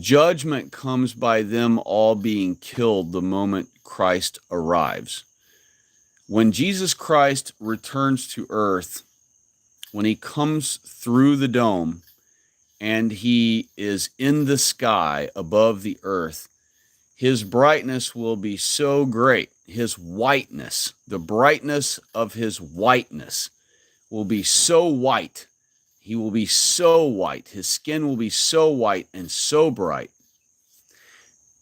Judgment comes by them all being killed the moment Christ arrives. When Jesus Christ returns to earth, when he comes through the dome and he is in the sky above the earth, his brightness will be so great. His whiteness, the brightness of his whiteness will be so white. He will be so white. His skin will be so white and so bright.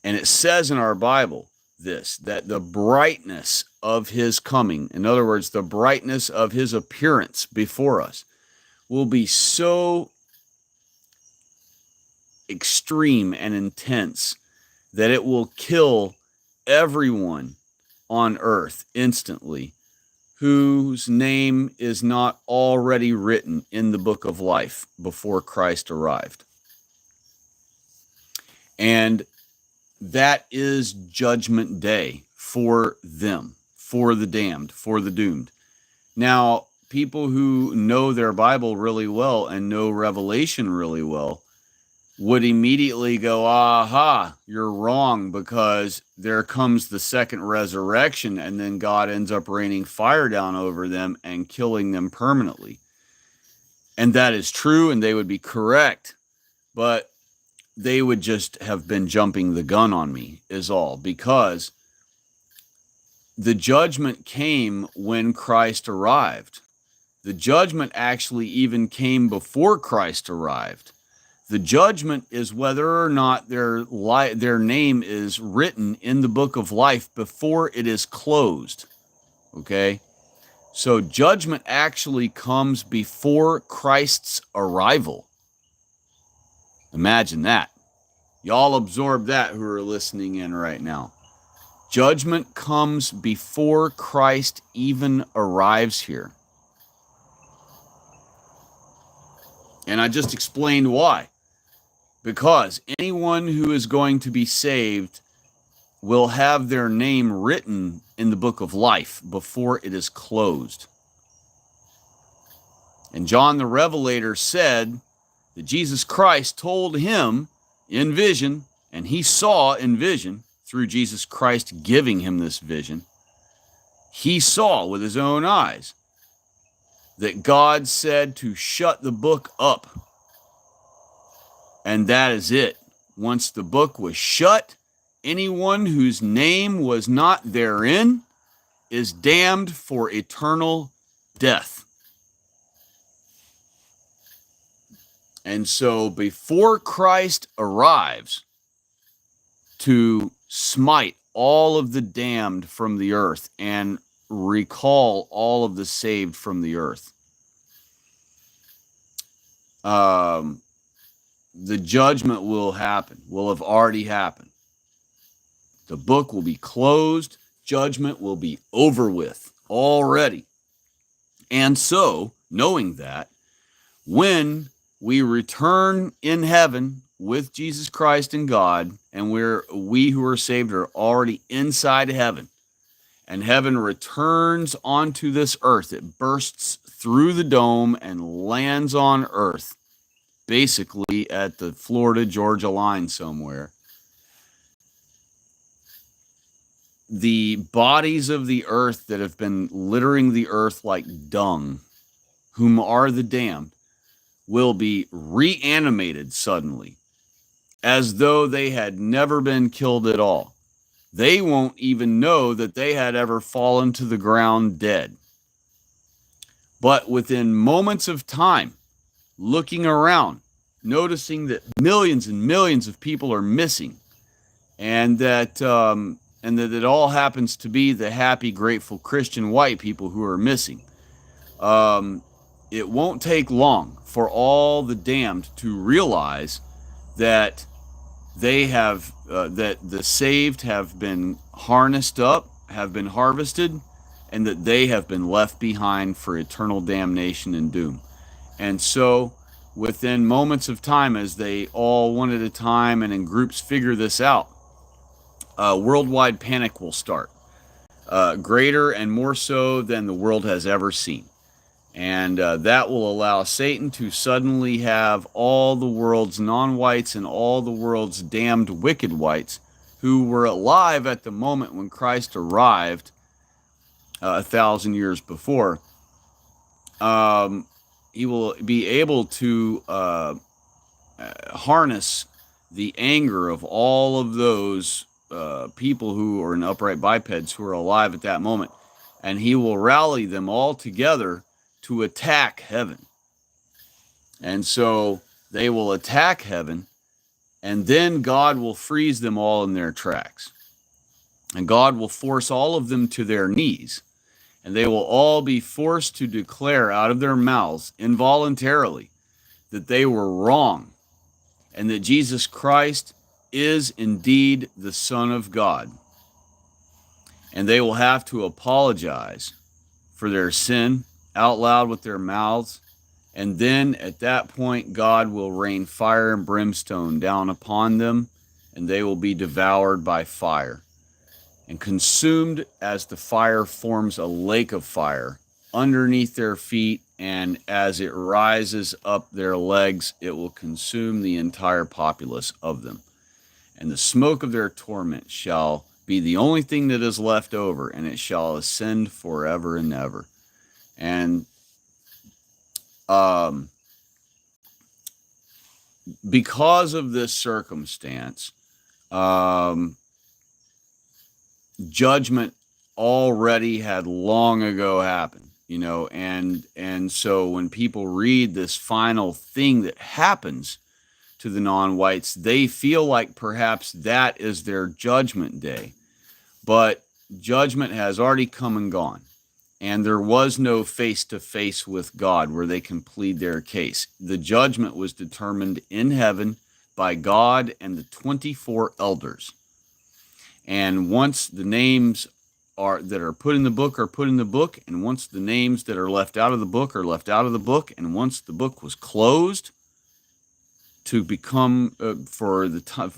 And it says in our Bible that the brightness of his coming, in other words, the brightness of his appearance before us, will be so extreme and intense that it will kill everyone on earth instantly whose name is not already written in the book of life before Christ arrived. And that is judgment day for them, for the damned, for the doomed. Now, people who know their Bible really well and know Revelation really well would immediately go, aha, you're wrong, because there comes the second resurrection, and then God ends up raining fire down over them and killing them permanently. And that is true, and they would be correct, but they would just have been jumping the gun on me, is all, because the judgment came when Christ arrived. The judgment actually even came before Christ arrived. The judgment is whether or not their name is written in the book of life before it is closed. Okay? So judgment actually comes before Christ's arrival. Imagine that. Y'all absorb that who are listening in right now. Judgment comes before Christ even arrives here. And I just explained why. Because anyone who is going to be saved will have their name written in the book of life before it is closed. And John the Revelator said that Jesus Christ told him in vision, and he saw in vision through Jesus Christ giving him this vision, he saw with his own eyes that God said to shut the book up. And that is it. Once the book was shut, anyone whose name was not therein is damned for eternal death. And so before Christ arrives to smite all of the damned from the earth and recall all of the saved from the earth, the judgment will have already happened. The book will be closed. Judgment will be over with already. And so, knowing that, when we return in heaven with Jesus Christ and God, and we who are saved are already inside heaven, and heaven returns onto this earth, it bursts through the dome and lands on earth, basically at the Florida-Georgia line somewhere. The bodies of the earth that have been littering the earth like dung, whom are the damned, will be reanimated suddenly, as though they had never been killed at all. They won't even know that they had ever fallen to the ground dead. But within moments of time, looking around, noticing that millions and millions of people are missing, and that it all happens to be the happy, grateful Christian white people who are missing. It won't take long for all the damned to realize that they have that the saved have been harnessed up, have been harvested, and that they have been left behind for eternal damnation and doom. And so within moments of time, as they all one at a time and in groups figure this out, worldwide panic will start, greater and more so than the world has ever seen. And that will allow Satan to suddenly have all the world's non-whites and all the world's damned wicked whites who were alive at the moment when Christ arrived 1,000 years before. He will be able to harness the anger of all of those people who are in upright bipeds who are alive at that moment. And he will rally them all together to attack heaven. And so they will attack heaven, and then God will freeze them all in their tracks. And God will force all of them to their knees, and they will all be forced to declare out of their mouths involuntarily that they were wrong, and that Jesus Christ is indeed the Son of God. And they will have to apologize for their sin out loud with their mouths, and then at that point God will rain fire and brimstone down upon them, and they will be devoured by fire and consumed as the fire forms a lake of fire underneath their feet, and as it rises up their legs, it will consume the entire populace of them. And the smoke of their torment shall be the only thing that is left over, and it shall ascend forever and ever. And because of this circumstance, judgment already had long ago happened, and so when people read this final thing that happens to the non-whites, they feel like perhaps that is their judgment day. But judgment has already come and gone. And there was no face-to-face with God where they can plead their case. The judgment was determined in heaven by God and the 24 elders. And once the names that are put in the book are put in the book, and once the names that are left out of the book are left out of the book, and once the book was closed to become for the time,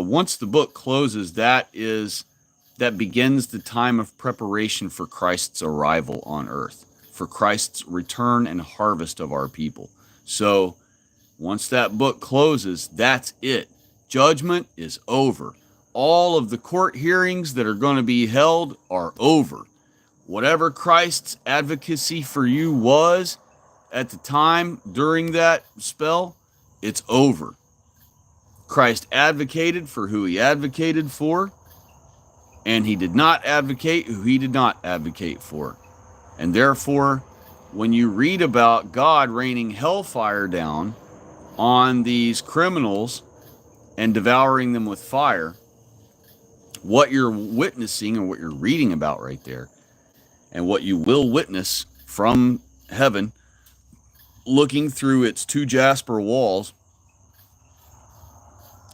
once the book closes, that begins the time of preparation for Christ's arrival on earth, for Christ's return and harvest of our people. So once that book closes, that's it. Judgment is over. All of the court hearings that are going to be held are over. Whatever Christ's advocacy for you was at the time during that spell, it's over. Christ advocated for who he advocated for, and he did not advocate who he did not advocate for. And therefore, when you read about God raining hellfire down on these criminals and devouring them with fire, what you're witnessing and what you're reading about right there, and what you will witness from heaven, looking through its two jasper walls,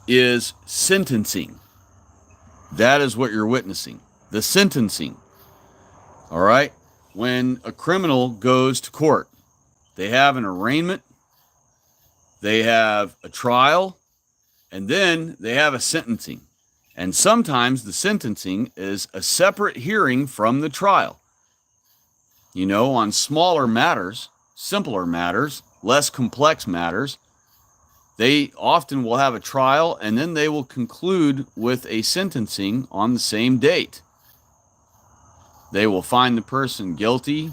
is sentencing. That is what you're witnessing. The sentencing. All right? When a criminal goes to court, they have an arraignment, they have a trial, and then they have a sentencing. And sometimes the sentencing is a separate hearing from the trial. On smaller matters, simpler matters, less complex matters, they often will have a trial, and then they will conclude with a sentencing on the same date. They will find the person guilty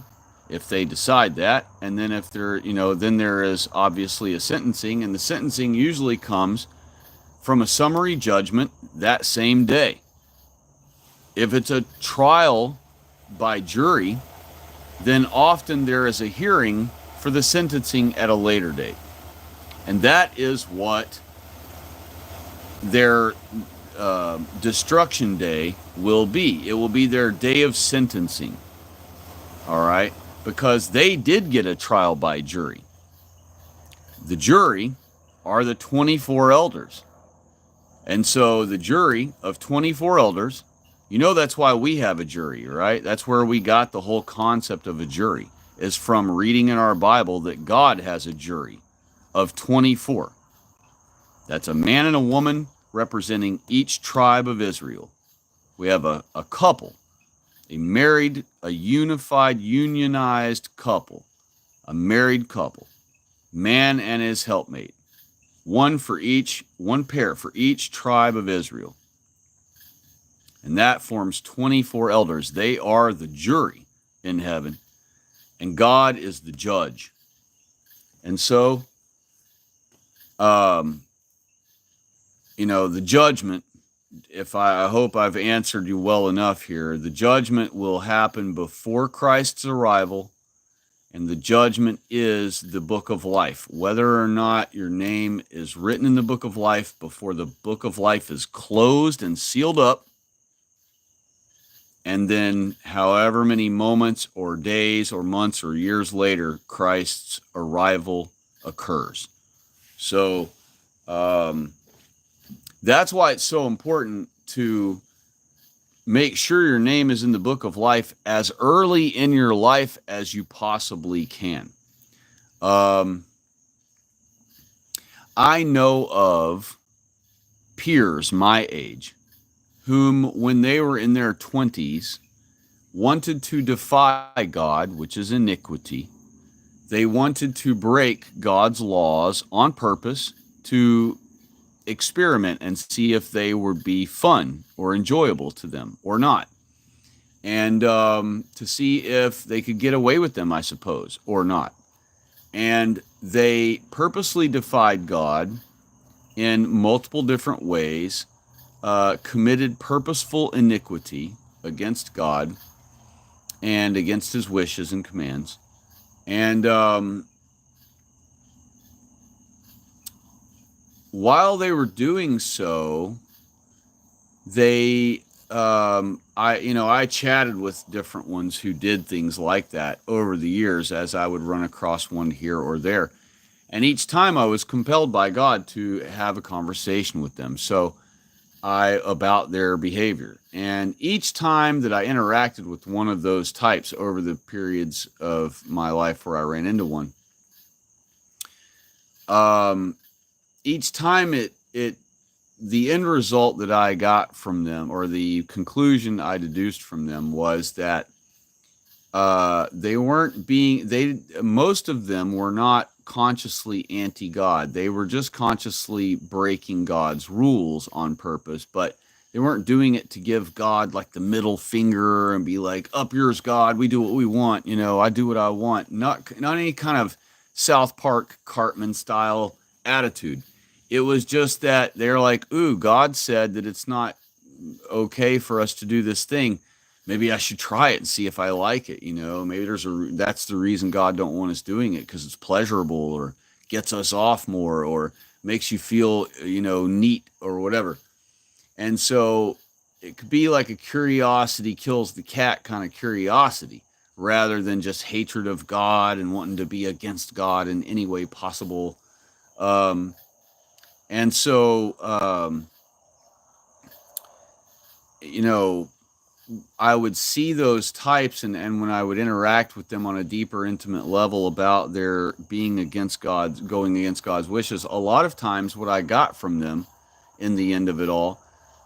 if they decide that, and then if they're, then there is obviously a sentencing, and the sentencing usually comes from a summary judgment that same day. If it's a trial by jury, then often there is a hearing for the sentencing at a later date. And that is what their destruction day will be. It will be their day of sentencing. All right? Because they did get a trial by jury. The jury are the 24 elders. And so the jury of 24 elders, that's why we have a jury, right? That's where we got the whole concept of a jury, is from reading in our Bible that God has a jury of 24. That's a man and a woman representing each tribe of Israel. We have a couple, a married, a unified, unionized couple, a married couple, man and his helpmate, one pair for each tribe of Israel. And that forms 24 elders. They are the jury in heaven, and God is the judge. And so, the judgment, I hope I've answered you well enough here, the judgment will happen before Christ's arrival, and the judgment is the book of life. Whether or not your name is written in the book of life before the book of life is closed and sealed up, and then however many moments or days or months or years later, Christ's arrival occurs. So that's why it's so important to make sure your name is in the book of life as early in your life as you possibly can. I know of peers my age whom, when they were in their 20s, wanted to defy God, which is iniquity. They wanted to break God's laws on purpose to experiment and see if they would be fun or enjoyable to them or not. And to see if they could get away with them, I suppose, or not. And they purposely defied God in multiple different ways, committed purposeful iniquity against God and against his wishes and commands. And while they were doing so, they I chatted with different ones who did things like that over the years as I would run across one here or there. And each time I was compelled by God to have a conversation with them. So I about their behavior. And each time that I interacted with one of those types over the periods of my life where I ran into one, um, each time it the end result that I got from them, or the conclusion I deduced from them, was that they weren't being they most of them were not consciously anti-God. They were just consciously breaking God's rules on purpose, but they weren't doing it to give God like the middle finger and be like, up yours, God, we do what we want, I do what I want. Not any kind of South Park Cartman style attitude. It was just that they're like, ooh, God said that it's not okay for us to do this thing. Maybe I should try it and see if I like it. Maybe that's the reason God don't want us doing it, because it's pleasurable or gets us off more or makes you feel, neat or whatever. And so it could be like a curiosity kills the cat kind of curiosity, rather than just hatred of God and wanting to be against God in any way possible. Um, and so, you know, I would see those types, and when I would interact with them on a deeper, intimate level about their being against God's, going against God's wishes, a lot of times what I got from them in the end of it all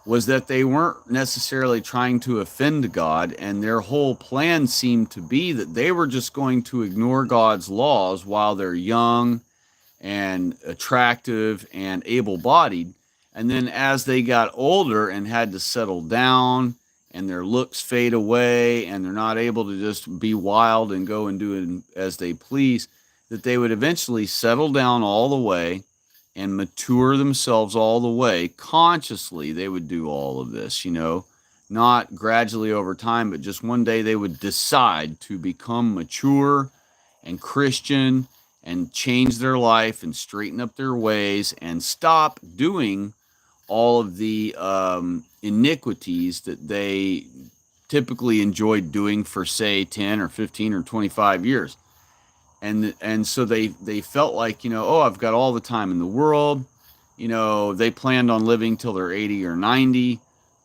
was that they weren't necessarily trying to offend God, and their whole plan seemed to be that they were just going to ignore God's laws while they're young and attractive and able bodied. And then as they got older and had to settle down and their looks fade away and they're not able to just be wild and go and do it as they please, that they would eventually settle down all the way and mature themselves all the way. Consciously, they would do all of this, not gradually over time, but just one day they would decide to become mature and Christian and change their life and straighten up their ways and stop doing all of the iniquities that they typically enjoyed doing for, say, 10 or 15 or 25 years. And so they felt like, oh, I've got all the time in the world. They planned on living till they're 80 or 90.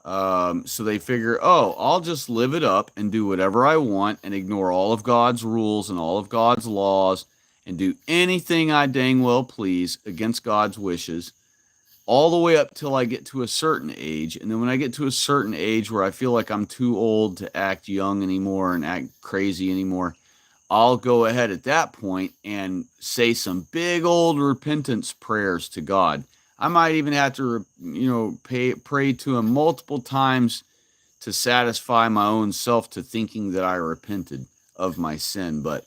So they figure, oh, I'll just live it up and do whatever I want and ignore all of God's rules and all of God's laws and do anything I dang well please against God's wishes, all the way up till I get to a certain age. And then when I get to a certain age where I feel like I'm too old to act young anymore and act crazy anymore, I'll go ahead at that point and say some big old repentance prayers to God. I might even have to, pray to him multiple times to satisfy my own self to thinking that I repented of my sin. But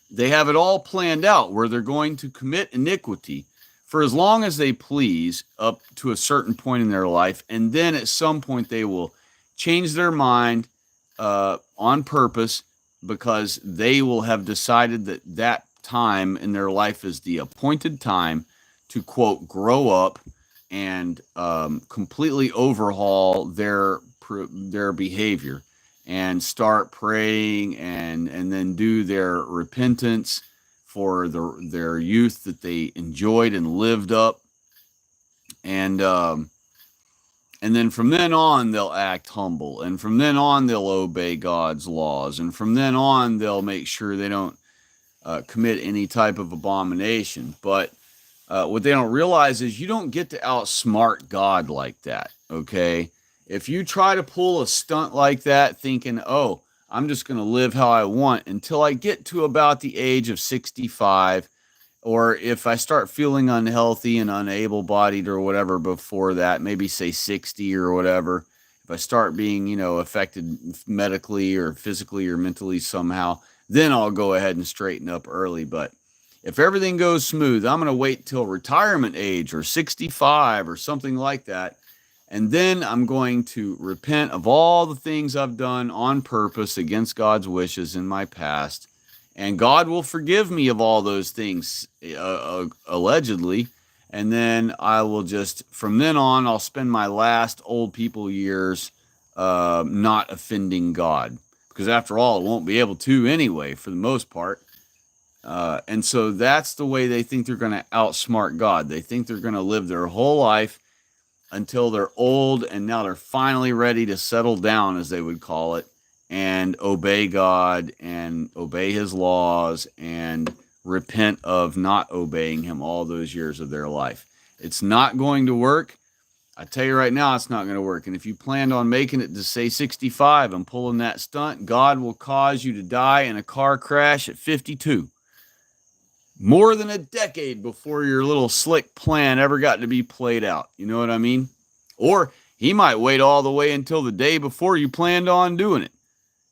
they have it all planned out where they're going to commit iniquity for as long as they please up to a certain point in their life. And then at some point they will change their mind on purpose, because they will have decided that that time in their life is the appointed time to, quote, grow up and completely overhaul their behavior and start praying and then do their repentance for their youth that they enjoyed and lived up. And then from then on, they'll act humble. And from then on, they'll obey God's laws. And from then on, they'll make sure they don't commit any type of abomination. But what they don't realize is you don't get to outsmart God like that, okay? If you try to pull a stunt like that thinking, oh, I'm just going to live how I want until I get to about the age of 65, or if I start feeling unhealthy and unable bodied or whatever before that, maybe say 60 or whatever, if I start being, affected medically or physically or mentally somehow, then I'll go ahead and straighten up early. But if everything goes smooth, I'm going to wait till retirement age or 65 or something like that. And then I'm going to repent of all the things I've done on purpose against God's wishes in my past. And God will forgive me of all those things, allegedly. And then I will just, from then on, I'll spend my last old people years not offending God. Because after all, it won't be able to anyway, for the most part. And so that's the way they think they're going to outsmart God. They think they're going to live their whole life until they're old, and now they're finally ready to settle down, as they would call it, and obey God and obey his laws and repent of not obeying him all those years of their life. It's not going to work. I tell you right now, it's not going to work. And if you planned on making it to, say, 65 and pulling that stunt, God will cause you to die in a car crash at 52. More than a decade before your little slick plan ever got to be played out. You know what I mean? Or he might wait all the way until the day before you planned on doing it,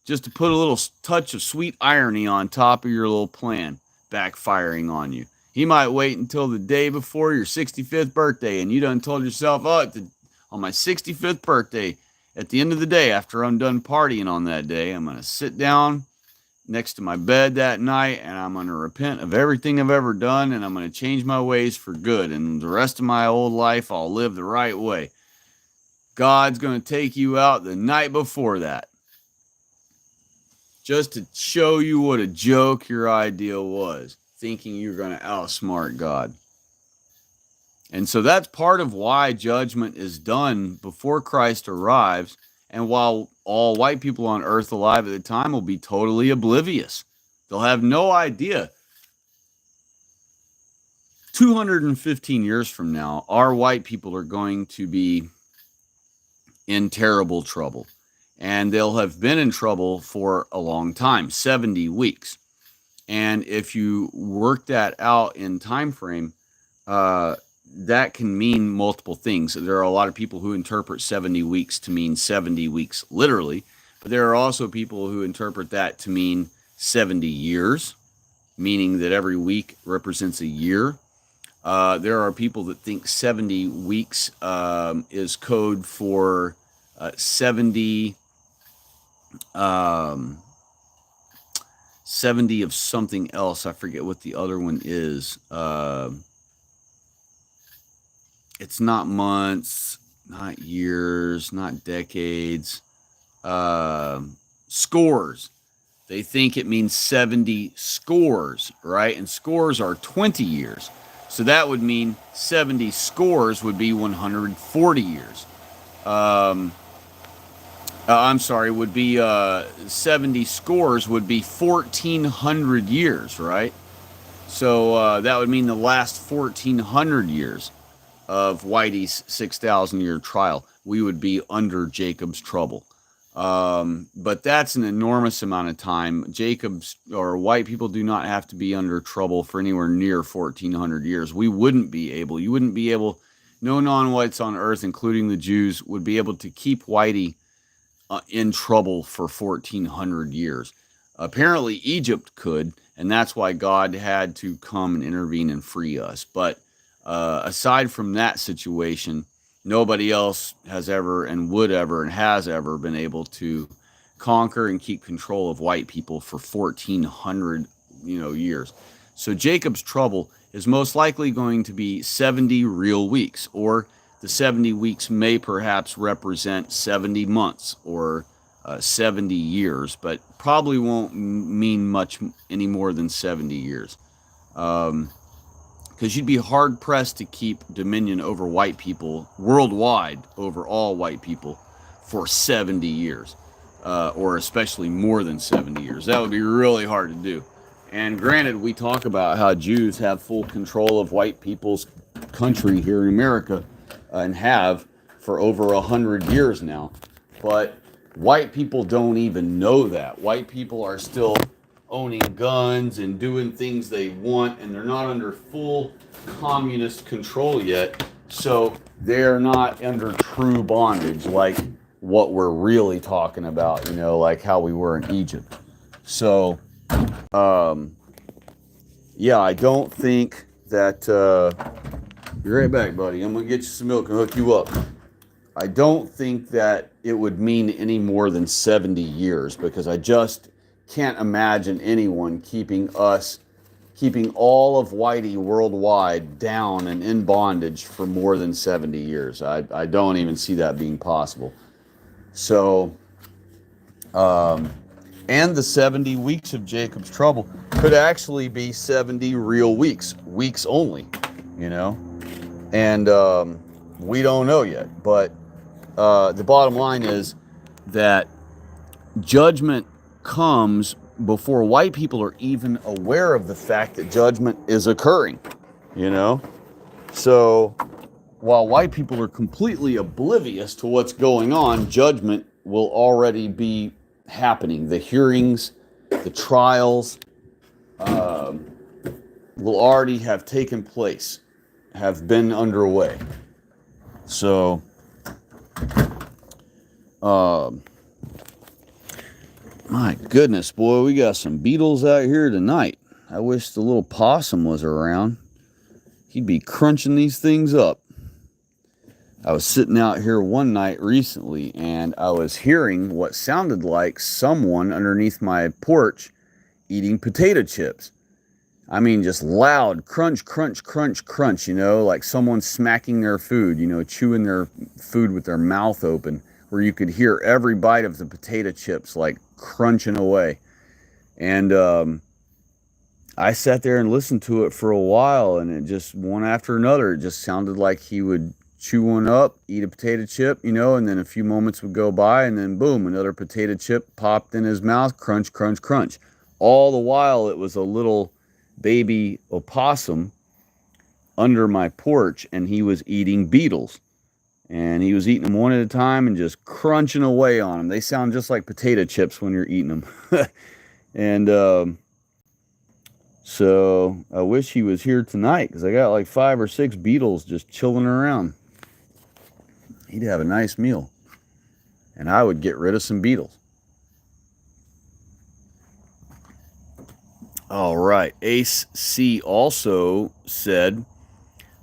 just to put a little touch of sweet irony on top of your little plan backfiring on you. He might wait until the day before your 65th birthday, and you done told yourself, oh, on my 65th birthday, at the end of the day, after I'm done partying on that day, I'm going to sit down next to my bed that night, and I'm going to repent of everything I've ever done, and I'm going to change my ways for good. And the rest of my old life, I'll live the right way. God's going to take you out the night before that, just to show you what a joke your idea was, thinking you're going to outsmart God. And so that's part of why judgment is done before Christ arrives. And while all white people on earth alive at the time will be totally oblivious, they'll have no idea. 215 years from now, our white people are going to be in terrible trouble. And they'll have been in trouble for a long time, 70 weeks. And if you work that out in time frame, that can mean multiple things. There are a lot of people who interpret 70 weeks to mean 70 weeks literally, but there are also people who interpret that to mean 70 years, meaning that every week represents a year. There are people that think 70 weeks is code for 70 of something else. I forget what the other one is. It's not months, not years, not decades. Scores. They think it means 70 scores, right? And scores are 20 years. So that would mean 70 scores would be 140 years. I'm sorry, would be 70 scores would be 1,400 years, right? So that would mean the last 1,400 years of Whitey's 6,000-year trial, we would be under Jacob's trouble. But that's an enormous amount of time. Jacob's or white people do not have to be under trouble for anywhere near 1,400 years. We wouldn't be able. You wouldn't be able. No non-whites on earth, including the Jews, would be able to keep Whitey in trouble for 1,400 years. Apparently, Egypt could, and that's why God had to come and intervene and free us. But aside from that situation, nobody else has ever and would ever and has ever been able to conquer and keep control of white people for 1,400 years. So Jacob's trouble is most likely going to be 70 real weeks, or the 70 weeks may perhaps represent 70 months or 70 years, but probably won't mean much any more than 70 years. Because you'd be hard-pressed to keep dominion over white people worldwide, over all white people, for 70 years, or especially more than 70 years. That would be really hard to do. And granted, we talk about how Jews have full control of white people's country here in America, and have for over 100 years now. But white people don't even know that. White people are still owning guns and doing things they want, and they're not under full communist control yet, so they're not under true bondage like what we're really talking about, like how we were in Egypt. So yeah, I don't think that be right back, buddy. I'm gonna get you some milk and hook you up. I don't think that it would mean any more than 70 years, because I just can't imagine anyone keeping us keeping all of Whitey worldwide down and in bondage for more than 70 years. I don't even see that being possible. So, and the 70 weeks of Jacob's trouble could actually be 70 real weeks, weeks only, you know? And we don't know yet. But the bottom line is that judgment comes before white people are even aware of the fact that judgment is occurring, you know? So while white people are completely oblivious to what's going on, judgment will already be happening. The hearings, the trials will already have taken place, have been underway. So, my goodness, boy, we got some beetles out here tonight. I wish the little possum was around. He'd be crunching these things up. I was sitting out here one night recently, and I was hearing what sounded like someone underneath my porch eating potato chips. I mean, just loud crunch, crunch, crunch, crunch, you know, like someone smacking their food, you know, chewing their food with their mouth open, where you could hear every bite of the potato chips like crunching away. And I sat there and listened to it for a while, and it just, one after another, it just sounded like he would chew one up, eat a potato chip, you know, and then a few moments would go by, and then boom, another potato chip popped in his mouth, crunch, crunch, crunch. All the while, it was a little baby opossum under my porch, and he was eating beetles. And he was eating them one at a time and just crunching away on them. They sound just like potato chips when you're eating them. And so I wish he was here tonight, because I got like 5 or 6 beetles just chilling around. He'd have a nice meal, and I would get rid of some beetles. All right. Ace C also said,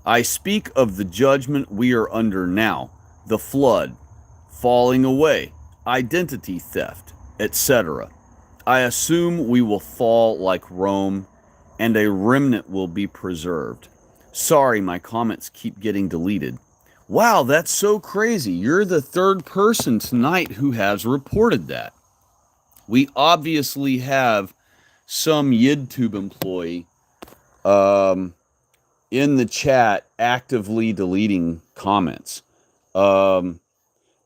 I speak of the judgment we are under now, the flood, falling away, identity theft, etc. I assume we will fall like Rome, and a remnant will be preserved. Sorry, my comments keep getting deleted. Wow, that's so crazy. You're the 3rd person tonight who has reported that. We obviously have some YidTube employee in the chat actively deleting comments. But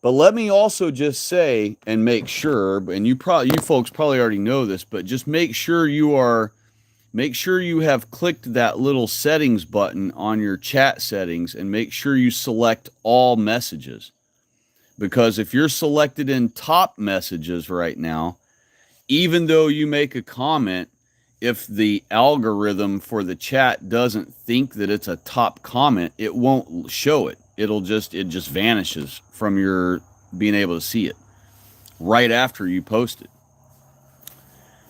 let me also just say and make sure, and you folks probably already know this, but just make sure you have clicked that little settings button on your chat settings, and make sure you select all messages. Because if you're selected in top messages right now, even though you make a comment, if the algorithm for the chat doesn't think that it's a top comment, it won't show it. It just vanishes from your being able to see it right after you post it.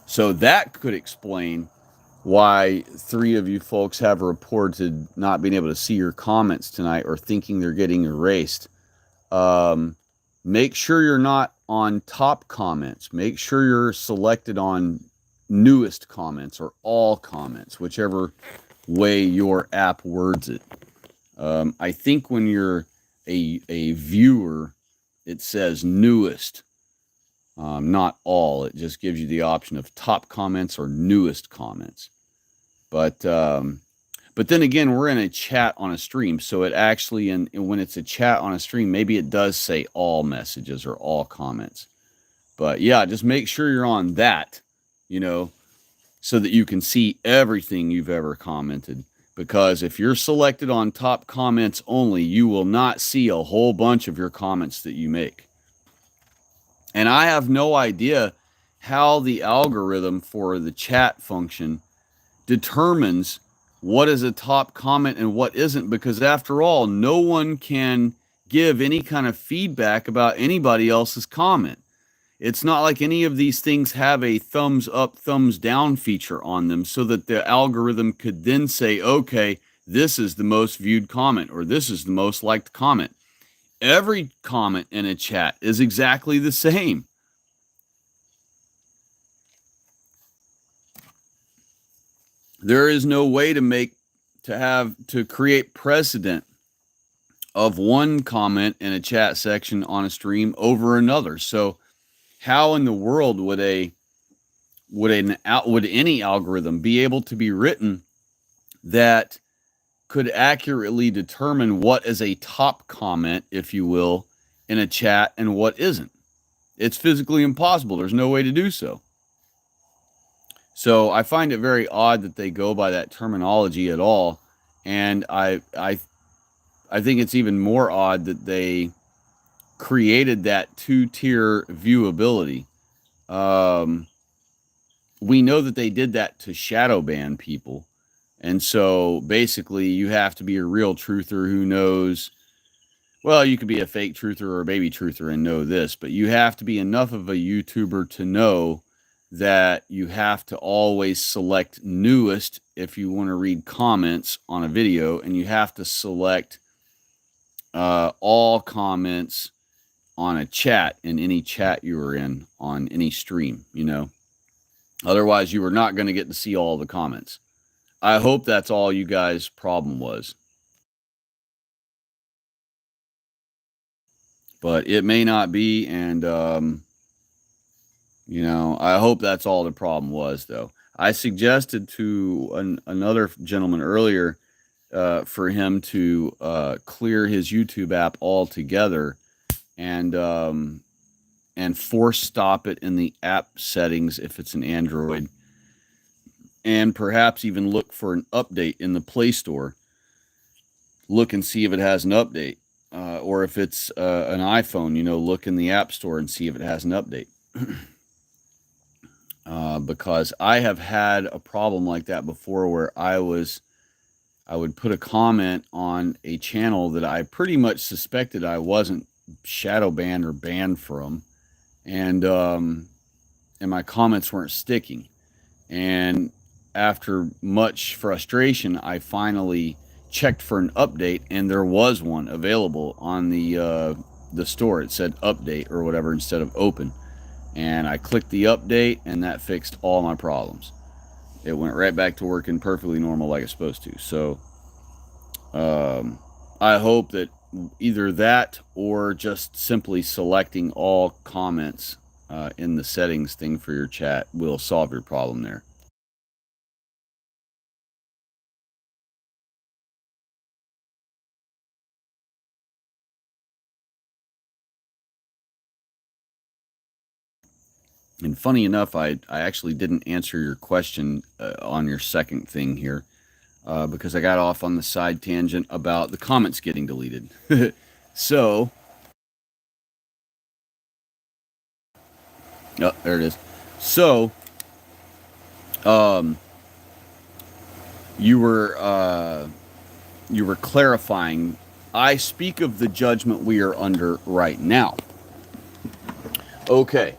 So that could explain why 3 of you folks have reported not being able to see your comments tonight, or thinking they're getting erased. Make sure you're not on top comments. Make sure you're selected on newest comments or all comments, whichever way your app words it. I think when you're a viewer, it says newest, not all. It just gives you the option of top comments or newest comments. But then again, we're in a chat on a stream, so it actually, and when it's a chat on a stream, maybe it does say all messages or all comments. But yeah, just make sure you're on that, you know, so that you can see everything you've ever commented. Because if you're selected on top comments only, you will not see a whole bunch of your comments that you make. And I have no idea how the algorithm for the chat function determines what is a top comment and what isn't, because after all, no one can give any kind of feedback about anybody else's comment. It's not like any of these things have a thumbs up, thumbs down feature on them, so that the algorithm could then say, okay, this is the most viewed comment, or this is the most liked comment. Every comment in a chat is exactly the same. there is no way to create precedent of one comment in a chat section on a stream over another. So how in the world would any algorithm be able to be written that could accurately determine what is a top comment, if you will, in a chat and what isn't? It's physically impossible. There's no way to do so. So I find it very odd that they go by that terminology at all, and I think it's even more odd that they created that two-tier viewability. Um, we know that they did that to shadow ban people, and so basically you have to be a real truther who knows. Well, you could be a fake truther or a baby truther and know this, but you have to be enough of a YouTuber to know that you have to always select newest if you want to read comments on a video, and you have to select all comments on a chat in any chat you were in on any stream, Otherwise, you were not going to get to see all the comments. I hope that's all you guys' problem was. But it may not be, and I hope that's all the problem was, though. I suggested to another gentleman earlier for him to clear his YouTube app altogether and force stop it in the app settings if it's an Android, and perhaps even look for an update in the Play Store. Look and see if it has an update, or if it's an iPhone, look in the App Store and see if it has an update. Because I have had a problem like that before, where I would put a comment on a channel that I pretty much suspected I wasn't shadow banned or banned from, and my comments weren't sticking. And after much frustration, I finally checked for an update, and there was one available on the store. It said update or whatever instead of open, and I clicked the update, and that fixed all my problems. It went right back to working perfectly normal like it's supposed to. So I hope that either that or just simply selecting all comments in the settings thing for your chat will solve your problem there. And funny enough, I actually didn't answer your question on your second thing here because I got off on the side tangent about the comments getting deleted. So, oh, there it is. So, um, you were clarifying. I speak of the judgment we are under right now. Okay.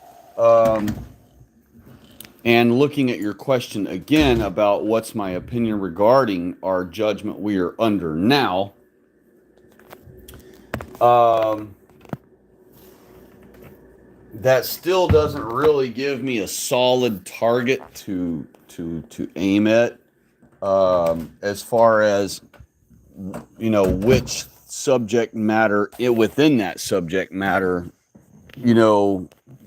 And looking at your question again about what's my opinion regarding our judgment we are under now, that still doesn't really give me a solid target to aim at, as far as which subject matter within that subject matter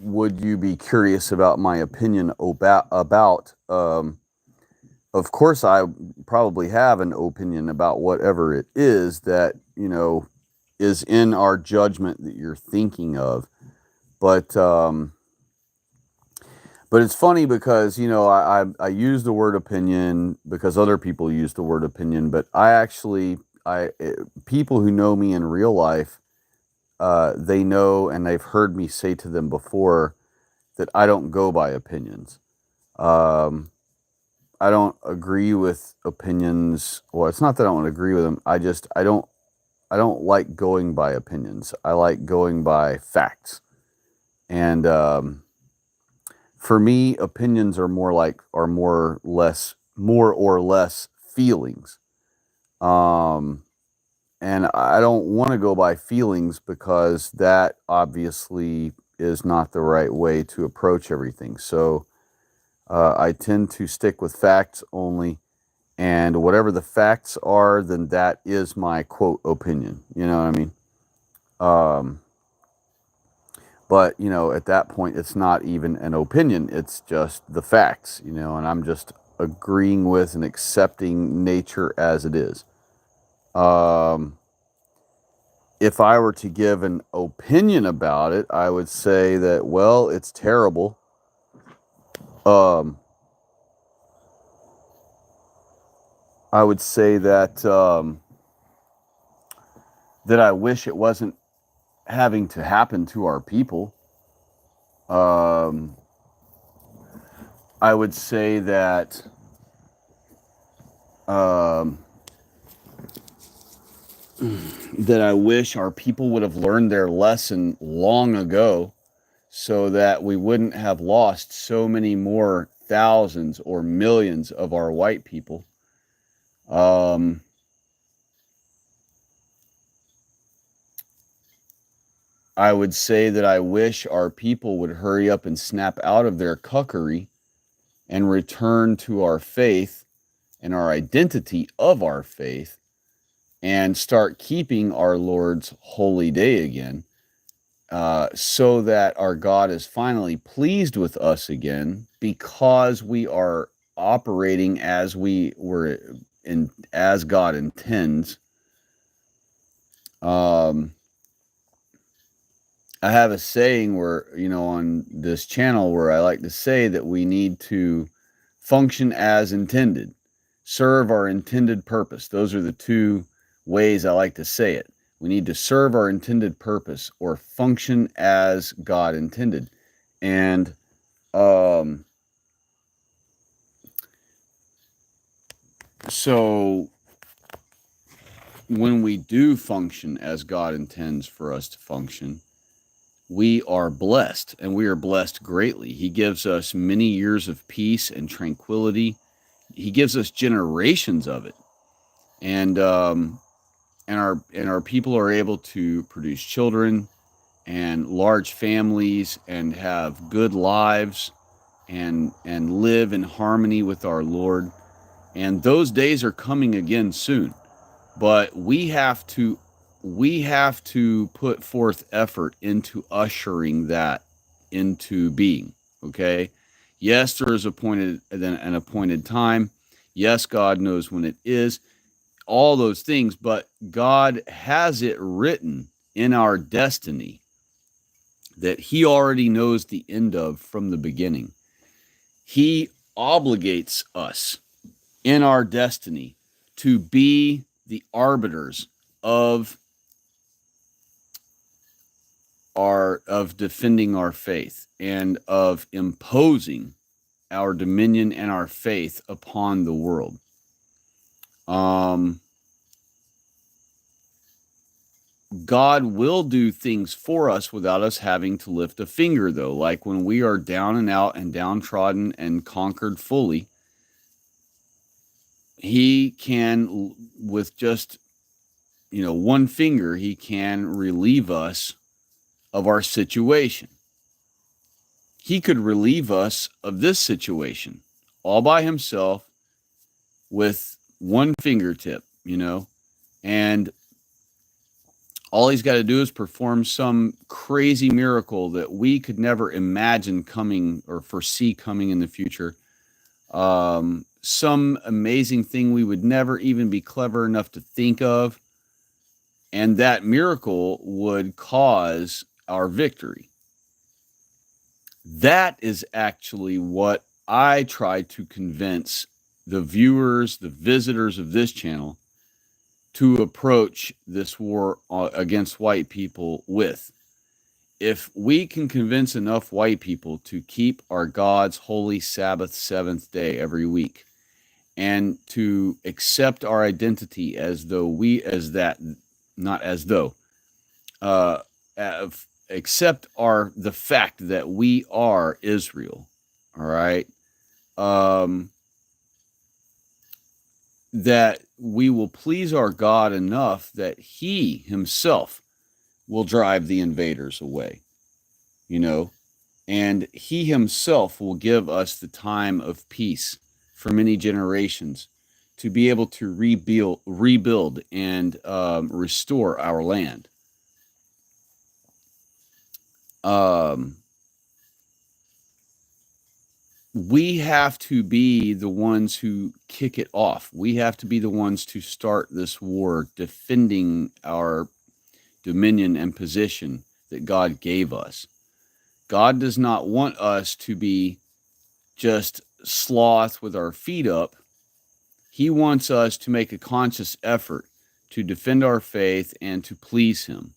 would you be curious about my opinion about? Of course, I probably have an opinion about whatever it is that is in our judgment that you're thinking of, but it's funny because I use the word opinion because other people use the word opinion, but people who know me in real life, they know, and they've heard me say to them before, that I don't go by opinions. I don't agree with opinions. Well, it's not that I don't agree with them. I don't like going by opinions. I like going by facts. And for me, opinions are more or less feelings. And I don't want to go by feelings because that obviously is not the right way to approach everything. So I tend to stick with facts only. And whatever the facts are, then that is my quote opinion. You know what I mean? Um, but, you know, at that point, it's not even an opinion. It's just the facts, you know, and I'm just agreeing with and accepting nature as it is. If I were to give an opinion about it, I would say that, well, it's terrible. I would say that I wish it wasn't having to happen to our people. Um, I would say um, that I wish our people would have learned their lesson long ago, so that we wouldn't have lost so many more thousands or millions of our white people. Um, I would say that I wish our people would hurry up and snap out of their cuckery and return to our faith and our identity of our faith and start keeping our Lord's holy day again, so that our God is finally pleased with us again, because we are operating as we were in, as God intends. Um, I have a saying where, you know, on this channel where I like to say that we need to function as intended, serve our intended purpose. Those are the two ways I like to say it. We need to serve our intended purpose or function as God intended. And um, so when we do function as God intends for us to function, we are blessed, and we are blessed greatly. He gives us many years of peace and tranquility. He gives us generations of it, and our people are able to produce children and large families and have good lives and live in harmony with our Lord. And those days are coming again soon. But we have to put forth effort into ushering that into being. Okay. Yes, there is an appointed time. Yes, God knows when it is, all those things, but God has it written in our destiny that He already knows the end of from the beginning. He obligates us in our destiny to be the arbiters of of defending our faith and of imposing our dominion and our faith upon the world. Um, God will do things for us without us having to lift a finger, though. Like when we are down and out and downtrodden and conquered fully, He can, with just, you know, one finger, He can relieve us of our situation. He could relieve us of this situation all by Himself with one fingertip, you know, and all He's got to do is perform some crazy miracle that we could never imagine coming or foresee coming in the future. Some amazing thing we would never even be clever enough to think of. And that miracle would cause our victory. That is actually what I try to convince the viewers, the visitors of this channel, to approach this war against white people with. If we can convince enough white people to keep our God's holy Sabbath, seventh day every week, and to accept our identity as though we, as that, not as though, uh, accept the fact that we are Israel, all right, that we will please our God enough that He Himself will drive the invaders away, you know, and He Himself will give us the time of peace for many generations to be able to rebuild and restore our land. We have to be the ones who kick it off. We have to be the ones to start this war, defending our dominion and position that God gave us. God does not want us to be just sloth with our feet up. He wants us to make a conscious effort to defend our faith and to please him.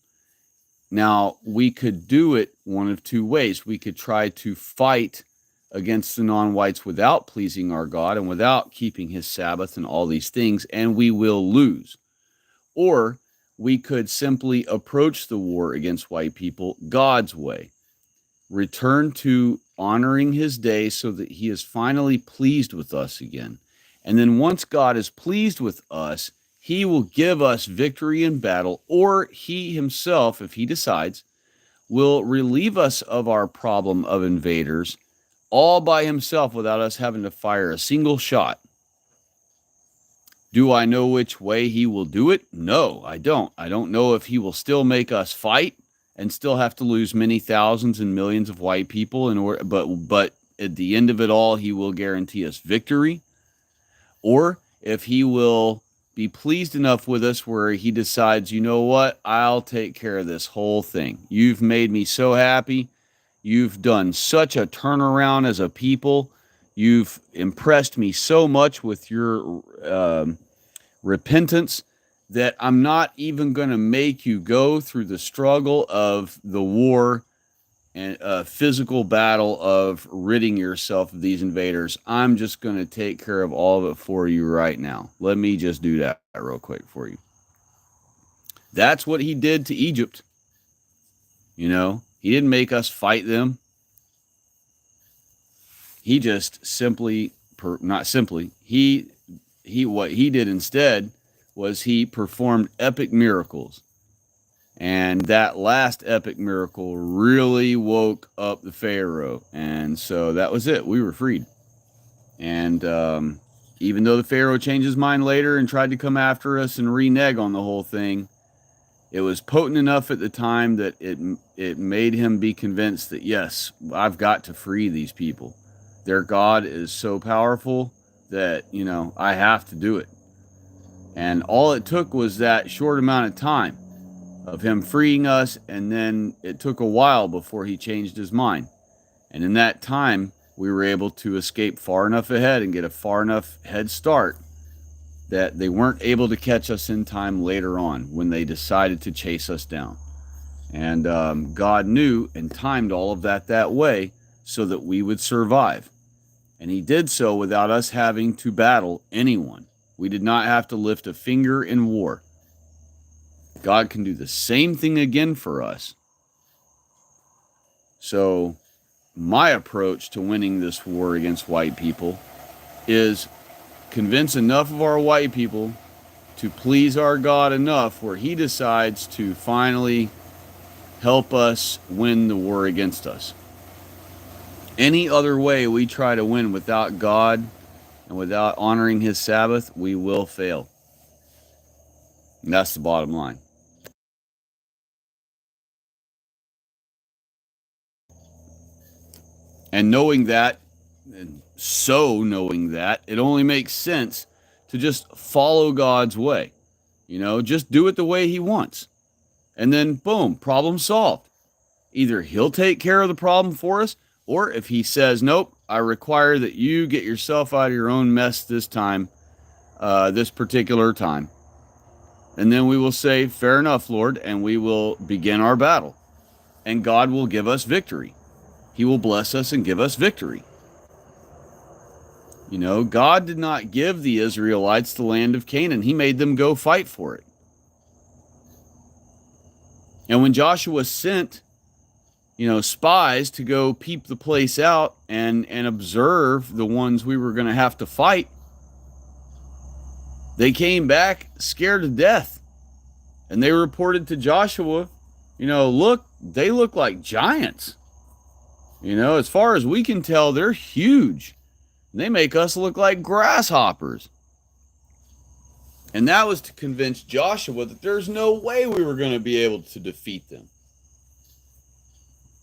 Now, we could do it one of two ways. We could try to fight against the non-whites without pleasing our God and without keeping his Sabbath and all these things, and we will lose. Or we could simply approach the war against white people God's way. Return to honoring his day so that he is finally pleased with us again. And then once God is pleased with us, he will give us victory in battle, or he himself, if he decides, will relieve us of our problem of invaders all by himself without us having to fire a single shot. Do I know which way he will do it? No, I don't. I don't know if he will still make us fight and still have to lose many thousands and millions of white people in order, but at the end of it all, he will guarantee us victory. Or if he will be pleased enough with us where he decides, you know what, I'll take care of this whole thing. You've made me so happy. You've done such a turnaround as a people. You've impressed me so much with your repentance that I'm not even going to make you go through the struggle of the war and physical battle of ridding yourself of these invaders. I'm just going to take care of all of it for you right now. Let me just do that real quick for you. That's what he did to Egypt. You know, he didn't make us fight them. He just simply, not simply, what he did instead was he performed epic miracles. And that last epic miracle really woke up the Pharaoh. And so that was it. We were freed. And even though the Pharaoh changed his mind later and tried to come after us and renege on the whole thing, it was potent enough at the time that it made him be convinced that, yes, I've got to free these people. Their God is so powerful that, you know, I have to do it. And all it took was that short amount of time of him freeing us, and then it took a while before he changed his mind. And in that time, we were able to escape far enough ahead and get a far enough head start that they weren't able to catch us in time later on when they decided to chase us down. And God knew and timed all of that way so that we would survive. And he did so without us having to battle anyone. We did not have to lift a finger in war. God can do the same thing again for us. So my approach to winning this war against white people is convince enough of our white people to please our God enough where he decides to finally help us win the war against us. Any other way we try to win without God and without honoring his Sabbath, we will fail. And that's the bottom line. And knowing that, it only makes sense to just follow God's way. You know, just do it the way he wants. And then, boom, problem solved. Either he'll take care of the problem for us, or if he says, nope, I require that you get yourself out of your own mess this time, this particular time. And then we will say, fair enough, Lord, and we will begin our battle. And God will give us victory. He will bless us and give us victory. You know, God did not give the Israelites the land of Canaan. He made them go fight for it. And when Joshua sent, you know, spies to go peep the place out and observe the ones we were going to have to fight, they came back scared to death. And they reported to Joshua, you know, look, they look like giants. You know, as far as we can tell, they're huge. And they make us look like grasshoppers. And that was to convince Joshua that there's no way we were going to be able to defeat them.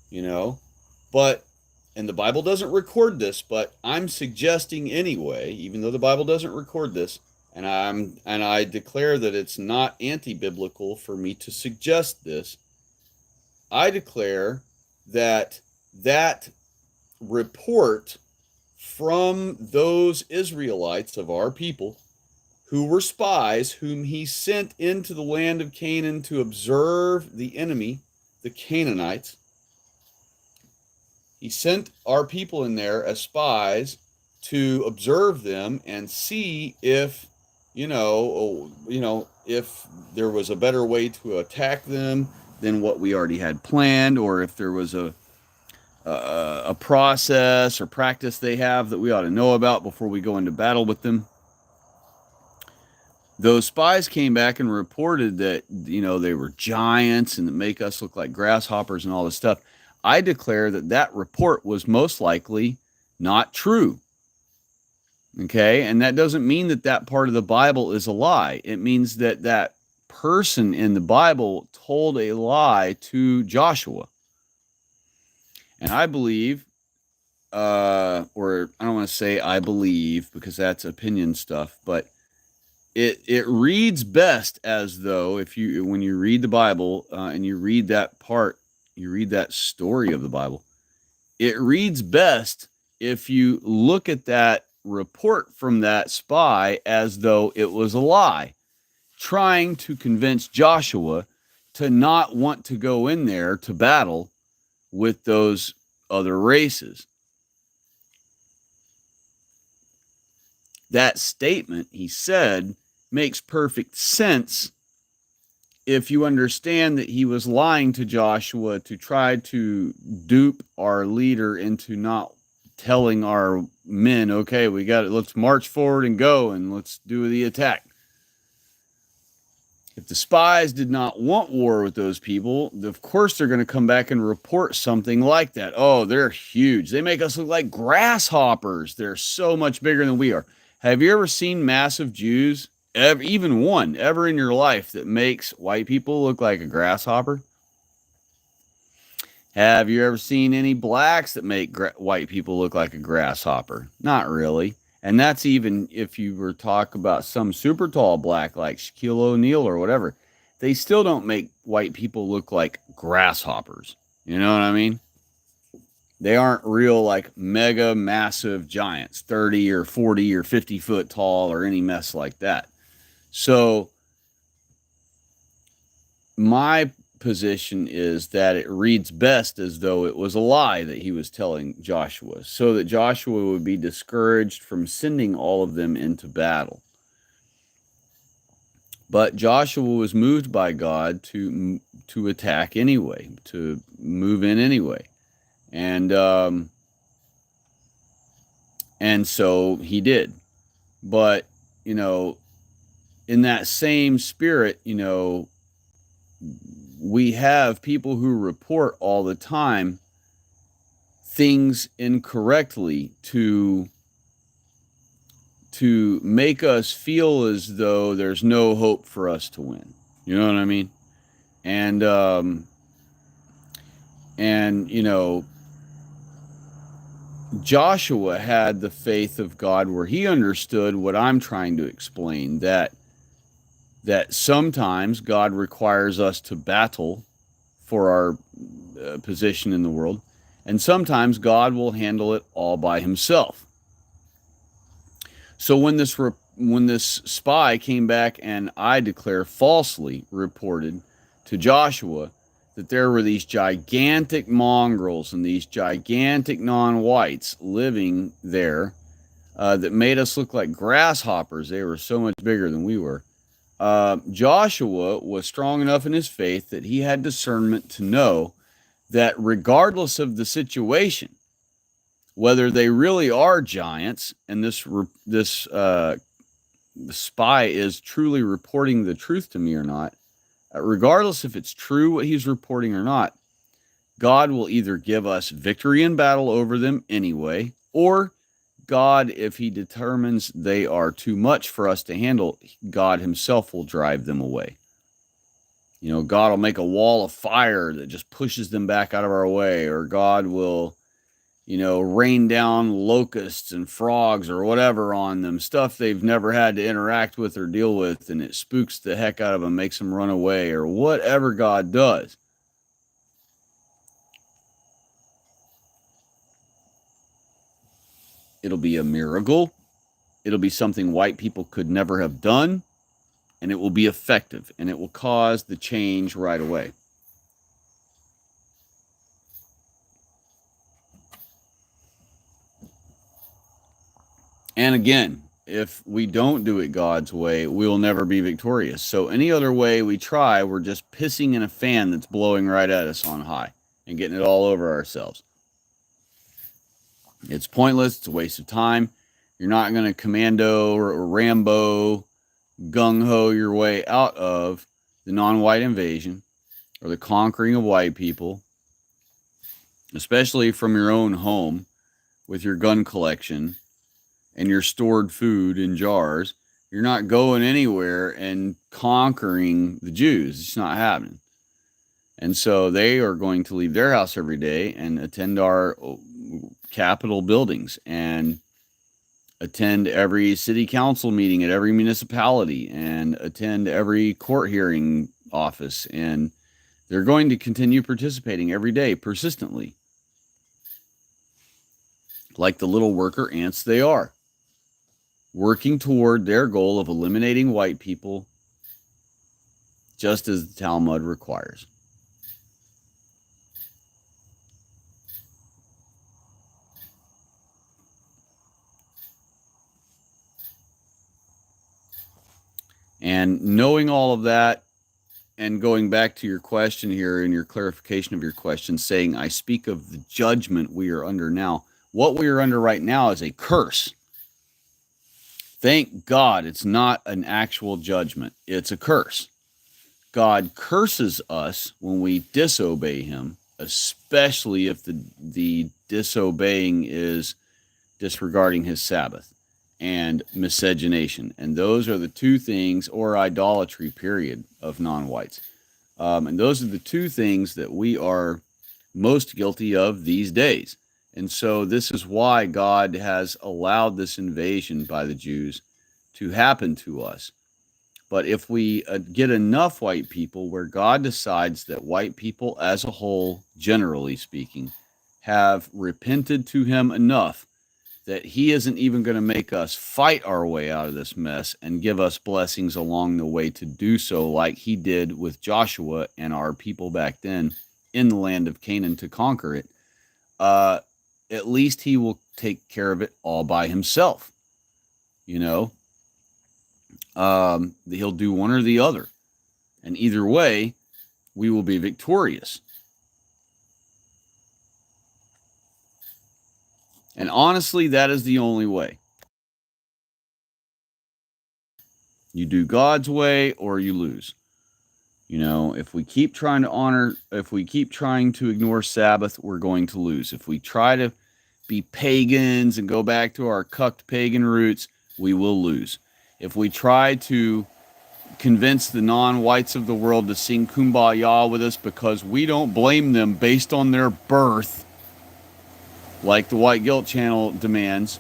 You know, but, and the Bible doesn't record this, but I'm suggesting anyway, even though the Bible doesn't record this, and I declare that it's not anti-biblical for me to suggest this. I declare that that report from those Israelites of our people who were spies, whom he sent into the land of Canaan to observe the enemy, the Canaanites. He sent our people in there as spies to observe them and see if, if there was a better way to attack them than what we already had planned, or if there was a process or practice they have that we ought to know about before we go into battle with them. Those spies came back and reported that, they were giants and that make us look like grasshoppers and all this stuff. I declare that that report was most likely not true. Okay? And that doesn't mean that that part of the Bible is a lie. It means that that person in the Bible told a lie to Joshua. And I believe, or I don't want to say I believe because that's opinion stuff, but it reads best as though when you read the Bible and you read that part, you read that story of the Bible, it reads best if you look at that report from that spy as though it was a lie, trying to convince Joshua to not want to go in there to battle with those other races. That statement, he said, makes perfect sense if you understand that he was lying to Joshua to try to dupe our leader into not telling our men, okay, we got it, let's march forward and go and let's do the attack. If the spies did not want war with those people, of course they're going to come back and report something like that. Oh, they're huge. They make us look like grasshoppers. They're so much bigger than we are. Have you ever seen massive Jews? Even one ever in your life that makes white people look like a grasshopper? Have you ever seen any blacks that make white people look like a grasshopper? Not really. And that's even if you were talk about some super tall black like Shaquille O'Neal or whatever. They still don't make white people look like grasshoppers. You know what I mean? They aren't real like mega massive giants, 30 or 40 or 50 foot tall or any mess like that. So my position is that it reads best as though it was a lie that he was telling Joshua, so that Joshua would be discouraged from sending all of them into battle. But Joshua was moved by God to attack anyway, to move in anyway. And so he did. But, in that same spirit, we have people who report all the time things incorrectly to make us feel as though there's no hope for us to win. You know what I mean? And Joshua had the faith of God where he understood what I'm trying to explain, that sometimes God requires us to battle for our position in the world, and sometimes God will handle it all by himself. So when this spy came back and I declare falsely reported to Joshua that there were these gigantic mongrels and these gigantic non-whites living there that made us look like grasshoppers, they were so much bigger than we were. Joshua was strong enough in his faith that he had discernment to know that regardless of the situation, whether they really are giants and this spy is truly reporting the truth to me or not, regardless if it's true what he's reporting or not, God will either give us victory in battle over them anyway, or God, if he determines they are too much for us to handle, God himself will drive them away. God will make a wall of fire that just pushes them back out of our way, or God will, rain down locusts and frogs or whatever on them, stuff they've never had to interact with or deal with, and it spooks the heck out of them, makes them run away, or whatever God does. It'll be a miracle. It'll be something white people could never have done, and it will be effective, and it will cause the change right away. And again, if we don't do it God's way, we will never be victorious. So any other way we try, we're just pissing in a fan that's blowing right at us on high and getting it all over ourselves. It's pointless. It's a waste of time. You're not going to commando or Rambo gung-ho your way out of the non-white invasion or the conquering of white people, especially from your own home with your gun collection and your stored food in jars. You're not going anywhere and conquering the Jews. It's not happening. And so they are going to leave their house every day and attend our Capitol buildings and attend every city council meeting at every municipality and attend every court hearing office. And they're going to continue participating every day persistently, like the little worker ants they are, working toward their goal of eliminating white people, just as the Talmud requires. And knowing all of that, and going back to your question here and your clarification of your question, saying, I speak of the judgment we are under now. What we are under right now is a curse. Thank God it's not an actual judgment. It's a curse. God curses us when we disobey him, especially if the disobeying is disregarding his Sabbath and miscegenation. And those are the two things, or idolatry, period, of non-whites. And those are the two things that we are most guilty of these days. And so this is why God has allowed this invasion by the Jews to happen to us. But if we get enough white people where God decides that white people as a whole, generally speaking, have repented to him enough that he isn't even going to make us fight our way out of this mess and give us blessings along the way to do so, like he did with Joshua and our people back then in the land of Canaan to conquer it, at least he will take care of it all by himself. He'll do one or the other. And either way, we will be victorious. And honestly, that is the only way. You do God's way or you lose. If we keep trying to ignore Sabbath, we're going to lose. If we try to be pagans and go back to our cucked pagan roots, we will lose. If we try to convince the non-whites of the world to sing Kumbaya with us because we don't blame them based on their birth, like the White Guilt Channel demands,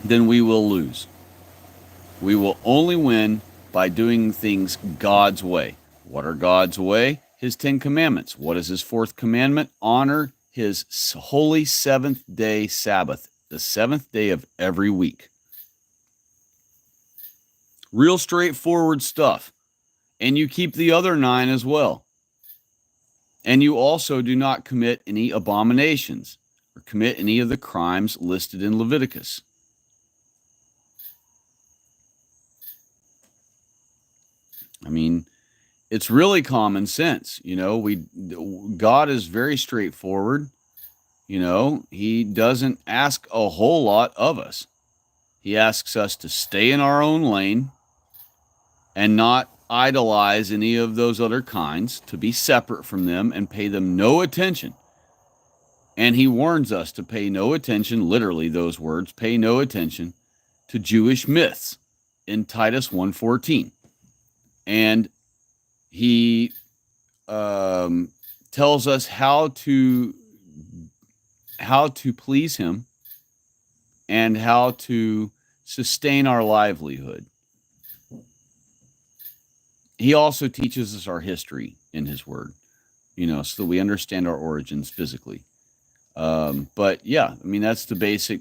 then we will lose. We will only win by doing things God's way. What are God's way? His 10 commandments. What is his fourth commandment? Honor his holy seventh-day Sabbath, the seventh day of every week. Real straightforward stuff. And you keep the other 9 as well. And you also do not commit any abominations or commit any of the crimes listed in Leviticus. I mean, it's really common sense. God is very straightforward. He doesn't ask a whole lot of us. He asks us to stay in our own lane and not idolize any of those other kinds, to be separate from them and pay them no attention. And he warns us to pay no attention, literally those words, pay no attention to Jewish myths in Titus 1:14. And he tells us how to please him and how to sustain our livelihood. He also teaches us our history in his word, so that we understand our origins physically. But yeah, I mean, that's the basic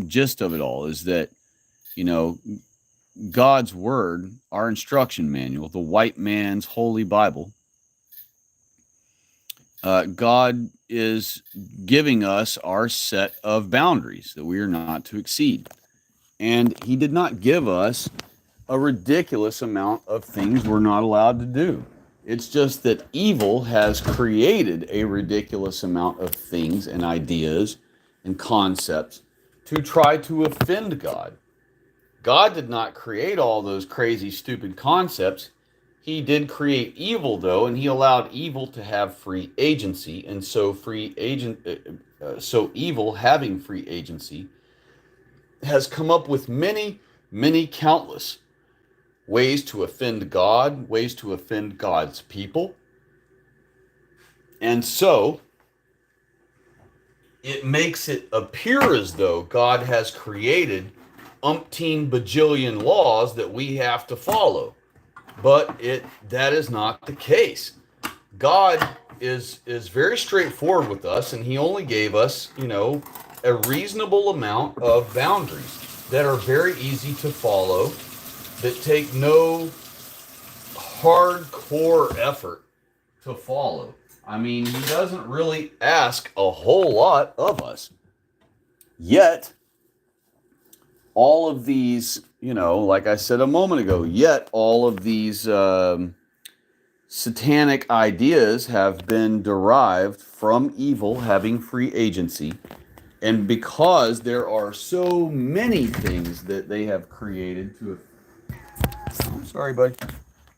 gist of it all, is that, you know, God's word, our instruction manual, the white man's holy Bible, God is giving us our set of boundaries that we are not to exceed. And he did not give us a ridiculous amount of things we're not allowed to do. It's just that evil has created a ridiculous amount of things and ideas and concepts to try to offend God. God did not create all those crazy, stupid concepts. He did create evil, though, and he allowed evil to have free agency. And so, so evil having free agency has come up with many, many, countless ways to offend God, ways to offend God's people. And so it makes it appear as though God has created umpteen bajillion laws that we have to follow. But that is not the case. God is very straightforward with us, and he only gave us, a reasonable amount of boundaries that are very easy to follow, that take no hardcore effort to follow. I mean, he doesn't really ask a whole lot of us. Yet, all of these, like I said a moment ago, yet all of these satanic ideas have been derived from evil having free agency. And because there are so many things that they have created to... I'm sorry, buddy.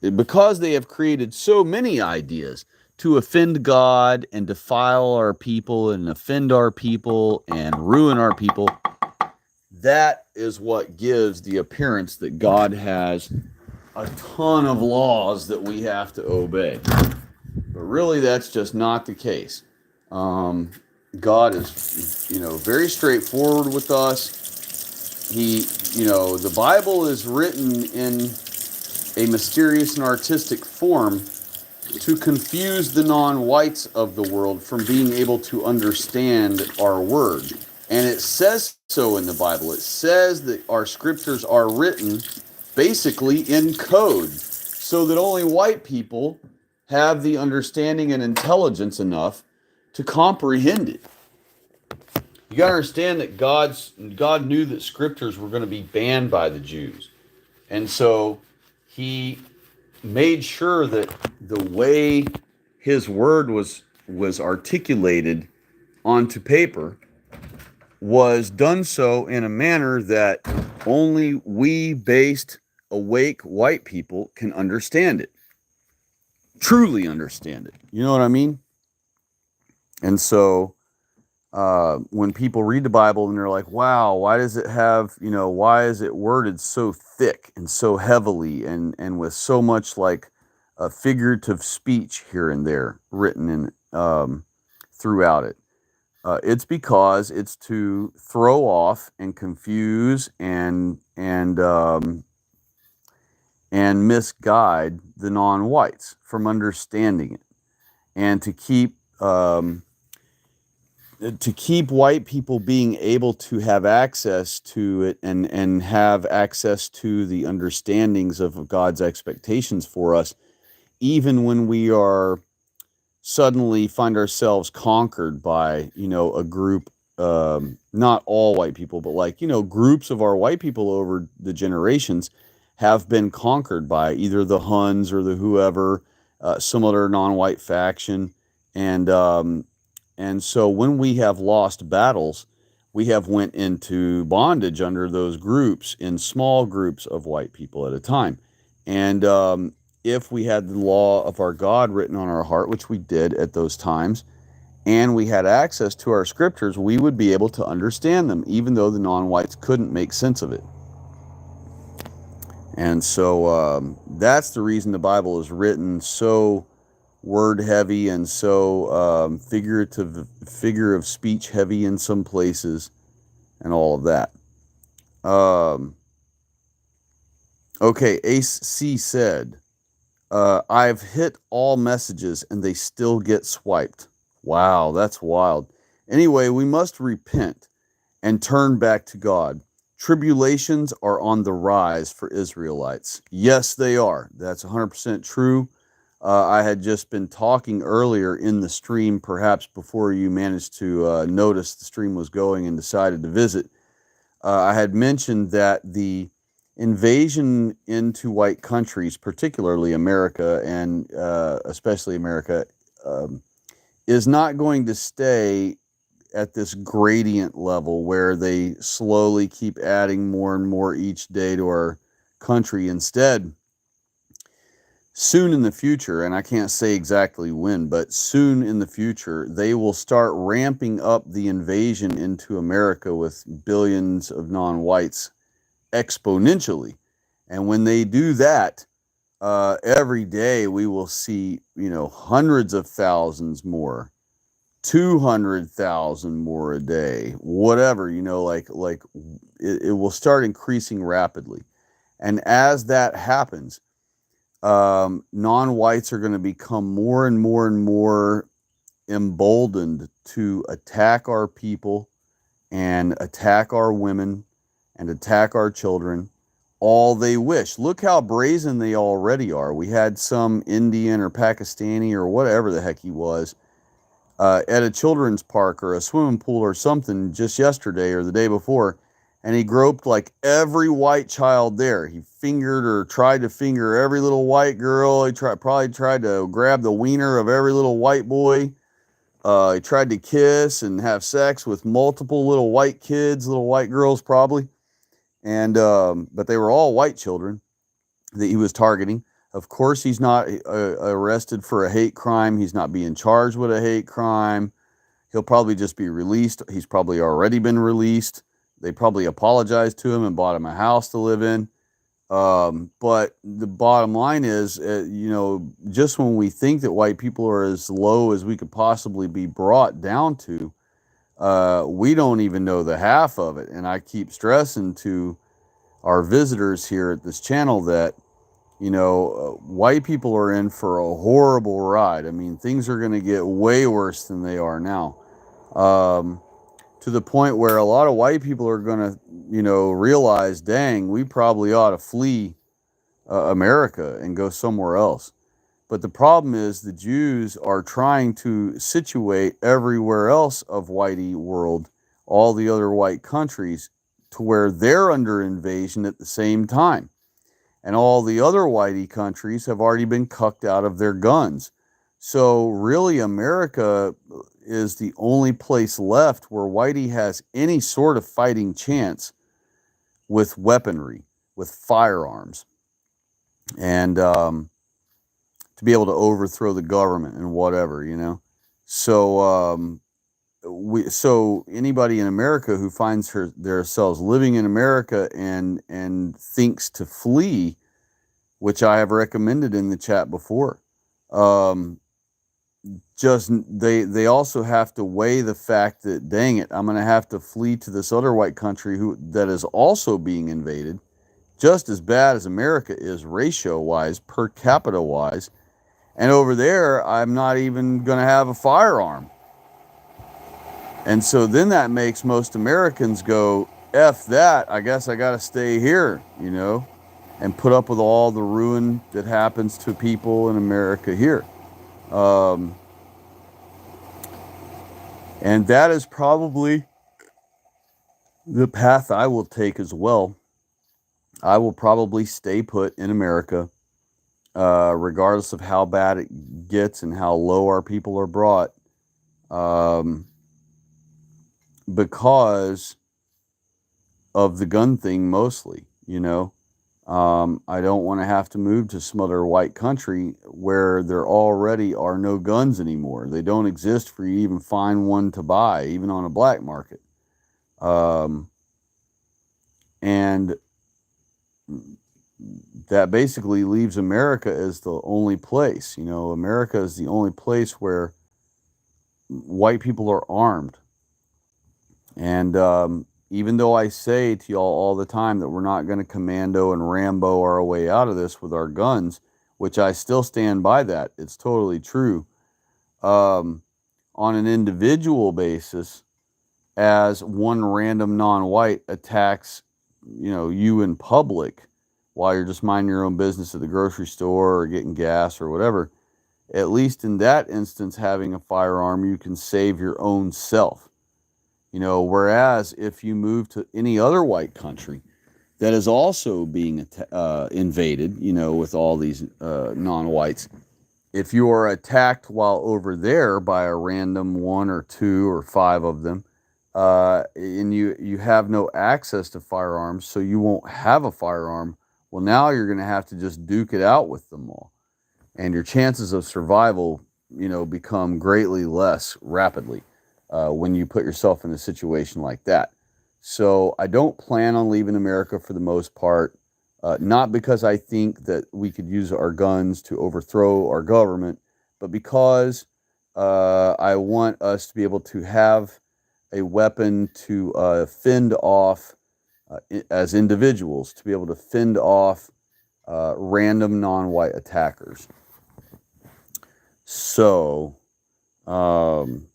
Because they have created so many ideas to offend God and defile our people and offend our people and ruin our people, that is what gives the appearance that God has a ton of laws that we have to obey. But really, that's just not the case. God is, very straightforward with us. The Bible is written in a mysterious and artistic form to confuse the non-whites of the world from being able to understand our word. And it says so in the Bible. It says that our scriptures are written basically in code, so that only white people have the understanding and intelligence enough to comprehend it. You got to understand that God knew that scriptures were going to be banned by the Jews. And so he made sure that the way his word was articulated onto paper was done so in a manner that only we based, awake white people can understand it, truly understand it. You know what I mean? And so when people read the Bible and they're like, wow, why does it have, why is it worded so thick and so heavily and with so much like a figurative speech here and there written in throughout it? It's because it's to throw off and confuse and misguide the non-whites from understanding it, and to keep white people being able to have access to it and have access to the understandings of God's expectations for us, even when we are suddenly find ourselves conquered by, a group, not all white people, but groups of our white people over the generations have been conquered by either the Huns or the whoever, some other non-white faction. And so when we have lost battles, we have went into bondage under those groups in small groups of white people at a time. And if we had the law of our God written on our heart, which we did at those times, and we had access to our scriptures, we would be able to understand them, even though the non-whites couldn't make sense of it. And so that's the reason the Bible is written so word heavy and so figure of speech heavy in some places, and all of that. Okay, Ace C said, I've hit all messages and they still get swiped. Wow, that's wild. Anyway, we must repent and turn back to God. Tribulations are on the rise for Israelites. Yes, they are. That's 100% true. I had just been talking earlier in the stream, perhaps before you managed to notice the stream was going and decided to visit. I had mentioned that the invasion into white countries, particularly America and especially America, is not going to stay at this gradient level where they slowly keep adding more and more each day to our country. Instead, soon in the future, and I can't say exactly when, but soon in the future, they will start ramping up the invasion into America with billions of non-whites exponentially. And when they do that, every day we will see, hundreds of thousands more, 200,000 more a day, whatever, it will start increasing rapidly. And as that happens, non-whites are going to become more and more and more emboldened to attack our people and attack our women and attack our children all they wish. Look how brazen they already are. We had some Indian or Pakistani or whatever the heck he was at a children's park or a swimming pool or something just yesterday or the day before, and he groped like every white child there. He fingered or tried to finger every little white girl. He probably tried to grab the wiener of every little white boy. He tried to kiss and have sex with multiple little white kids, little white girls probably, and but they were all white children that he was targeting. Of course, he's not arrested for a hate crime. He's not being charged with a hate crime. He'll probably just be released. He's probably already been released. They probably apologized to him and bought him a house to live in. But the bottom line is, just when we think that white people are as low as we could possibly be brought down to, we don't even know the half of it. And I keep stressing to our visitors here at this channel that, white people are in for a horrible ride. I mean, things are going to get way worse than they are now. To the point where a lot of white people are going to, realize, dang, we probably ought to flee America and go somewhere else. But the problem is the Jews are trying to situate everywhere else of whitey world, all the other white countries, to where they're under invasion at the same time. And all the other whitey countries have already been cucked out of their guns. So really, America is the only place left where whitey has any sort of fighting chance with weaponry, with firearms, and to be able to overthrow the government and whatever, So so anybody in America who finds themselves living in America and thinks to flee, which I have recommended in the chat before, just they also have to weigh the fact that, dang it, I'm going to have to flee to this other white country that is also being invaded, just as bad as America is ratio wise, per capita wise, and over there I'm not even going to have a firearm. And so then that makes most Americans go, F that, I guess I got to stay here, and put up with all the ruin that happens to people in America here. And that is probably the path I will take as well. I will probably stay put in America, regardless of how bad it gets and how low our people are brought. Because of the gun thing mostly, I don't want to have to move to some other white country where there already are no guns anymore. They don't exist for you to even find one to buy, even on a black market. Um, and that basically leaves America as the only place. America is the only place where white people are armed. And even though I say to y'all all the time that we're not going to commando and Rambo our way out of this with our guns, which I still stand by that, it's totally true. Um, on an individual basis, as one random non-white attacks, you in public while you're just minding your own business at the grocery store or getting gas or whatever, at least in that instance, having a firearm, you can save your own self. Whereas if you move to any other white country that is also being invaded, with all these non-whites, if you are attacked while over there by a random one or two or five of them, and you have no access to firearms, so you won't have a firearm, well, now you're going to have to just duke it out with them all. And your chances of survival, become greatly less rapidly when you put yourself in a situation like that. So I don't plan on leaving America for the most part, not because I think that we could use our guns to overthrow our government, but because I want us to be able to have a weapon to fend off, as individuals, to be able to fend off random non-white attackers. So, um,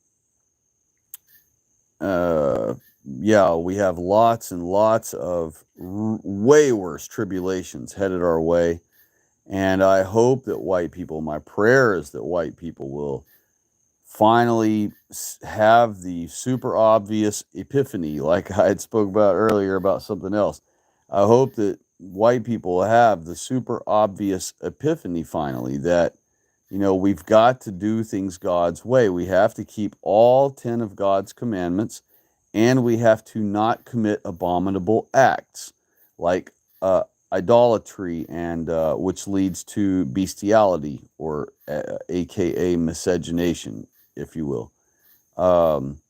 yeah, we have lots and lots of way worse tribulations headed our way. And I hope that my prayer is that white people will finally have the super obvious epiphany, like I had spoke about earlier about something else. I hope that white people have the super obvious epiphany finally that, we've got to do things God's way. We have to keep all 10 of God's commandments, and we have to not commit abominable acts like idolatry, and which leads to bestiality, or aka miscegenation, if you will. Um,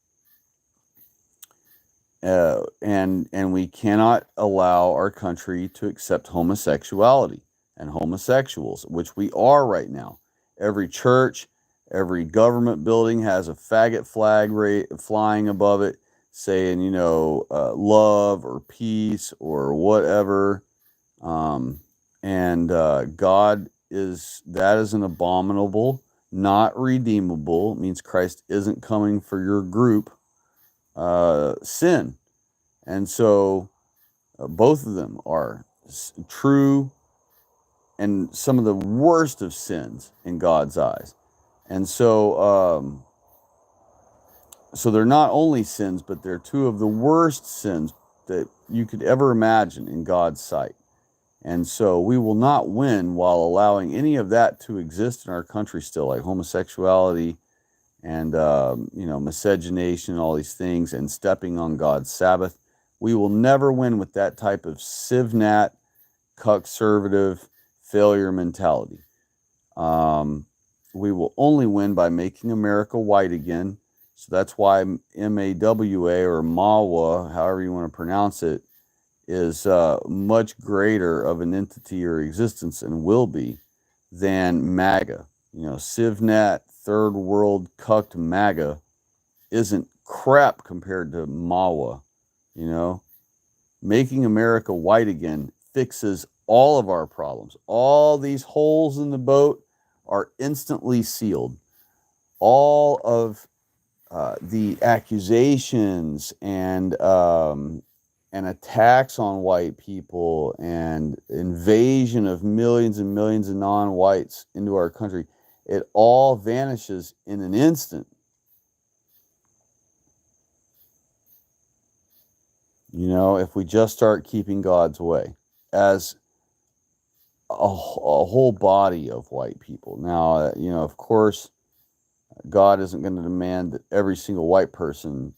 and we cannot allow our country to accept homosexuality and homosexuals, which we are right now. Every church, every government building has a faggot flag flying above it, saying, love or peace or whatever. And God that is an abominable, not redeemable. It means Christ isn't coming for your group. Sin. And so both of them are true and some of the worst of sins in God's eyes. And so they're not only sins, but they're two of the worst sins that you could ever imagine in God's sight. And so we will not win while allowing any of that to exist in our country still, like homosexuality and miscegenation, all these things, and stepping on God's Sabbath. We will never win with that type of civnat, cuckservative failure mentality. We will only win by making America white again. So that's why MAWA, or MAWA, however you want to pronounce it, is much greater of an entity or existence, and will be, than MAGA. Civnat, third world cucked MAGA isn't crap compared to MAWA. Making America white again fixes all of our problems. All these holes in the boat are instantly sealed. All of the accusations and attacks on white people and invasion of millions and millions of non-whites into our country, it all vanishes in an instant. If we just start keeping God's way as a whole body of white people. Now, of course, God isn't going to demand that every single white person,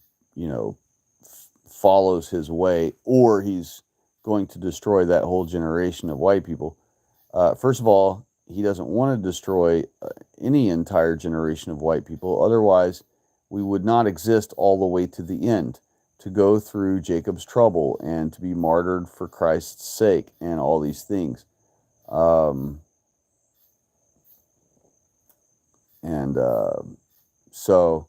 follows his way, or he's going to destroy that whole generation of white people. First of all, he doesn't want to destroy any entire generation of white people. Otherwise, we would not exist all the way to the end, to go through Jacob's trouble and to be martyred for Christ's sake and all these things. So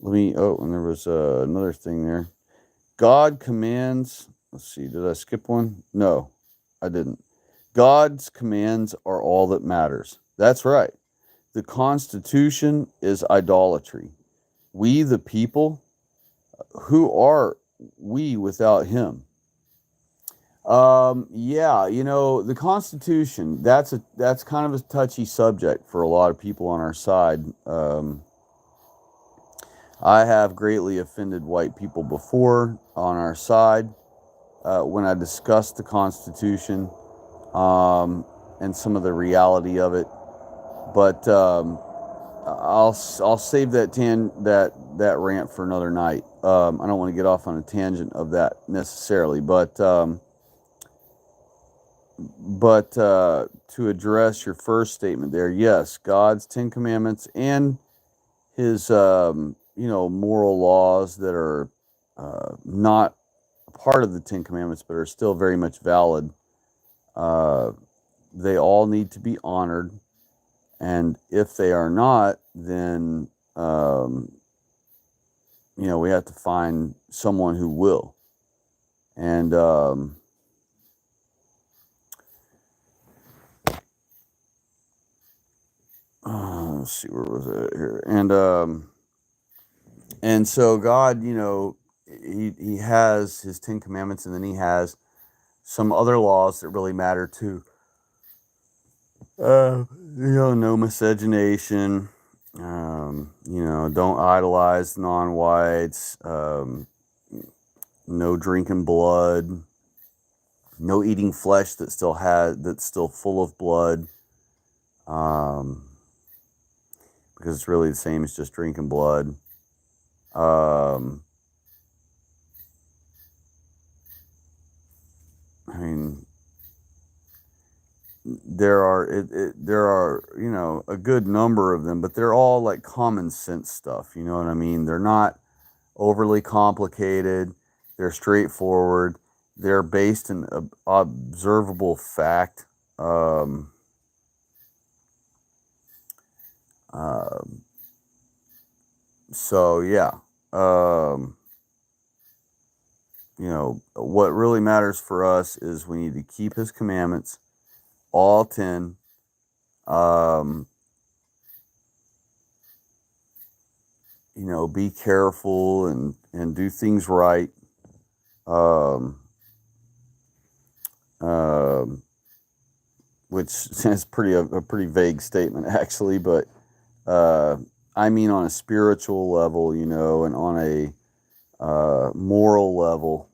let me, and there was another thing there. God commands, let's see, did I skip one? No, I didn't. God's commands are all that matters. That's right. The Constitution is idolatry. We, the people, who are we without him? Yeah, the Constitution, that's kind of a touchy subject for a lot of people on our side. I have greatly offended white people before on our side when I discussed the Constitution and some of the reality of it. But I'll save that rant for another night. I don't want to get off on a tangent of that necessarily, but to address your first statement there, yes, God's 10 Commandments and his moral laws that are not a part of the 10 Commandments but are still very much valid. They all need to be honored, and if they are not, then we have to find someone who will. And let's see, where was it here? And so God, he has his 10 Commandments, and then he has some other laws that really matter too. No miscegenation. Don't idolize non-whites. No drinking blood. No eating flesh that's still full of blood. Because it's really the same as just drinking blood. There are a good number of them, but they're all like common sense stuff. You know what I mean? They're not overly complicated. They're straightforward. They're based in observable fact. So yeah, what really matters for us is we need to keep his commandments, all 10. Be careful and do things right. Which is a pretty vague statement actually, but I mean on a spiritual level, and on a moral level.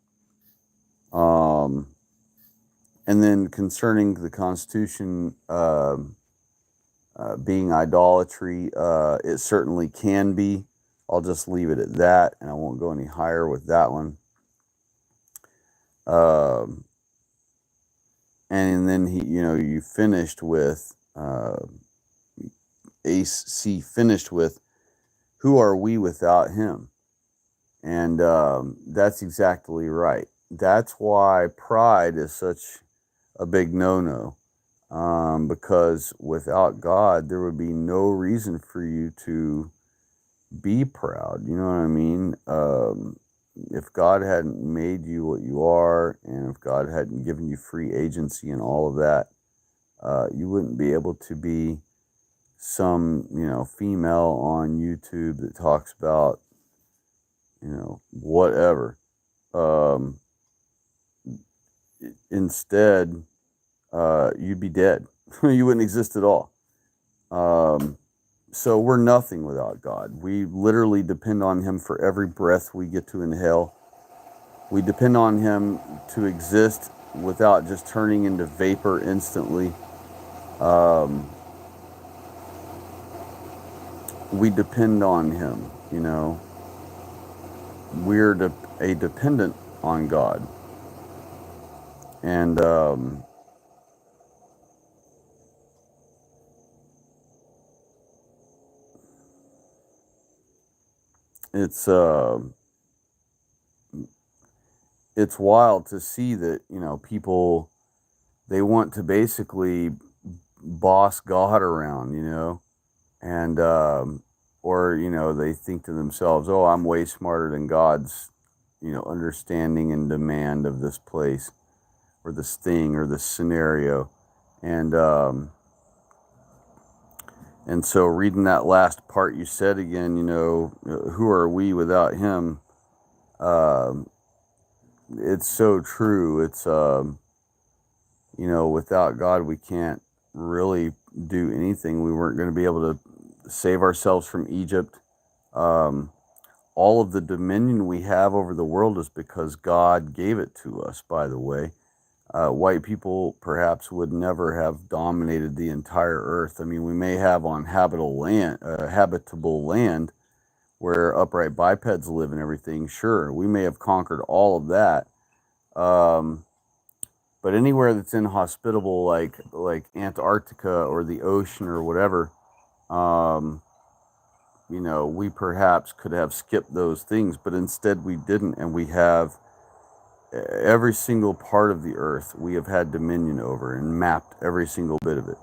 And then concerning the Constitution being idolatry, it certainly can be. I'll just leave it at that, and I won't go any higher with that one. And then you finished with Ace C finished with, who are we without him? And that's exactly right. That's why pride is such a big no-no, because without God, there would be no reason for you to be proud. You know what I mean? If God hadn't made you what you are, and if God hadn't given you free agency and all of that, you wouldn't be able to be some, female on YouTube that talks about, whatever. Instead, you'd be dead. You wouldn't exist at all. So we're nothing without God. We literally depend on him for every breath we get to inhale. We depend on him to exist without just turning into vapor instantly. We depend on him, We're a dependent on God. And it's it's wild to see that, you know, people, they want to basically boss God around, you know, and or, you know, they think to themselves, oh, I'm way smarter than God's, you know, understanding and demand of this place or this thing or this scenario. And and so reading that last part you said again, you know, who are we without him? um it's so true. It's you know, without God, we can't really do anything. We weren't going to be able to save ourselves from Egypt. Um, all of the dominion we have over the world is because God gave it to us, by the way. White people perhaps would never have dominated the entire earth. I mean, we may have on habitable land where upright bipeds live and everything. Sure, we may have conquered all of that. Um, but anywhere that's inhospitable, like Antarctica or the ocean or whatever, um, you know, we perhaps could have skipped those things, but instead we didn't, and we have every single part of the earth we have had dominion over and mapped every single bit of it.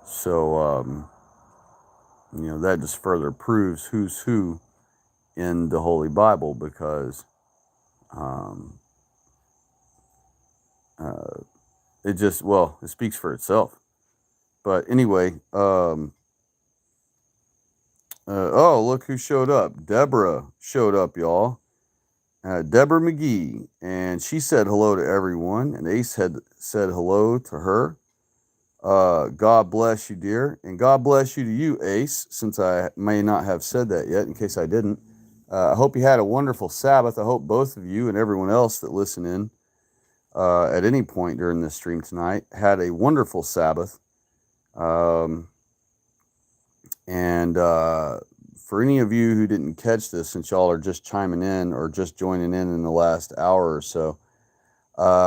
So you know, that just further proves who's who in the Holy Bible, because um, uh, it just, well, it speaks for itself. But anyway, oh, look who showed up. Deborah showed up, y'all. Deborah McGee. And she said hello to everyone. And Ace had said hello to her. God bless you, dear. And God bless you to you, Ace, since I may not have said that yet, in case I didn't. I hope you had a wonderful Sabbath. I hope both of you and everyone else that listen in at any point during this stream tonight had a wonderful Sabbath. Um, And for any of you who didn't catch this, since y'all are just chiming in or just joining in the last hour or so,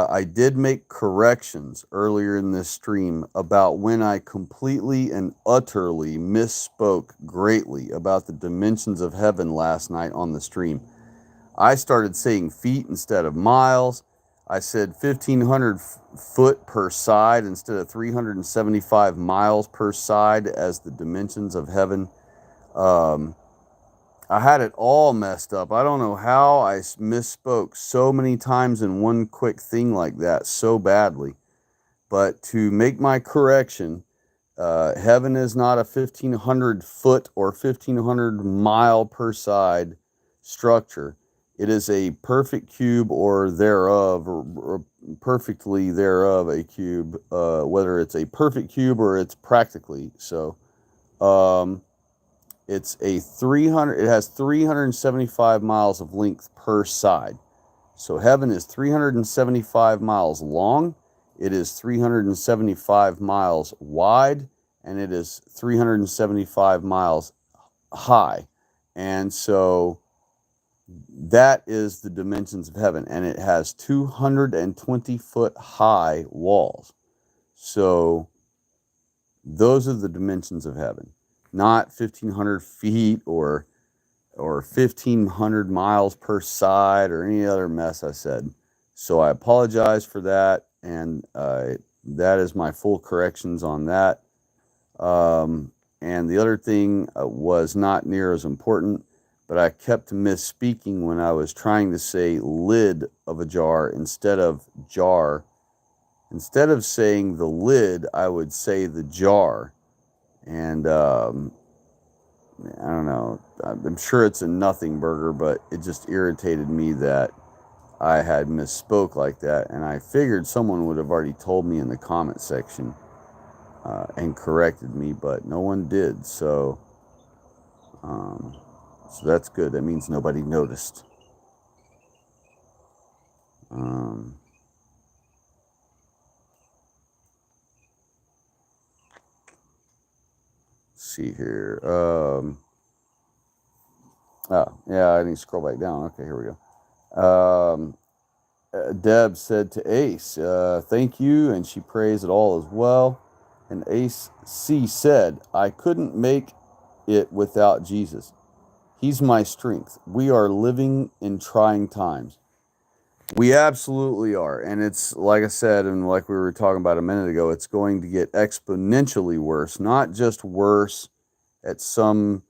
I did make corrections earlier in this stream about when I completely and utterly misspoke greatly about the dimensions of heaven last night on the stream. I started saying feet instead of miles. I said 1,500 foot per side instead of 375 miles per side as the dimensions of heaven. Um, I had it all messed up. I don't know how I misspoke so many times in one quick thing like that so badly. But to make my correction, heaven is not a 1,500 foot or 1,500 mile per side structure. It is a perfect cube or thereof, or perfectly thereof a cube, whether it's a perfect cube or it's practically so. Um, it's a 300, it has 375 miles of length per side. So heaven is 375 miles long, it is 375 miles wide, and it is 375 miles high. And so that is the dimensions of heaven, and it has 220 foot high walls. So those are the dimensions of heaven, not 1,500 feet or 1,500 miles per side or any other mess I said. So I apologize for that, and that is my full corrections on that. And the other thing was not near as important, but I kept misspeaking when I was trying to say lid of a jar instead of jar. Instead of saying the lid, I would say the jar. And I don't know. I'm sure it's a nothing burger, but it just irritated me that I had misspoke like that. And I figured someone would have already told me in the comment section and corrected me, but no one did. So that's good. That means nobody noticed. Let's see here. Oh, yeah, I need to scroll back down. Okay, here we go. Deb said to Ace, thank you, and she prays it all as well. And Ace C said, I couldn't make it without Jesus. He's my strength. We are living in trying times. We absolutely are. And it's like I said, and like we were talking about a minute ago, it's going to get exponentially worse, not just worse at some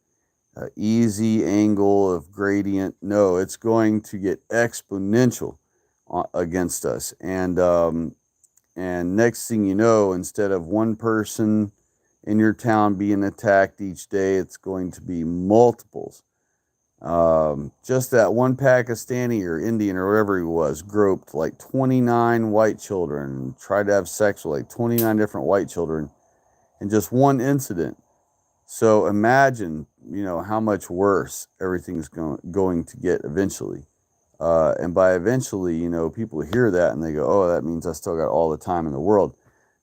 easy angle of gradient. No, it's going to get exponential against us. And next thing you know, instead of one person in your town being attacked each day, it's going to be multiples. Just that one Pakistani or Indian or whatever he was groped like 29 white children, tried to have sex with like 29 different white children in just one incident. So imagine, how much worse everything's going to get eventually. And by eventually, people hear that and they go, oh, that means I still got all the time in the world.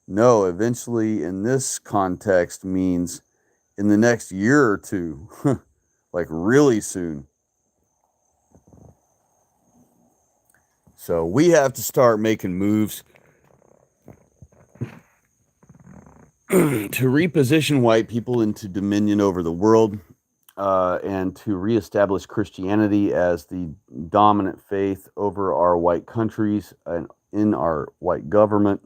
No, eventually in this context means in the next year or two, like really soon. So we have to start making moves to reposition white people into dominion over the world, and to reestablish Christianity as the dominant faith over our white countries and in our white government.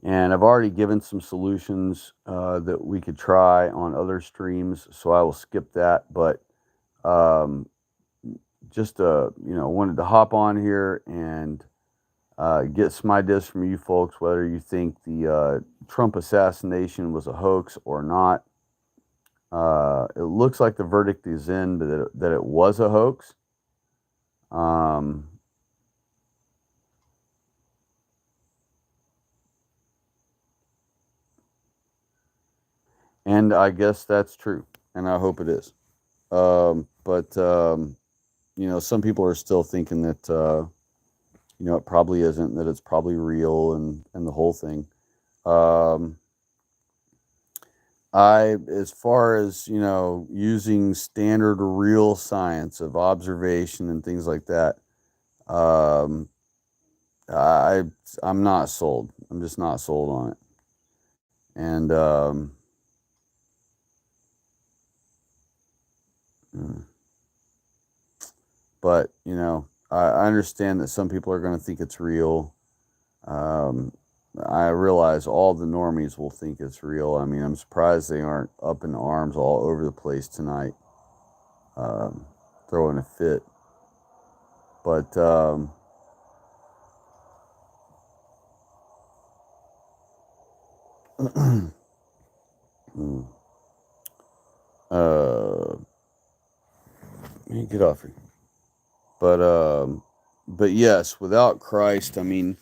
And I've already given some solutions that we could try on other streams, so I will skip that. But just wanted to hop on here and get some ideas from you folks, whether you think the Trump assassination was a hoax or not. It looks like the verdict is in, but that it was a hoax. And I guess that's true, and I hope it is. But some people are still thinking that it probably isn't, that it's probably real, and the whole thing. As far as, using standard real science of observation and things like that, I'm not sold. I'm just not sold on it. And but I understand that some people are going to think it's real. I realize all the normies will think it's real. I mean, I'm surprised they aren't up in arms all over the place tonight, throwing a fit. But get off here. But yes, without Christ, I mean,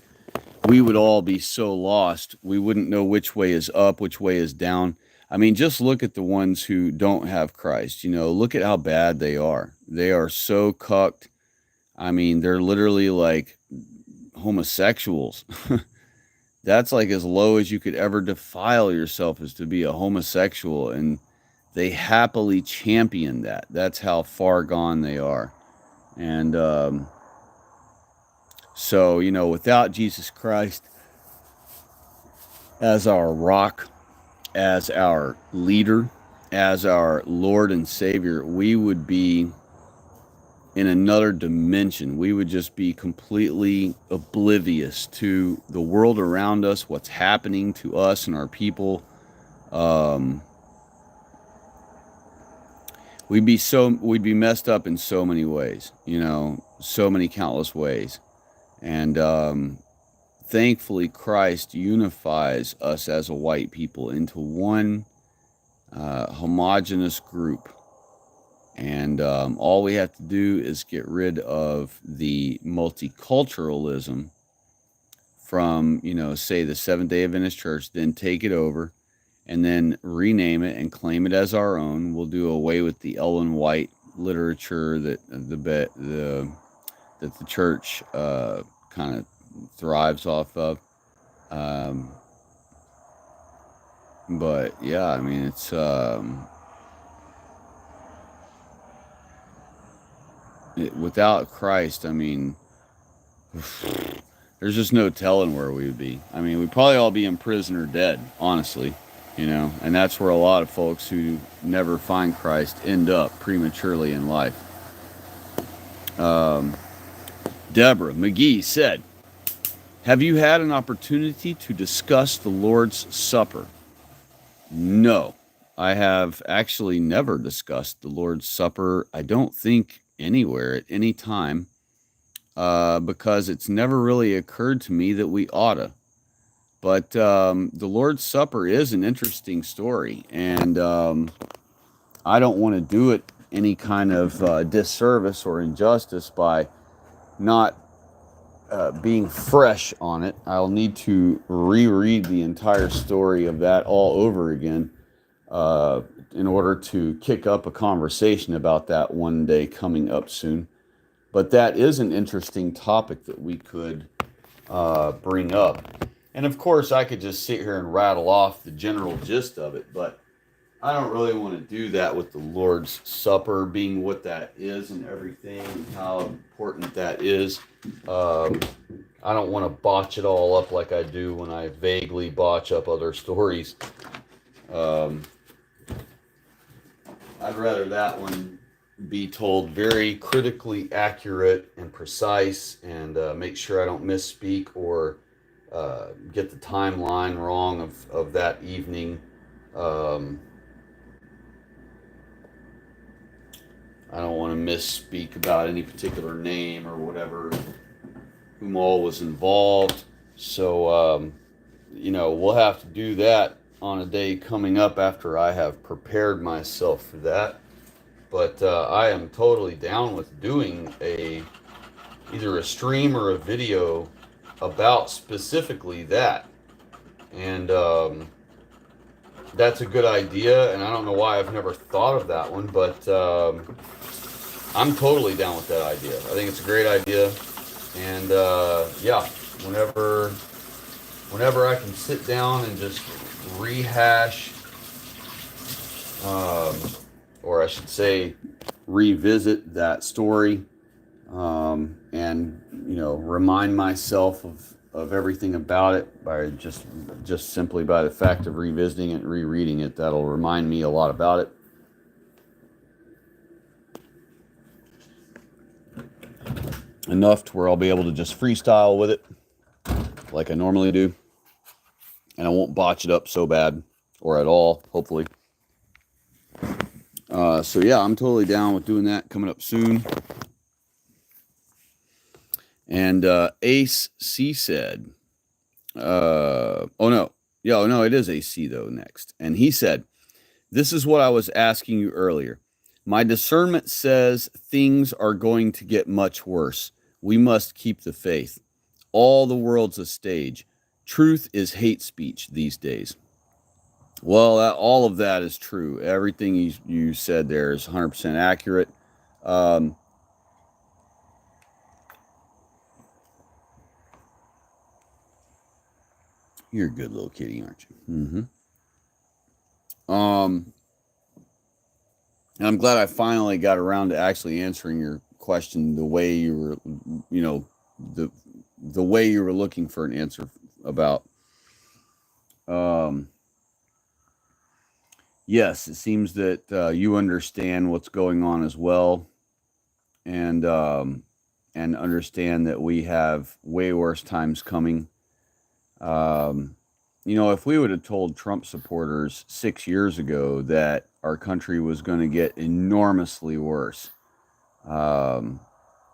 we would all be so lost. We wouldn't know which way is up, which way is down. I mean, just look at the ones who don't have Christ. Look at how bad they are. They are so cucked. I mean, they're literally like homosexuals. That's like as low as you could ever defile yourself, is to be a homosexual. And they happily champion that. That's how far gone they are. And so, without Jesus Christ as our rock, as our leader, as our Lord and Savior, we would be in another dimension. We would just be completely oblivious to the world around us, what's happening to us and our people. We'd be messed up in so many ways, so many countless ways. And thankfully, Christ unifies us as a white people into one homogenous group. And all we have to do is get rid of the multiculturalism from, say, the Seventh-day Adventist Church, then take it over and then rename it and claim it as our own. We'll do away with the Ellen White literature that the church kind of thrives off of. But yeah, I mean, it's without Christ, I mean, there's just no telling where we would be. I mean, we'd probably all be in prison or dead, honestly, and that's where a lot of folks who never find Christ end up prematurely in life. Deborah McGee said, "Have you had an opportunity to discuss the Lord's Supper?" No, I have actually never discussed the Lord's Supper, I don't think anywhere at any time, because it's never really occurred to me that we oughta. But the Lord's Supper is an interesting story, and I don't want to do it any kind of disservice or injustice by not being fresh on it. I'll need to reread the entire story of that all over again in order to kick up a conversation about that one day coming up soon. But that is an interesting topic that we could bring up. And of course, I could just sit here and rattle off the general gist of it, but I don't really want to do that with the Lord's Supper being what that is and everything, and how important that is. I don't want to botch it all up like I do when I vaguely botch up other stories. I'd rather that one be told very critically accurate and precise, and make sure I don't misspeak or get the timeline wrong of that evening. I don't want to misspeak about any particular name or whatever, whom all was involved. So, we'll have to do that on a day coming up after I have prepared myself for that. But I am totally down with doing either a stream or a video about specifically that. And that's a good idea, and I don't know why I've never thought of that one, but I'm totally down with that idea. I think it's a great idea, and yeah, whenever I can sit down and just rehash, or I should say, revisit that story, and remind myself of everything about it by just simply by the fact of revisiting it and rereading it. That'll remind me a lot about it. Enough to where I'll be able to just freestyle with it like I normally do, and I won't botch it up so bad or at all, hopefully. So yeah, I'm totally down with doing that coming up soon. And Ace C said, it is AC though next. And he said, "This is what I was asking you earlier. My discernment says things are going to get much worse. We must keep the faith. All the world's a stage. Truth is hate speech these days." Well, all of that is true. Everything you said there is 100% accurate. You're a good little kitty, aren't you? Mm-hmm. And I'm glad I finally got around to actually answering your question the way you were, the way you were looking for an answer about. Yes, it seems that you understand what's going on as well, and understand that we have way worse times coming. If we would have told Trump supporters 6 years ago that our country was going to get enormously worse, we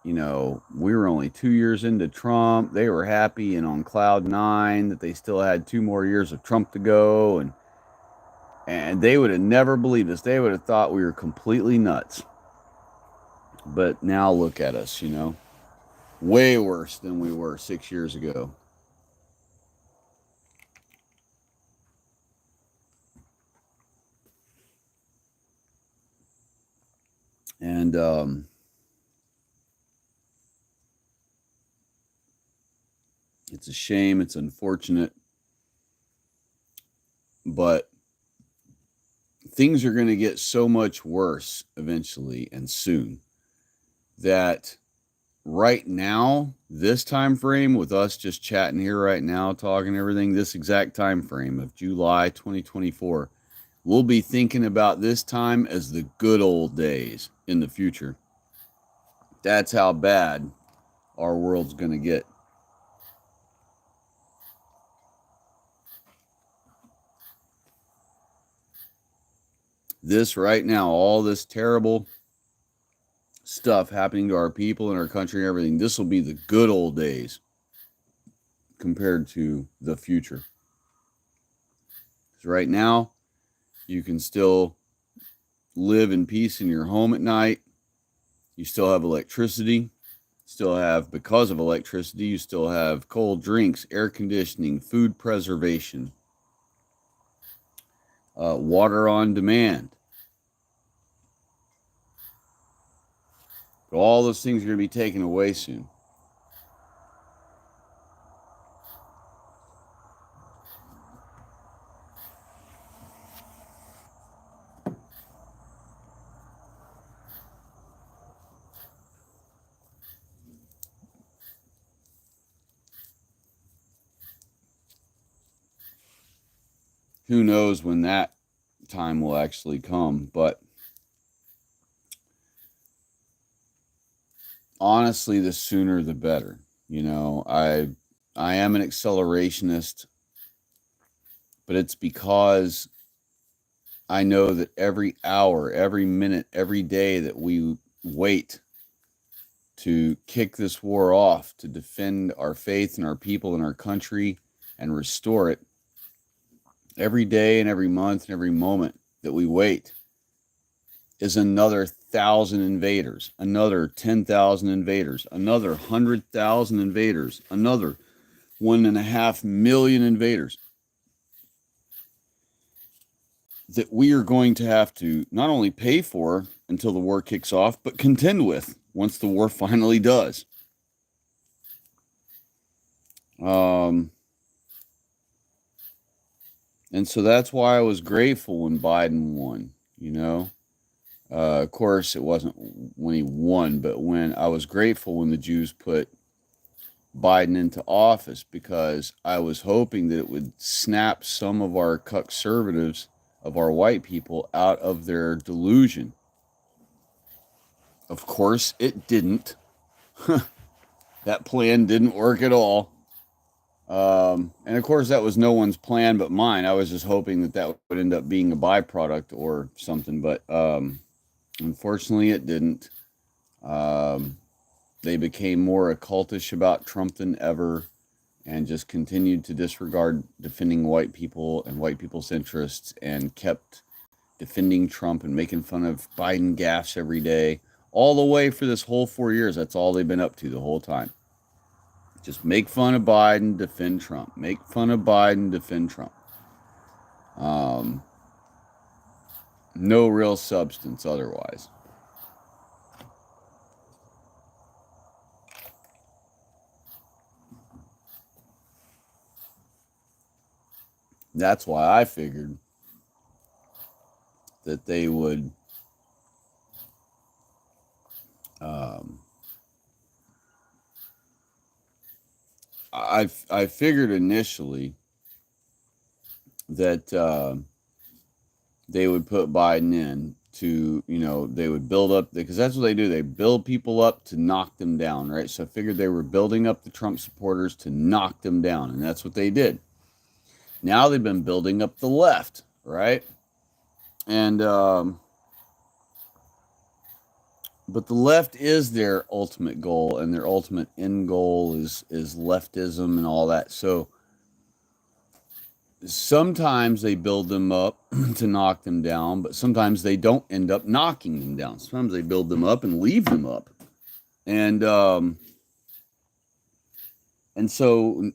were only 2 years into Trump. They were happy and on cloud nine that they still had 2 more years of Trump to go, and they would have never believed us. They would have thought we were completely nuts. But now look at us, way worse than we were 6 years ago. And it's a shame. It's unfortunate. But things are going to get so much worse eventually and soon that right now, this time frame with us just chatting here right now, talking everything, this exact time frame of July 2024, we'll be thinking about this time as the good old days in the future. That's how bad our world's going to get. This right now, all this terrible stuff happening to our people and our country and everything, this will be the good old days compared to the future. So right now, you can still live in peace in your home at night. You still have electricity. Still have, because of electricity, you still have cold drinks, air conditioning, food preservation, water on demand. But all those things are going to be taken away soon. Who knows when that time will actually come, but honestly, the sooner the better. You know, I am an accelerationist, but it's because I know that every hour, every minute, every day that we wait to kick this war off, to defend our faith and our people and our country and restore it, every day and every month and every moment that we wait is another 1,000 invaders, another 10,000 invaders, another 100,000 invaders, another 1.5 million invaders that we are going to have to not only pay for until the war kicks off, but contend with once the war finally does. And so that's why I was grateful when Biden won, you know. Of course, it wasn't when he won, but when I was grateful when the Jews put Biden into office, because I was hoping that it would snap some of our Cuckservatives, of our white people, out of their delusion. Of course, it didn't. That plan didn't work at all. And of course, that was no one's plan but mine. I was just hoping that that would end up being a byproduct or something, but unfortunately, it didn't. They became more occultish about Trump than ever and just continued to disregard defending white people and white people's interests and kept defending Trump and making fun of Biden gaffes every day, all the way for this whole 4 years. That's all they've been up to the whole time. Just make fun of Biden, defend Trump. Make fun of Biden, defend Trump. No real substance otherwise. That's why I figured that they would I figured initially that they would put Biden in to, you know, they would build up, because that's what they do. They build people up to knock them down, right? So I figured they were building up the Trump supporters to knock them down, and that's what they did. Now they've been building up the left, right? And but the left is their ultimate goal, and their ultimate end goal is leftism and all that. So sometimes they build them up to knock them down, but sometimes they don't end up knocking them down. Sometimes they build them up and leave them up. And so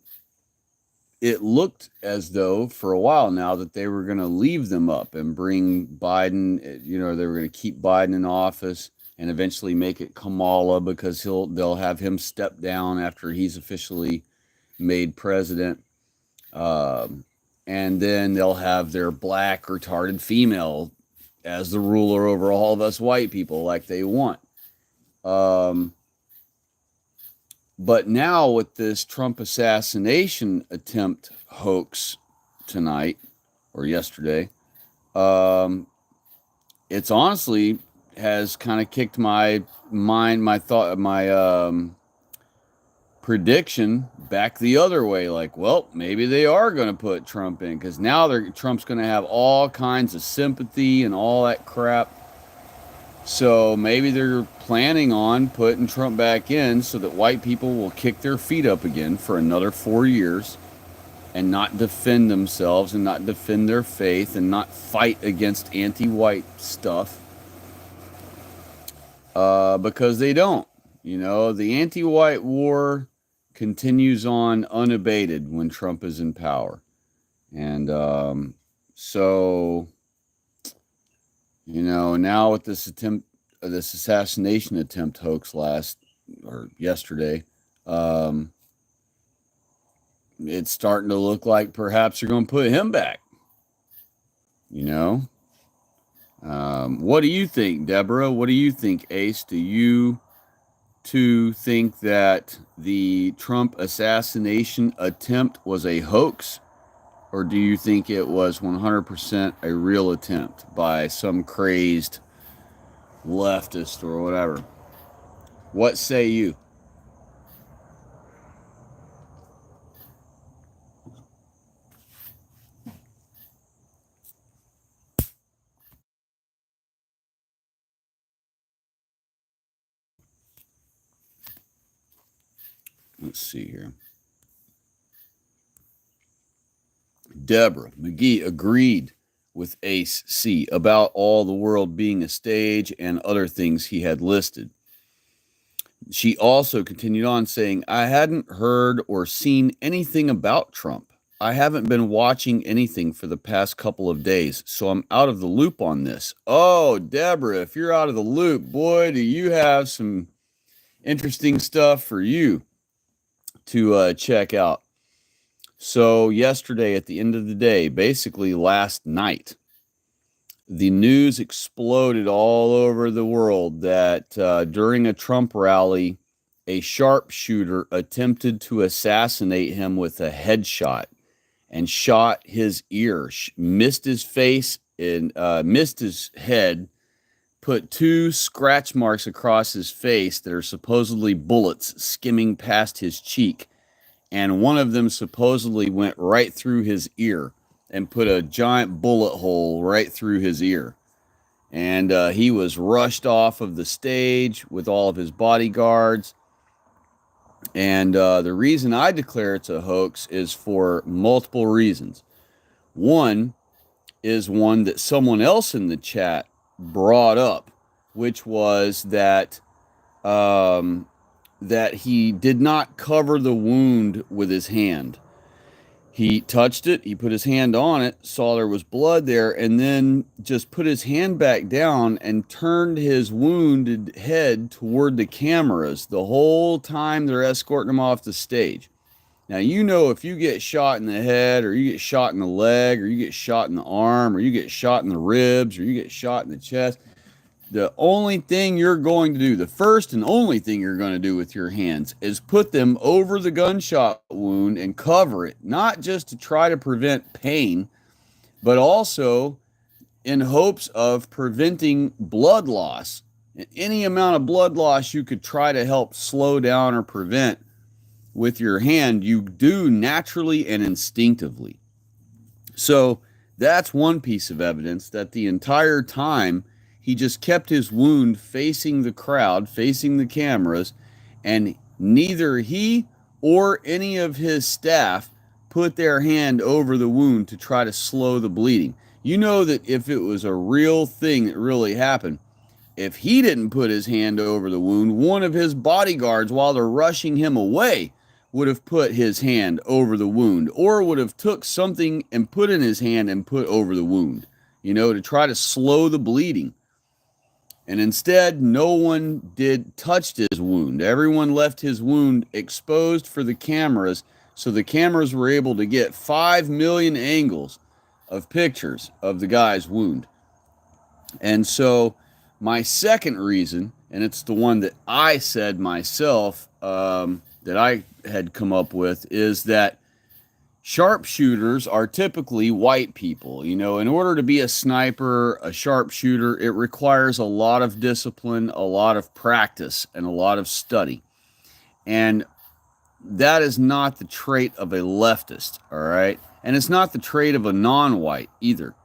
it looked as though for a while now that they were going to leave them up and bring Biden, you know, they were going to keep Biden in office and eventually make it Kamala, because they'll have him step down after he's officially made president. And then they'll have their black retarded female as the ruler over all of us white people like they want. Um, but now with this Trump assassination attempt hoax tonight or yesterday, um, it's honestly has kind of kicked my mind, my thought, my prediction back the other way. Like, well, maybe they are going to put Trump in because now Trump's going to have all kinds of sympathy and all that crap. So maybe they're planning on putting Trump back in so that white people will kick their feet up again for another 4 years and not defend themselves and not defend their faith and not fight against anti-white stuff because they don't. You know, the anti-white war continues on unabated when Trump is in power. And so, you know, now with this assassination attempt hoax yesterday, um, it's starting to look like perhaps they're going to put him back. You know, what do you think, Deborah? What do you think, Ace? Do you two think that the Trump assassination attempt was a hoax, or do you think it was 100% a real attempt by some crazed leftist or whatever? What say you? Let's see here. Deborah McGee agreed with Ace C about all the world being a stage and other things he had listed. She also continued on saying, I hadn't heard or seen anything about Trump. I haven't been watching anything for the past couple of days, so I'm out of the loop on this. Oh, Deborah, if you're out of the loop, boy, do you have some interesting stuff for you to check out. So, yesterday at the end of the day, basically last night, the news exploded all over the world that during a Trump rally, a sharpshooter attempted to assassinate him with a headshot and shot his ear, missed his face and missed his head, put 2 scratch marks across his face that are supposedly bullets skimming past his cheek. And one of them supposedly went right through his ear and put a giant bullet hole right through his ear. And he was rushed off of the stage with all of his bodyguards. And the reason I declare it's a hoax is for multiple reasons. One is one that someone else in the chat brought up, which was that he did not cover the wound with his hand. He touched it, he put his hand on it, saw there was blood there, and then just put his hand back down and turned his wounded head toward the cameras the whole time they're escorting him off the stage. Now, you know, if you get shot in the head, or you get shot in the leg, or you get shot in the arm, or you get shot in the ribs, or you get shot in the chest, the only thing you're going to do, the first and only thing you're going to do with your hands is put them over the gunshot wound and cover it, not just to try to prevent pain, but also in hopes of preventing blood loss. And any amount of blood loss you could try to help slow down or prevent with your hand, you do naturally and instinctively. So that's one piece of evidence that the entire time he just kept his wound facing the crowd, facing the cameras, and neither he or any of his staff put their hand over the wound to try to slow the bleeding. You know that if it was a real thing that really happened, if he didn't put his hand over the wound, one of his bodyguards, while they're rushing him away, would have put his hand over the wound, or would have took something and put in his hand and put over the wound, you know, to try to slow the bleeding. And instead, no one touched his wound. Everyone left his wound exposed for the cameras, so the cameras were able to get 5 million angles of pictures of the guy's wound. And so my second reason and it's the one that I said myself, that I had come up with, is that sharpshooters are typically white people. You know, in order to be a sniper, a sharpshooter, it requires a lot of discipline, a lot of practice, and a lot of study. And that is not the trait of a leftist, all right? And it's not the trait of a non-white either.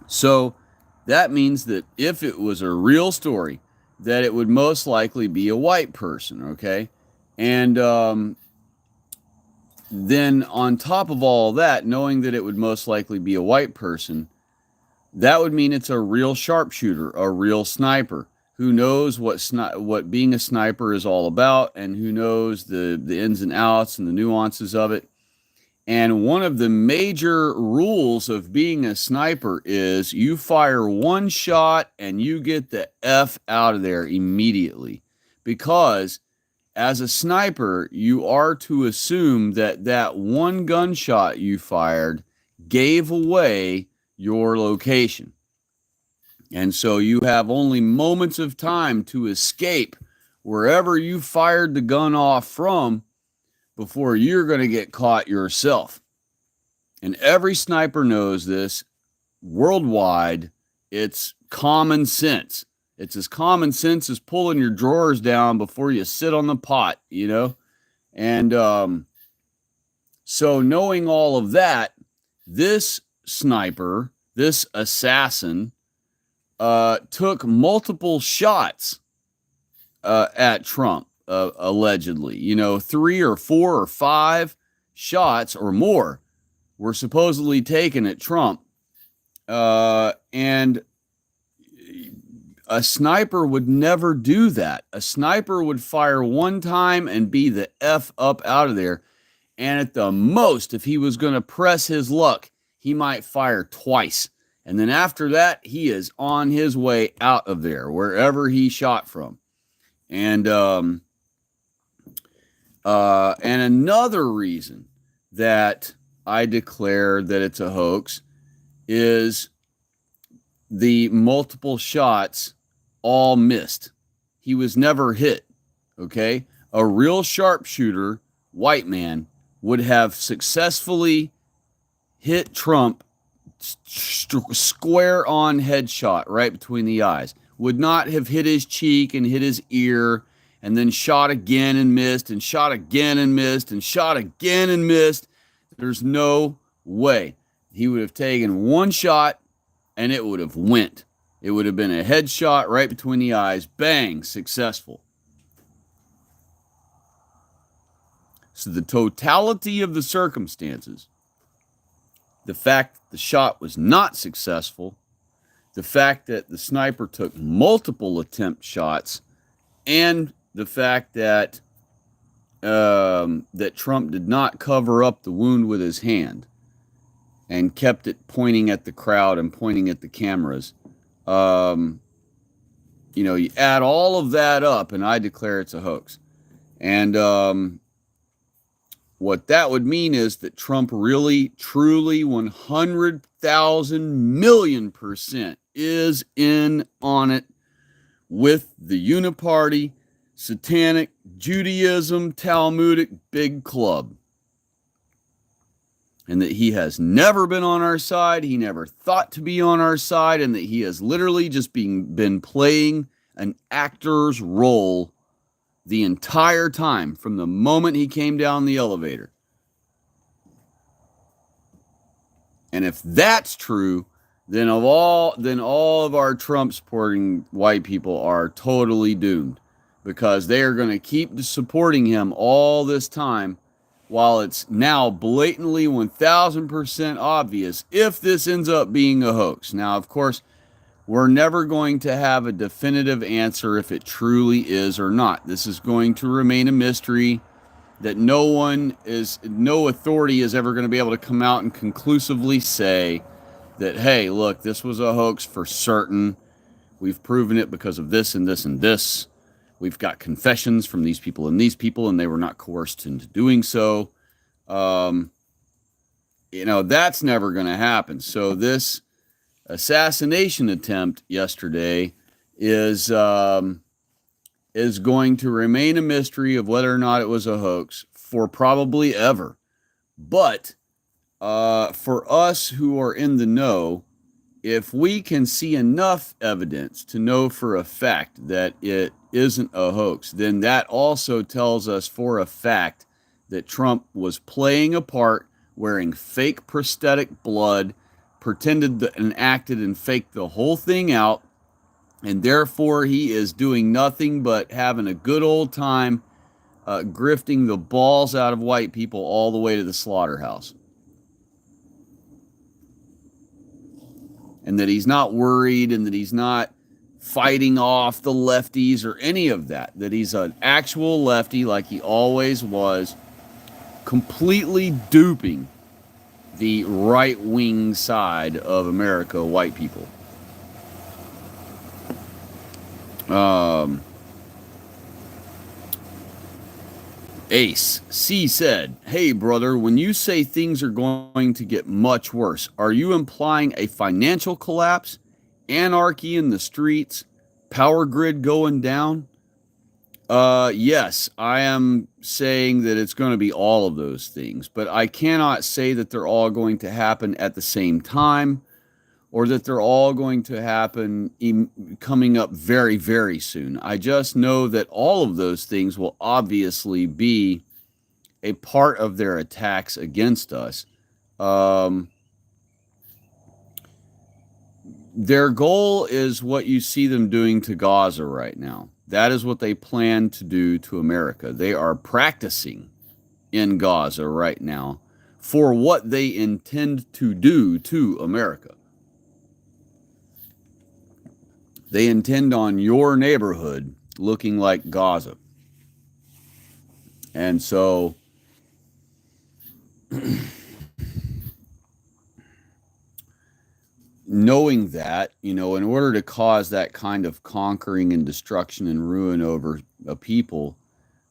So that means that if it was a real story, that it would most likely be a white person, okay? And then on top of all that, knowing that it would most likely be a white person, that would mean it's a real sharpshooter, a real sniper who knows what being a sniper is all about, and who knows the ins and outs and the nuances of it. And one of the major rules of being a sniper is you fire one shot and you get the F out of there immediately. Because as a sniper, you are to assume that that one gunshot you fired gave away your location. And so you have only moments of time to escape wherever you fired the gun off from before you're going to get caught yourself. And every sniper knows this. Worldwide, it's common sense. It's as common sense as pulling your drawers down before you sit on the pot, you know? And so knowing all of that, this sniper, this assassin, took multiple shots at Trump, allegedly. You know, 3 or 4 or 5 shots or more were supposedly taken at Trump. And a sniper would never do that. A sniper would fire one time and be the F up out of there. And at the most, if he was going to press his luck, he might fire twice. And then after that, he is on his way out of there, wherever he shot from. And another reason that I declare that it's a hoax is the multiple shots all missed. He was never hit, okay? A real sharpshooter, white man, would have successfully hit Trump square on headshot right between the eyes. Would not have hit his cheek and hit his ear and then shot again and missed and shot again and missed and shot again and missed. There's no way. He would have taken one shot and it would have went. It would have been a headshot right between the eyes. Bang, successful. So the totality of the circumstances, the fact that the shot was not successful, the fact that the sniper took multiple attempt shots, and the fact that that Trump did not cover up the wound with his hand and kept it pointing at the crowd and pointing at the cameras. You know, you add all of that up, and I declare it's a hoax. And what that would mean is that Trump really, truly, 100,000 million% is in on it with the Uniparty, Satanic, Judaism, Talmudic big club. And that he has never been on our side, he never thought to be on our side, and that he has literally just been playing an actor's role the entire time from the moment he came down the elevator. And if that's true, then all of our Trump supporting white people are totally doomed, because they are going to keep supporting him all this time, while it's now blatantly 1,000% obvious if this ends up being a hoax. Now, of course, we're never going to have a definitive answer if it truly is or not. This is going to remain a mystery that no authority is ever going to be able to come out and conclusively say that, hey, look, this was a hoax for certain. We've proven it because of this and this and this. We've got confessions from these people, and they were not coerced into doing so. You know, that's never going to happen. So this assassination attempt yesterday is is going to remain a mystery of whether or not it was a hoax for probably ever. But for us who are in the know, if we can see enough evidence to know for a fact that it isn't a hoax, then that also tells us for a fact that Trump was playing a part, wearing fake prosthetic blood, pretended and acted and faked the whole thing out, and therefore he is doing nothing but having a good old time grifting the balls out of white people all the way to the slaughterhouse. And that he's not worried, and that he's not fighting off the lefties or any of that, that he's an actual lefty like he always was, completely duping the right-wing side of America, white people. Ace C said, "Hey brother, when you say things are going to get much worse, are you implying a financial collapse, anarchy in the streets, power grid going down?" Yes, I am saying that it's going to be all of those things, but I cannot say that they're all going to happen at the same time, or that they're all going to happen coming up very, very soon. I just know that all of those things will obviously be a part of their attacks against us. Their goal is what you see them doing to Gaza right now. That is what they plan to do to America. They are practicing in Gaza right now for what they intend to do to America. They intend on your neighborhood looking like Gaza. And so knowing that, in order to cause that kind of conquering and destruction and ruin over a people,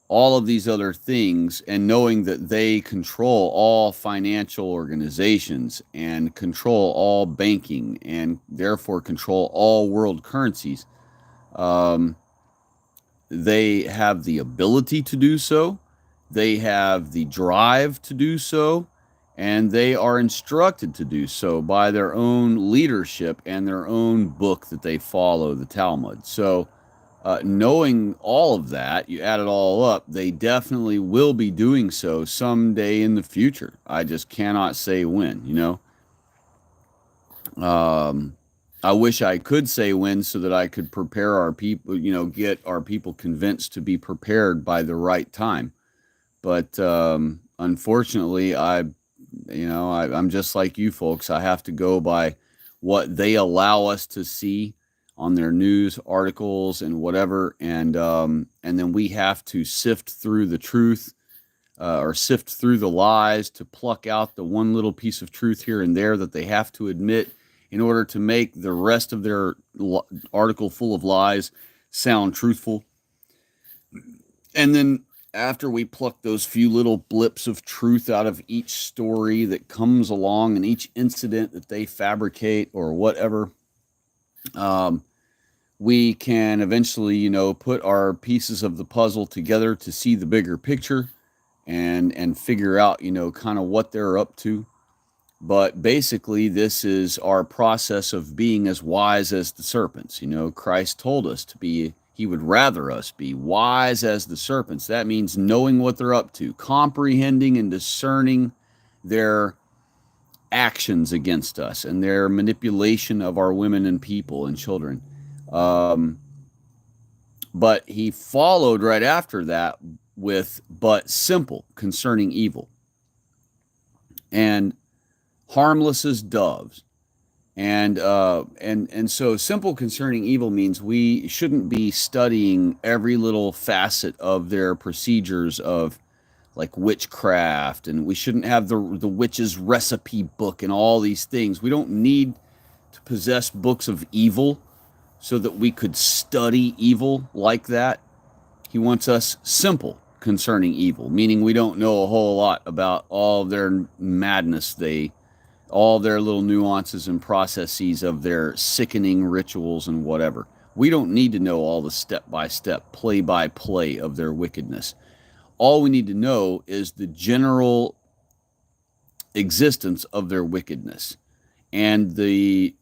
all of these other things, and knowing that they control all financial organizations and control all banking and therefore control all world currencies, they have the ability to do so, they have the drive to do so, and they are instructed to do so by their own leadership and their own book that they follow, the Talmud. So knowing all of that, you add it all up, they definitely will be doing so someday in the future. I just cannot say when, I wish I could say when so that I could prepare our people, get our people convinced to be prepared by the right time. But unfortunately, I'm just like you folks. I have to go by what they allow us to see on their news articles and whatever, and then we have to sift through the truth or sift through the lies to pluck out the one little piece of truth here and there that they have to admit in order to make the rest of their article full of lies sound truthful. And then after we pluck those few little blips of truth out of each story that comes along and each incident that they fabricate or whatever, we can eventually, put our pieces of the puzzle together to see the bigger picture and figure out, kind of what they're up to. But basically, this is our process of being as wise as the serpents. Christ told us to be, he would rather us be wise as the serpents. That means knowing what they're up to, comprehending and discerning their actions against us and their manipulation of our women and people and children. But he followed right after that with, but simple concerning evil. And harmless as doves. And so simple concerning evil means we shouldn't be studying every little facet of their procedures of like witchcraft, and we shouldn't have the witch's recipe book and all these things. We don't need to possess books of evil so that we could study evil like that. He wants us simple concerning evil, meaning we don't know a whole lot about all their madness, all their little nuances and processes of their sickening rituals and whatever. We don't need to know all the step by step, play by play of their wickedness. All we need to know is the general existence of their wickedness, and the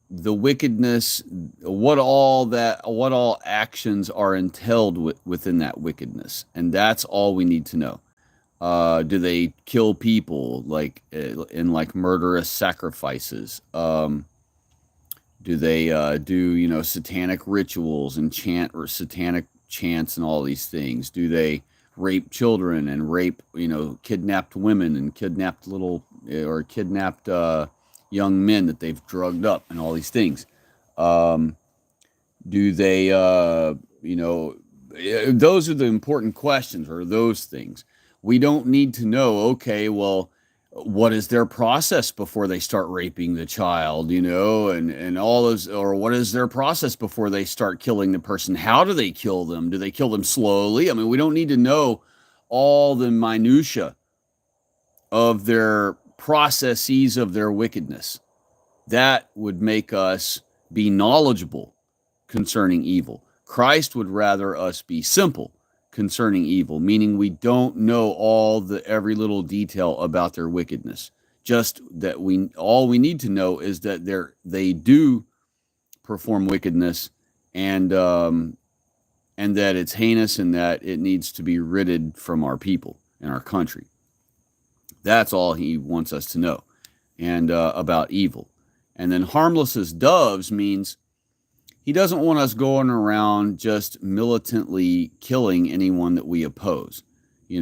wickedness, what all actions are entailed within that wickedness, and that's all we need to know. Do they kill people like in like murderous sacrifices? Do they do satanic rituals and chant or satanic chants and all these things? Do they rape children and rape kidnapped women and kidnapped little or kidnapped young men that they've drugged up and all these things? Um, do they those are the important questions, or those things. We don't need to know, okay, well, what is their process before they start raping the child, and all those, or what is their process before they start killing the person? How do they kill them? Do they kill them slowly? I mean, we don't need to know all the minutia of their processes of their wickedness. That would make us be knowledgeable concerning evil. Christ would rather us be simple concerning evil, meaning we don't know every little detail about their wickedness. Just that all we need to know is that they do perform wickedness, and that it's heinous, and that it needs to be ridded from our people and our country. That's all he wants us to know, and about evil. And then harmless as doves means he doesn't want us going around just militantly killing anyone that we oppose. He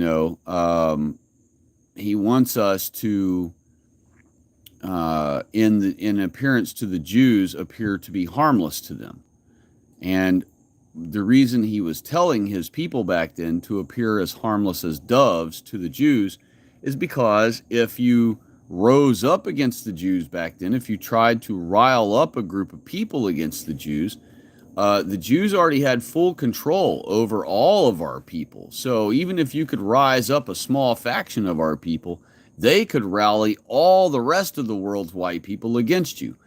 wants us to, in appearance to the Jews, appear to be harmless to them. And the reason he was telling his people back then to appear as harmless as doves to the Jews is because if you rose up against the Jews back then, if you tried to rile up a group of people against the Jews already had full control over all of our people. So even if you could rise up a small faction of our people, they could rally all the rest of the world's white people against you.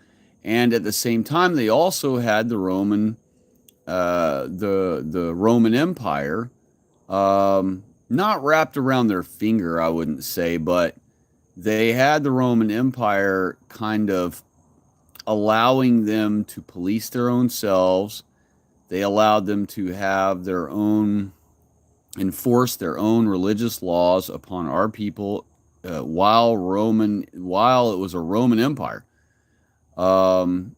And at the same time, they also had the Roman Empire, not wrapped around their finger, I wouldn't say, but they had the Roman Empire kind of allowing them to police their own selves. They allowed them to have enforce their own religious laws upon our people, while it was a Roman Empire. And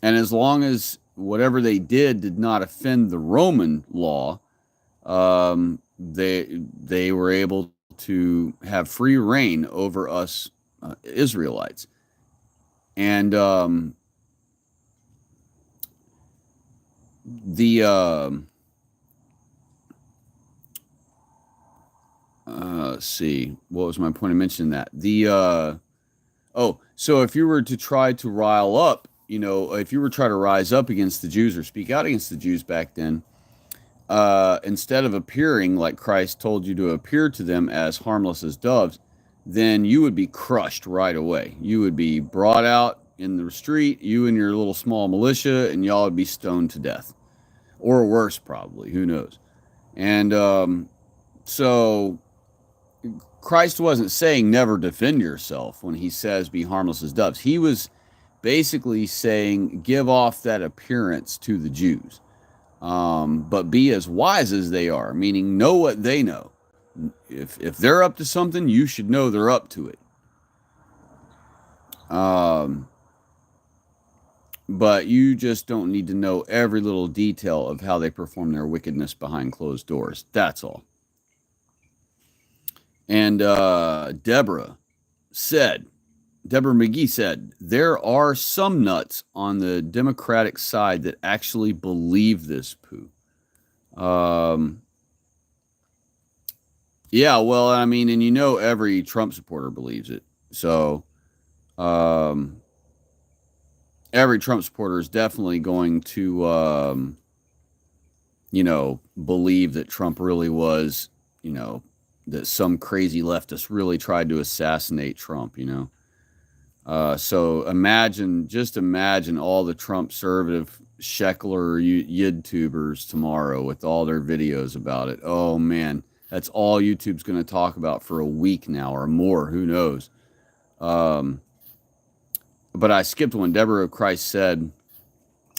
as long as whatever they did not offend the Roman law, they were able to have free reign over us Israelites. And let's see, what was my point of mentioning that? So if you were to try to rile up, if you were to try to rise up against the Jews or speak out against the Jews back then, instead of appearing like Christ told you to appear to them as harmless as doves, then you would be crushed right away. You would be brought out in the street, you and your little small militia, and y'all would be stoned to death. Or worse, probably. Who knows? And so Christ wasn't saying never defend yourself when he says be harmless as doves. He was basically saying give off that appearance to the Jews. But be as wise as they are, meaning know what they know. If they're up to something, you should know they're up to it. But you just don't need to know every little detail of how they perform their wickedness behind closed doors. That's all. And Deborah McGee said, there are some nuts on the Democratic side that actually believe this poo. Yeah, well, I mean, and every Trump supporter believes it. So every Trump supporter is definitely going to, believe that Trump really was, that some crazy leftist really tried to assassinate Trump, So just imagine all the Trumpservative Sheckler YouTubers tomorrow with all their videos about it. Oh man, that's all YouTube's going to talk about for a week now or more. Who knows? Um, but I skipped one. Deborah of Christ said,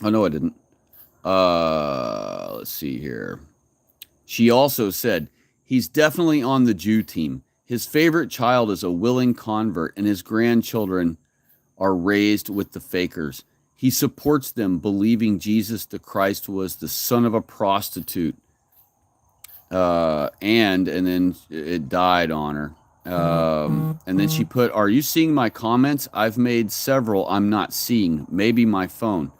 "Oh no, I didn't." Let's see here. She also said, "He's definitely on the Jew team. His favorite child is a willing convert, and his grandchildren are raised with the fakers. He supports them, believing Jesus the Christ was the son of a prostitute." And then it died on her. And then she put, "Are you seeing my comments? I've made several I'm not seeing. Maybe my phone."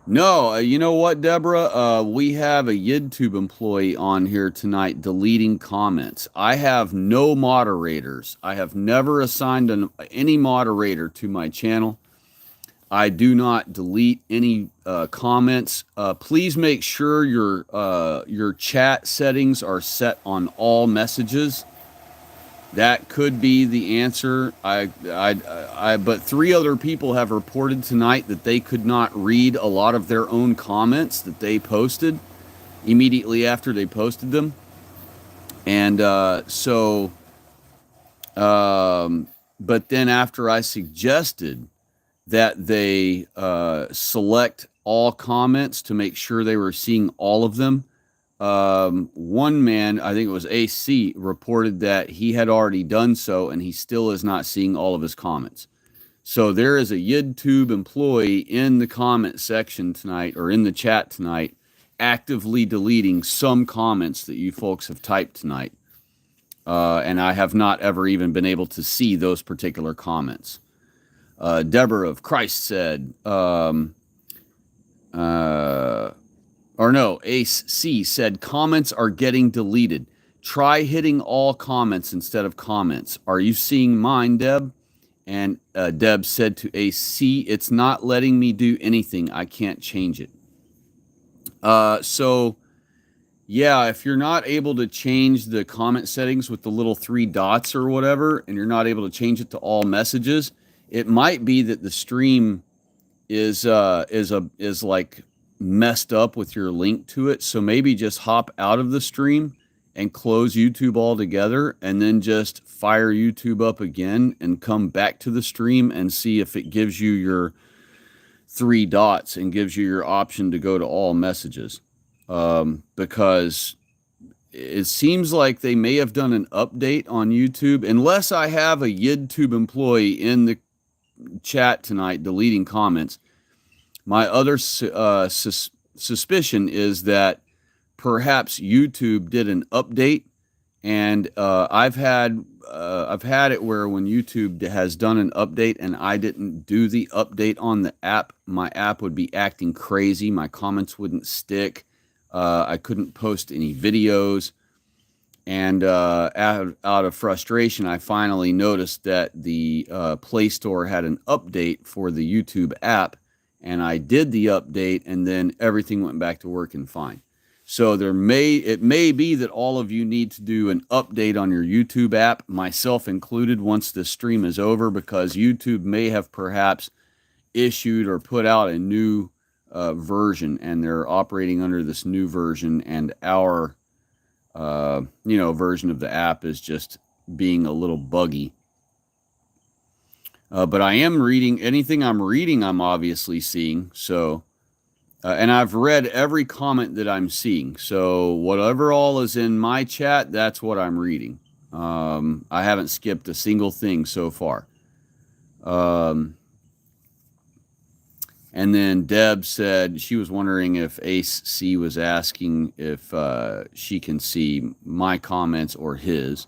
No, you know what, Deborah? We have a YouTube employee on here tonight deleting comments. I have no moderators. I have never assigned any moderator to my channel. I do not delete any comments. Please make sure your chat settings are set on all messages. That could be the answer. But three other people have reported tonight that they could not read a lot of their own comments that they posted immediately after they posted them. And but then after I suggested that they select all comments to make sure they were seeing all of them, one man, I think it was AC, reported that he had already done so and he still is not seeing all of his comments. So there is a YouTube employee in the comment section tonight, or in the chat tonight, actively deleting some comments that you folks have typed tonight. And I have not ever even been able to see those particular comments. Deborah of Christ said, Ace C said, "Comments are getting deleted. Try hitting all comments instead of comments. Are you seeing mine, Deb?" And Deb said to Ace C, "It's not letting me do anything. I can't change it." So yeah, if you're not able to change the comment settings with the little three dots or whatever, and you're not able to change it to all messages, it might be that the stream is like messed up with your link to it. So maybe just hop out of the stream and close YouTube altogether, and then just fire YouTube up again and come back to the stream and see if it gives you your three dots and gives you your option to go to all messages. Because it seems like they may have done an update on YouTube, unless I have a YouTube employee in the chat tonight deleting comments. My other suspicion is that perhaps YouTube did an update, and I've had it where when YouTube has done an update and I didn't do the update on the app, my app would be acting crazy. My comments wouldn't stick. I couldn't post any videos. And out of frustration, I finally noticed that the Play Store had an update for the YouTube app, and I did the update, and then everything went back to working fine. So it may be that all of you need to do an update on your YouTube app, myself included, once this stream is over, because YouTube may have perhaps issued or put out a new version, and they're operating under this new version, and our version of the app is just being a little buggy. But I am reading anything I'm reading. I'm obviously seeing. So, and I've read every comment that I'm seeing. So whatever all is in my chat, that's what I'm reading. I haven't skipped a single thing so far. And then Deb said she was wondering if Ace C was asking if she can see my comments or his.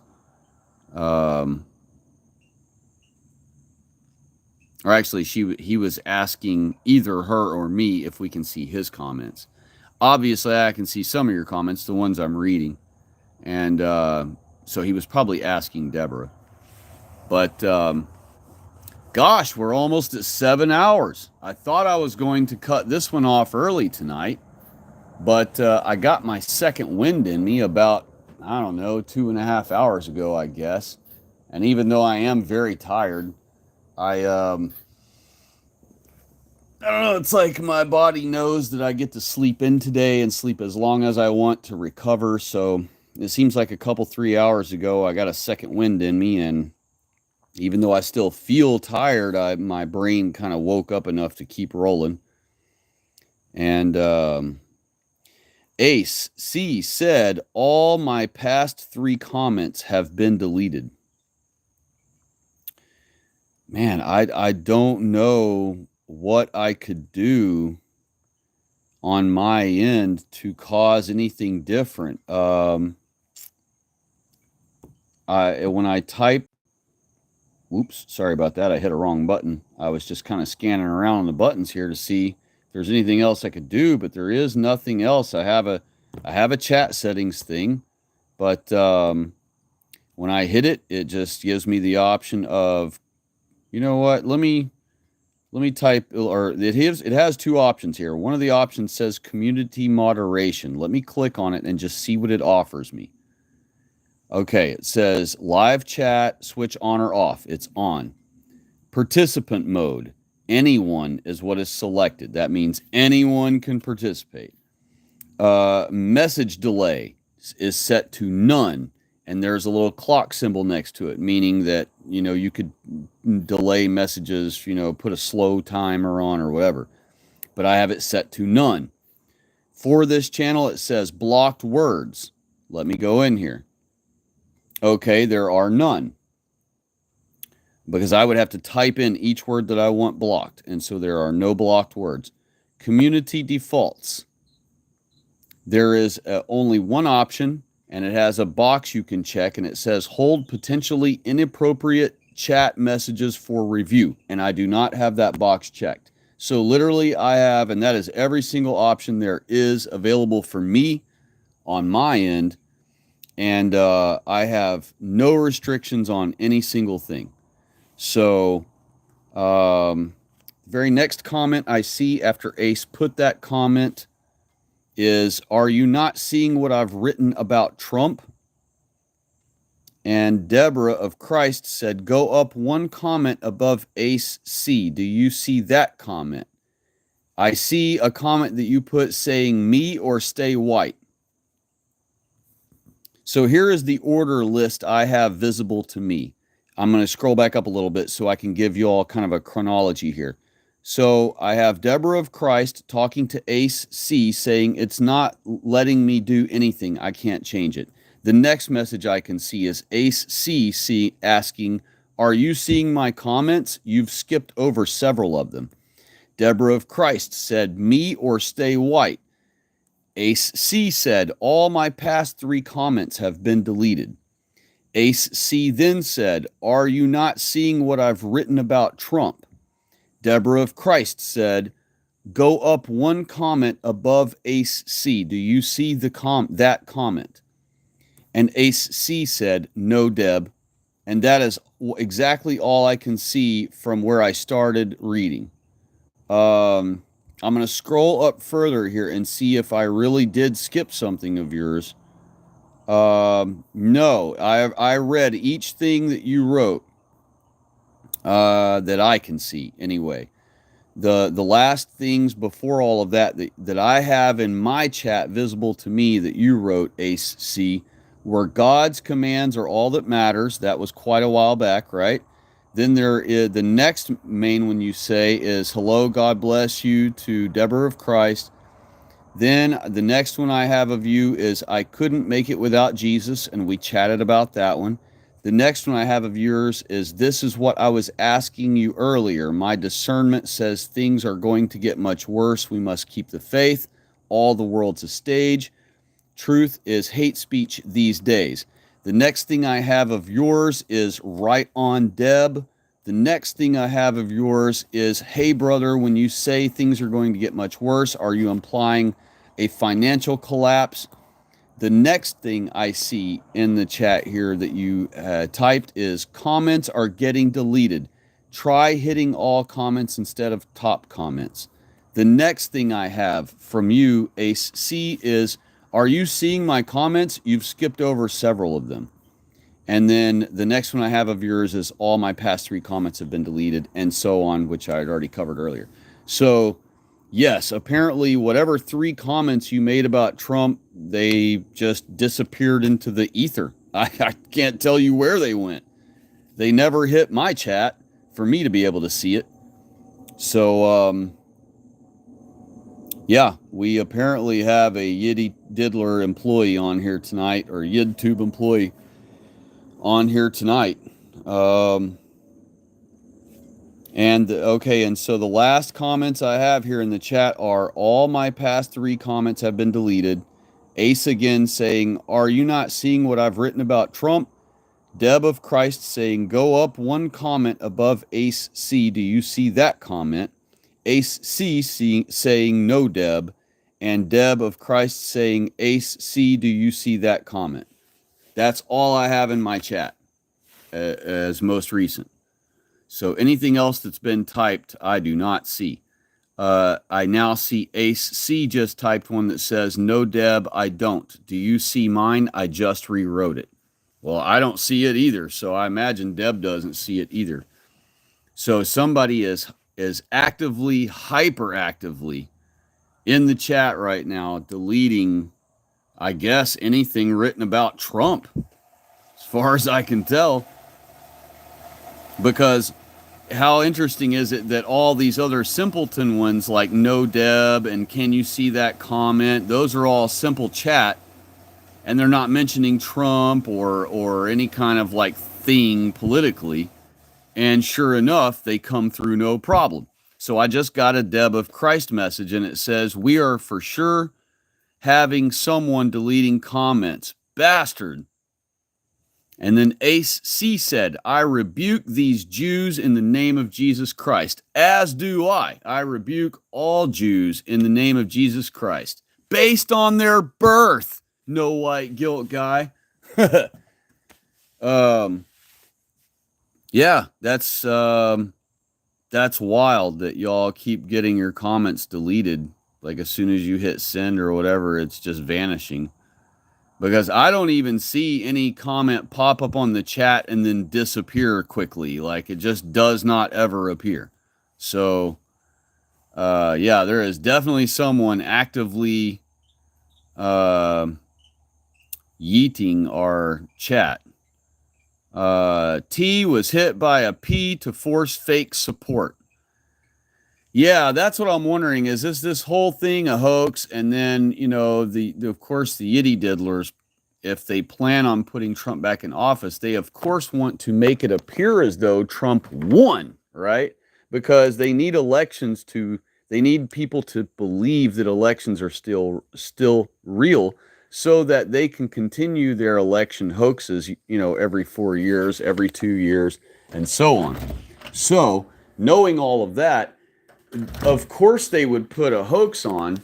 Or actually, he was asking either her or me if we can see his comments. Obviously, I can see some of your comments, the ones I'm reading. And so he was probably asking Deborah. But gosh, we're almost at 7 hours. I thought I was going to cut this one off early tonight, but I got my second wind in me about, 2.5 hours ago, I guess. And even though I am very tired, I I don't know. It's like my body knows that I get to sleep in today and sleep as long as I want to recover. So it seems like a couple 3 hours ago, I got a second wind in me, and even though I still feel tired, my brain kind of woke up enough to keep rolling. And Ace C said, all my past 3 comments have been deleted. Man, I don't know what I could do on my end to cause anything different. When I type, whoops, sorry about that. I hit a wrong button. I was just kind of scanning around on the buttons here to see if there's anything else I could do, but there is nothing else. I have a chat settings thing, but when I hit it, it just gives me the option of, you know what? Let me type, or it has 2 options here. One of the options says community moderation. Let me click on it and just see what it offers me. Okay, it says live chat, switch on or off. It's on. Participant mode. Anyone is what is selected. That means anyone can participate. Message delay is set to none, and there's a little clock symbol next to it, meaning that, you know, you could delay messages, you know, put a slow timer on or whatever. But I have it set to none. For this channel, it says blocked words. Let me go in here. Okay, there are none, because I would have to type in each word that I want blocked, and so there are no blocked words. Community defaults. There is only one option, and it has a box you can check, and it says hold potentially inappropriate chat messages for review, and I do not have that box checked. So literally I have, and that is every single option there is available for me on my end, and I have no restrictions on any single thing. So very next comment I see after Ace put that comment is, are you not seeing what I've written about Trump? And Deborah of Christ said, go up 1 comment above Ace C. Do you see that comment? I see a comment that you put saying me or stay white. So here is the order list I have visible to me. I'm going to scroll back up a little bit so I can give you all kind of a chronology here. So I have Deborah of Christ talking to Ace C saying, it's not letting me do anything. I can't change it. The next message I can see is Ace C asking, are you seeing my comments? You've skipped over several of them. Deborah of Christ said, me or stay white. Ace C said, all my past 3 comments have been deleted. Ace C then said, are you not seeing what I've written about Trump? Deborah of Christ said, go up 1 comment above Ace C. Do you see that comment? And Ace C said, no, Deb. And that is exactly all I can see from where I started reading. I'm going to scroll up further here and see if I really did skip something of yours. No, I read each thing that you wrote, that I can see anyway. The last things before all of that I have in my chat visible to me that you wrote, Ace C, were God's commands are all that matters. That was quite a while back, right? Then there is the next main one you say is hello, God bless you to Deborah of Christ. Then the next one I have of you is I couldn't make it without Jesus, and we chatted about that one. The next one I have of yours is this is what I was asking you earlier. My discernment says things are going to get much worse. We must keep the faith. All the world's a stage. Truth is hate speech these days. The next thing I have of yours is right on, Deb. The next thing I have of yours is, hey, brother, when you say things are going to get much worse, are you implying a financial collapse? The next thing I see in the chat here that you typed is comments are getting deleted. Try hitting all comments instead of top comments. The next thing I have from you, Ace C, is, are you seeing my comments? You've skipped over several of them. And then the next one I have of yours is all my past 3 comments have been deleted, and so on, which I had already covered earlier. So, yes, apparently, whatever 3 comments you made about Trump, they just disappeared into the ether. I can't tell you where they went. They never hit my chat for me to be able to see it. So, yeah, we apparently have a Yiddy Diddler employee on here tonight, or YidTube employee on here tonight. And so the last comments I have here in the chat are all my past 3 comments have been deleted. Ace again saying, "Are you not seeing what I've written about Trump?" Deb of Christ saying, "Go up 1 comment above Ace C. Do you see that comment?" Ace C saying, "No, Deb." And Deb of Christ saying, "Ace C, do you see that comment?" That's all I have in my chat as most recent. So anything else that's been typed, I do not see. I now see Ace C just typed one that says, "No, Deb, I don't. Do you see mine? I just rewrote it." Well, I don't see it either, so I imagine Deb doesn't see it either. So somebody is actively, hyperactively in the chat right now, deleting, I guess, anything written about Trump, as far as I can tell. Because how interesting is it that all these other simpleton ones like "No, Deb" and "Can you see that comment," those are all simple chat, and they're not mentioning Trump or any kind of like thing politically. And sure enough, they come through no problem. So I just got a Deb of Christ message, and it says, "We are for sure having someone deleting comments. Bastard." And then Ace C said, "I rebuke these Jews in the name of Jesus Christ." As do I. I rebuke all Jews in the name of Jesus Christ, based on their birth. No white guilt guy. Yeah, that's wild that y'all keep getting your comments deleted. Like as soon as you hit send or whatever, it's just vanishing. Because I don't even see any comment pop up on the chat and then disappear quickly. Like it just does not ever appear. So, yeah, there is definitely someone actively yeeting our chat. T was hit by a P to force fake support. Yeah, that's what I'm wondering. Is this whole thing a hoax? And then, of course, the Yiddy diddlers, if they plan on putting Trump back in office, they of course want to make it appear as though Trump won, right? Because they need they need people to believe that elections are still real, so that they can continue their election hoaxes, every 4 years, every 2 years, and so on. So, knowing all of that, of course they would put a hoax on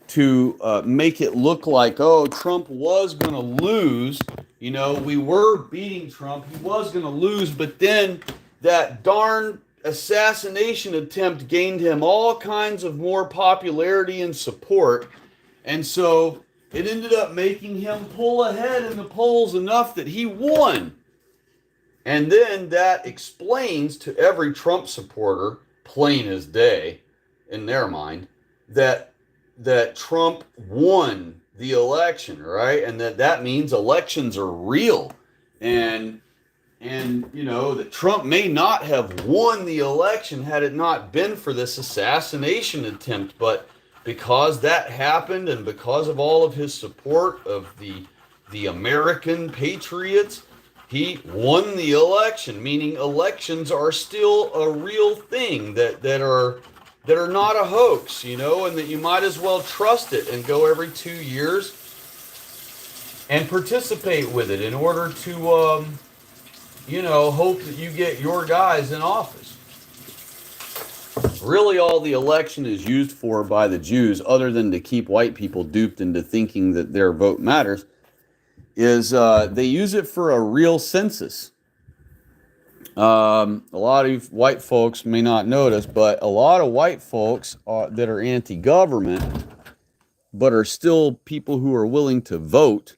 to make it look like, oh, Trump was going to lose. We were beating Trump. He was going to lose, but then that darn assassination attempt gained him all kinds of more popularity and support. And so it ended up making him pull ahead in the polls enough that he won. And then that explains to every Trump supporter, plain as day, in their mind, that Trump won the election, right? And that means elections are real. And that Trump may not have won the election had it not been for this assassination attempt. But because that happened, and because of all of his support of the American patriots, he won the election, meaning elections are still a real thing that are not a hoax, and that you might as well trust it and go every 2 years and participate with it in order to, hope that you get your guys in office. Really, all the election is used for by the Jews, other than to keep white people duped into thinking that their vote matters, is they use it for a real census. A lot of white folks may not notice, but a lot of white folks that are anti-government, but are still people who are willing to vote,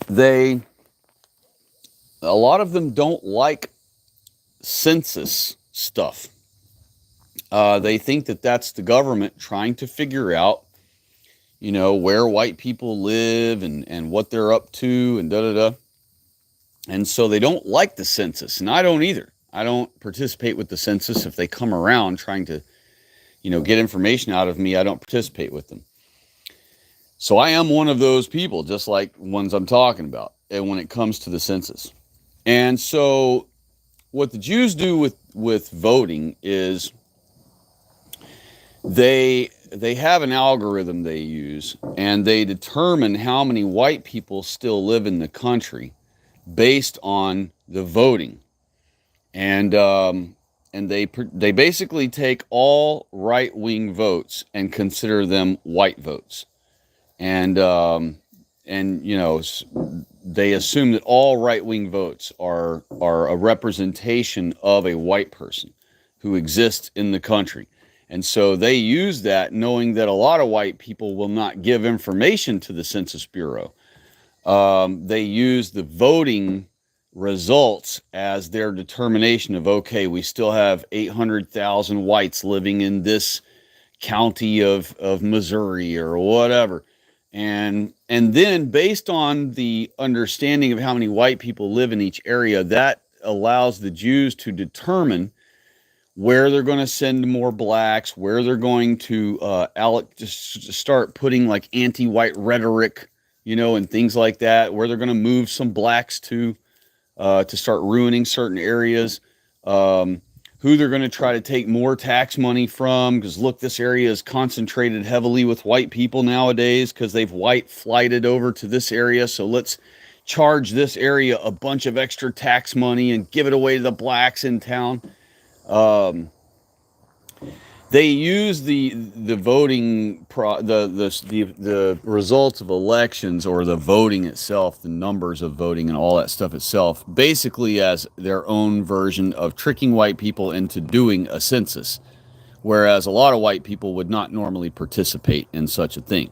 they a lot of them don't like census stuff. They think that that's the government trying to figure out, where white people live and what they're up to and da da da. And so they don't like the census, and I don't either. I don't participate with the census. If they come around trying to, get information out of me, I don't participate with them. So I am one of those people, just like ones I'm talking about, and when it comes to the census. And so what the Jews do with voting is they have an algorithm they use, and they determine how many white people still live in the country based on the voting. And they basically take all right wing votes and consider them white votes, and they assume that all right wing votes are a representation of a white person who exists in the country. And so they use that, knowing that a lot of white people will not give information to the Census Bureau. They use the voting results as their determination of, okay, we still have 800,000 whites living in this county of Missouri or whatever. And then based on the understanding of how many white people live in each area, that allows the Jews to determine where they're going to send more blacks, where they're going to just start putting like anti-white rhetoric, and things like that, where they're going to move some blacks to start ruining certain areas, who they're going to try to take more tax money from, because look, this area is concentrated heavily with white people nowadays because they've white flighted over to this area, so let's charge this area a bunch of extra tax money and give it away to the blacks in town. Um, they use the voting the results of elections, or the voting itself, the numbers of voting and all that stuff itself, basically as their own version of tricking white people into doing a census, whereas a lot of white people would not normally participate in such a thing.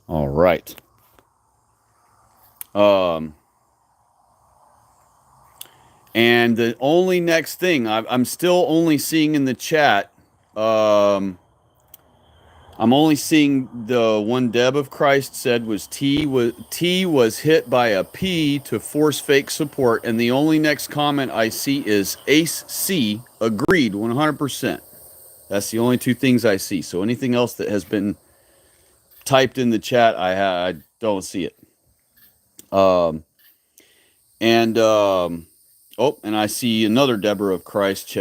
All right. Um, and the only next thing I'm still only seeing in the chat, um, I'm only seeing the one Deb of Christ said was T was hit by a P to force fake support, and the only next comment I see is Ace C agreed 100%. That's the only two things I see. So anything else that has been typed in the chat, I don't see it. Um, and Oh, and I see another Deborah of Christ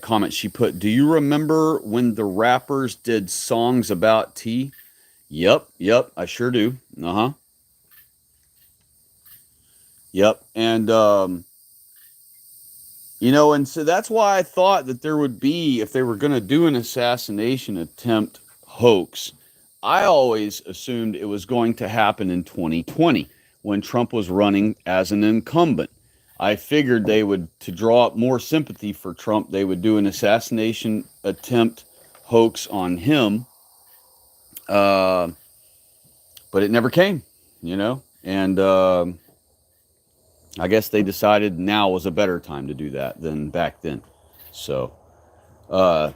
comment. She put, "Do you remember when the rappers did songs about T?" Yep, I sure do. Uh-huh. Yep. And so that's why I thought that there would be, if they were going to do an assassination attempt hoax, I always assumed it was going to happen in 2020 when Trump was running as an incumbent. I figured they would, to draw up more sympathy for Trump, they would do an assassination attempt hoax on him. Uh, but it never came, and I guess they decided now was a better time to do that than back then. So, uh,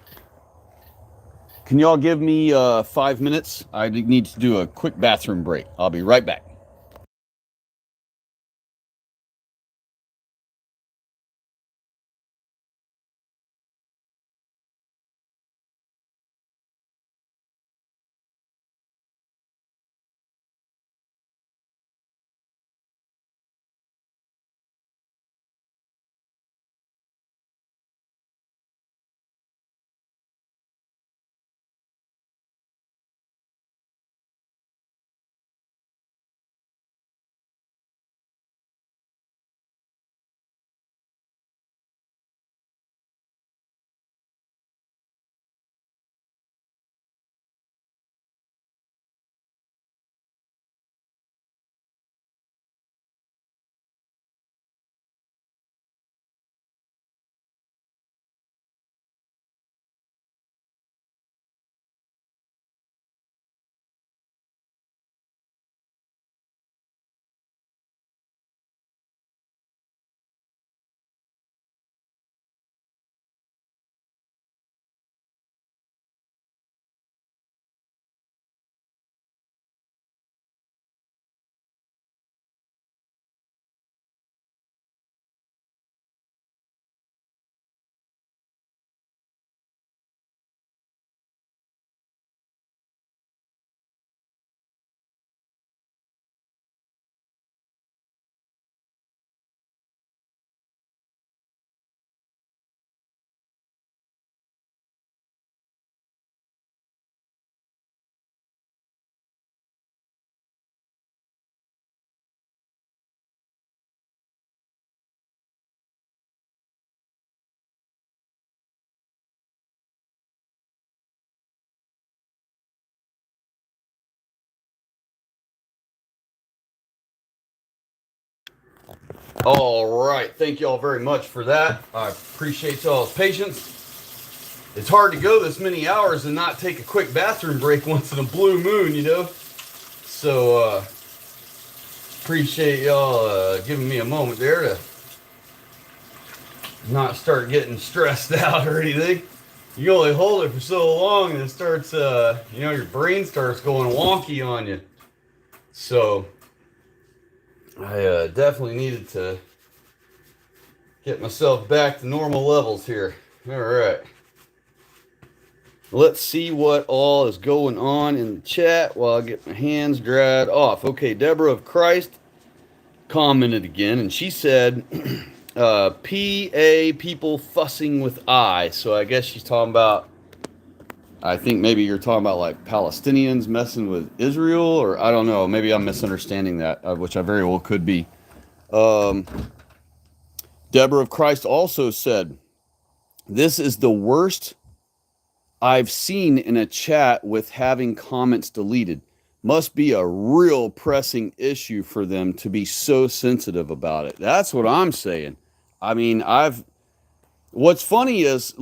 can y'all give me 5 minutes? I need to do a quick bathroom break. I'll be right back. All right. Thank y'all very much for that. I appreciate y'all's patience. It's hard to go this many hours and not take a quick bathroom break once in a blue moon, you know? So, appreciate y'all giving me a moment there to not start getting stressed out or anything. You only hold it for so long and it starts, your brain starts going wonky on you. So, I definitely needed to get myself back to normal levels here. All right. Let's see what all is going on in the chat while I get my hands dried off. Okay, Deborah of Christ commented again, and she said, PA people fussing with I. So I guess she's talking about, I think maybe you're talking about like Palestinians messing with Israel, or I don't know. Maybe I'm misunderstanding that, which I very well could be. Deborah of Christ also said, this is the worst I've seen in a chat with having comments deleted. Must be a real pressing issue for them to be so sensitive about it. That's what I'm saying. I mean, what's funny is,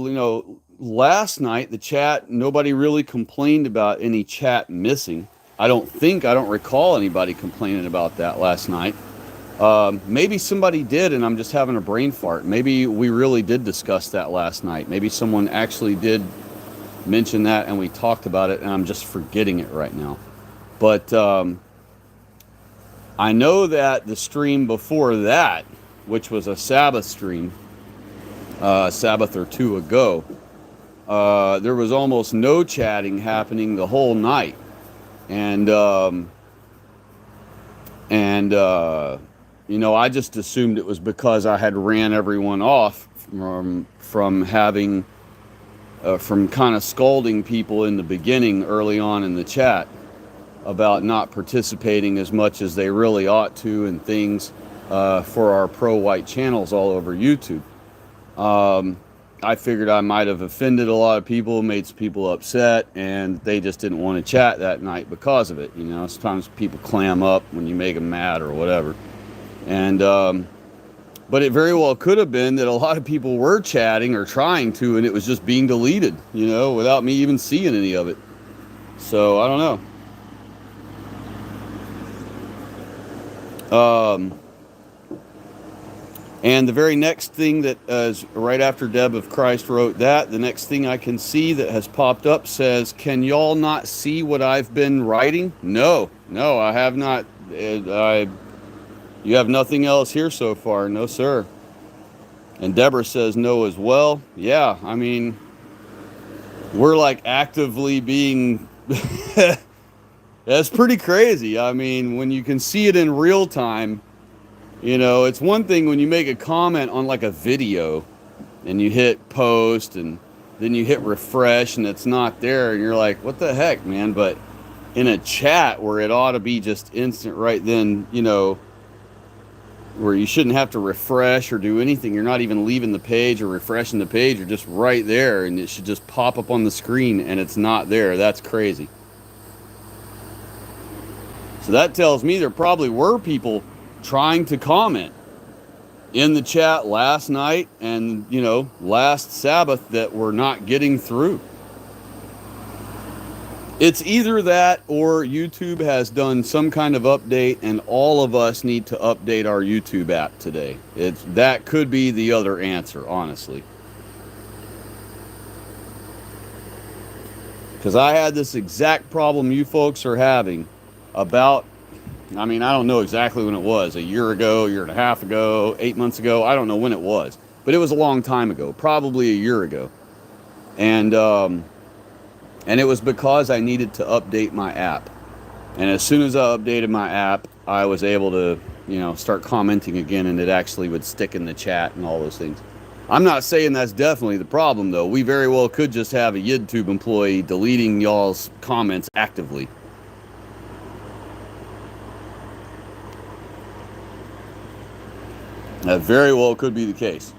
last night, the chat, nobody really complained about any chat missing. I don't recall anybody complaining about that last night. Maybe somebody did, and I'm just having a brain fart. Maybe we really did discuss that last night. Maybe someone actually did mention that and we talked about it, and I'm just forgetting it right now. But I know that the stream before that, which was a Sabbath stream, Sabbath or two ago, there was almost no chatting happening the whole night. And I just assumed it was because I had ran everyone off from having from kind of scolding people in the beginning early on in the chat about not participating as much as they really ought to and things for our pro-white channels all over YouTube. I figured I might have offended a lot of people, made some people upset, and they just didn't want to chat that night because of it. Sometimes people clam up when you make them mad or whatever. And but it very well could have been that a lot of people were chatting or trying to, and it was just being deleted, without me even seeing any of it. So I don't know. And the very next thing that is right after Deb of Christ wrote that, the next thing I can see that has popped up says, can y'all not see what I've been writing? No, I have not. You have nothing else here so far. No, sir. And Deborah says no as well. Yeah, I mean, we're like actively being... That's pretty crazy. I mean, when you can see it in real time, it's one thing when you make a comment on like a video and you hit post and then you hit refresh and it's not there and you're like, what the heck, man? But in a chat where it ought to be just instant right then, where you shouldn't have to refresh or do anything. You're not even leaving the page or refreshing the page. You're just right there, and it should just pop up on the screen, and it's not there. That's crazy. So that tells me there probably were people trying to comment in the chat last night and, last Sabbath that were not getting through. It's either that or YouTube has done some kind of update and all of us need to update our YouTube app today. That could be the other answer, honestly. Because I had this exact problem you folks are having about, I don't know exactly when it was, a year ago, year and a half ago, 8 months ago, I don't know when it was. But it was a long time ago, probably a year ago. And it was because I needed to update my app. And as soon as I updated my app, I was able to, start commenting again, and it actually would stick in the chat and all those things. I'm not saying that's definitely the problem, though. We very well could just have a YouTube employee deleting y'all's comments actively. That very well could be the case.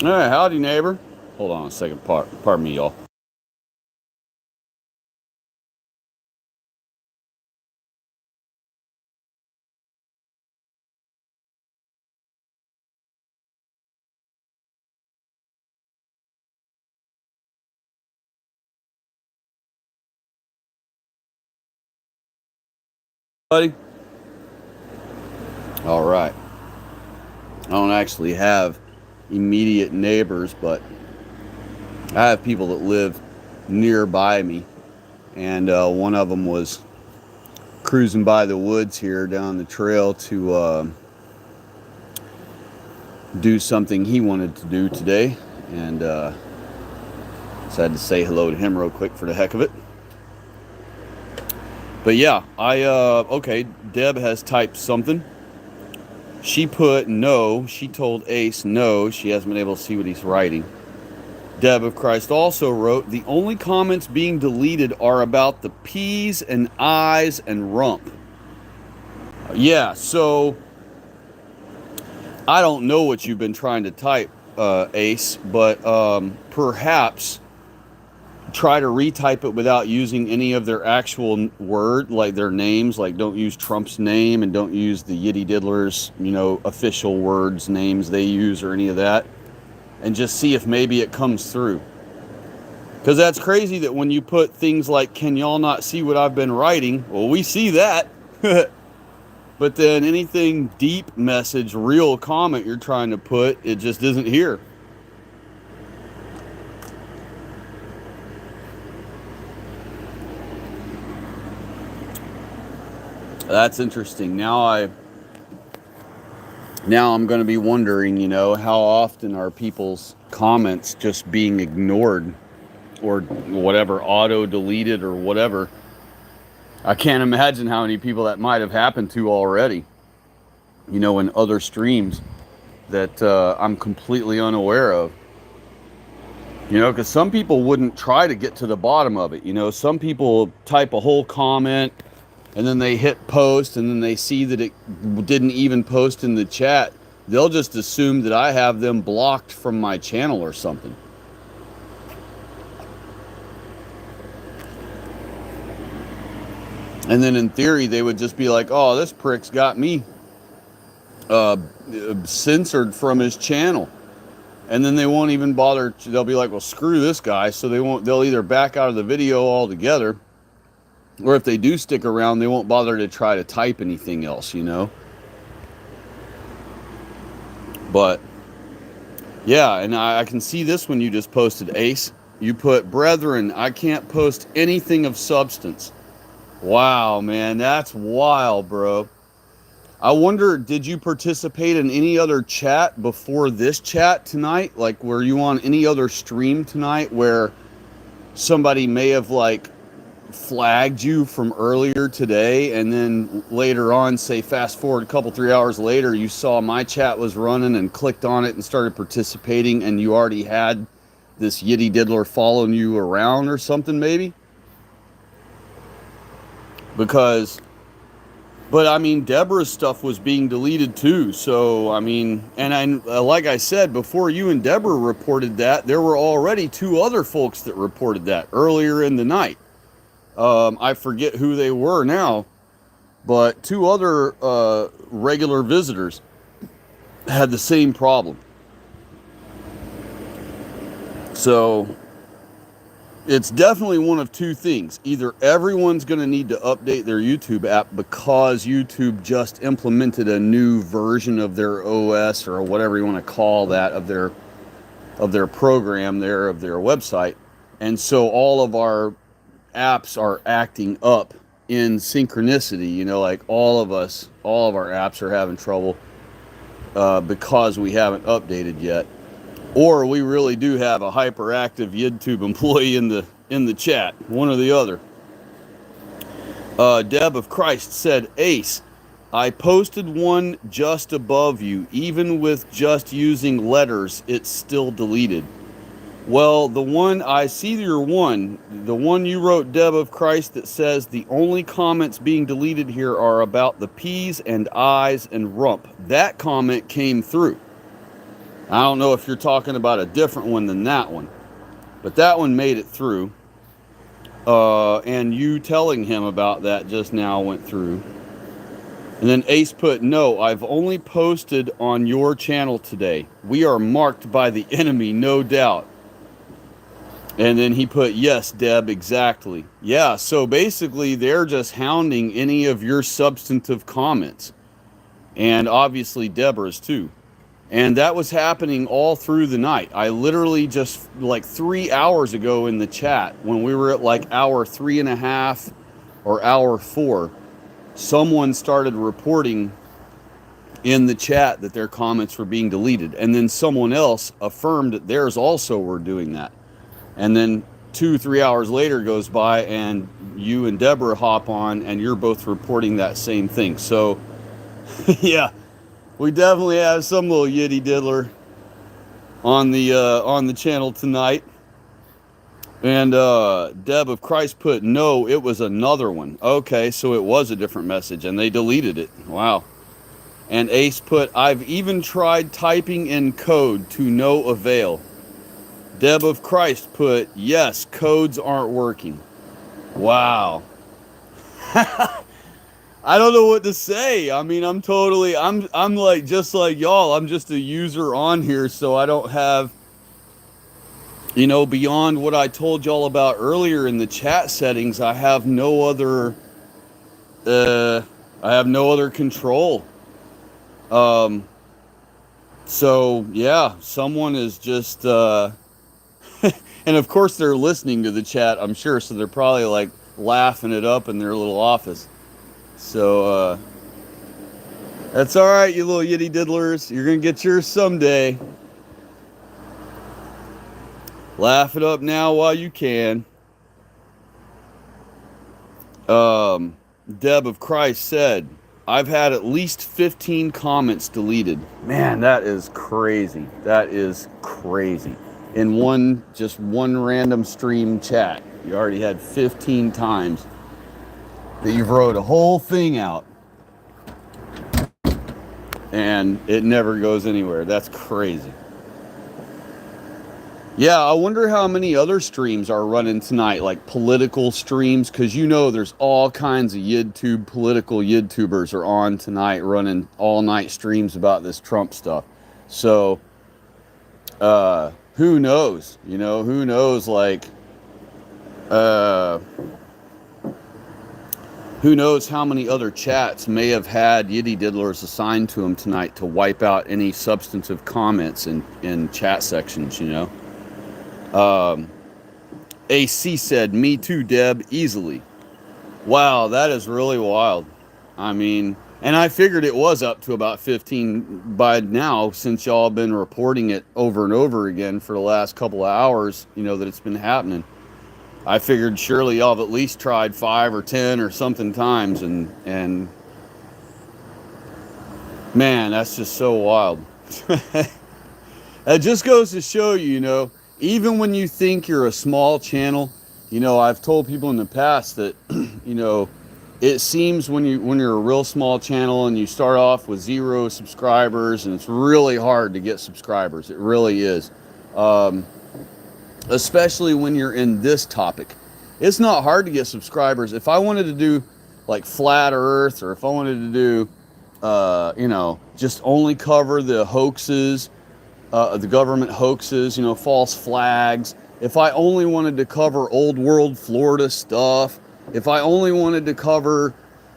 All right, howdy, neighbor. Hold on a second. Pardon me, y'all. Buddy. All right. I don't actually have immediate neighbors, but I have people that live nearby me. And one of them was cruising by the woods here down the trail to do something he wanted to do today. And decided to say hello to him real quick for the heck of it. But yeah, okay, Deb has typed something. She put no. She told Ace no. She hasn't been able to see what he's writing. Deb of Christ also wrote, the only comments being deleted are about the P's and I's and rump. Yeah, so I don't know what you've been trying to type, Ace, but perhaps try to retype it without using any of their actual word, like their names. Like, don't use Trump's name and don't use the Yiddy Diddlers, official words, names they use or any of that. And just see if maybe it comes through. Because that's crazy that when you put things like, can y'all not see what I've been writing? Well, we see that. But then anything deep message, real comment you're trying to put, it just isn't here. That's interesting. Now I'm going to be wondering, how often are people's comments just being ignored or whatever, auto deleted or whatever. I can't imagine how many people that might have happened to already, in other streams that I'm completely unaware of. Because some people wouldn't try to get to the bottom of it. Some people type a whole comment and then they hit post and then they see that it didn't even post in the chat. They'll just assume that I have them blocked from my channel or something. And then in theory, they would just be like, oh, this prick's got me censored from his channel. And then they won't even bother. They'll be like, well, screw this guy. So they'll either back out of the video altogether, or if they do stick around, they won't bother to try to type anything else, But yeah, and I can see this one you just posted, Ace. You put, brethren, I can't post anything of substance. Wow, man, that's wild, bro. I wonder, did you participate in any other chat before this chat tonight? Like, were you on any other stream tonight where somebody may have, flagged you from earlier today, and then later on, say fast forward a couple 3 hours later, you saw my chat was running and clicked on it and started participating, and you already had this Yiddy Diddler following you around or something, maybe? But I mean, Deborah's stuff was being deleted too. So, I mean, and like I said, before you and Deborah reported that, there were already two other folks that reported that earlier in the night. I forget who they were now, but two other regular visitors had the same problem. So it's definitely one of two things. Either everyone's going to need to update their YouTube app because YouTube just implemented a new version of their OS or whatever you want to call that, of their program there, of their website. And so all of our apps are acting up in synchronicity, like all of our apps are having trouble because we haven't updated yet. Or we really do have a hyperactive YouTube employee in the chat, one or the other. Deb of Christ said, Ace, I posted one just above you. Even with just using letters, it's still deleted. Well, the one, I see the one you wrote, Deb of Christ, that says the only comments being deleted here are about the P's and I's and rump. That comment came through. I don't know if you're talking about a different one than that one, but that one made it through. And you telling him about that just now went through. And then Ace put, no, I've only posted on your channel today. We are marked by the enemy, no doubt. And then he put, yes, Deb, exactly. Yeah, so basically they're just hounding any of your substantive comments. And obviously Deborah's too. And that was happening all through the night. I literally just like 3 hours ago in the chat, when we were at like hour 3.5 or hour 4, someone started reporting in the chat that their comments were being deleted. And then someone else affirmed that theirs also were doing that. And then 2-3 hours later goes by and you and Deborah hop on and you're both reporting that same thing. So yeah, we definitely have some little yitty diddler on the channel tonight. And Deb of Christ put, no, it was another one. Okay, so it was a different message and they deleted it. Wow. And Ace put, I've even tried typing in code to no avail. Deb of Christ put, yes, codes aren't working. Wow. I don't know what to say. I mean, I'm like, just like y'all, I'm just a user on here, so I don't have, beyond what I told y'all about earlier in the chat settings, I have no other control. So yeah, someone is just, and of course they're listening to the chat, I'm sure, so they're probably like laughing it up in their little office. So, that's all right, you little yitty diddlers. You're going to get yours someday. Laugh it up now while you can. Deb of Christ said, I've had at least 15 comments deleted. Man, that is crazy. That is crazy. In just one random stream chat, you already had 15 times that you've wrote a whole thing out and it never goes anywhere. That's crazy. Yeah, I wonder how many other streams are running tonight, like political streams, because there's all kinds of political YouTubers are on tonight running all night streams about this Trump stuff. So who knows? Who knows, like who knows how many other chats may have had yitty diddlers assigned to them tonight to wipe out any substantive comments in chat sections, AC said, me too, Deb, easily. Wow, that is really wild. I mean, and I figured it was up to about 15 by now, since y'all been reporting it over and over again for the last couple of hours, that it's been happening. I figured surely y'all have at least tried 5 or 10 or something times, and man, that's just so wild. It just goes to show you, even when you think you're a small channel, I've told people in the past that, it seems when you're a real small channel and you start off with 0 subscribers, and it's really hard to get subscribers. It really is. Especially when you're in this topic. It's not hard to get subscribers. If I wanted to do like flat earth, or if I wanted to do, just only cover the hoaxes, the government hoaxes, false flags. If I only wanted to cover old world Florida stuff, if I only wanted to cover,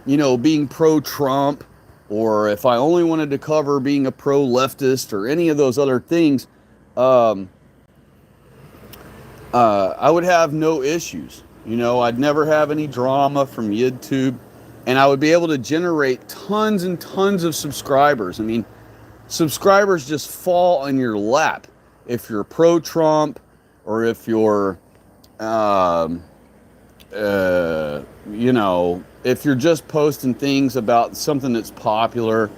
being pro-Trump, or if I only wanted to cover being a pro-leftist or any of those other things, I would have no issues. I'd never have any drama from YouTube, and I would be able to generate tons and tons of subscribers. I mean, subscribers just fall on your lap if you're pro-Trump, or if you're, if you're just posting things about something that's popular.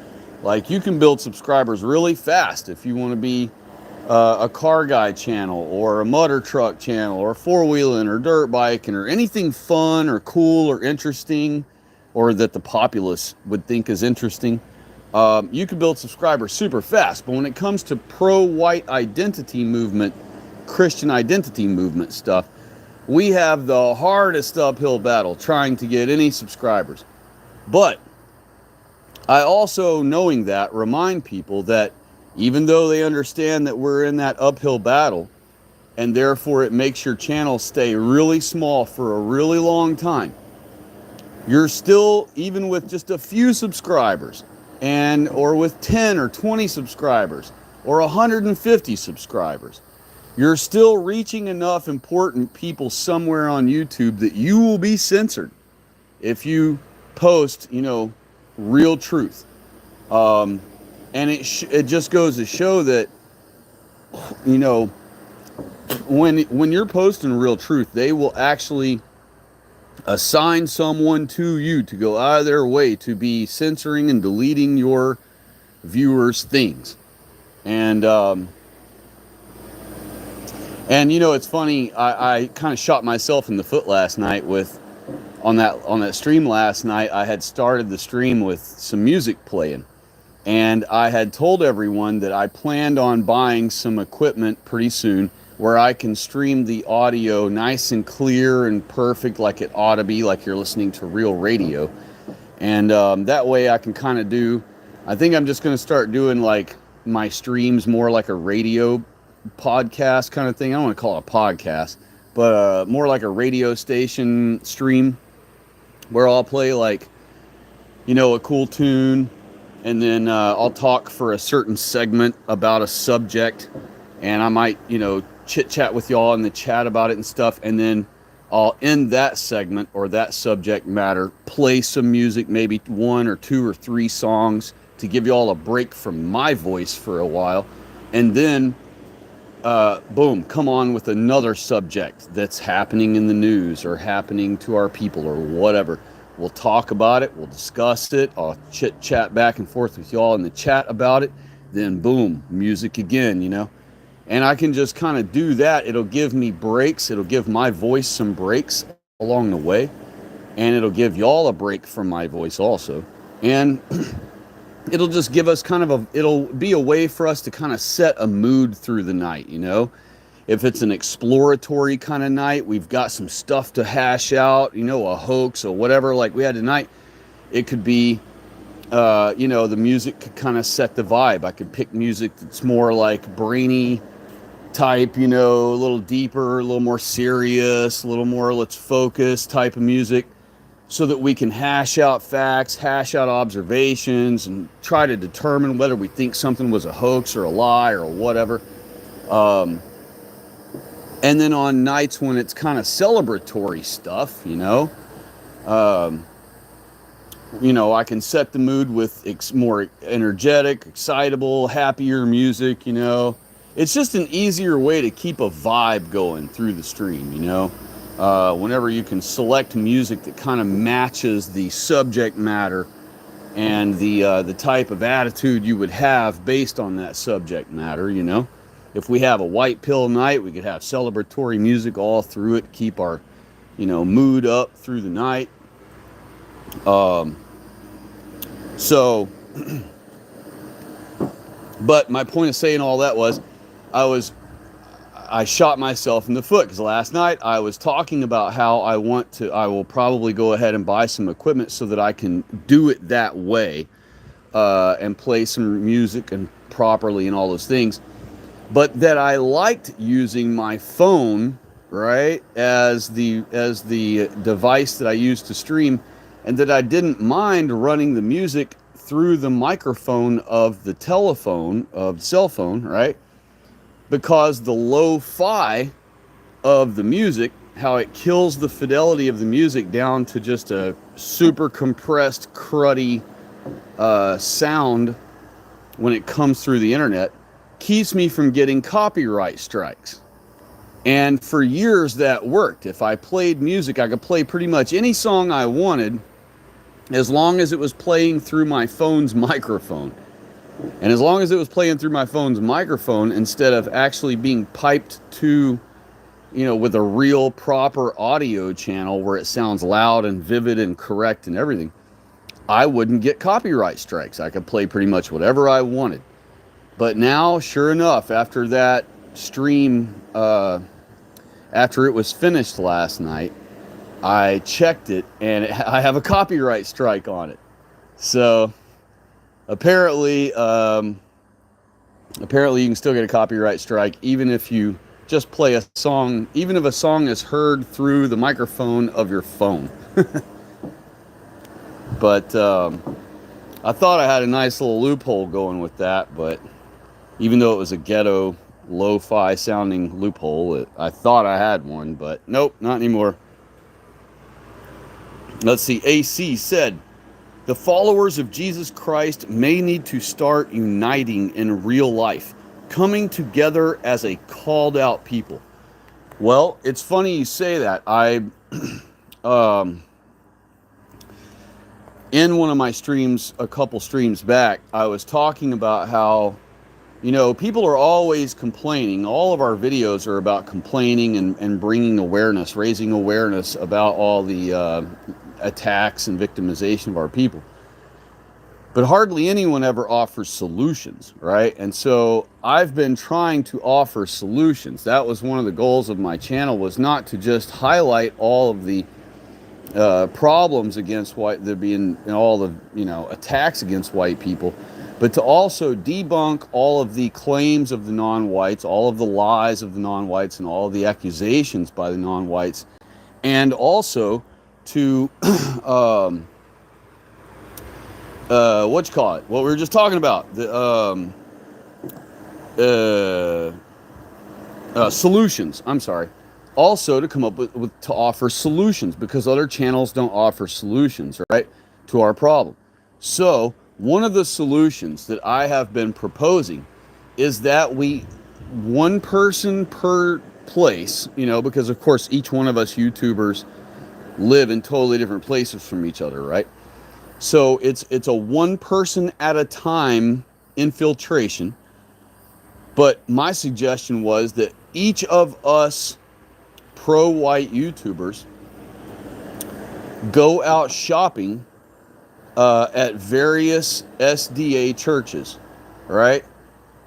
Like, you can build subscribers really fast if you want to be a car guy channel, or a motor truck channel, or four-wheeling, or dirt biking, or anything fun or cool or interesting, or that the populace would think is interesting. You can build subscribers super fast. But when it comes to pro-white identity movement, Christian identity movement stuff, we have the hardest uphill battle trying to get any subscribers. But I also, knowing that, remind people that even though they understand that we're in that uphill battle, and therefore it makes your channel stay really small for a really long time, you're still, even with just a few subscribers, and or with 10 or 20 subscribers, or 150 subscribers, you're still reaching enough important people somewhere on YouTube that you will be censored if you post, real truth. And it just goes to show that, when you're posting real truth, they will actually assign someone to you to go out of their way to be censoring and deleting your viewers' things. And it's funny. I kind of shot myself in the foot last night on that stream last night. I had started the stream with some music playing, and I had told everyone that I planned on buying some equipment pretty soon where I can stream the audio nice and clear and perfect, like it ought to be, like you're listening to real radio. And that way I can kind of I think I'm just going to start doing like my streams more like a radio podcast kind of thing. I don't want to call it a podcast, but more like a radio station stream where I'll play like, a cool tune, and then I'll talk for a certain segment about a subject, and I might, chit chat with y'all in the chat about it and stuff, and then I'll end that segment or that subject matter, play some music, maybe 1 or 2 or 3 songs to give y'all a break from my voice for a while, and then boom, come on with another subject that's happening in the news or happening to our people or whatever. We'll talk about it, we'll discuss it, I'll chit chat back and forth with y'all in the chat about it, then boom, music again, And I can just kind of do that. It'll give me breaks. It'll give my voice some breaks along the way. And it'll give y'all a break from my voice also. And it'll just give us it'll be a way for us to kind of set a mood through the night, If it's an exploratory kind of night, we've got some stuff to hash out, a hoax or whatever like we had tonight. It could be, the music could kind of set the vibe. I could pick music that's more like brainy type, a little deeper, a little more serious, a little more let's focus type of music, so that we can hash out facts, hash out observations, and try to determine whether we think something was a hoax or a lie or whatever. And then on nights when it's kind of celebratory stuff, I can set the mood with more energetic, excitable, happier music, It's just an easier way to keep a vibe going through the stream, Whenever you can select music that kind of matches the subject matter and the type of attitude you would have based on that subject matter, If we have a white pill night, we could have celebratory music all through it, keep our, mood up through the night. But my point of saying all that was, I shot myself in the foot because last night I was talking about how I will probably go ahead and buy some equipment so that I can do it that way, and play some music and properly and all those things. But that I liked using my phone, right, as the device that I use to stream, and that I didn't mind running the music through the microphone of the telephone, of the cell phone, right? Because the lo-fi of the music, how it kills the fidelity of the music down to just a super compressed, cruddy sound when it comes through the internet, keeps me from getting copyright strikes. And for years that worked. If I played music, I could play pretty much any song I wanted as long as it was playing through my phone's microphone. And as long as it was playing through my phone's microphone instead of actually being piped to, with a real proper audio channel where it sounds loud and vivid and correct and everything, I wouldn't get copyright strikes. I could play pretty much whatever I wanted. But now, sure enough, after that stream, after it was finished last night, I checked it and I have a copyright strike on it. So apparently, apparently you can still get a copyright strike even if you just play a song, even if a song is heard through the microphone of your phone. But I thought I had a nice little loophole going with that, but even though it was a ghetto, lo-fi sounding loophole, I thought I had one, but nope, not anymore. Let's see, AC said, the followers of Jesus Christ may need to start uniting in real life, coming together as a called out people. Well, it's funny you say that. In one of my streams, a couple streams back, I was talking about how, you know, people are always complaining. All of our videos are about complaining and bringing awareness, raising awareness about all the attacks and victimization of our people. But hardly anyone ever offers solutions, right? And so I've been trying to offer solutions. That was one of the goals of my channel, was not to just highlight all of the problems against white, there being all the, you know, attacks against white people, but to also debunk all of the claims of the non-whites, all of the lies of the non-whites, and all of the accusations by the non-whites, and also to what you call it? What we were just talking about, the solutions. I'm sorry. Also to come up with to offer solutions, because other channels don't offer solutions, right, to our problem. So one of the solutions that I have been proposing is that we, one person per place, you know, because of course each one of us YouTubers live in totally different places from each other, right? So it's a one person at a time infiltration. But my suggestion was that each of us pro-white YouTubers go out shopping at various SDA churches, right?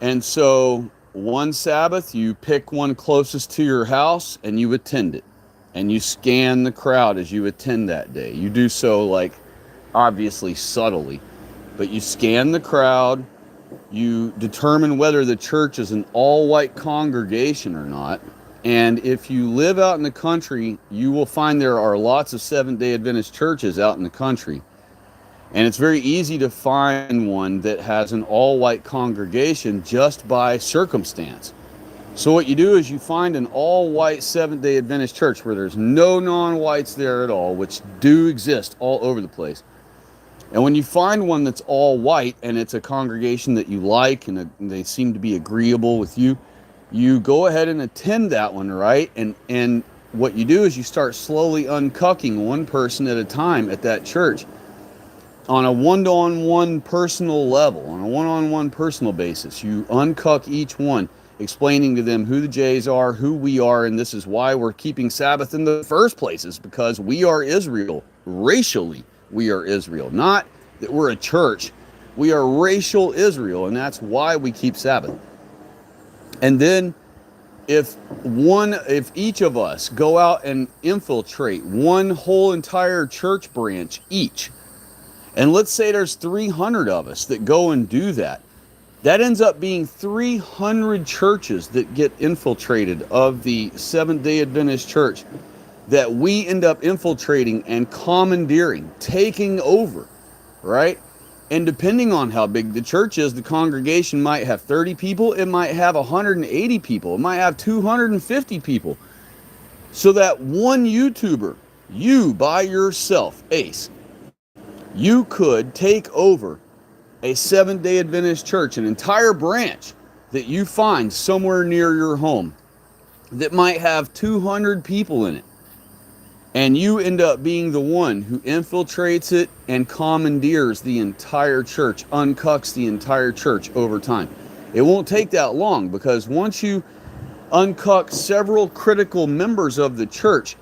And so one Sabbath, you pick one closest to your house and you attend it. And you scan the crowd as you attend that day. You do so, like, obviously subtly, but you scan the crowd, you determine whether the church is an all-white congregation or not. And if you live out in the country, you will find there are lots of Seventh-day Adventist churches out in the country. And it's very easy to find one that has an all-white congregation just by circumstance. So what you do is you find an all-white Seventh-day Adventist church where there's no non-whites there at all, which do exist all over the place. And when you find one that's all white and it's a congregation that you like and they seem to be agreeable with you, you go ahead and attend that one, right? And what you do is you start slowly uncucking one person at a time at that church on a one-on-one personal level, on a one-on-one personal basis. You uncuck each one, explaining to them who the Jays are, who we are, and this is why we're keeping Sabbath in the first place, is because we are Israel. Racially, we are Israel. Not that we're a church. We are racial Israel, and that's why we keep Sabbath. And then if each of us go out and infiltrate one whole entire church branch each, and let's say there's 300 of us that go and do that, that ends up being 300 churches that get infiltrated of the Seventh-day Adventist Church that we end up infiltrating and commandeering, taking over, right? And depending on how big the church is, the congregation might have 30 people, it might have 180 people, it might have 250 people. So that one YouTuber, you by yourself, Ace, you could take over a Seventh-day Adventist church, an entire branch that you find somewhere near your home that might have 200 people in it. And you end up being the one who infiltrates it and commandeers the entire church, uncucks the entire church over time. It won't take that long, because once you uncuck several critical members of the church,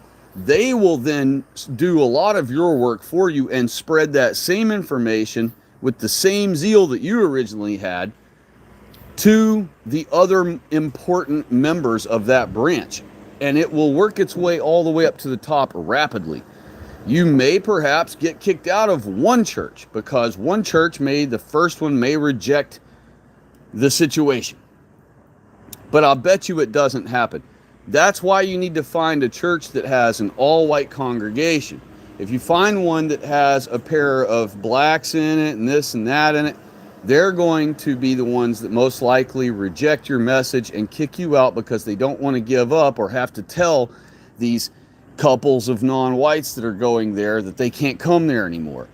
They will then do a lot of your work for you and spread that same information with the same zeal that you originally had to the other important members of that branch. And it will work its way all the way up to the top rapidly. You may perhaps get kicked out of one church because one church the first one may reject the situation. But I'll bet you it doesn't happen. That's why you need to find a church that has an all-white congregation. If you find one that has a pair of blacks in it and this and that in it, they're going to be the ones that most likely reject your message and kick you out because they don't want to give up or have to tell these couples of non-whites that are going there that they can't come there anymore.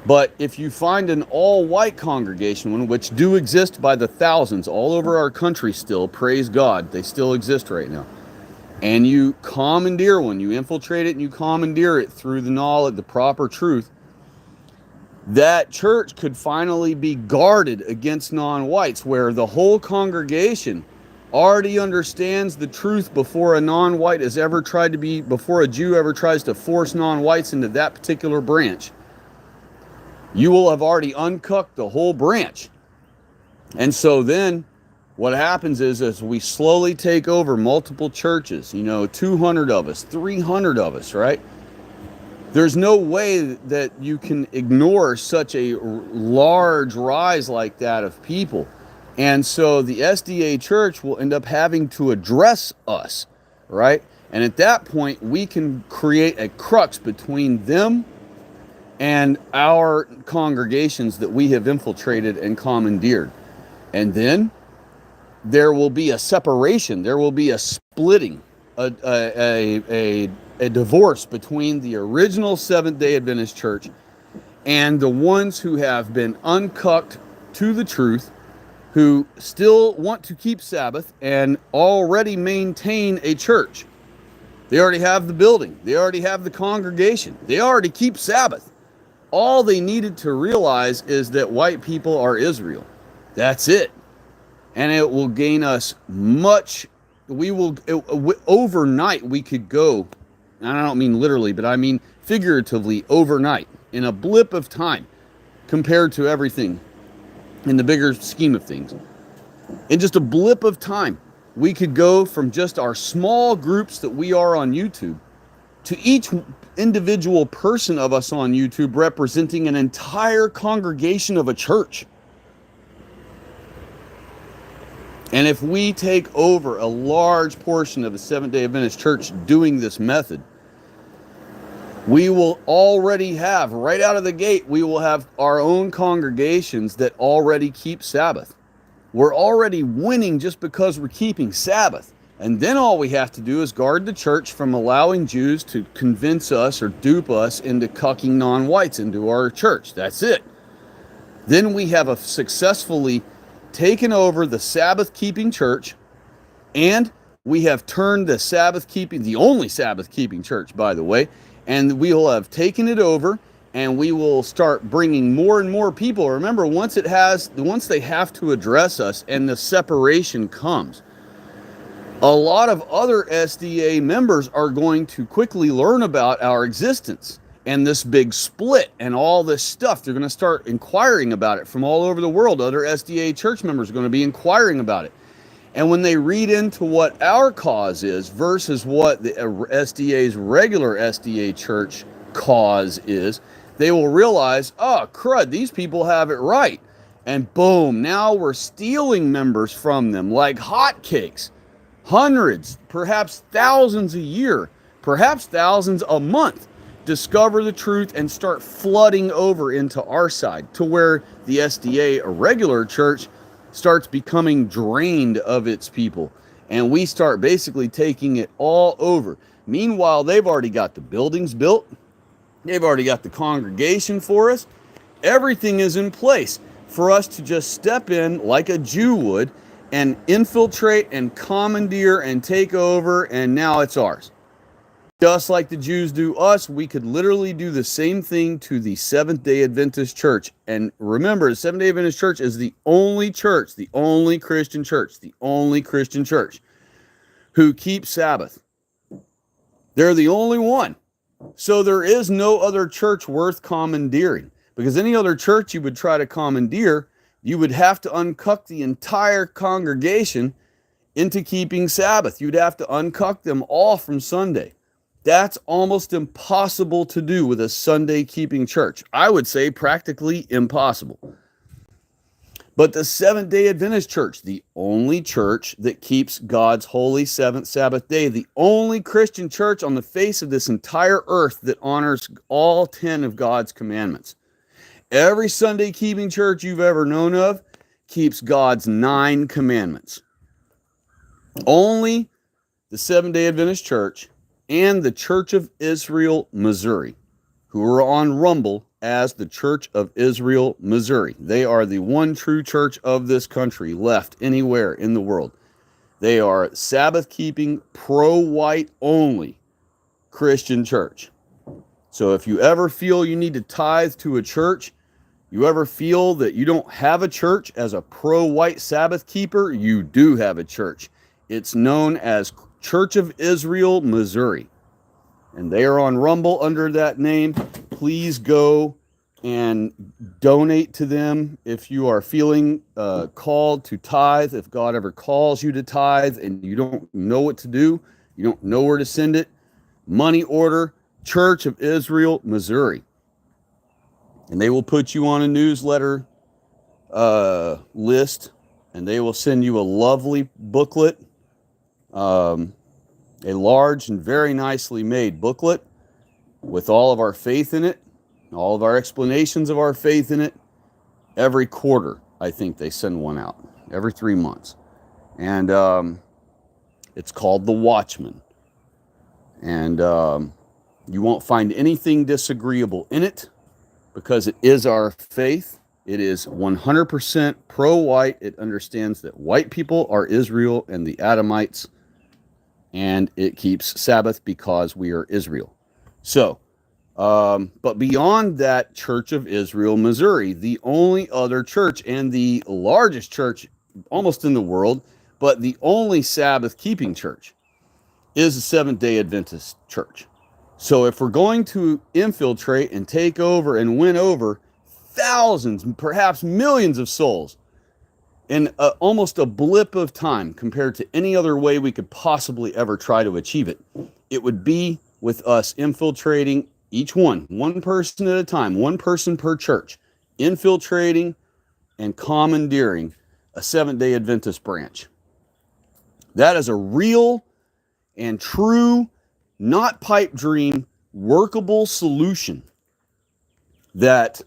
But if you find an all-white congregation, which do exist by the thousands all over our country still, praise God, they still exist right now, and you commandeer one, you infiltrate it and you commandeer it through the knowledge, the proper truth, that church could finally be guarded against non-whites, where the whole congregation already understands the truth before a non-white has ever tried to be, before a Jew ever tries to force non-whites into that particular branch. You will have already uncooked the whole branch. And so then what happens is, as we slowly take over multiple churches, 200 of us, 300 of us, right? There's no way that you can ignore such a large rise like that of people. And so the SDA church will end up having to address us, right? And at that point, we can create a crux between them and our congregations that we have infiltrated and commandeered. And then there will be a separation, there will be a splitting, a divorce between the original Seventh-day Adventist church and the ones who have been uncucked to the truth, who still want to keep Sabbath and already maintain a church. They already have the building, they already have the congregation, they already keep Sabbath. All they needed to realize is that white people are Israel. That's it. And it will gain us much. Overnight we could go, and I don't mean literally, but I mean figuratively, overnight, in a blip of time, compared to everything in the bigger scheme of things. In just a blip of time, we could go from just our small groups that we are on YouTube to each individual person of us on YouTube representing an entire congregation of a church. And if we take over a large portion of the Seventh-day Adventist church doing this method, we will already have, right out of the gate, we will have our own congregations that already keep Sabbath. We're already winning just because we're keeping Sabbath. And then all we have to do is guard the church from allowing Jews to convince us or dupe us into cucking non-whites into our church. That's it. Then we have successfully taken over the Sabbath-keeping church, and we have turned the Sabbath-keeping, the only Sabbath-keeping church, by the way, and we will have taken it over, and we will start bringing more and more people. Remember, once they have to address us and the separation comes, a lot of other SDA members are going to quickly learn about our existence and this big split and all this stuff. They're going to start inquiring about it from all over the world. Other SDA church members are going to be inquiring about it. And when they read into what our cause is versus what the SDA's regular SDA church cause is, they will realize, oh, crud, these people have it right. And boom, now we're stealing members from them like hotcakes. Hundreds, perhaps thousands a year, perhaps thousands a month, discover the truth and start flooding over into our side, to where the SDA, a regular church, starts becoming drained of its people. And we start basically taking it all over. Meanwhile, they've already got the buildings built. They've already got the congregation for us. Everything is in place for us to just step in like a Jew would and infiltrate and commandeer and take over, and now it's ours. Just like the Jews do us, we could literally do the same thing to the Seventh-day Adventist church. And remember, the Seventh-day Adventist church is the only church, the only Christian church who keeps Sabbath. They're the only one. So there is no other church worth commandeering, because any other church you would try to commandeer, you would have to uncuck the entire congregation into keeping Sabbath. You'd have to uncuck them all from Sunday. That's almost impossible to do with a Sunday keeping church. I would say practically impossible. But the Seventh-day Adventist Church, the only church that keeps God's holy seventh Sabbath day, the only Christian church on the face of this entire earth that honors all 10 of God's commandments. Every Sunday keeping church you've ever known of keeps God's 9 commandments. Only the Seventh-day Adventist Church and the Church of Israel, Missouri, who are on Rumble as the Church of Israel, Missouri. They are the one true church of this country left anywhere in the world. They are Sabbath-keeping, pro-white only Christian church. So if you ever feel you need to tithe to a church, you ever feel that you don't have a church as a pro-white Sabbath keeper, you do have a church. It's known as Church of Israel, Missouri. And they are on Rumble under that name. Please go and donate to them if you are feeling called to tithe. If God ever calls you to tithe and you don't know what to do, you don't know where to send it, money order, Church of Israel, Missouri. And they will put you on a newsletter list, and they will send you a lovely booklet, a large and very nicely made booklet with all of our faith in it, all of our explanations of our faith in it. Every quarter, I think they send one out, every 3 months. And it's called The Watchman. And you won't find anything disagreeable in it because it is our faith. It is 100% pro-white. It understands that white people are Israel and the Adamites, and it keeps Sabbath because we are Israel. So, but beyond that Church of Israel, Missouri, the only other church and the largest church almost in the world, but the only Sabbath-keeping church, is the Seventh-day Adventist Church. So if we're going to infiltrate and take over and win over thousands, perhaps millions of souls in almost a blip of time compared to any other way we could possibly ever try to achieve it, it would be with us infiltrating each one person at a time, one person per church, infiltrating and commandeering a Seventh-day Adventist branch. That is a real and true, not pipe dream, workable solution that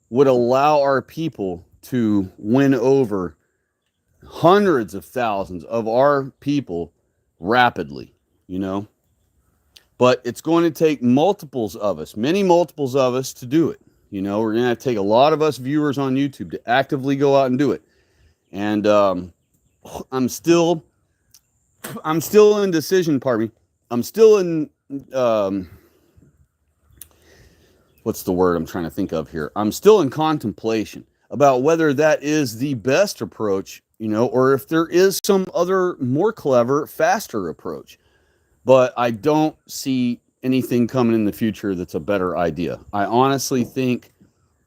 would allow our people to win over hundreds of thousands of our people rapidly, you know. But it's going to take multiples of us, many multiples of us to do it. You know, we're going to have to take a lot of us viewers on YouTube to actively go out and do it. And I'm still in decision, pardon me. I'm still in, what's the word I'm trying to think of here? I'm still in contemplation about whether that is the best approach, you know, or if there is some other more clever, faster approach. But I don't see anything coming in the future that's a better idea. I honestly think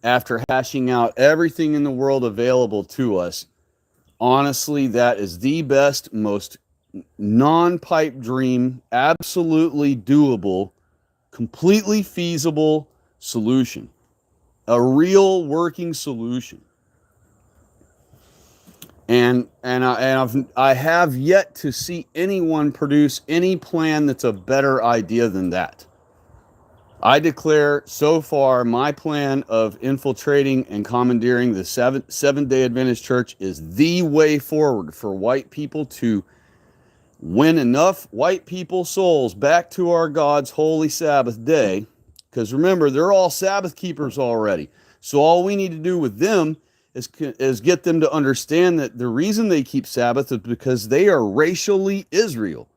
after hashing out everything in the world available to us, honestly, that is the best, most non-pipe dream, absolutely doable, completely feasible solution. A real working solution. And I have yet to see anyone produce any plan that's a better idea than that. I declare so far my plan of infiltrating and commandeering the Seventh-day Adventist Church is the way forward for white people to win enough white people souls back to our God's holy Sabbath day. Because remember, they're all Sabbath keepers already. So all we need to do with them is get them to understand that the reason they keep Sabbath is because they are racially Israel.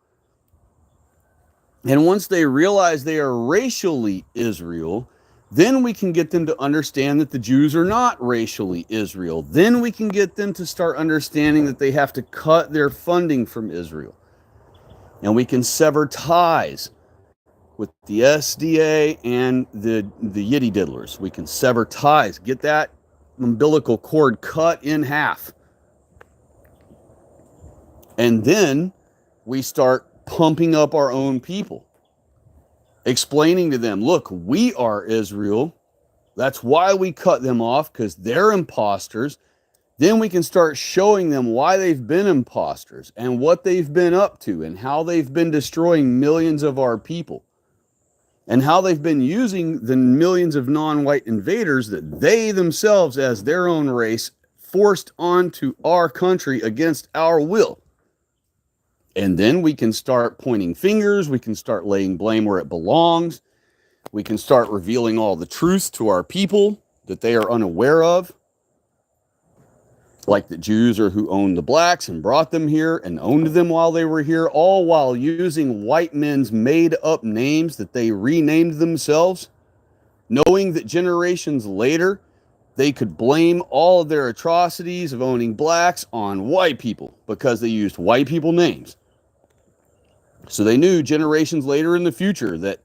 And once they realize they are racially Israel, then we can get them to understand that the Jews are not racially Israel. Then we can get them to start understanding that they have to cut their funding from Israel. And we can sever ties with the SDA and the Yiddy diddlers. We can sever ties, get that umbilical cord cut in half. And then we start pumping up our own people, explaining to them, look, we are Israel. That's why we cut them off, because they're imposters. Then we can start showing them why they've been imposters and what they've been up to and how they've been destroying millions of our people and how they've been using the millions of non-white invaders that they themselves, as their own race, forced onto our country against our will. And then we can start pointing fingers. We can start laying blame where it belongs. We can start revealing all the truth to our people that they are unaware of. Like the Jews are who owned the blacks and brought them here and owned them while they were here, all while using white men's made up names that they renamed themselves, knowing that generations later they could blame all of their atrocities of owning blacks on white people because they used white people names. So they knew generations later in the future that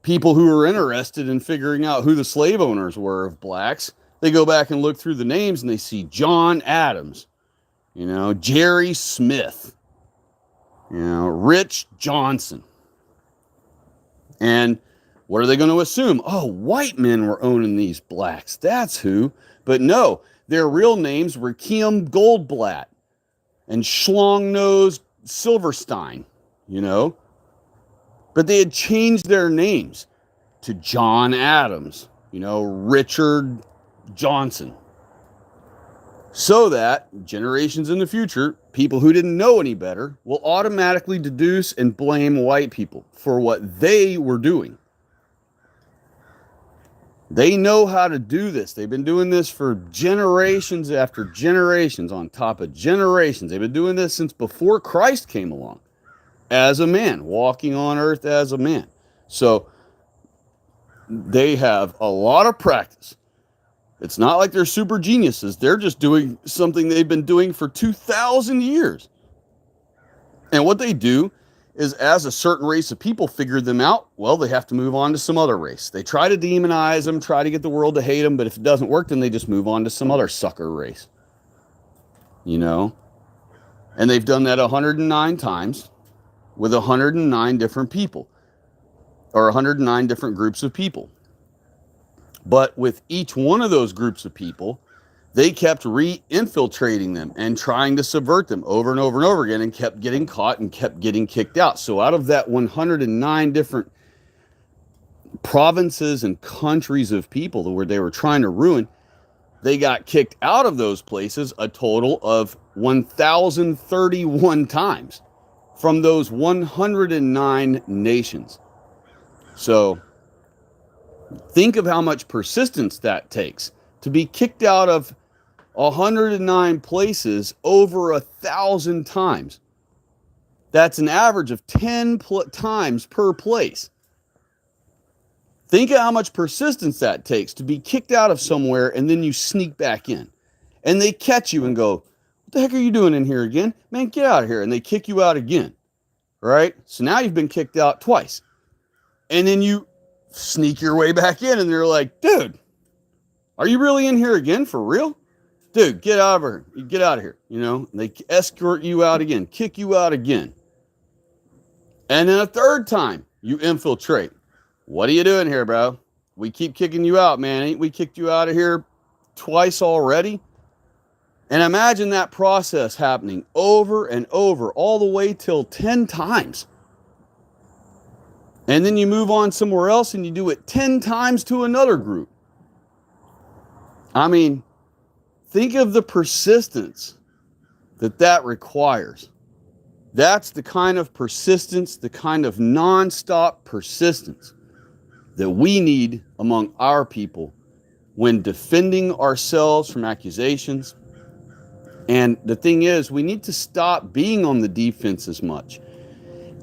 people who were interested in figuring out who the slave owners were of blacks, they go back and look through the names and they see John Adams, Jerry Smith, Rich Johnson. And what are they going to assume? Oh, white men were owning these blacks. That's who. But no, their real names were Kiem Goldblatt and Schlong-Nose Silverstein, But they had changed their names to John Adams, Richard Johnson. So that generations in the future, people who didn't know any better, will automatically deduce and blame white people for what they were doing. They know how to do this. They've been doing this for generations after generations on top of generations. They've been doing this since before Christ came along as a man, walking on earth as a man. So they have a lot of practice. It's not like they're super geniuses. They're just doing something they've been doing for 2,000 years. And what they do is, as a certain race of people figured them out, well, they have to move on to some other race. They try to demonize them, try to get the world to hate them, but if it doesn't work, then they just move on to some other sucker race. And they've done that 109 times with 109 different people, or 109 different groups of people. But with each one of those groups of people, they kept re-infiltrating them and trying to subvert them over and over and over again, and kept getting caught and kept getting kicked out. So out of that 109 different provinces and countries of people where they were trying to ruin, they got kicked out of those places a total of 1,031 times from those 109 nations. So think of how much persistence that takes to be kicked out of 109 places over 1,000 times. That's an average of 10 times per place. Think of how much persistence that takes to be kicked out of somewhere and then you sneak back in. And they catch you and go, what the heck are you doing in here again? Man, get out of here. And they kick you out again. Right? So now you've been kicked out twice. And then you sneak your way back in and they're like, dude, are you really in here again for real? Dude, get out of here. Get out of here. And they escort you out again, kick you out again. And then a third time you infiltrate. What are you doing here, bro? We keep kicking you out, man. Ain't we kicked you out of here twice already? And imagine that process happening over and over, all the way till 10 times. And then you move on somewhere else and you do it 10 times to another group. I mean, think of the persistence that requires. That's the kind of persistence, the kind of nonstop persistence that we need among our people when defending ourselves from accusations. And the thing is, we need to stop being on the defense as much.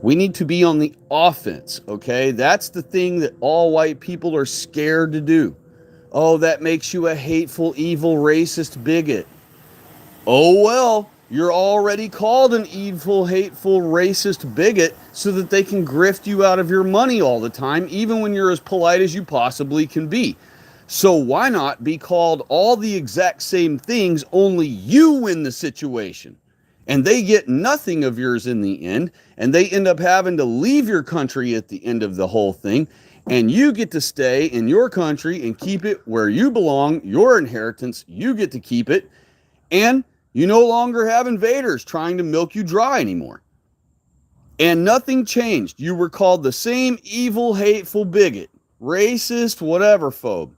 We need to be on the offense, okay? That's the thing that all white people are scared to do. Oh, that makes you a hateful, evil, racist bigot. Oh, well, You're already called an evil, hateful, racist bigot so that they can grift you out of your money all the time, even when you're as polite as you possibly can be. So why not be called all the exact same things, only you win the situation? And they get nothing of yours in the end, and they end up having to leave your country at the end of the whole thing, and you get to stay in your country and keep it where you belong, your inheritance, you get to keep it, and you no longer have invaders trying to milk you dry anymore. And nothing changed. You were called the same evil, hateful bigot, racist, whatever phobe.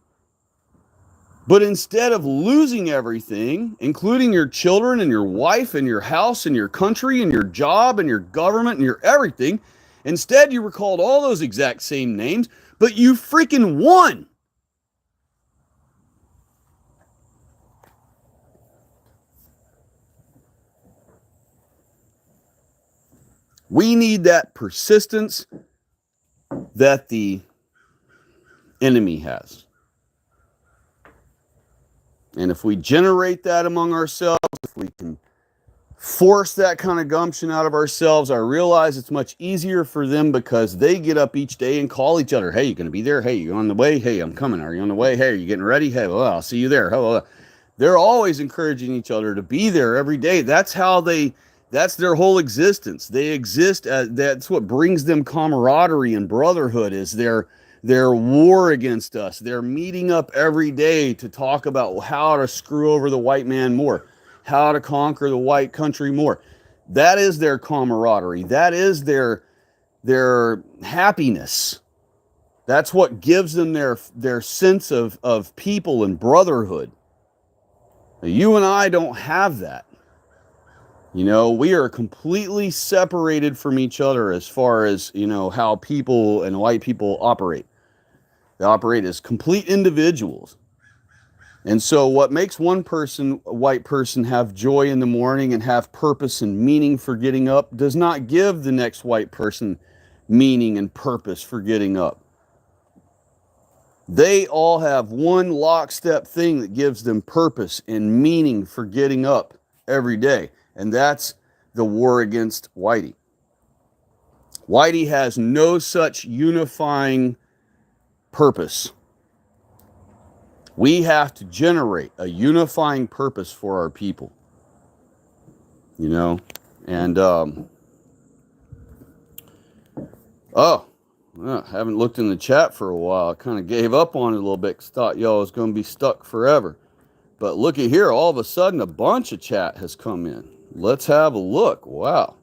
But instead of losing everything, including your children and your wife and your house and your country and your job and your government and your everything, instead you were called all those exact same names, but you freaking won. We need that persistence that the enemy has. And if we generate that among ourselves, if we can force that kind of gumption out of ourselves, I realize it's much easier for them because they get up each day and call each other. Hey, you going to be there? Hey, you on the way? Hey, I'm coming. Are you on the way? Hey, are you getting ready? Hey, well, I'll see you there. Oh, they're always encouraging each other to be there every day. That's their whole existence. They exist. That's what brings them camaraderie and brotherhood, is their war against us. They're meeting up every day to talk about how to screw over the white man more, how to conquer the white country more. That is their camaraderie. That is their happiness. That's what gives them their sense of people and brotherhood. You and I don't have that. You know, we are completely separated from each other as far as, you know, how people and white people operate. They operate as complete individuals. And so what makes one person, a white person, have joy in the morning and have purpose and meaning for getting up does not give the next white person meaning and purpose for getting up. They all have one lockstep thing that gives them purpose and meaning for getting up every day. And that's the war against Whitey. Whitey has no such unifying purpose. We have to generate a unifying purpose for our people. You know? And, I haven't looked in the chat for a while. I kind of gave up on it a little bit because I thought y'all was going to be stuck forever. But look at here, all of a sudden a bunch of chat has come in. Let's have a look. Wow.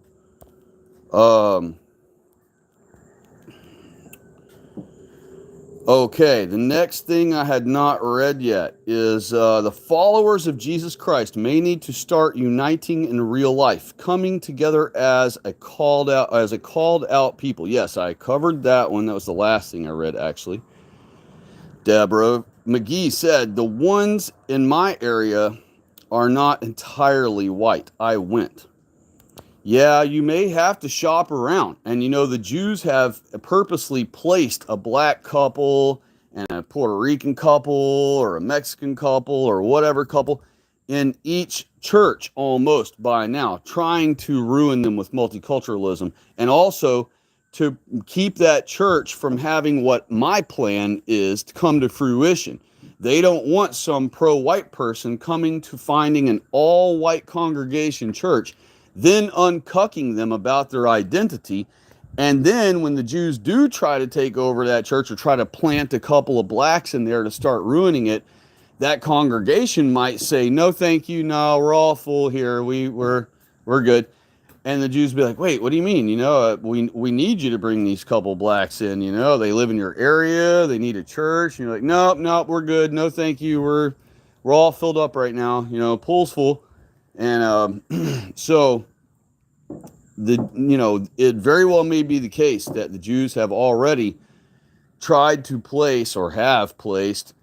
Okay, the next thing I had not read yet is the followers of Jesus Christ may need to start uniting in real life, coming together as a called out people. Yes, I covered that one. That was the last thing I read, actually. Deborah McGee said, the ones in my area are not entirely white. I went. Yeah, you may have to shop around. And you know, the Jews have purposely placed a black couple and a Puerto Rican couple or a Mexican couple or whatever couple in each church almost by now, trying to ruin them with multiculturalism and also to keep that church from having what my plan is to come to fruition. They don't want some pro-white person coming to finding an all-white congregation church, then uncucking them about their identity. And then when the Jews do try to take over that church or try to plant a couple of blacks in there to start ruining it, that congregation might say, no, thank you. No, we're all full here. We're good. And the Jews be like, wait, what do you mean? You know, we need you to bring these couple blacks in. You know, they live in your area. They need a church. And you're like, nope, we're good. No, thank you. We're all filled up right now. You know, pool's full. And so it very well may be the case that the Jews have already tried to place or have placed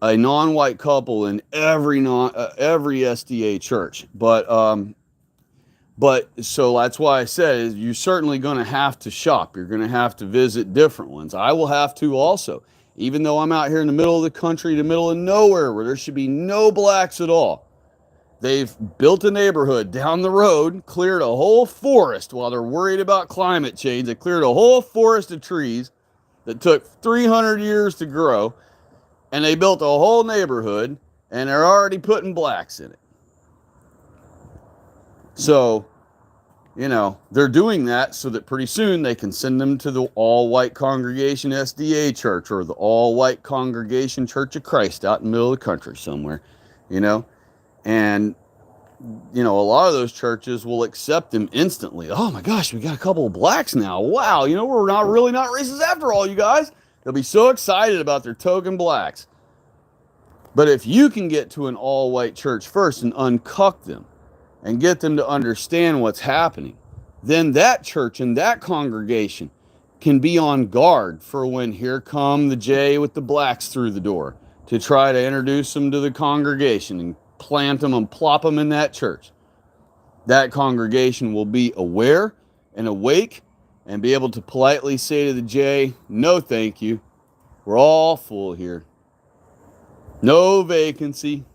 a non-white couple in every SDA church. But so that's why I said you're certainly going to have to shop. You're going to have to visit different ones. I will have to also, even though I'm out here in the middle of the country, the middle of nowhere, where there should be no blacks at all. They've built a neighborhood down the road, cleared a whole forest while they're worried about climate change. They cleared a whole forest of trees that took 300 years to grow, and they built a whole neighborhood, and they're already putting blacks in it. So, they're doing that so that pretty soon they can send them to the all-white congregation SDA church or the all-white congregation Church of Christ out in the middle of the country somewhere, and a lot of those churches will accept them instantly. Oh my gosh, we got a couple of blacks now. Wow, we're not racist after all, you guys. They'll be so excited about their token blacks. But if you can get to an all-white church first and uncuck them and get them to understand what's happening, then that church and that congregation can be on guard for when here come the Jay with the blacks through the door to try to introduce them to the congregation and plant them and plop them in that church. That congregation will be aware and awake and be able to politely say to the Jay, no thank you, we're all full here. No vacancy.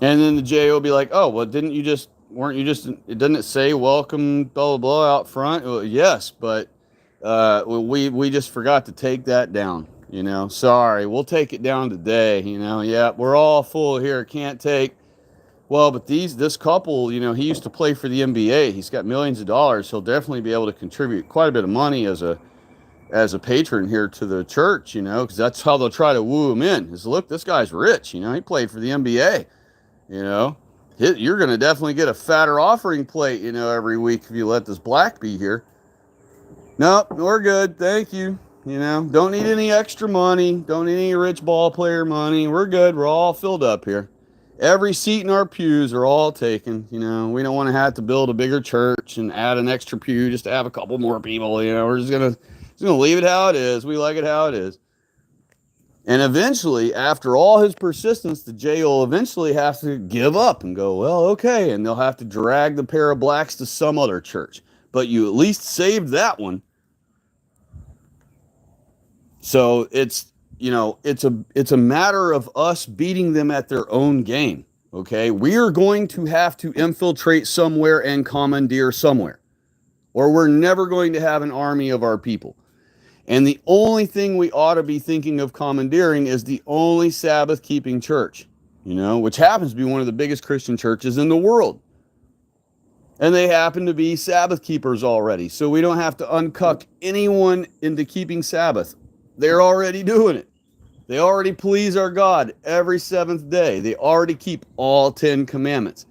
And then the Jay will be like, oh, well, didn't you just, didn't it say welcome, blah, blah, blah out front? Well, yes, but we just forgot to take that down, sorry, we'll take it down today, yeah, we're all full here, can't take. Well, but this couple, he used to play for the NBA, he's got millions of dollars, he'll definitely be able to contribute quite a bit of money as a patron here to the church, because that's how they'll try to woo him in, is look, this guy's rich, he played for the NBA. You're going to definitely get a fatter offering plate, every week if you let this black be here. Nope, we're good. Thank you. Don't need any extra money. Don't need any rich ball player money. We're good. We're all filled up here. Every seat in our pews are all taken. We don't want to have to build a bigger church and add an extra pew just to have a couple more people. We're just going to leave it how it is. We like it how it is. And eventually, after all his persistence, the Jay will eventually have to give up and go, well, okay. And they'll have to drag the pair of blacks to some other church. But you at least saved that one. So it's a matter of us beating them at their own game. Okay. We are going to have to infiltrate somewhere and commandeer somewhere, or we're never going to have an army of our people. And the only thing we ought to be thinking of commandeering is the only Sabbath-keeping church, which happens to be one of the biggest Christian churches in the world. And they happen to be Sabbath keepers already, so we don't have to uncuck anyone into keeping Sabbath. They're already doing it. They already please our God every seventh day. They already keep all 10 commandments.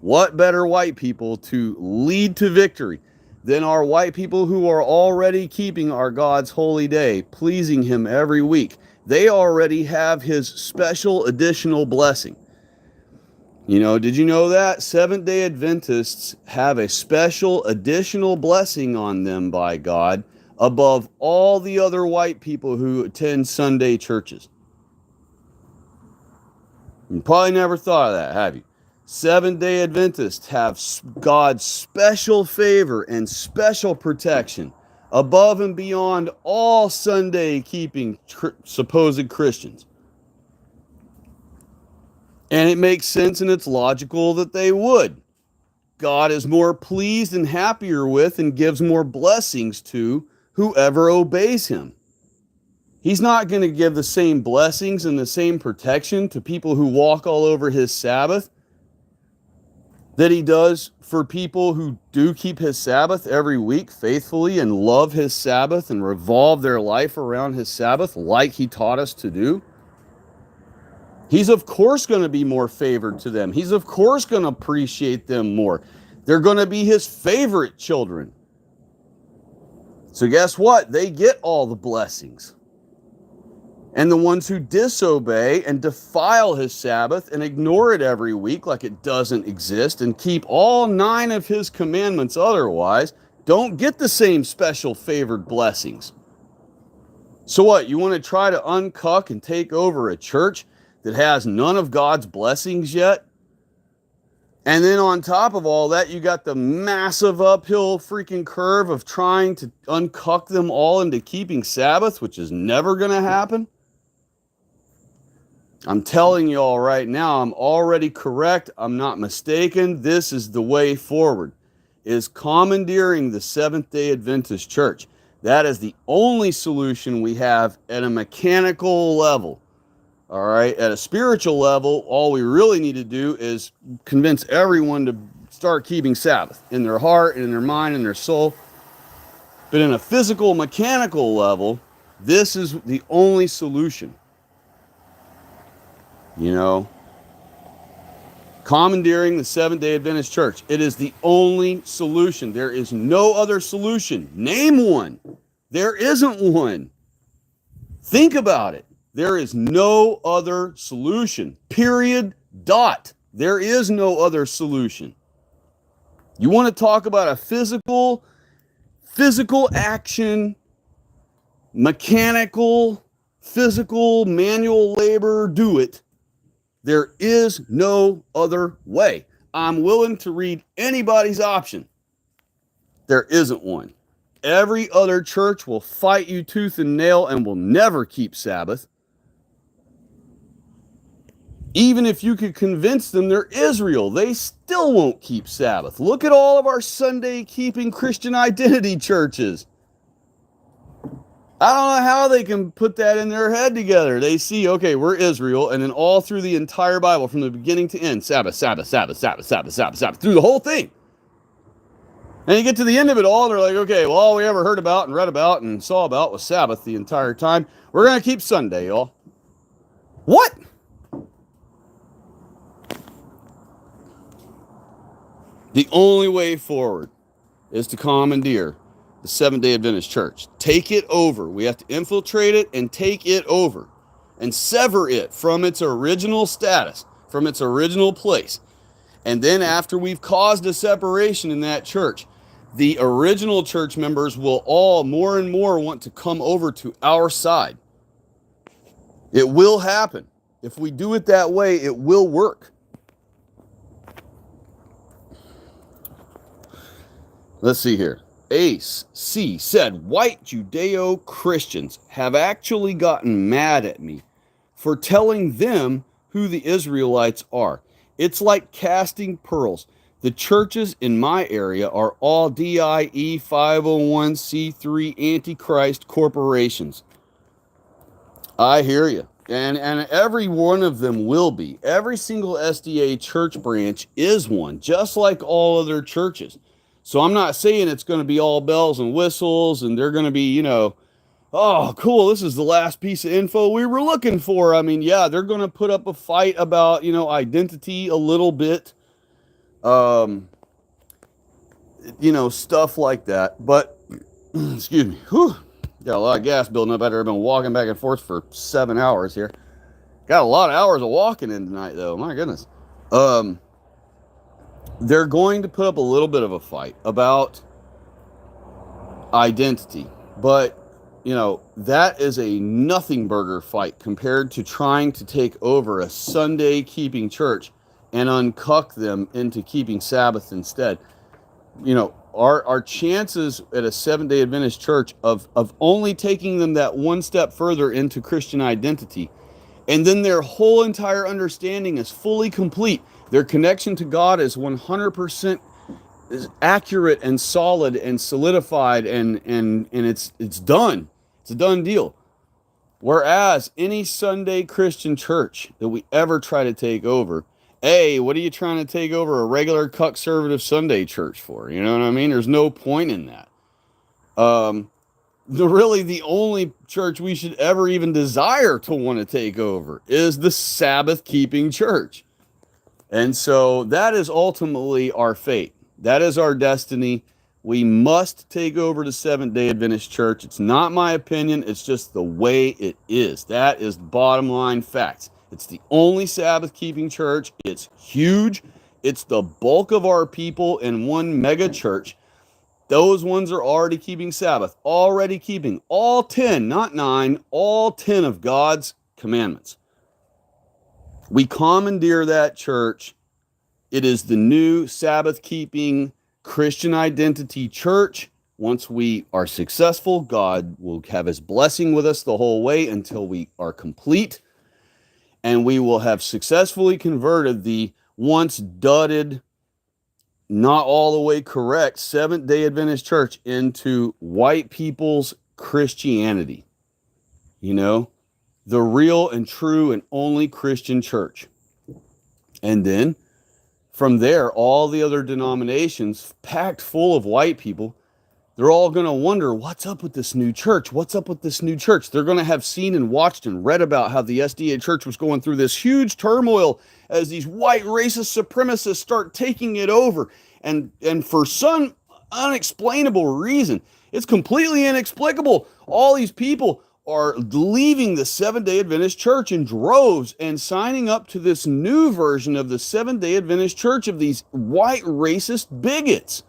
What better white people to lead to victory than our white people who are already keeping our God's holy day, pleasing him every week? They already have his special additional blessing. Did you know that? Seventh-day Adventists have a special additional blessing on them by God above all the other white people who attend Sunday churches. You probably never thought of that, have you? Seventh-day Adventists have God's special favor and special protection above and beyond all Sunday-keeping supposed Christians. And it makes sense and it's logical that they would. God is more pleased and happier with and gives more blessings to whoever obeys him. He's not going to give the same blessings and the same protection to people who walk all over his Sabbath that he does for people who do keep his Sabbath every week faithfully and love his Sabbath and revolve their life around his Sabbath like he taught us to do. He's of course going to be more favored to them. He's of course going to appreciate them more. They're going to be his favorite children. So guess what? They get all the blessings. And the ones who disobey and defile his Sabbath and ignore it every week like it doesn't exist and keep all 9 of his commandments otherwise don't get the same special favored blessings. So what? You want to try to uncuck and take over a church that has none of God's blessings yet? And then on top of all that, you got the massive uphill freaking curve of trying to uncuck them all into keeping Sabbath, which is never going to happen. I'm telling you all right now, I'm already correct. I'm not mistaken. This is the way forward, is commandeering the Seventh-day Adventist Church. That is the only solution we have at a mechanical level. All right. At a spiritual level, all we really need to do is convince everyone to start keeping Sabbath in their heart and in their mind and their soul. But in a physical, mechanical level, this is the only solution. You know, commandeering the Seventh-day Adventist Church. It is the only solution. There is no other solution. Name one. There isn't one. Think about it. There is no other solution. Period. Dot. There is no other solution. You want to talk about a physical action, mechanical, physical, manual labor, do it. There is no other way. I'm willing to read anybody's option. There isn't one. Every other church will fight you tooth and nail and will never keep Sabbath. Even if you could convince them they're Israel, they still won't keep Sabbath. Look at all of our Sunday-keeping Christian identity churches. I don't know how they can put that in their head together. They see, okay, we're Israel, and then all through the entire Bible, from the beginning to end, Sabbath, Sabbath, Sabbath, Sabbath, Sabbath, Sabbath, Sabbath, through the whole thing. And you get to the end of it all, and they're like, okay, well, all we ever heard about and read about and saw about was Sabbath the entire time. We're going to keep Sunday, y'all. What? The only way forward is to commandeer the Seventh-day Adventist Church. Take it over. We have to infiltrate it and take it over and sever it from its original status, from its original place. And then after we've caused a separation in that church, the original church members will all more and more want to come over to our side. It will happen. If we do it that way, it will work. Let's see here. Ace C said, white Judeo-Christians have actually gotten mad at me for telling them who the Israelites are. It's like casting pearls. The churches in my area are all DIE 501c3 Antichrist corporations. I hear you. And every one of them will be. Every single SDA church branch is one, just like all other churches. So I'm not saying it's going to be all bells and whistles and they're going to be, oh, cool, this is the last piece of info we were looking for. I mean, yeah, they're going to put up a fight about, identity a little bit, stuff like that. But, excuse me, whew, got a lot of gas building up after I've been walking back and forth for 7 hours here. Got a lot of hours of walking in tonight, though. My goodness. They're going to put up a little bit of a fight about identity. But, that is a nothing burger fight compared to trying to take over a Sunday keeping church and uncuck them into keeping Sabbath instead. Our chances at a Seventh-day Adventist church of only taking them that one step further into Christian identity, and then their whole entire understanding is fully complete. Their connection to God is 100% accurate and solid and solidified, and it's done. It's a done deal. Whereas any Sunday Christian church that we ever try to take over, what are you trying to take over a regular Cuckservative Sunday church for? You know what I mean? There's no point in that. The only church we should ever even desire to want to take over is the Sabbath-keeping church. And so that is ultimately our fate. That is our destiny. We must take over the Seventh-day Adventist Church. It's not my opinion. It's just the way it is. That is the bottom line facts. It's the only Sabbath-keeping church. It's huge. It's the bulk of our people in one mega church. Those ones are already keeping Sabbath. Already keeping all 10, not 9, all 10 of God's commandments. We commandeer that church. It is the new Sabbath-keeping Christian identity church. Once we are successful, God will have his blessing with us the whole way until we are complete. and we will have successfully converted the once dudded, not all the way correct Seventh-day Adventist church into white people's Christianity. You know, the real and true and only Christian church. And then from there, all the other denominations packed full of white people, they're all going to wonder, what's up with this new church? What's up with this new church? They're going to have seen and watched and read about how the SDA church was going through this huge turmoil as these white racist supremacists start taking it over. And for some unexplainable reason, it's completely inexplicable. All these people are leaving the Seventh-day Adventist church in droves and signing up to this new version of the Seventh-day Adventist church of these white racist bigots.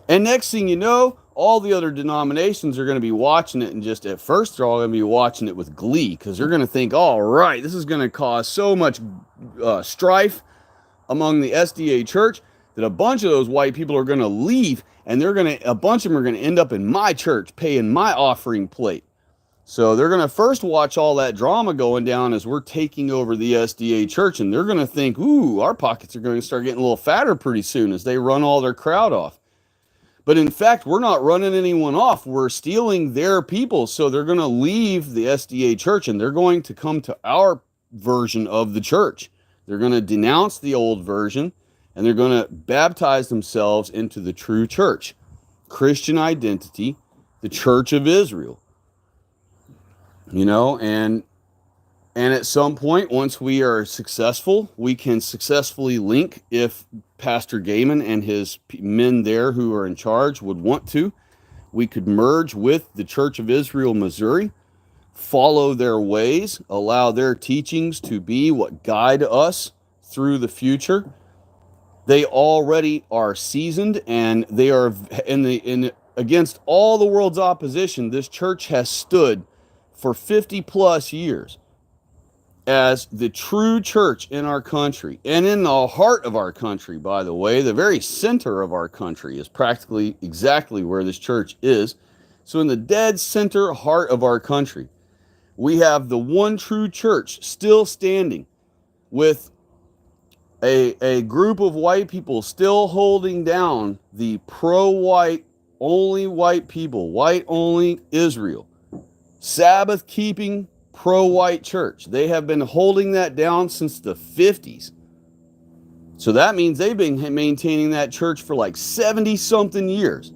And next thing you know, all the other denominations are going to be watching it, and just at first they're all going to be watching it with glee, because they're going to think, all right, this is going to cause so much strife among the SDA church that a bunch of those white people are going to leave, and a bunch of them are going to end up in my church paying my offering plate. So they're going to first watch all that drama going down as we're taking over the SDA church, and they're going to think, ooh, our pockets are going to start getting a little fatter pretty soon as they run all their crowd off. But in fact, we're not running anyone off. We're stealing their people. So they're going to leave the SDA church, and they're going to come to our version of the church. They're going to denounce the old version, and they're going to baptize themselves into the true church, Christian identity, the Church of Israel. You know, and at some point, once we are successful, we can successfully link, if Pastor Gaiman and his men there who are in charge would want to, we could merge with the Church of Israel, Missouri, follow their ways, allow their teachings to be what guide us through the future. They already are seasoned, and they are against all the world's opposition. This church has stood for 50 plus years as the true church in our country, and in the heart of our country, by the way. The very center of our country is practically exactly where this church is. So in the dead center heart of our country, we have the one true church still standing, with a group of white people still holding down the pro-white, only white people, white only Israel, Sabbath keeping, pro-white church. They have been holding that down since the 50s. So that means they've been maintaining that church for like 70 something years.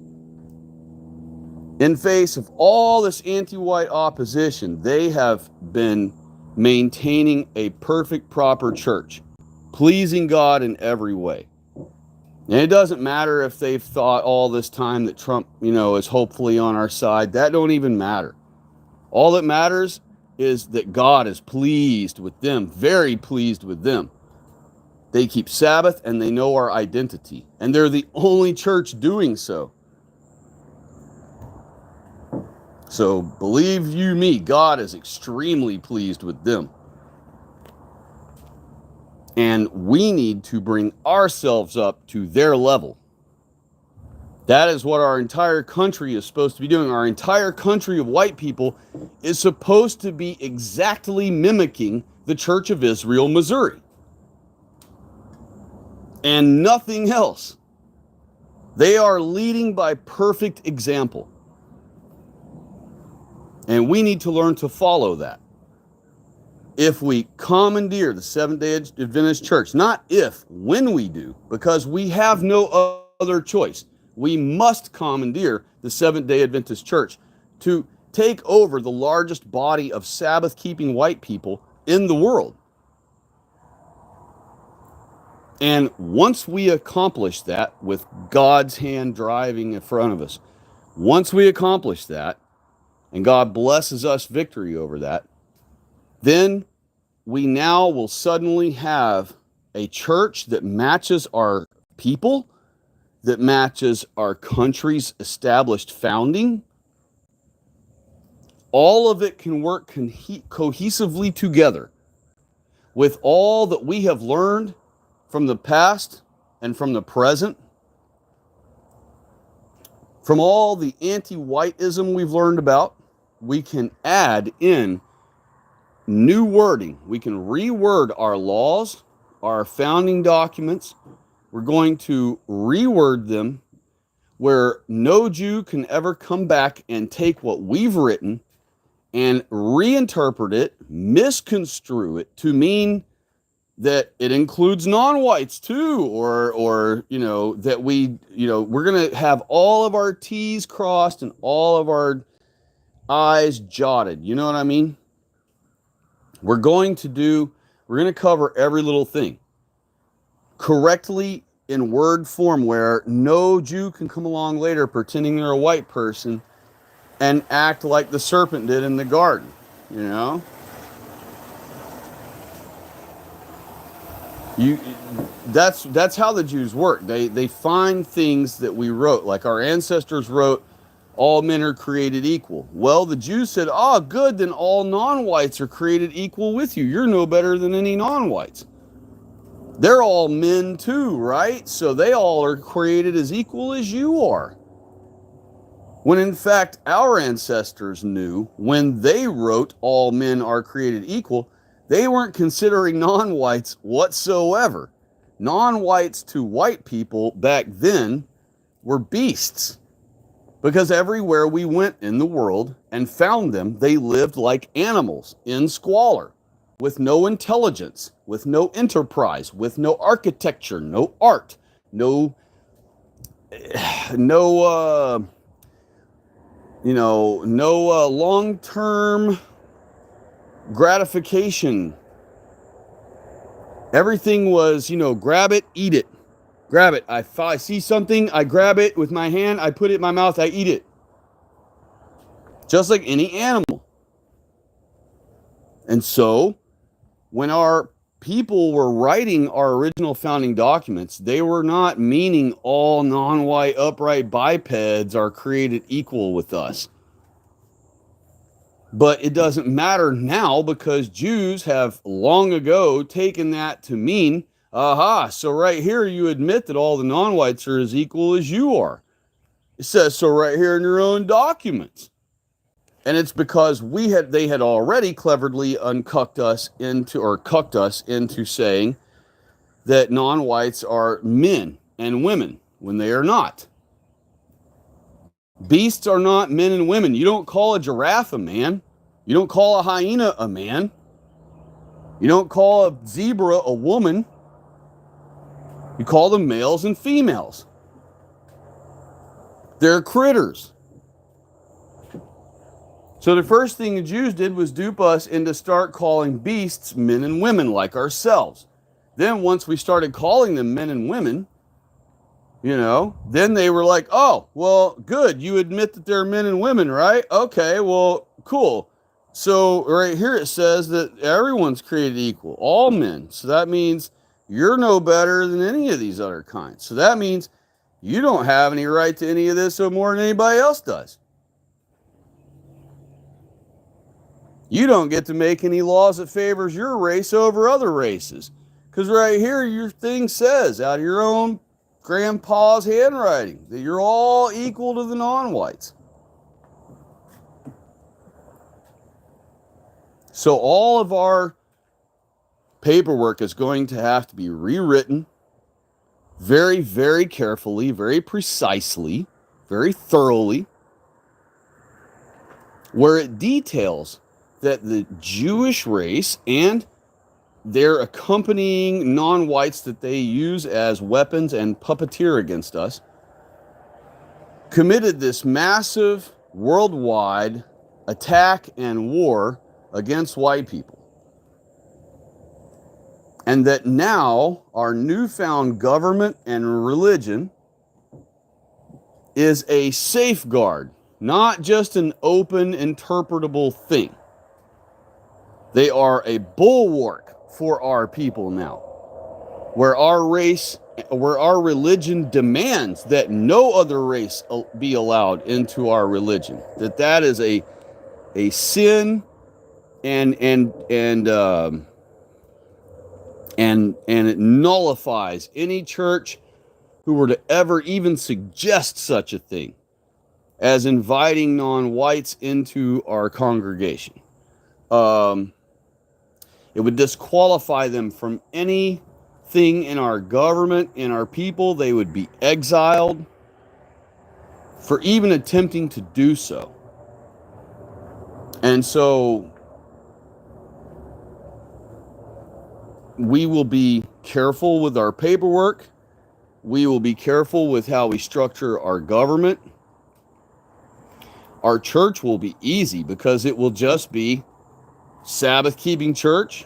In face of all this anti-white opposition, they have been maintaining a perfect, proper church, pleasing God in every way. And it doesn't matter if they've thought all this time that Trump, is hopefully on our side. That don't even matter. All that matters is that God is pleased with them, very pleased with them. They keep Sabbath, and they know our identity, and they're the only church doing so. So believe you me, God is extremely pleased with them. And we need to bring ourselves up to their level. That is what our entire country is supposed to be doing. Our entire country of white people is supposed to be exactly mimicking the Church of Israel, Missouri. And nothing else. They are leading by perfect example. And we need to learn to follow that. If we commandeer the Seventh-day Adventist Church, not if, when we do, because we have no other choice. We must commandeer the Seventh-day Adventist Church to take over the largest body of Sabbath-keeping white people in the world. And once we accomplish that, with God's hand driving in front of us, once we accomplish that, and God blesses us victory over that, then we now will suddenly have a church that matches our people, that matches our country's established founding. All of it can work cohesively together with all that we have learned from the past and from the present, from all the anti-whiteism we've learned about. We can add in new wording. We can reword our laws, our founding documents. We're going to reword them where no Jew can ever come back and take what we've written and reinterpret it, misconstrue it to mean that it includes non-whites too, or that we're going to have all of our T's crossed and all of our I's jotted. You know what I mean? We're going to cover every little thing correctly in word form where no Jew can come along later pretending they're a white person and act like the serpent did in the garden, you know? That's how the Jews work. They find things that we wrote, like our ancestors wrote, all men are created equal. Well, the Jews said, oh, good, then all non-whites are created equal with you. You're no better than any non-whites. They're all men too, right? So they all are created as equal as you are. When in fact, our ancestors knew when they wrote all men are created equal, they weren't considering non-whites whatsoever. Non-whites to white people back then were beasts. Because everywhere we went in the world and found them, they lived like animals in squalor, with no intelligence, with no enterprise, with no architecture, no art, no long-term gratification. Everything was, grab it, eat it. Grab it. If I see something, I grab it with my hand, I put it in my mouth, I eat it. Just like any animal. And so, when our people were writing our original founding documents, they were not meaning all non-white upright bipeds are created equal with us. But it doesn't matter now because Jews have long ago taken that to mean, aha, so right here you admit that all the non-whites are as equal as you are. It says so right here in your own documents. And it's because they had already cleverly cucked us into saying that non-whites are men and women when they are not. Beasts are not men and women. You don't call a giraffe a man. You don't call a hyena a man. You don't call a zebra a woman. You call them males and females. They're critters. So the first thing the Jews did was dupe us into start calling beasts men and women like ourselves. Then once we started calling them men and women, then they were like, oh, well, good. You admit that they're men and women, right? Okay, well, cool. So right here it says that everyone's created equal, all men. So that means you're no better than any of these other kinds. So that means you don't have any right to any of this no more than anybody else does. You don't get to make any laws that favors your race over other races. Because right here, your thing says, out of your own grandpa's handwriting, that you're all equal to the non-whites. So all of our paperwork is going to have to be rewritten very, very carefully, very precisely, very thoroughly, where it details that the Jewish race and their accompanying non-whites that they use as weapons and puppeteer against us committed this massive worldwide attack and war against white people. And that now our newfound government and religion is a safeguard, not just an open, interpretable thing. They are a bulwark for our people now, where our religion demands that no other race be allowed into our religion. That is a sin, and it nullifies any church who were to ever even suggest such a thing as inviting non-whites into our congregation. It would disqualify them from anything in our government, in our people. They would be exiled for even attempting to do so. And so we will be careful with our paperwork. We will be careful with how we structure our government. Our church will be easy because it will just be Sabbath keeping church,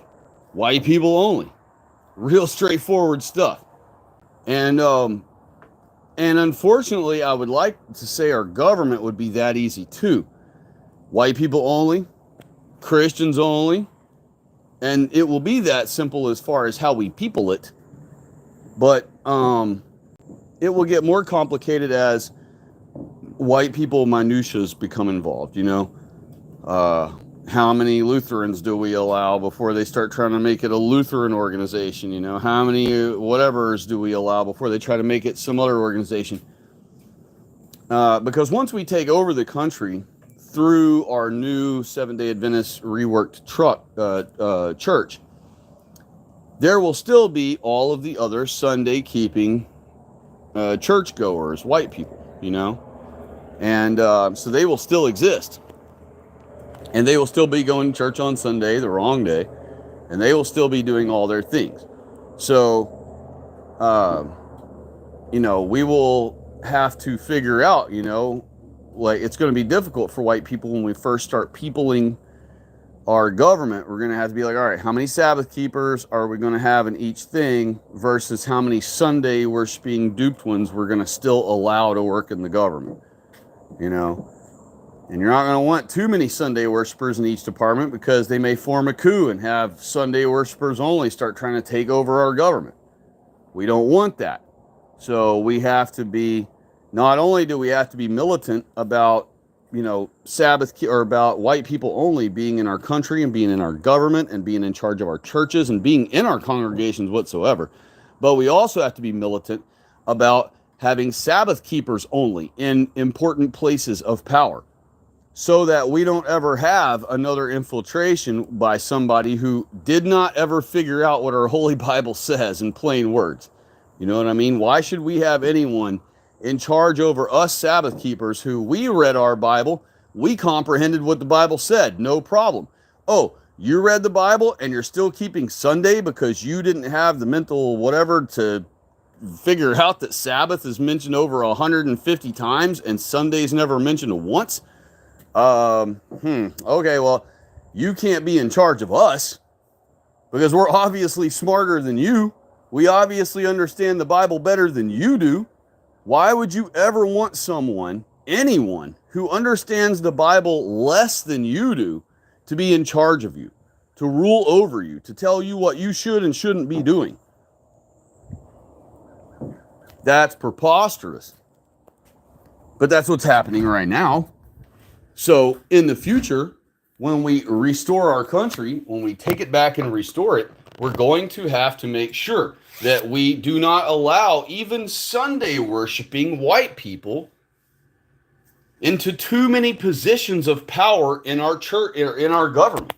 white people only. Real straightforward stuff. And unfortunately, I would like to say our government would be that easy too. White people only, Christians only, and it will be that simple as far as how we people it. But it will get more complicated as white people minutiae become involved, you know. How many Lutherans do we allow before they start trying to make it a Lutheran organization, you know? How many whatevers do we allow before they try to make it some other organization? Because once we take over the country through our new Seventh-day Adventist reworked church, there will still be all of the other Sunday-keeping churchgoers, white people, you know? And so they will still exist. And they will still be going to church on Sunday, the wrong day. And they will still be doing all their things. So, you know, we will have to figure out, you know, like it's going to be difficult for white people when we first start peopling our government. We're going to have to be like, all right, how many Sabbath keepers are we going to have in each thing versus how many Sunday worshiping duped ones we're going to still allow to work in the government, you know? And you're not going to want too many Sunday worshipers in each department because they may form a coup and have Sunday worshipers only start trying to take over our government. We don't want that. So we have to be, not only do we have to be militant about, you know, Sabbath or about white people only being in our country and being in our government and being in charge of our churches and being in our congregations whatsoever, but we also have to be militant about having Sabbath keepers only in important places of power, so that we don't ever have another infiltration by somebody who did not ever figure out what our Holy Bible says in plain words. You know what I mean? Why should we have anyone in charge over us Sabbath keepers who we read our Bible, we comprehended what the Bible said, no problem. Oh, you read the Bible and you're still keeping Sunday because you didn't have the mental whatever to figure out that Sabbath is mentioned over 150 times and Sunday's never mentioned once? Okay, well, you can't be in charge of us because we're obviously smarter than you. We obviously understand the Bible better than you do. Why would you ever want someone, anyone, who understands the Bible less than you do to be in charge of you, to rule over you, to tell you what you should and shouldn't be doing? That's preposterous. But that's what's happening right now. So in the future, when we restore our country, when we take it back and restore it, we're going to have to make sure that we do not allow even Sunday worshiping white people into too many positions of power in our church, in our government,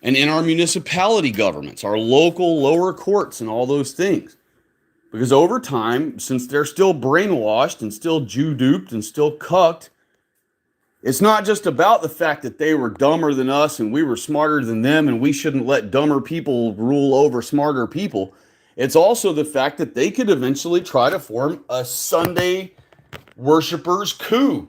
and in our municipality governments, our local lower courts, and all those things. Because over time, since they're still brainwashed and still Jew duped and still cucked, it's not just about the fact that they were dumber than us and we were smarter than them and we shouldn't let dumber people rule over smarter people. It's also the fact that they could eventually try to form a Sunday worshipers coup,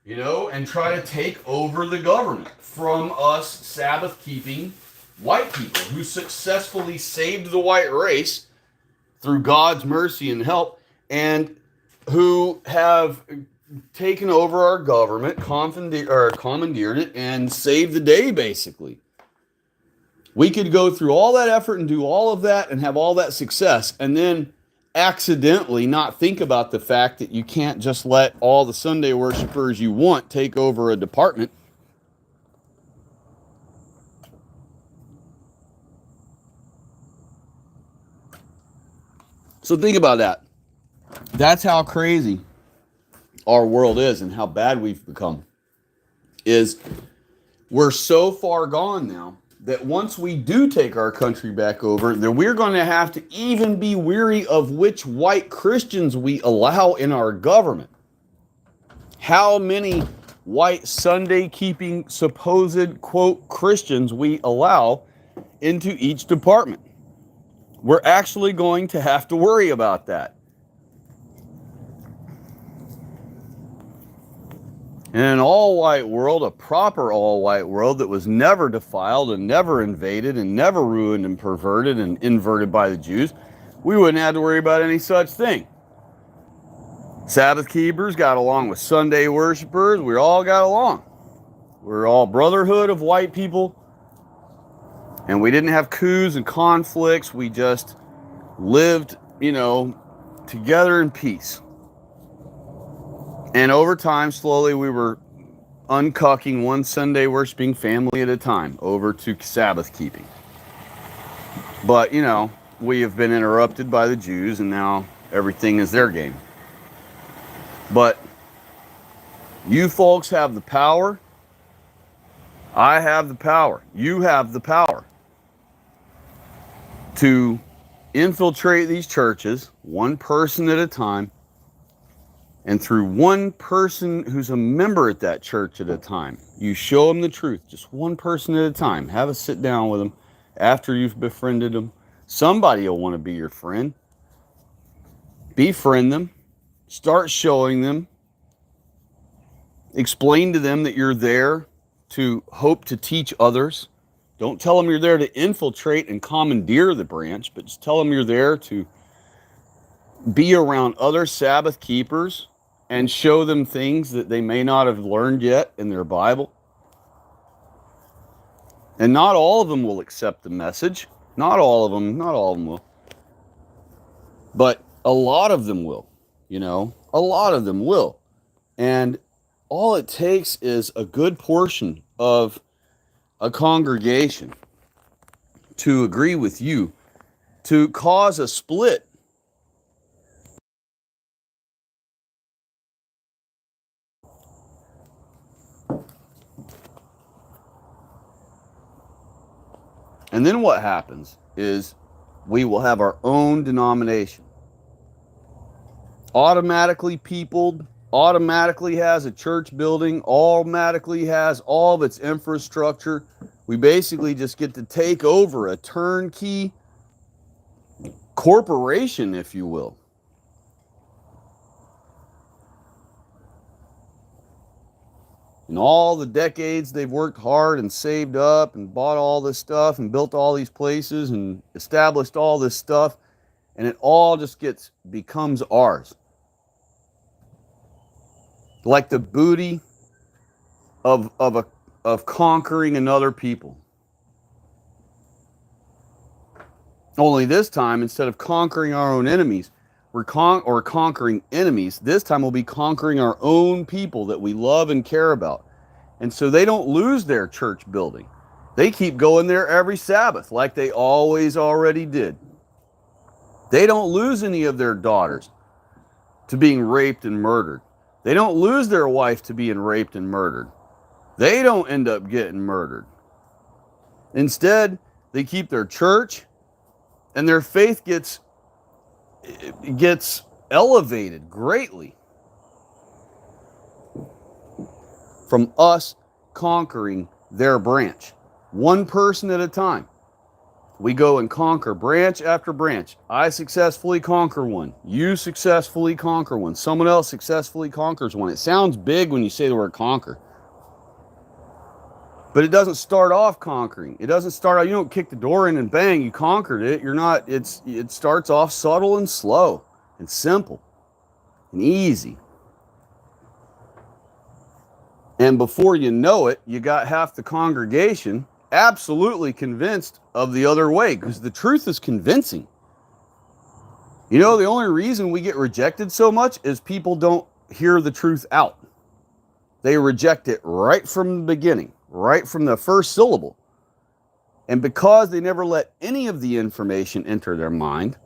you know, and try to take over the government from us Sabbath-keeping white people who successfully saved the white race through God's mercy and help, and who have taken over our government, commandeered it, and saved the day, basically. We could go through all that effort and do all of that and have all that success, and then accidentally not think about the fact that you can't just let all the Sunday worshipers you want take over a department. So think about that. That's how crazy our world is and how bad we've become. Is we're so far gone now that once we do take our country back over, that we're going to have to even be weary of which white Christians we allow in our government. How many white Sunday-keeping supposed, quote, Christians we allow into each department. We're actually going to have to worry about that. In an all-white world, a proper all-white world that was never defiled and never invaded and never ruined and perverted and inverted by the Jews, we wouldn't have to worry about any such thing. Sabbath keepers got along with Sunday worshipers. We all got along. We're all brotherhood of white people. And we didn't have coups and conflicts. We just lived, together in peace. And over time, slowly, we were uncucking one Sunday worshiping family at a time over to Sabbath keeping. But, we have been interrupted by the Jews, and now everything is their game. But you folks have the power. I have the power. You have the power to infiltrate these churches, one person at a time, and through one person who's a member at that church at a time. You show them the truth, just one person at a time. Have a sit down with them after you've befriended them. Somebody will want to be your friend. Befriend them. Start showing them. Explain to them that you're there to hope to teach others. Don't tell them you're there to infiltrate and commandeer the branch, but just tell them you're there to be around other Sabbath keepers and show them things that they may not have learned yet in their Bible. And not all of them will accept the message. Not all of them will. But a lot of them will, a lot of them will. And all it takes is a good portion of a congregation to agree with you, to cause a split. And then what happens is we will have our own denomination. Automatically peopled, automatically has a church building, automatically has all of its infrastructure. We basically just get to take over a turnkey corporation, if you will. In all the decades they've worked hard and saved up and bought all this stuff and built all these places and established all this stuff, and it all just becomes ours. Like the booty of conquering another people. Only this time, instead of conquering our own enemies, or conquering enemies, this time we'll be conquering our own people that we love and care about. And so they don't lose their church building. They keep going there every Sabbath like they always already did. They don't lose any of their daughters to being raped and murdered. They don't lose their wife to being raped and murdered. They don't end up getting murdered. Instead, they keep their church, and their faith gets elevated greatly from us conquering their branch, one person at a time. We go and conquer branch after branch. I successfully conquer one. You successfully conquer one. Someone else successfully conquers one. It sounds big when you say the word conquer. But it doesn't start off conquering. It doesn't start out, you don't kick the door in and bang, you conquered it. It starts off subtle and slow and simple and easy. And before you know it, you got half the congregation absolutely convinced of the other way, because the truth is convincing. The only reason we get rejected so much is people don't hear the truth out. They reject it right from the beginning, right from the first syllable. And because they never let any of the information enter their mind,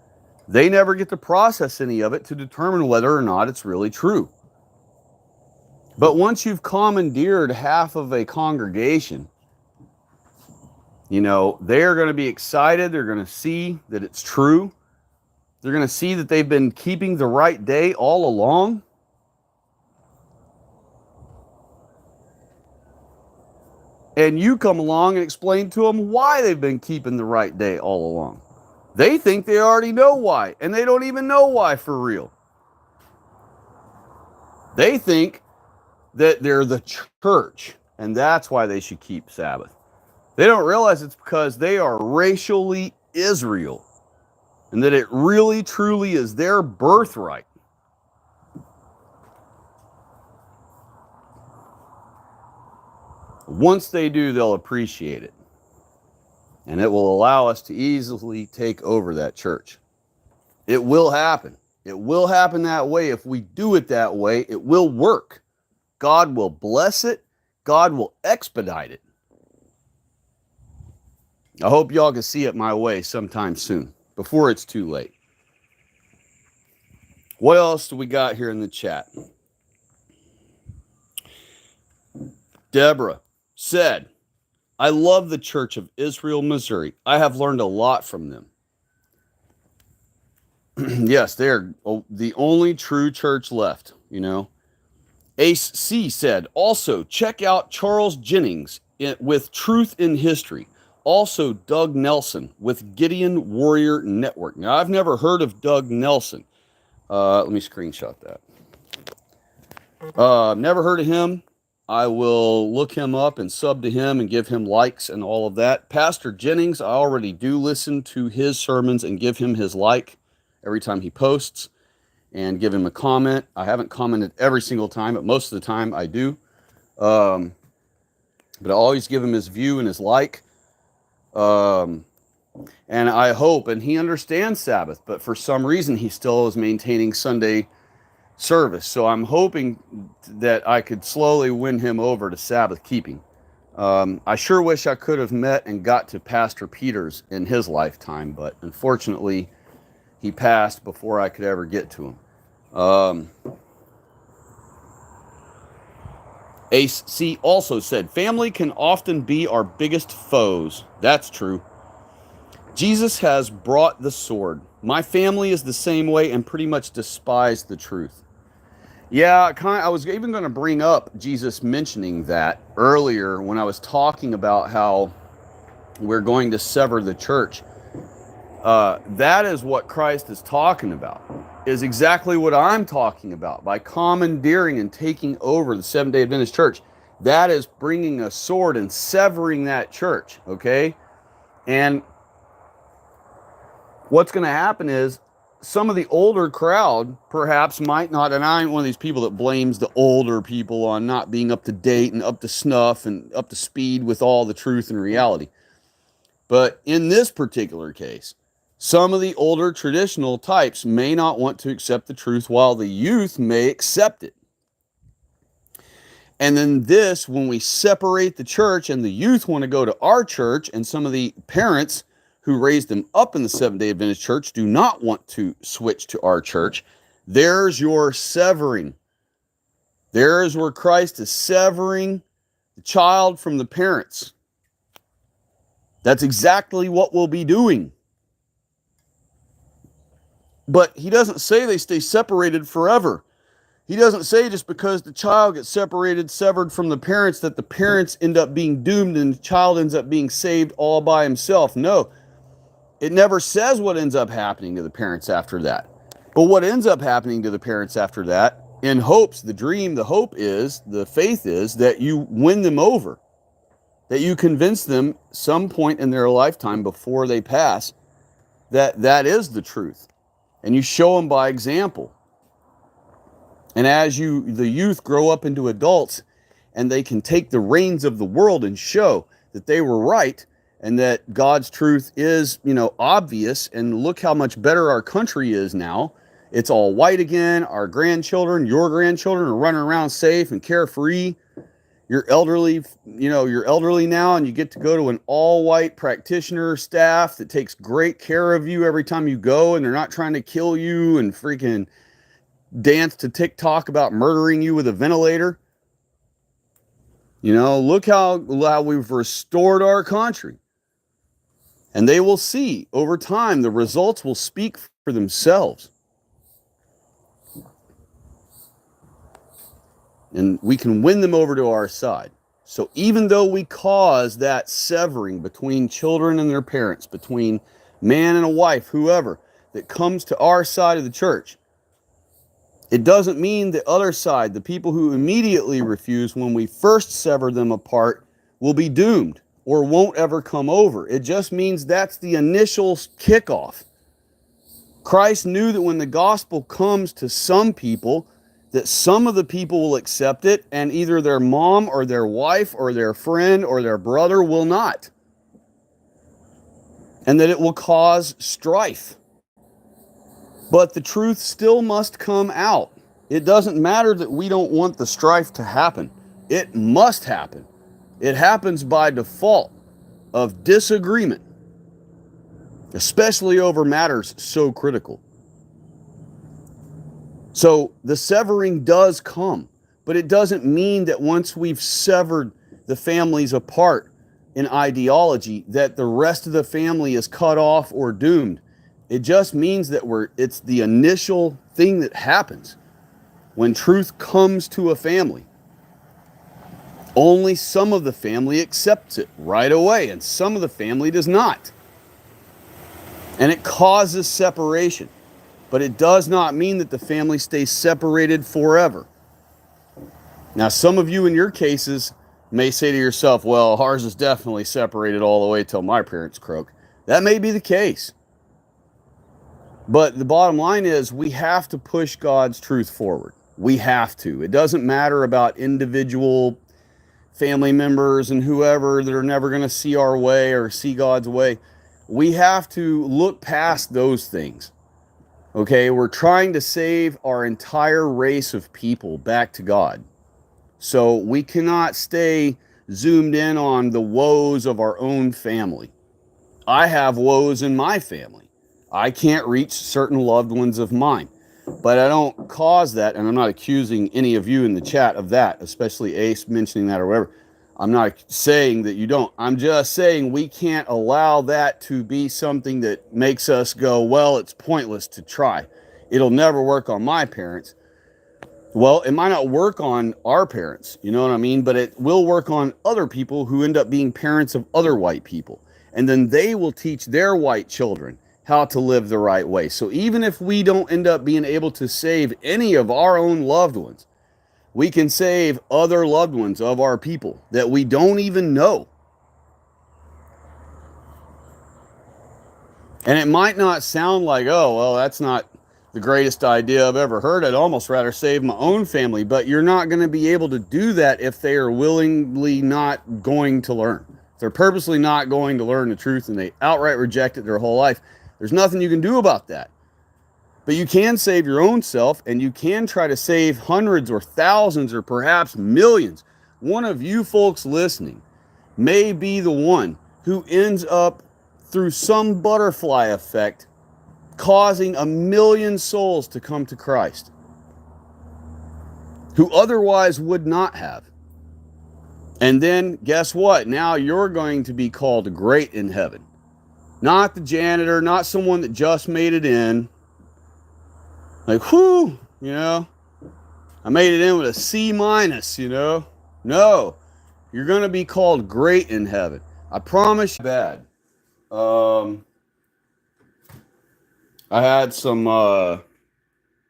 they never get to process any of it to determine whether or not it's really true. But once you've commandeered half of a congregation, They're going to be excited. They're going to see that it's true. They're going to see that they've been keeping the right day all along. And you come along and explain to them why they've been keeping the right day all along. They think they already know why, and they don't even know why for real. They think that they're the church, and that's why they should keep Sabbath. They don't realize it's because they are racially Israel, and that it really, truly is their birthright. Once they do, they'll appreciate it. And it will allow us to easily take over that church. It will happen. It will happen that way. If we do it that way, it will work. God will bless it. God will expedite it. I hope y'all can see it my way sometime soon, before it's too late. What else do we got here in the chat? Deborah said, I love the Church of Israel, Missouri. I have learned a lot from them. Yes, they're the only true church left, Ace C said, also check out Charles Jennings with Truth in History. Also Doug Nelson with Gideon Warrior Network. Now, I've never heard of Doug Nelson. Let me screenshot that. Never heard of him. I will look him up and sub to him and give him likes and all of that. Pastor Jennings, I already do listen to his sermons and give him his like every time he posts and give him a comment. I haven't commented every single time, but most of the time I do. But I always give him his view and his like. And I hope, and he understands Sabbath, but for some reason he still is maintaining Sunday service. So I'm hoping that I could slowly win him over to Sabbath keeping. I sure wish I could have met and got to Pastor Peters in his lifetime, but unfortunately he passed before I could ever get to him. Ace C also said, family can often be our biggest foes. That's true. Jesus has brought the sword. My family is the same way and pretty much despise the truth. Yeah, I was even going to bring up Jesus mentioning that earlier when I was talking about how we're going to sever the church. That is what Christ is talking about, is exactly what I'm talking about. By commandeering and taking over the Seventh-day Adventist church, that is bringing a sword and severing that church, okay? And what's going to happen is some of the older crowd perhaps might not, and I ain't one of these people that blames the older people on not being up to date and up to snuff and up to speed with all the truth and reality. But in this particular case, some of the older traditional types may not want to accept the truth while the youth may accept it. And then this, when we separate the church and the youth want to go to our church, and some of the parents who raised them up in the Seventh-day Adventist church do not want to switch to our church, there's your severing. There's where Christ is severing the child from the parents. That's exactly what we'll be doing. But he doesn't say they stay separated forever. He doesn't say just because the child gets severed from the parents that the parents end up being doomed and the child ends up being saved all by himself. No, it never says what ends up happening to the parents after that. But what ends up happening to the parents after that, in hopes, the dream, the hope is, the faith is that you win them over, that you convince them some point in their lifetime before they pass that that is the truth. And you show them by example. And as the youth grow up into adults and they can take the reins of the world and show that they were right and that God's truth is, obvious, and look how much better our country is now. It's all white again. Our grandchildren, your grandchildren are running around safe and carefree. You're elderly, you're elderly now, and you get to go to an all-white practitioner staff that takes great care of you every time you go, and they're not trying to kill you and freaking dance to TikTok about murdering you with a ventilator. Look how we've restored our country. And they will see over time, the results will speak for themselves. And we can win them over to our side. So even though we cause that severing between children and their parents, between man and a wife, whoever, that comes to our side of the church, it doesn't mean the other side, the people who immediately refuse when we first sever them apart, will be doomed or won't ever come over. It just means that's the initial kickoff. Christ knew that when the gospel comes to some people, that some of the people will accept it, and either their mom or their wife or their friend or their brother will not. And that it will cause strife. But the truth still must come out. It doesn't matter that we don't want the strife to happen. It must happen. It happens by default of disagreement, especially over matters so critical. So the severing does come, but it doesn't mean that once we've severed the families apart in ideology, that the rest of the family is cut off or doomed. It just means that it's the initial thing that happens when truth comes to a family. Only some of the family accepts it right away, and some of the family does not. And it causes separation. But it does not mean that the family stays separated forever. Now, some of you in your cases may say to yourself, well, ours is definitely separated all the way till my parents croak. That may be the case. But the bottom line is we have to push God's truth forward. We have to. It doesn't matter about individual family members and whoever that are never going to see our way or see God's way. We have to look past those things. Okay, we're trying to save our entire race of people back to God. So we cannot stay zoomed in on the woes of our own family. I have woes in my family. I can't reach certain loved ones of mine. But I don't cause that, and I'm not accusing any of you in the chat of that, especially Ace mentioning that or whatever. I'm not saying that you don't. I'm just saying we can't allow that to be something that makes us go, well, it's pointless to try. It'll never work on my parents. Well, it might not work on our parents, you know what I mean? But it will work on other people who end up being parents of other white people. And then they will teach their white children how to live the right way. So even if we don't end up being able to save any of our own loved ones, we can save other loved ones of our people that we don't even know. And it might not sound like, oh, well, that's not the greatest idea I've ever heard. I'd almost rather save my own family. But you're not going to be able to do that if they are willingly not going to learn. If they're purposely not going to learn the truth and they outright reject it their whole life, there's nothing you can do about that. But you can save your own self, and you can try to save hundreds or thousands or perhaps millions. One of you folks listening may be the one who ends up, through some butterfly effect, causing 1 million souls to come to Christ, who otherwise would not have. And then, guess what? Now you're going to be called great in heaven. Not the janitor, not someone that just made it in. Like, whoo, you know, I made it in with a C minus, you know. No, you're going to be called great in heaven. I promise you. Bad. I had some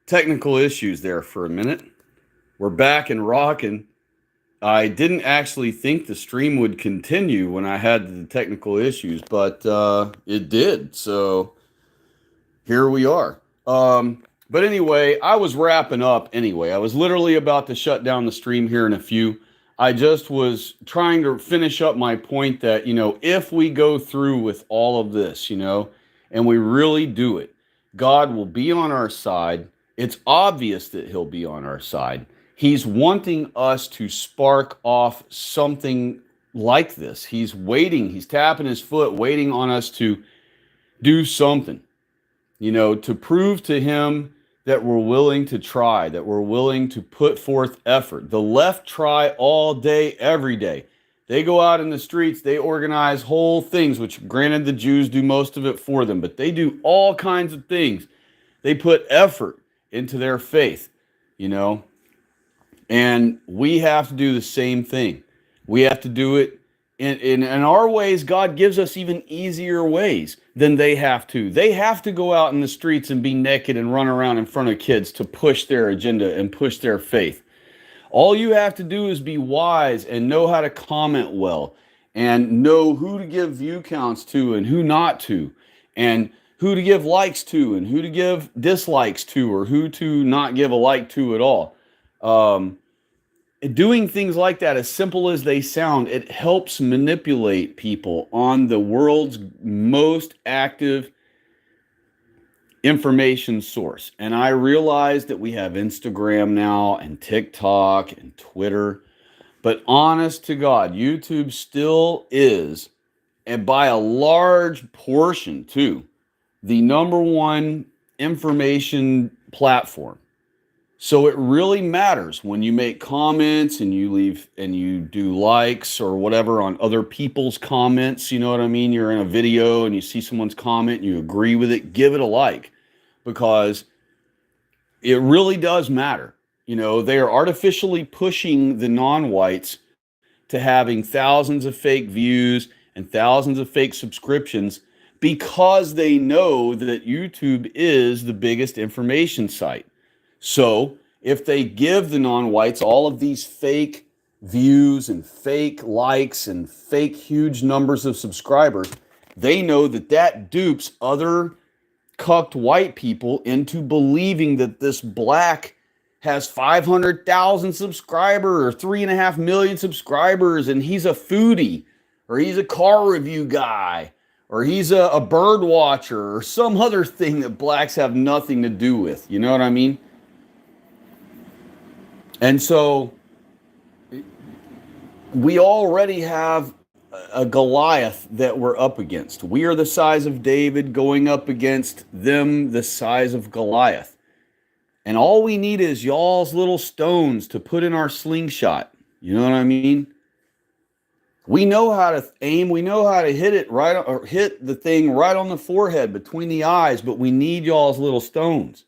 technical issues there for a minute. We're back and rocking. I didn't actually think the stream would continue when I had the technical issues, but it did. So here we are. But anyway, I was wrapping up anyway. I was literally about to shut down the stream here in a few. I just was trying to finish up my point that, you know, if we go through with all of this, you know, and we really do it, God will be on our side. It's obvious that he'll be on our side. He's wanting us to spark off something like this. He's waiting. He's tapping his foot, waiting on us to do something, you know, to prove to him that we're willing to try, that we're willing to put forth effort. The left try all day, every day. They go out in the streets, they organize whole things, which granted the Jews do most of it for them, but they do all kinds of things. They put effort into their faith, you know, and we have to do the same thing. We have to do it in our ways. God gives us even easier ways than they have to. They have to go out in the streets and be naked and run around in front of kids to push their agenda and push their faith. All you have to do is be wise and know how to comment well and know who to give view counts to and who not to, and who to give likes to and who to give dislikes to, or who to not give a like to at all. Um, Doing things like that, as simple as they sound, it helps manipulate people on the world's most active information source. And I realize that we have Instagram now and TikTok and Twitter, but honest to God, YouTube still is, and by a large portion too, the number one information platform. So it really matters when you make comments and you leave and you do likes or whatever on other people's comments. You know what I mean? You're in a video and you see someone's comment and you agree with it, give it a like, because it really does matter. You know, they are artificially pushing the non-whites to having thousands of fake views and thousands of fake subscriptions because they know that YouTube is the biggest information site. So if they give the non-whites all of these fake views and fake likes and fake huge numbers of subscribers, they know that that dupes other cucked white people into believing that this black has 500,000 subscribers or 3.5 million subscribers, and he's a foodie, or he's a car review guy, or he's a bird watcher, or some other thing that blacks have nothing to do with. You know what I mean? And so we already have a Goliath that we're up against. We are the size of David going up against them the size of Goliath. And all we need is y'all's little stones to put in our slingshot. You know what I mean? We know how to aim. We know how to hit it right, or hit the thing right on the forehead between the eyes, but we need y'all's little stones.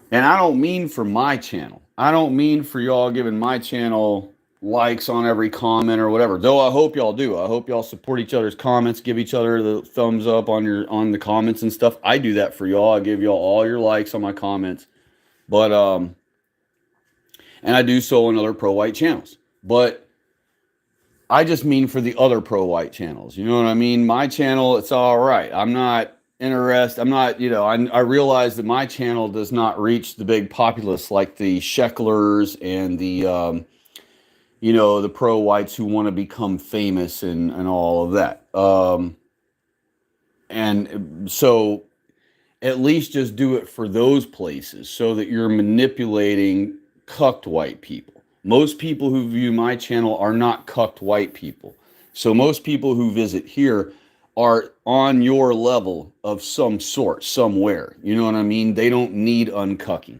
And I don't mean for my channel. I don't mean for y'all giving my channel likes on every comment or whatever. Though I hope y'all do. I hope y'all support each other's comments, give each other the thumbs up on the comments and stuff. I do that for y'all. I give y'all all your likes on my comments. But and I do so on other pro-white channels. But I just mean for the other pro-white channels. You know what I mean? My channel, it's all right. I'm not interested. I'm not, you know, I realize that my channel does not reach the big populace like the Shecklers and the, you know, the pro-whites who want to become famous and all of that. And so at least just do it for those places so that you're manipulating cucked white people. Most people who view my channel are not cucked white people. So most people who visit here are on your level of some sort, somewhere. You know what I mean? They don't need uncucking.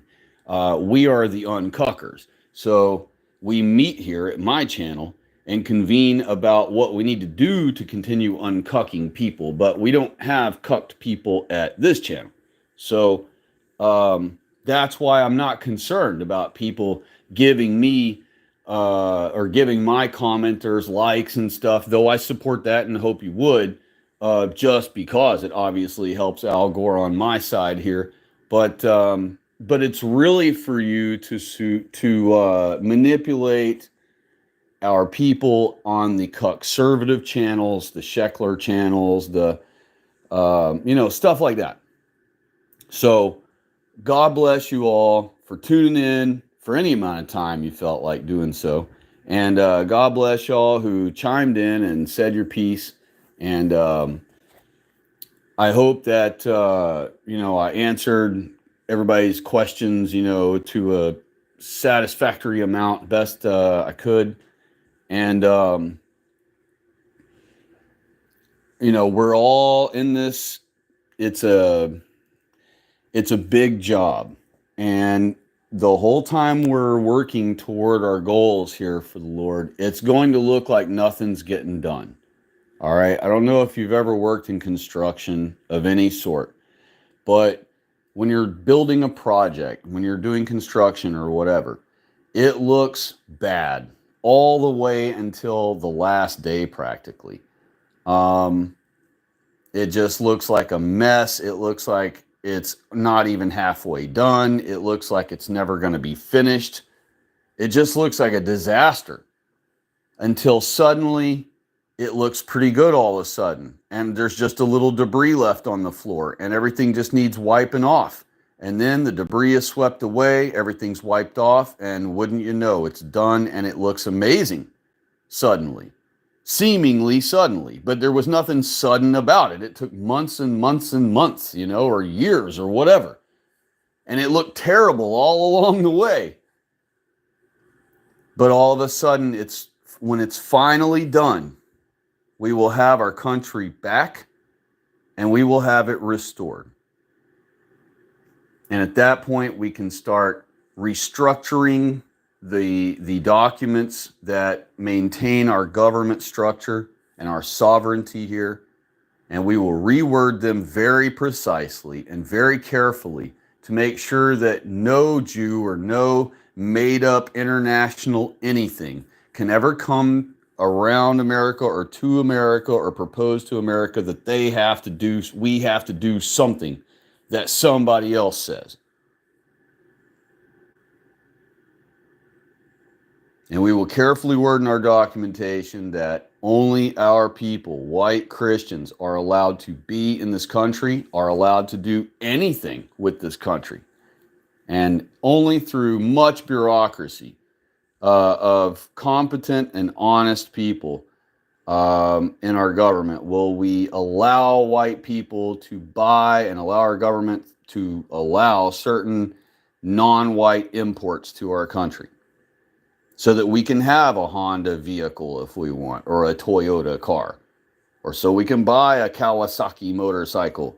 We are the uncuckers. So we meet here at my channel and convene about what we need to do to continue uncucking people. But we don't have cucked people at this channel. So that's why I'm not concerned about people giving me or giving my commenters likes and stuff, though I support that and hope you would, just because it obviously helps Al Gore on my side here. But it's really for you to manipulate our people on the Cuckservative channels, the Sheckler channels, the you know, stuff like that. So God bless you all for tuning in for any amount of time you felt like doing so. And God bless y'all who chimed in and said your piece. And I hope that, you know, I answered everybody's questions, you know, to a satisfactory amount, best I could. And, you know, we're all in this. It's a big job. And the whole time we're working toward our goals here for the Lord, it's going to look like nothing's getting done. All right. I don't know if you've ever worked in construction of any sort, but when you're building a project, when you're doing construction or whatever, it looks bad all the way until the last day practically. Um, it just looks like a mess. It looks like it's not even halfway done. It looks like it's never going to be finished. It just looks like a disaster until suddenly it looks pretty good all of a sudden. And there's just a little debris left on the floor and everything just needs wiping off. And then the debris is swept away, everything's wiped off, and wouldn't you know, it's done and it looks amazing suddenly. Seemingly suddenly, but there was nothing sudden about it. It took months and months and months, or years or whatever. And it looked terrible all along the way. But all of a sudden, when it's finally done, we will have our country back and we will have it restored. And at that point, we can start restructuring the documents that maintain our government structure and our sovereignty here. And we will reword them very precisely and very carefully to make sure that no Jew or no made up international anything can ever come around America or to America or propose to America that we have to do something that somebody else says. And we will carefully word in our documentation that only our people, white Christians, are allowed to be in this country, are allowed to do anything with this country. And only through much bureaucracy of competent and honest people in our government will we allow white people to buy and allow our government to allow certain non-white imports to our country so that we can have a Honda vehicle if we want, or a Toyota car, or so we can buy a Kawasaki motorcycle.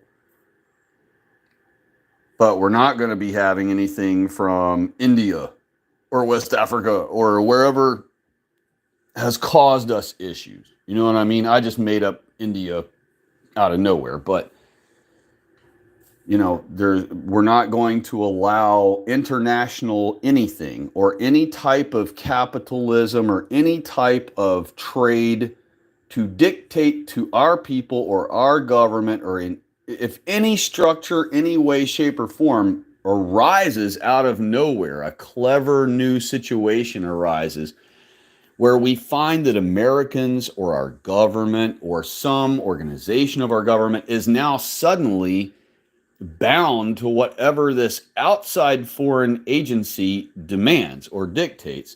But we're not going to be having anything from India or West Africa or wherever has caused us issues. You know what I mean? I just made up India out of nowhere, but we're not going to allow international anything or any type of capitalism or any type of trade to dictate to our people or our government, or if any structure, any way, shape, or form arises out of nowhere, a clever new situation arises where we find that Americans or our government or some organization of our government is now suddenly bound to whatever this outside foreign agency demands or dictates,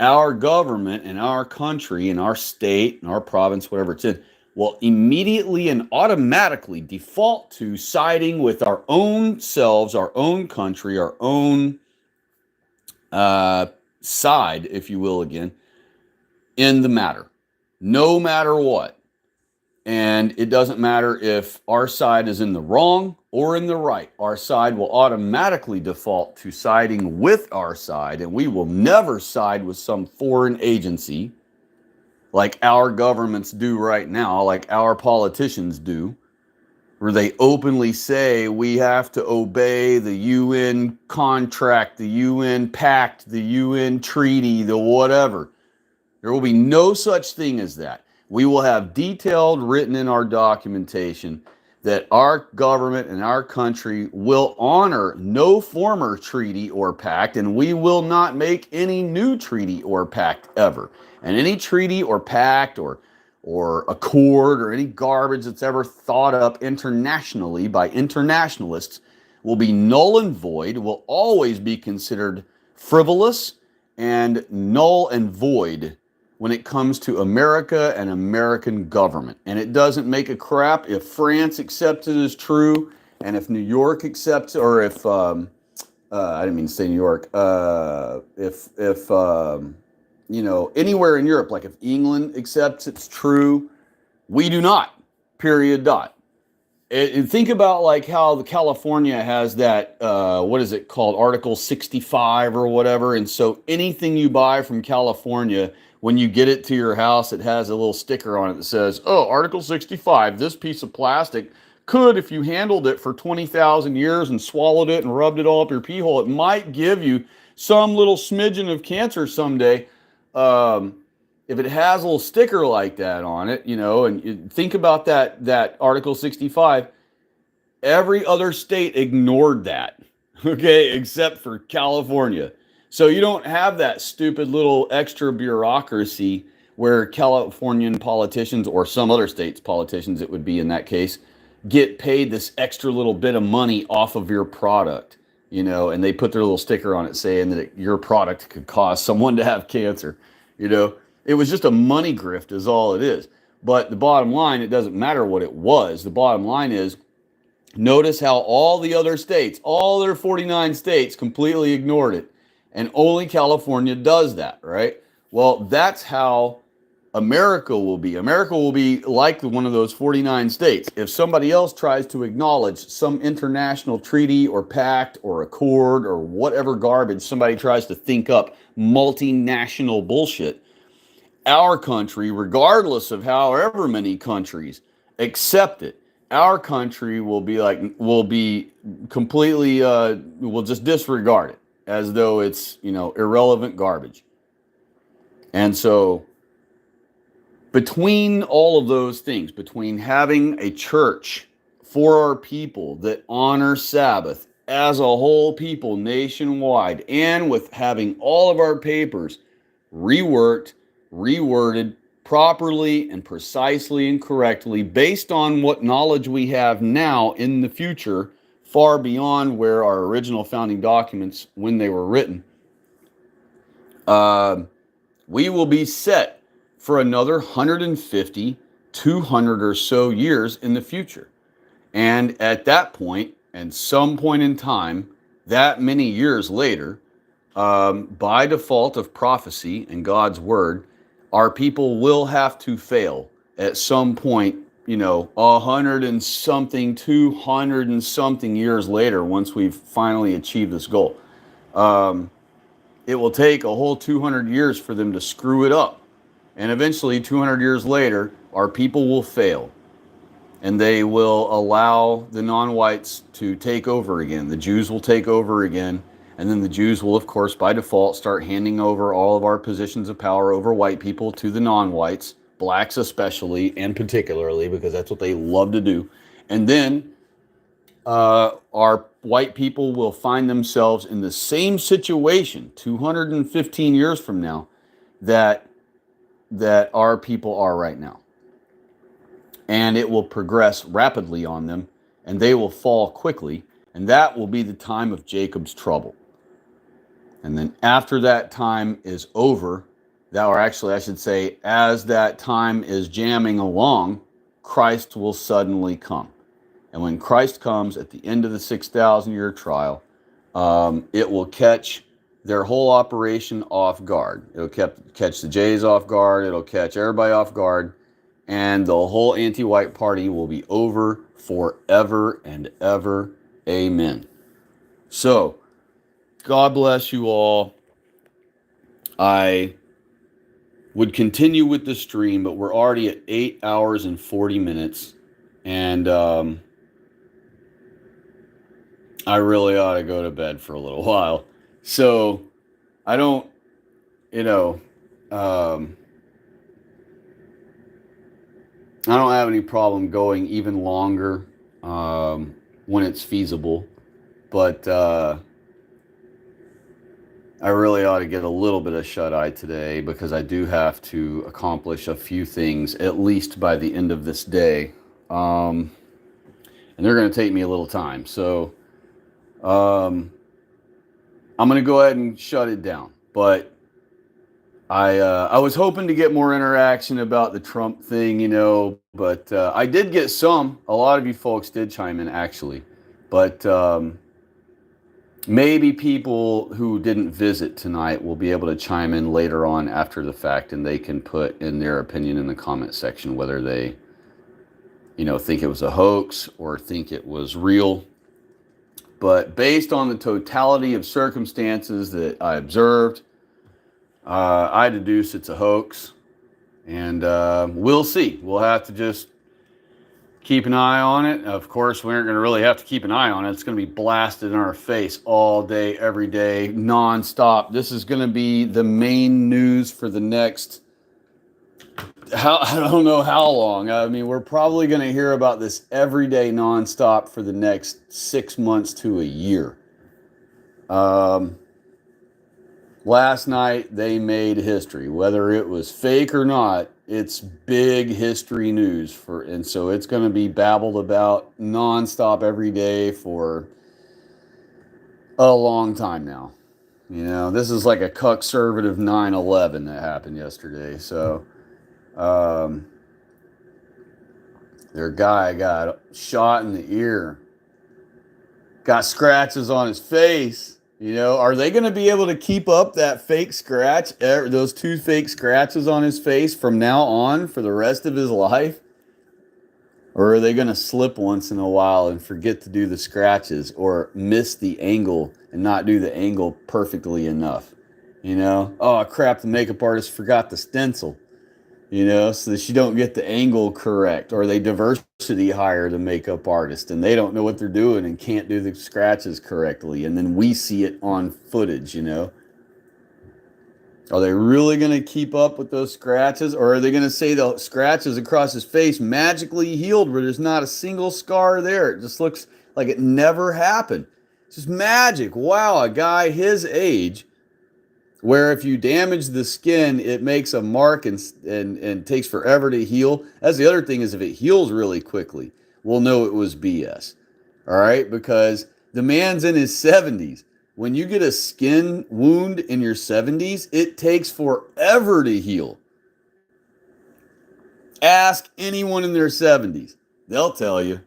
our government and our country and our state and our province, whatever it's in, will immediately and automatically default to siding with our own selves, our own country, our own side, if you will, again, in the matter, no matter what. And it doesn't matter if our side is in the wrong or in the right. Our side will automatically default to siding with our side, and we will never side with some foreign agency like our governments do right now, like our politicians do, where they openly say we have to obey the UN contract, the UN pact, the UN treaty, the whatever. There will be no such thing as that. We will have detailed written in our documentation that our government and our country will honor no former treaty or pact, and we will not make any new treaty or pact ever. And any treaty or pact or accord or any garbage that's ever thought up internationally by internationalists will be null and void, will always be considered frivolous and null and void when it comes to America and American government. And it doesn't make a crap if France accepts it as true, and if New York accepts it, or if, I didn't mean to say New York, if anywhere in Europe, like if England accepts it's true, we do not, period, dot. think about like how the California has that what is it called, Article 65 or whatever, and so anything you buy from California, when you get it to your house, it has a little sticker on it that says, oh, Article 65, this piece of plastic could, if you handled it for 20,000 years and swallowed it and rubbed it all up your pee hole, it might give you some little smidgen of cancer someday. um, if it has a little sticker like that on it, and you think about that Article 65, every other state ignored that, okay, except for California. So you don't have that stupid little extra bureaucracy where Californian politicians, or some other state's politicians, it would be in that case, get paid this extra little bit of money off of your product, and they put their little sticker on it saying that your product could cause someone to have cancer. It was just a money grift is all it is. But the bottom line, it doesn't matter what it was. The bottom line is, notice how all the other states, all their 49 states, completely ignored it. And only California does that, right? Well, that's how America will be. America will be like one of those 49 states. If somebody else tries to acknowledge some international treaty or pact or accord or whatever garbage somebody tries to think up, multinational bullshit, our country, regardless of however many countries accept it, our country will be completely, will just disregard it as though it's, irrelevant garbage. And so between all of those things, between having a church for our people that honor Sabbath as a whole people nationwide, and with having all of our papers reworked, reworded properly and precisely and correctly based on what knowledge we have now in the future, far beyond where our original founding documents, when they were written, we will be set for another 150, 200 or so years in the future. And at that point, and some point in time, that many years later, by default of prophecy and God's word, our people will have to fail at some point, 100 and something, 200 and something years later, once we've finally achieved this goal. It will take a whole 200 years for them to screw it up. And eventually, 200 years later, our people will fail. And they will allow the non-whites to take over again. The Jews will take over again. And then the Jews will, of course, by default, start handing over all of our positions of power over white people to the non-whites, blacks especially and particularly, because that's what they love to do. And then our white people will find themselves in the same situation 215 years from now that our people are right now. And it will progress rapidly on them, and they will fall quickly, and that will be the time of Jacob's trouble. And then after that time is over, or actually I should say, as that time is jamming along, Christ will suddenly come. And when Christ comes at the end of the 6,000-year trial, it will catch their whole operation off guard. It'll catch the Jays off guard. It'll catch everybody off guard. And the whole anti-white party will be over forever and ever. Amen. So, God bless you all. I would continue with the stream, but we're already at 8 hours and 40 minutes. And I really ought to go to bed for a little while. So I don't, I don't have any problem going even longer when it's feasible. But I really ought to get a little bit of shut-eye today, because I do have to accomplish a few things, at least by the end of this day. And they're going to take me a little time. So I'm going to go ahead and shut it down. But I was hoping to get more interaction about the Trump thing, but I did get some. A lot of you folks did chime in, actually. But maybe people who didn't visit tonight will be able to chime in later on after the fact, and they can put in their opinion in the comment section whether they, think it was a hoax or think it was real. But based on the totality of circumstances that I observed, I deduce it's a hoax. And we'll see. We'll have to just keep an eye on it. Of course, we aren't going to really have to keep an eye on it. It's going to be blasted in our face all day, every day, nonstop. This is going to be the main news for the next, I don't know how long. I mean, we're probably going to hear about this every day, nonstop for the next 6 months to a year. Last night, they made history. Whether it was fake or not, it's big history news and so it's going to be babbled about nonstop every day for a long time now. This is like a Cuckservative 9/11 that happened yesterday. So, their guy got shot in the ear, got scratches on his face. Are they going to be able to keep up that fake scratch, those 2 fake scratches on his face from now on for the rest of his life? Or are they going to slip once in a while and forget to do the scratches or miss the angle and not do the angle perfectly enough? Oh crap, the makeup artist forgot the stencil. So that you don't get the angle correct, or they diversity hire the makeup artist and they don't know what they're doing and can't do the scratches correctly. And then we see it on footage, Are they really going to keep up with those scratches, or are they going to say the scratches across his face magically healed where there's not a single scar there? It just looks like it never happened. It's just magic. Wow, a guy his age, where if you damage the skin, it makes a mark and takes forever to heal. That's the other thing, is if it heals really quickly, we'll know it was BS. All right? Because the man's in his 70s. When you get a skin wound in your 70s, it takes forever to heal. Ask anyone in their 70s. They'll tell you.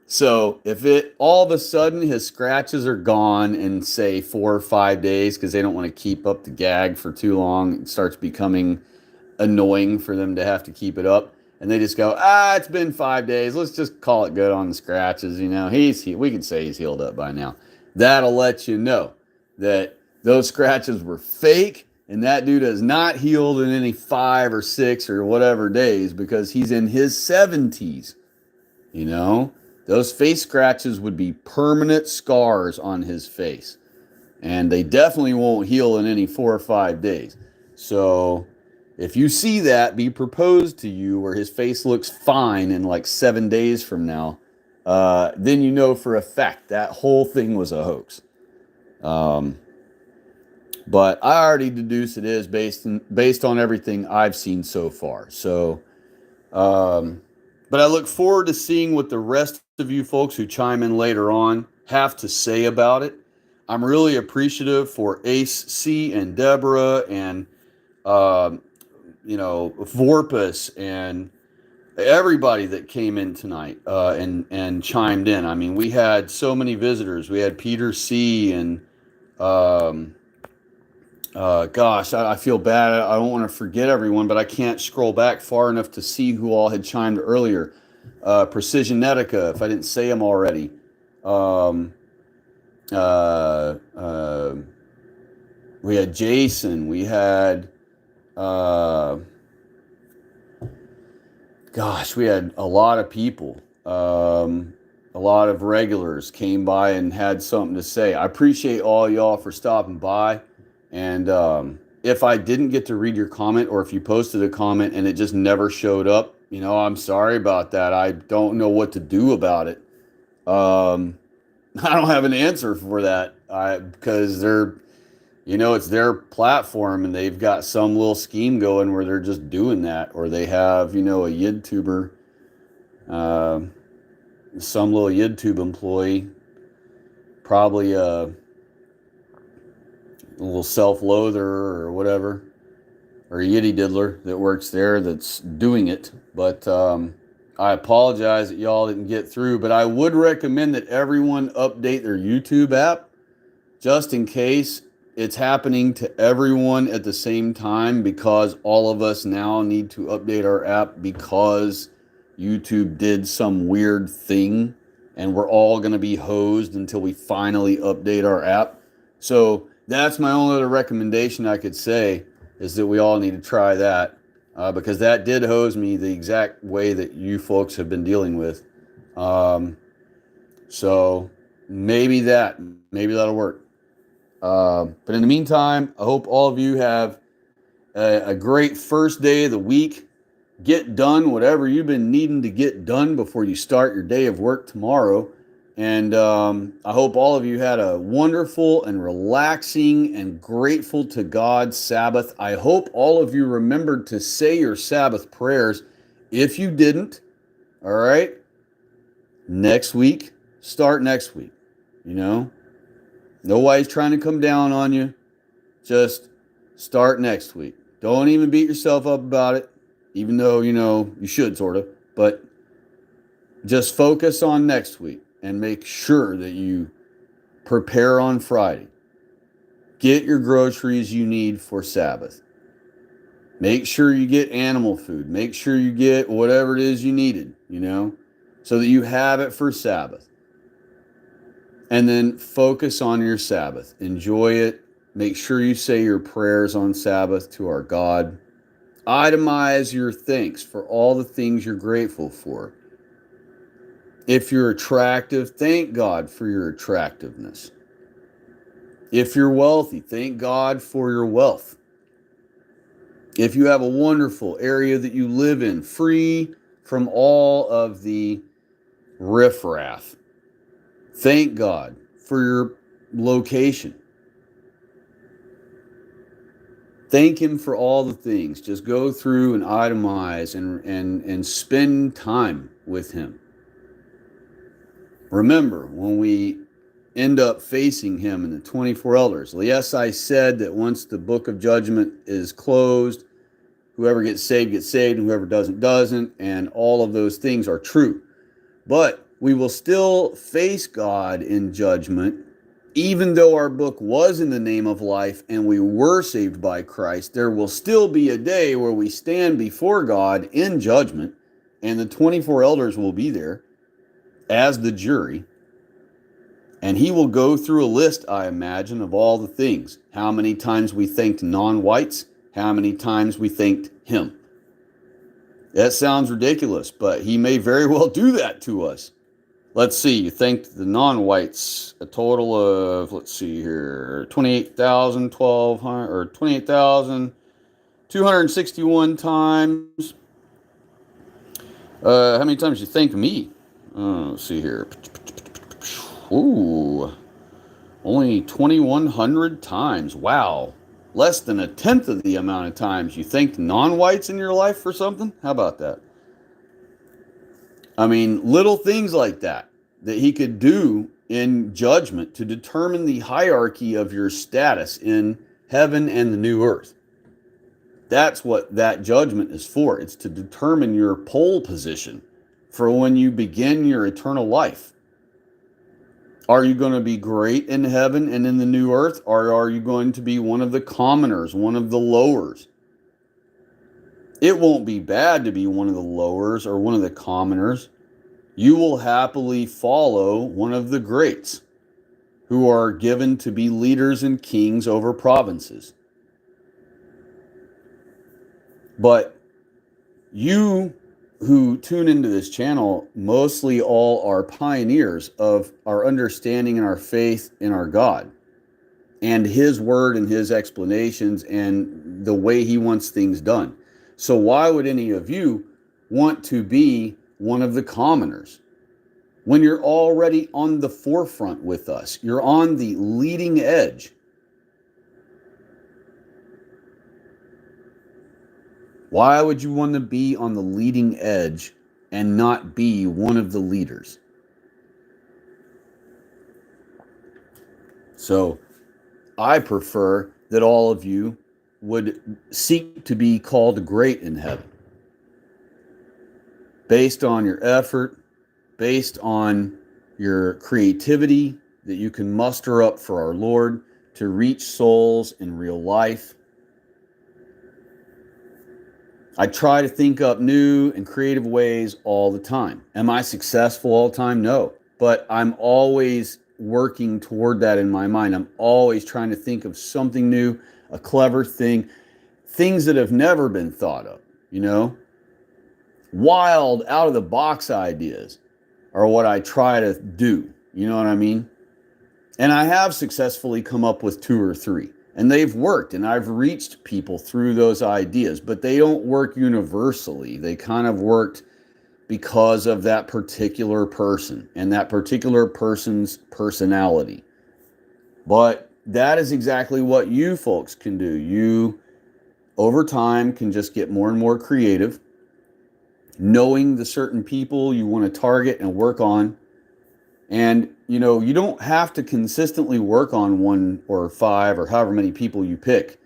So if it all of a sudden his scratches are gone in, say, 4 or 5 days because they don't want to keep up the gag for too long, it starts becoming annoying for them to have to keep it up, and they just go, it's been 5 days, let's just call it good on the scratches. We can say he's healed up by now. That'll let you know that those scratches were fake, and that dude has not healed in any 5 or 6 or whatever days because he's in his 70s. Those face scratches would be permanent scars on his face. And they definitely won't heal in any 4 or 5 days. So if you see that be proposed to you where his face looks fine in like 7 days from now, then you know for a fact that whole thing was a hoax. But I already deduce it is based on everything I've seen so far. So, but I look forward to seeing what the rest of you folks who chime in later on have to say about it. I'm really appreciative for Ace C and Deborah and Vorpus and everybody that came in tonight and chimed in. I mean, we had so many visitors. We had Peter C and gosh, I feel bad. I don't want to forget everyone, but I can't scroll back far enough to see who all had chimed earlier. Precision Netica, if I didn't say them already. We had Jason. We had, we had a lot of people. A lot of regulars came by and had something to say. I appreciate all y'all for stopping by. And if I didn't get to read your comment, or if you posted a comment and it just never showed up, I'm sorry about that. I don't know what to do about it. I don't have an answer for that because they're, it's their platform and they've got some little scheme going where they're just doing that, or they have, a YouTuber, some little YouTube employee, probably a little self-loather or whatever, or a yiddy diddler that works there that's doing it. But I apologize that y'all didn't get through, but I would recommend that everyone update their YouTube app just in case it's happening to everyone at the same time, because all of us now need to update our app because YouTube did some weird thing and we're all going to be hosed until we finally update our app. So that's my only other recommendation I could say, is that we all need to try that, because that did hose me the exact way that you folks have been dealing with. So maybe that'll work. But in the meantime, I hope all of you have a great first day of the week. Get done whatever you've been needing to get done before you start your day of work tomorrow. And I hope all of you had a wonderful and relaxing and grateful to God Sabbath. I hope all of you remembered to say your Sabbath prayers. If you didn't, all right, next week, start next week. You know, nobody's trying to come down on you. Just start next week. Don't even beat yourself up about it, even though, you know, you should sort of. But just focus on next week and make sure that you prepare on Friday. Get your groceries you need for Sabbath. Make sure you get animal food. Make sure you get whatever it is you needed, you know, so that you have it for Sabbath. And then focus on your Sabbath. Enjoy it. Make sure you say your prayers on Sabbath to our God. Itemize your thanks for all the things you're grateful for. If you're attractive, thank God for your attractiveness. If you're wealthy, thank God for your wealth. If you have a wonderful area that you live in, free from all of the riffraff, thank God for your location. Thank Him for all the things. Just go through and itemize and spend time with Him. Remember, when we end up facing Him in the 24 elders, yes, I said that once the book of judgment is closed, whoever gets saved, and whoever doesn't, and all of those things are true. But we will still face God in judgment, even though our book was in the name of life and we were saved by Christ. There will still be a day where we stand before God in judgment, and the 24 elders will be there as the jury. And He will go through a list, I imagine, of all the things. How many times we thanked non-whites, how many times we thanked Him. That sounds ridiculous, but He may very well do that to us. Let's see, you thanked the non-whites a total of, let's see here, 28,261 times. How many times you thanked me? Let's see here. Ooh, only 2,100 times. Wow. Less than a tenth of the amount of times you thanked non-whites in your life for something? How about that? I mean, little things like that He could do in judgment to determine the hierarchy of your status in heaven and the new earth. That's what that judgment is for. It's to determine your pole position for when you begin your eternal life. Are you going to be great in heaven and in the new earth, or are you going to be one of the commoners, one of the lowers? It won't be bad to be one of the lowers or one of the commoners. You will happily follow one of the greats who are given to be leaders and kings over provinces. But you who tune into this channel mostly all are pioneers of our understanding and our faith in our God and His word and His explanations and the way He wants things done. So why would any of you want to be one of the commoners when you're already on the forefront with us? You're on the leading edge. Why would you want to be on the leading edge and not be one of the leaders? So I prefer that all of you would seek to be called great in heaven, based on your effort, based on your creativity that you can muster up for our Lord to reach souls in real life. I try to think up new and creative ways all the time. Am I successful all the time? No. But I'm always working toward that in my mind. I'm always trying to think of something new, a clever thing, things that have never been thought of, you know? Wild, out of the box ideas are what I try to do. You know what I mean? And I have successfully come up with two or three, and they've worked, and I've reached people through those ideas, but they don't work universally. They kind of worked because of that particular person and that particular person's personality. But that is exactly what you folks can do. You, over time, can just get more and more creative, knowing the certain people you want to target and work on. And, you know, you don't have to consistently work on one or five or however many people you pick.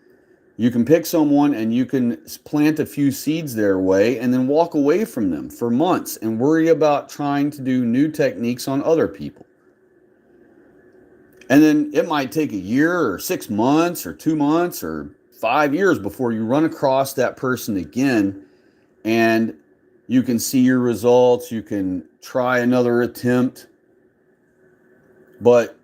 You can pick someone and you can plant a few seeds their way and then walk away from them for months and worry about trying to do new techniques on other people. And then it might take a year or 6 months or 2 months or 5 years before you run across that person again, and you can see your results. You can try another attempt. But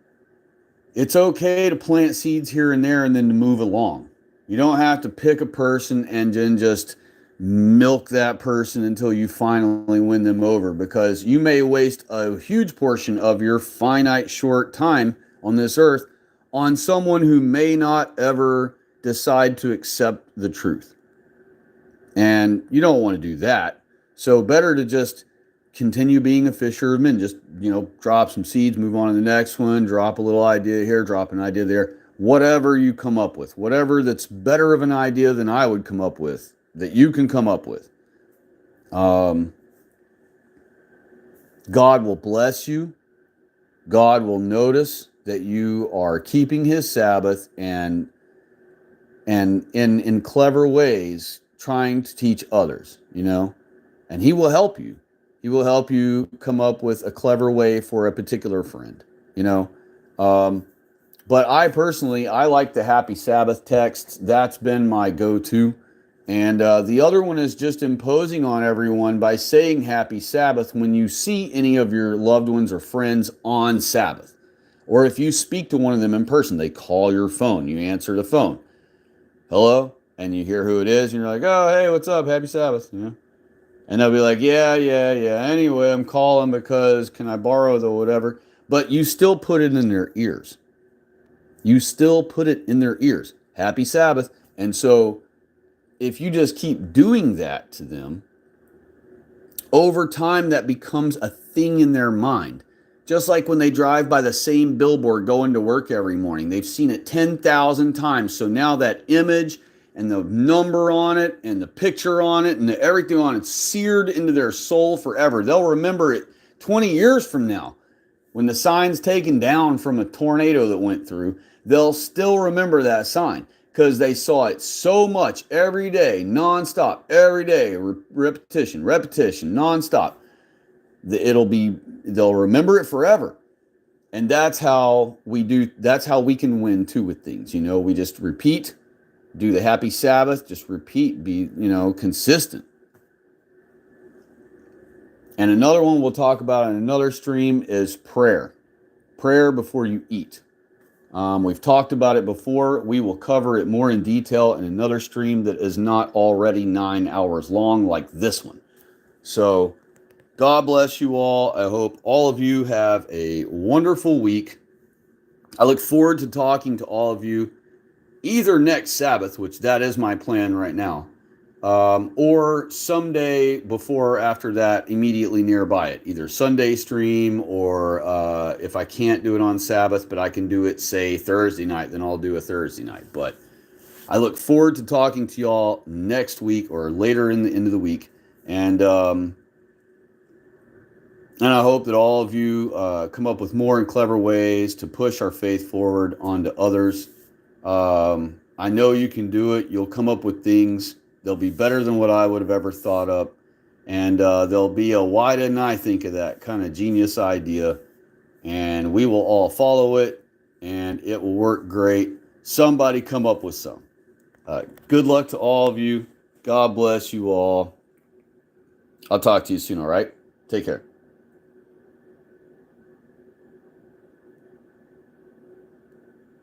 it's okay to plant seeds here and there and then to move along. You don't have to pick a person and then just milk that person until you finally win them over, because you may waste a huge portion of your finite short time on this earth on someone who may not ever decide to accept the truth. And you don't want to do that. So better to just continue being a fisherman. Just, you know, drop some seeds, move on to the next one, drop a little idea here, drop an idea there. Whatever you come up with, whatever that's better of an idea than I would come up with, that you can come up with. God will bless you. God will notice that you are keeping his Sabbath and in clever ways trying to teach others, you know, and he will help you. He will help you come up with a clever way for a particular friend, you know. But I personally, I like the Happy Sabbath texts. That's been my go-to. And the other one is just imposing on everyone by saying Happy Sabbath when you see any of your loved ones or friends on Sabbath. Or if you speak to one of them in person, they call your phone. You answer the phone. Hello? And you hear who it is. And you're like, oh, hey, what's up? Happy Sabbath. You know? And they'll be like, yeah. Anyway, I'm calling because can I borrow the whatever? But you still put it in their ears. You still put it in their ears. Happy Sabbath. And so if you just keep doing that to them, over time that becomes a thing in their mind. Just like when they drive by the same billboard going to work every morning. They've seen it 10,000 times. So now that image and the number on it and the picture on it and everything on it seared into their soul forever. They'll remember it 20 years from now. When the sign's taken down from a tornado that went through, they'll still remember that sign because they saw it so much every day, nonstop, every day, repetition, nonstop. They'll remember it forever. And that's how we can win too with things. You know, we just repeat, do the Happy Sabbath, just repeat, be, you know, consistent. And another one we'll talk about in another stream is prayer. Prayer before you eat. We've talked about it before. We will cover it more in detail in another stream that is not already 9 hours long like this one. So God bless you all. I hope all of you have a wonderful week. I look forward to talking to all of you either next Sabbath, which that is my plan right now, or someday before or after that, immediately nearby it, either Sunday stream or if I can't do it on Sabbath, but I can do it, say, Thursday night, then I'll do a Thursday night. But I look forward to talking to y'all next week or later in the end of the week. And I hope that all of you come up with more and clever ways to push our faith forward onto others. I know you can do it. You'll come up with things. They'll be better than what I would have ever thought of. And there'll be a why didn't I think of that kind of genius idea. And we will all follow it. And it will work great. Somebody come up with some. Good luck to all of you. God bless you all. I'll talk to you soon, all right? Take care.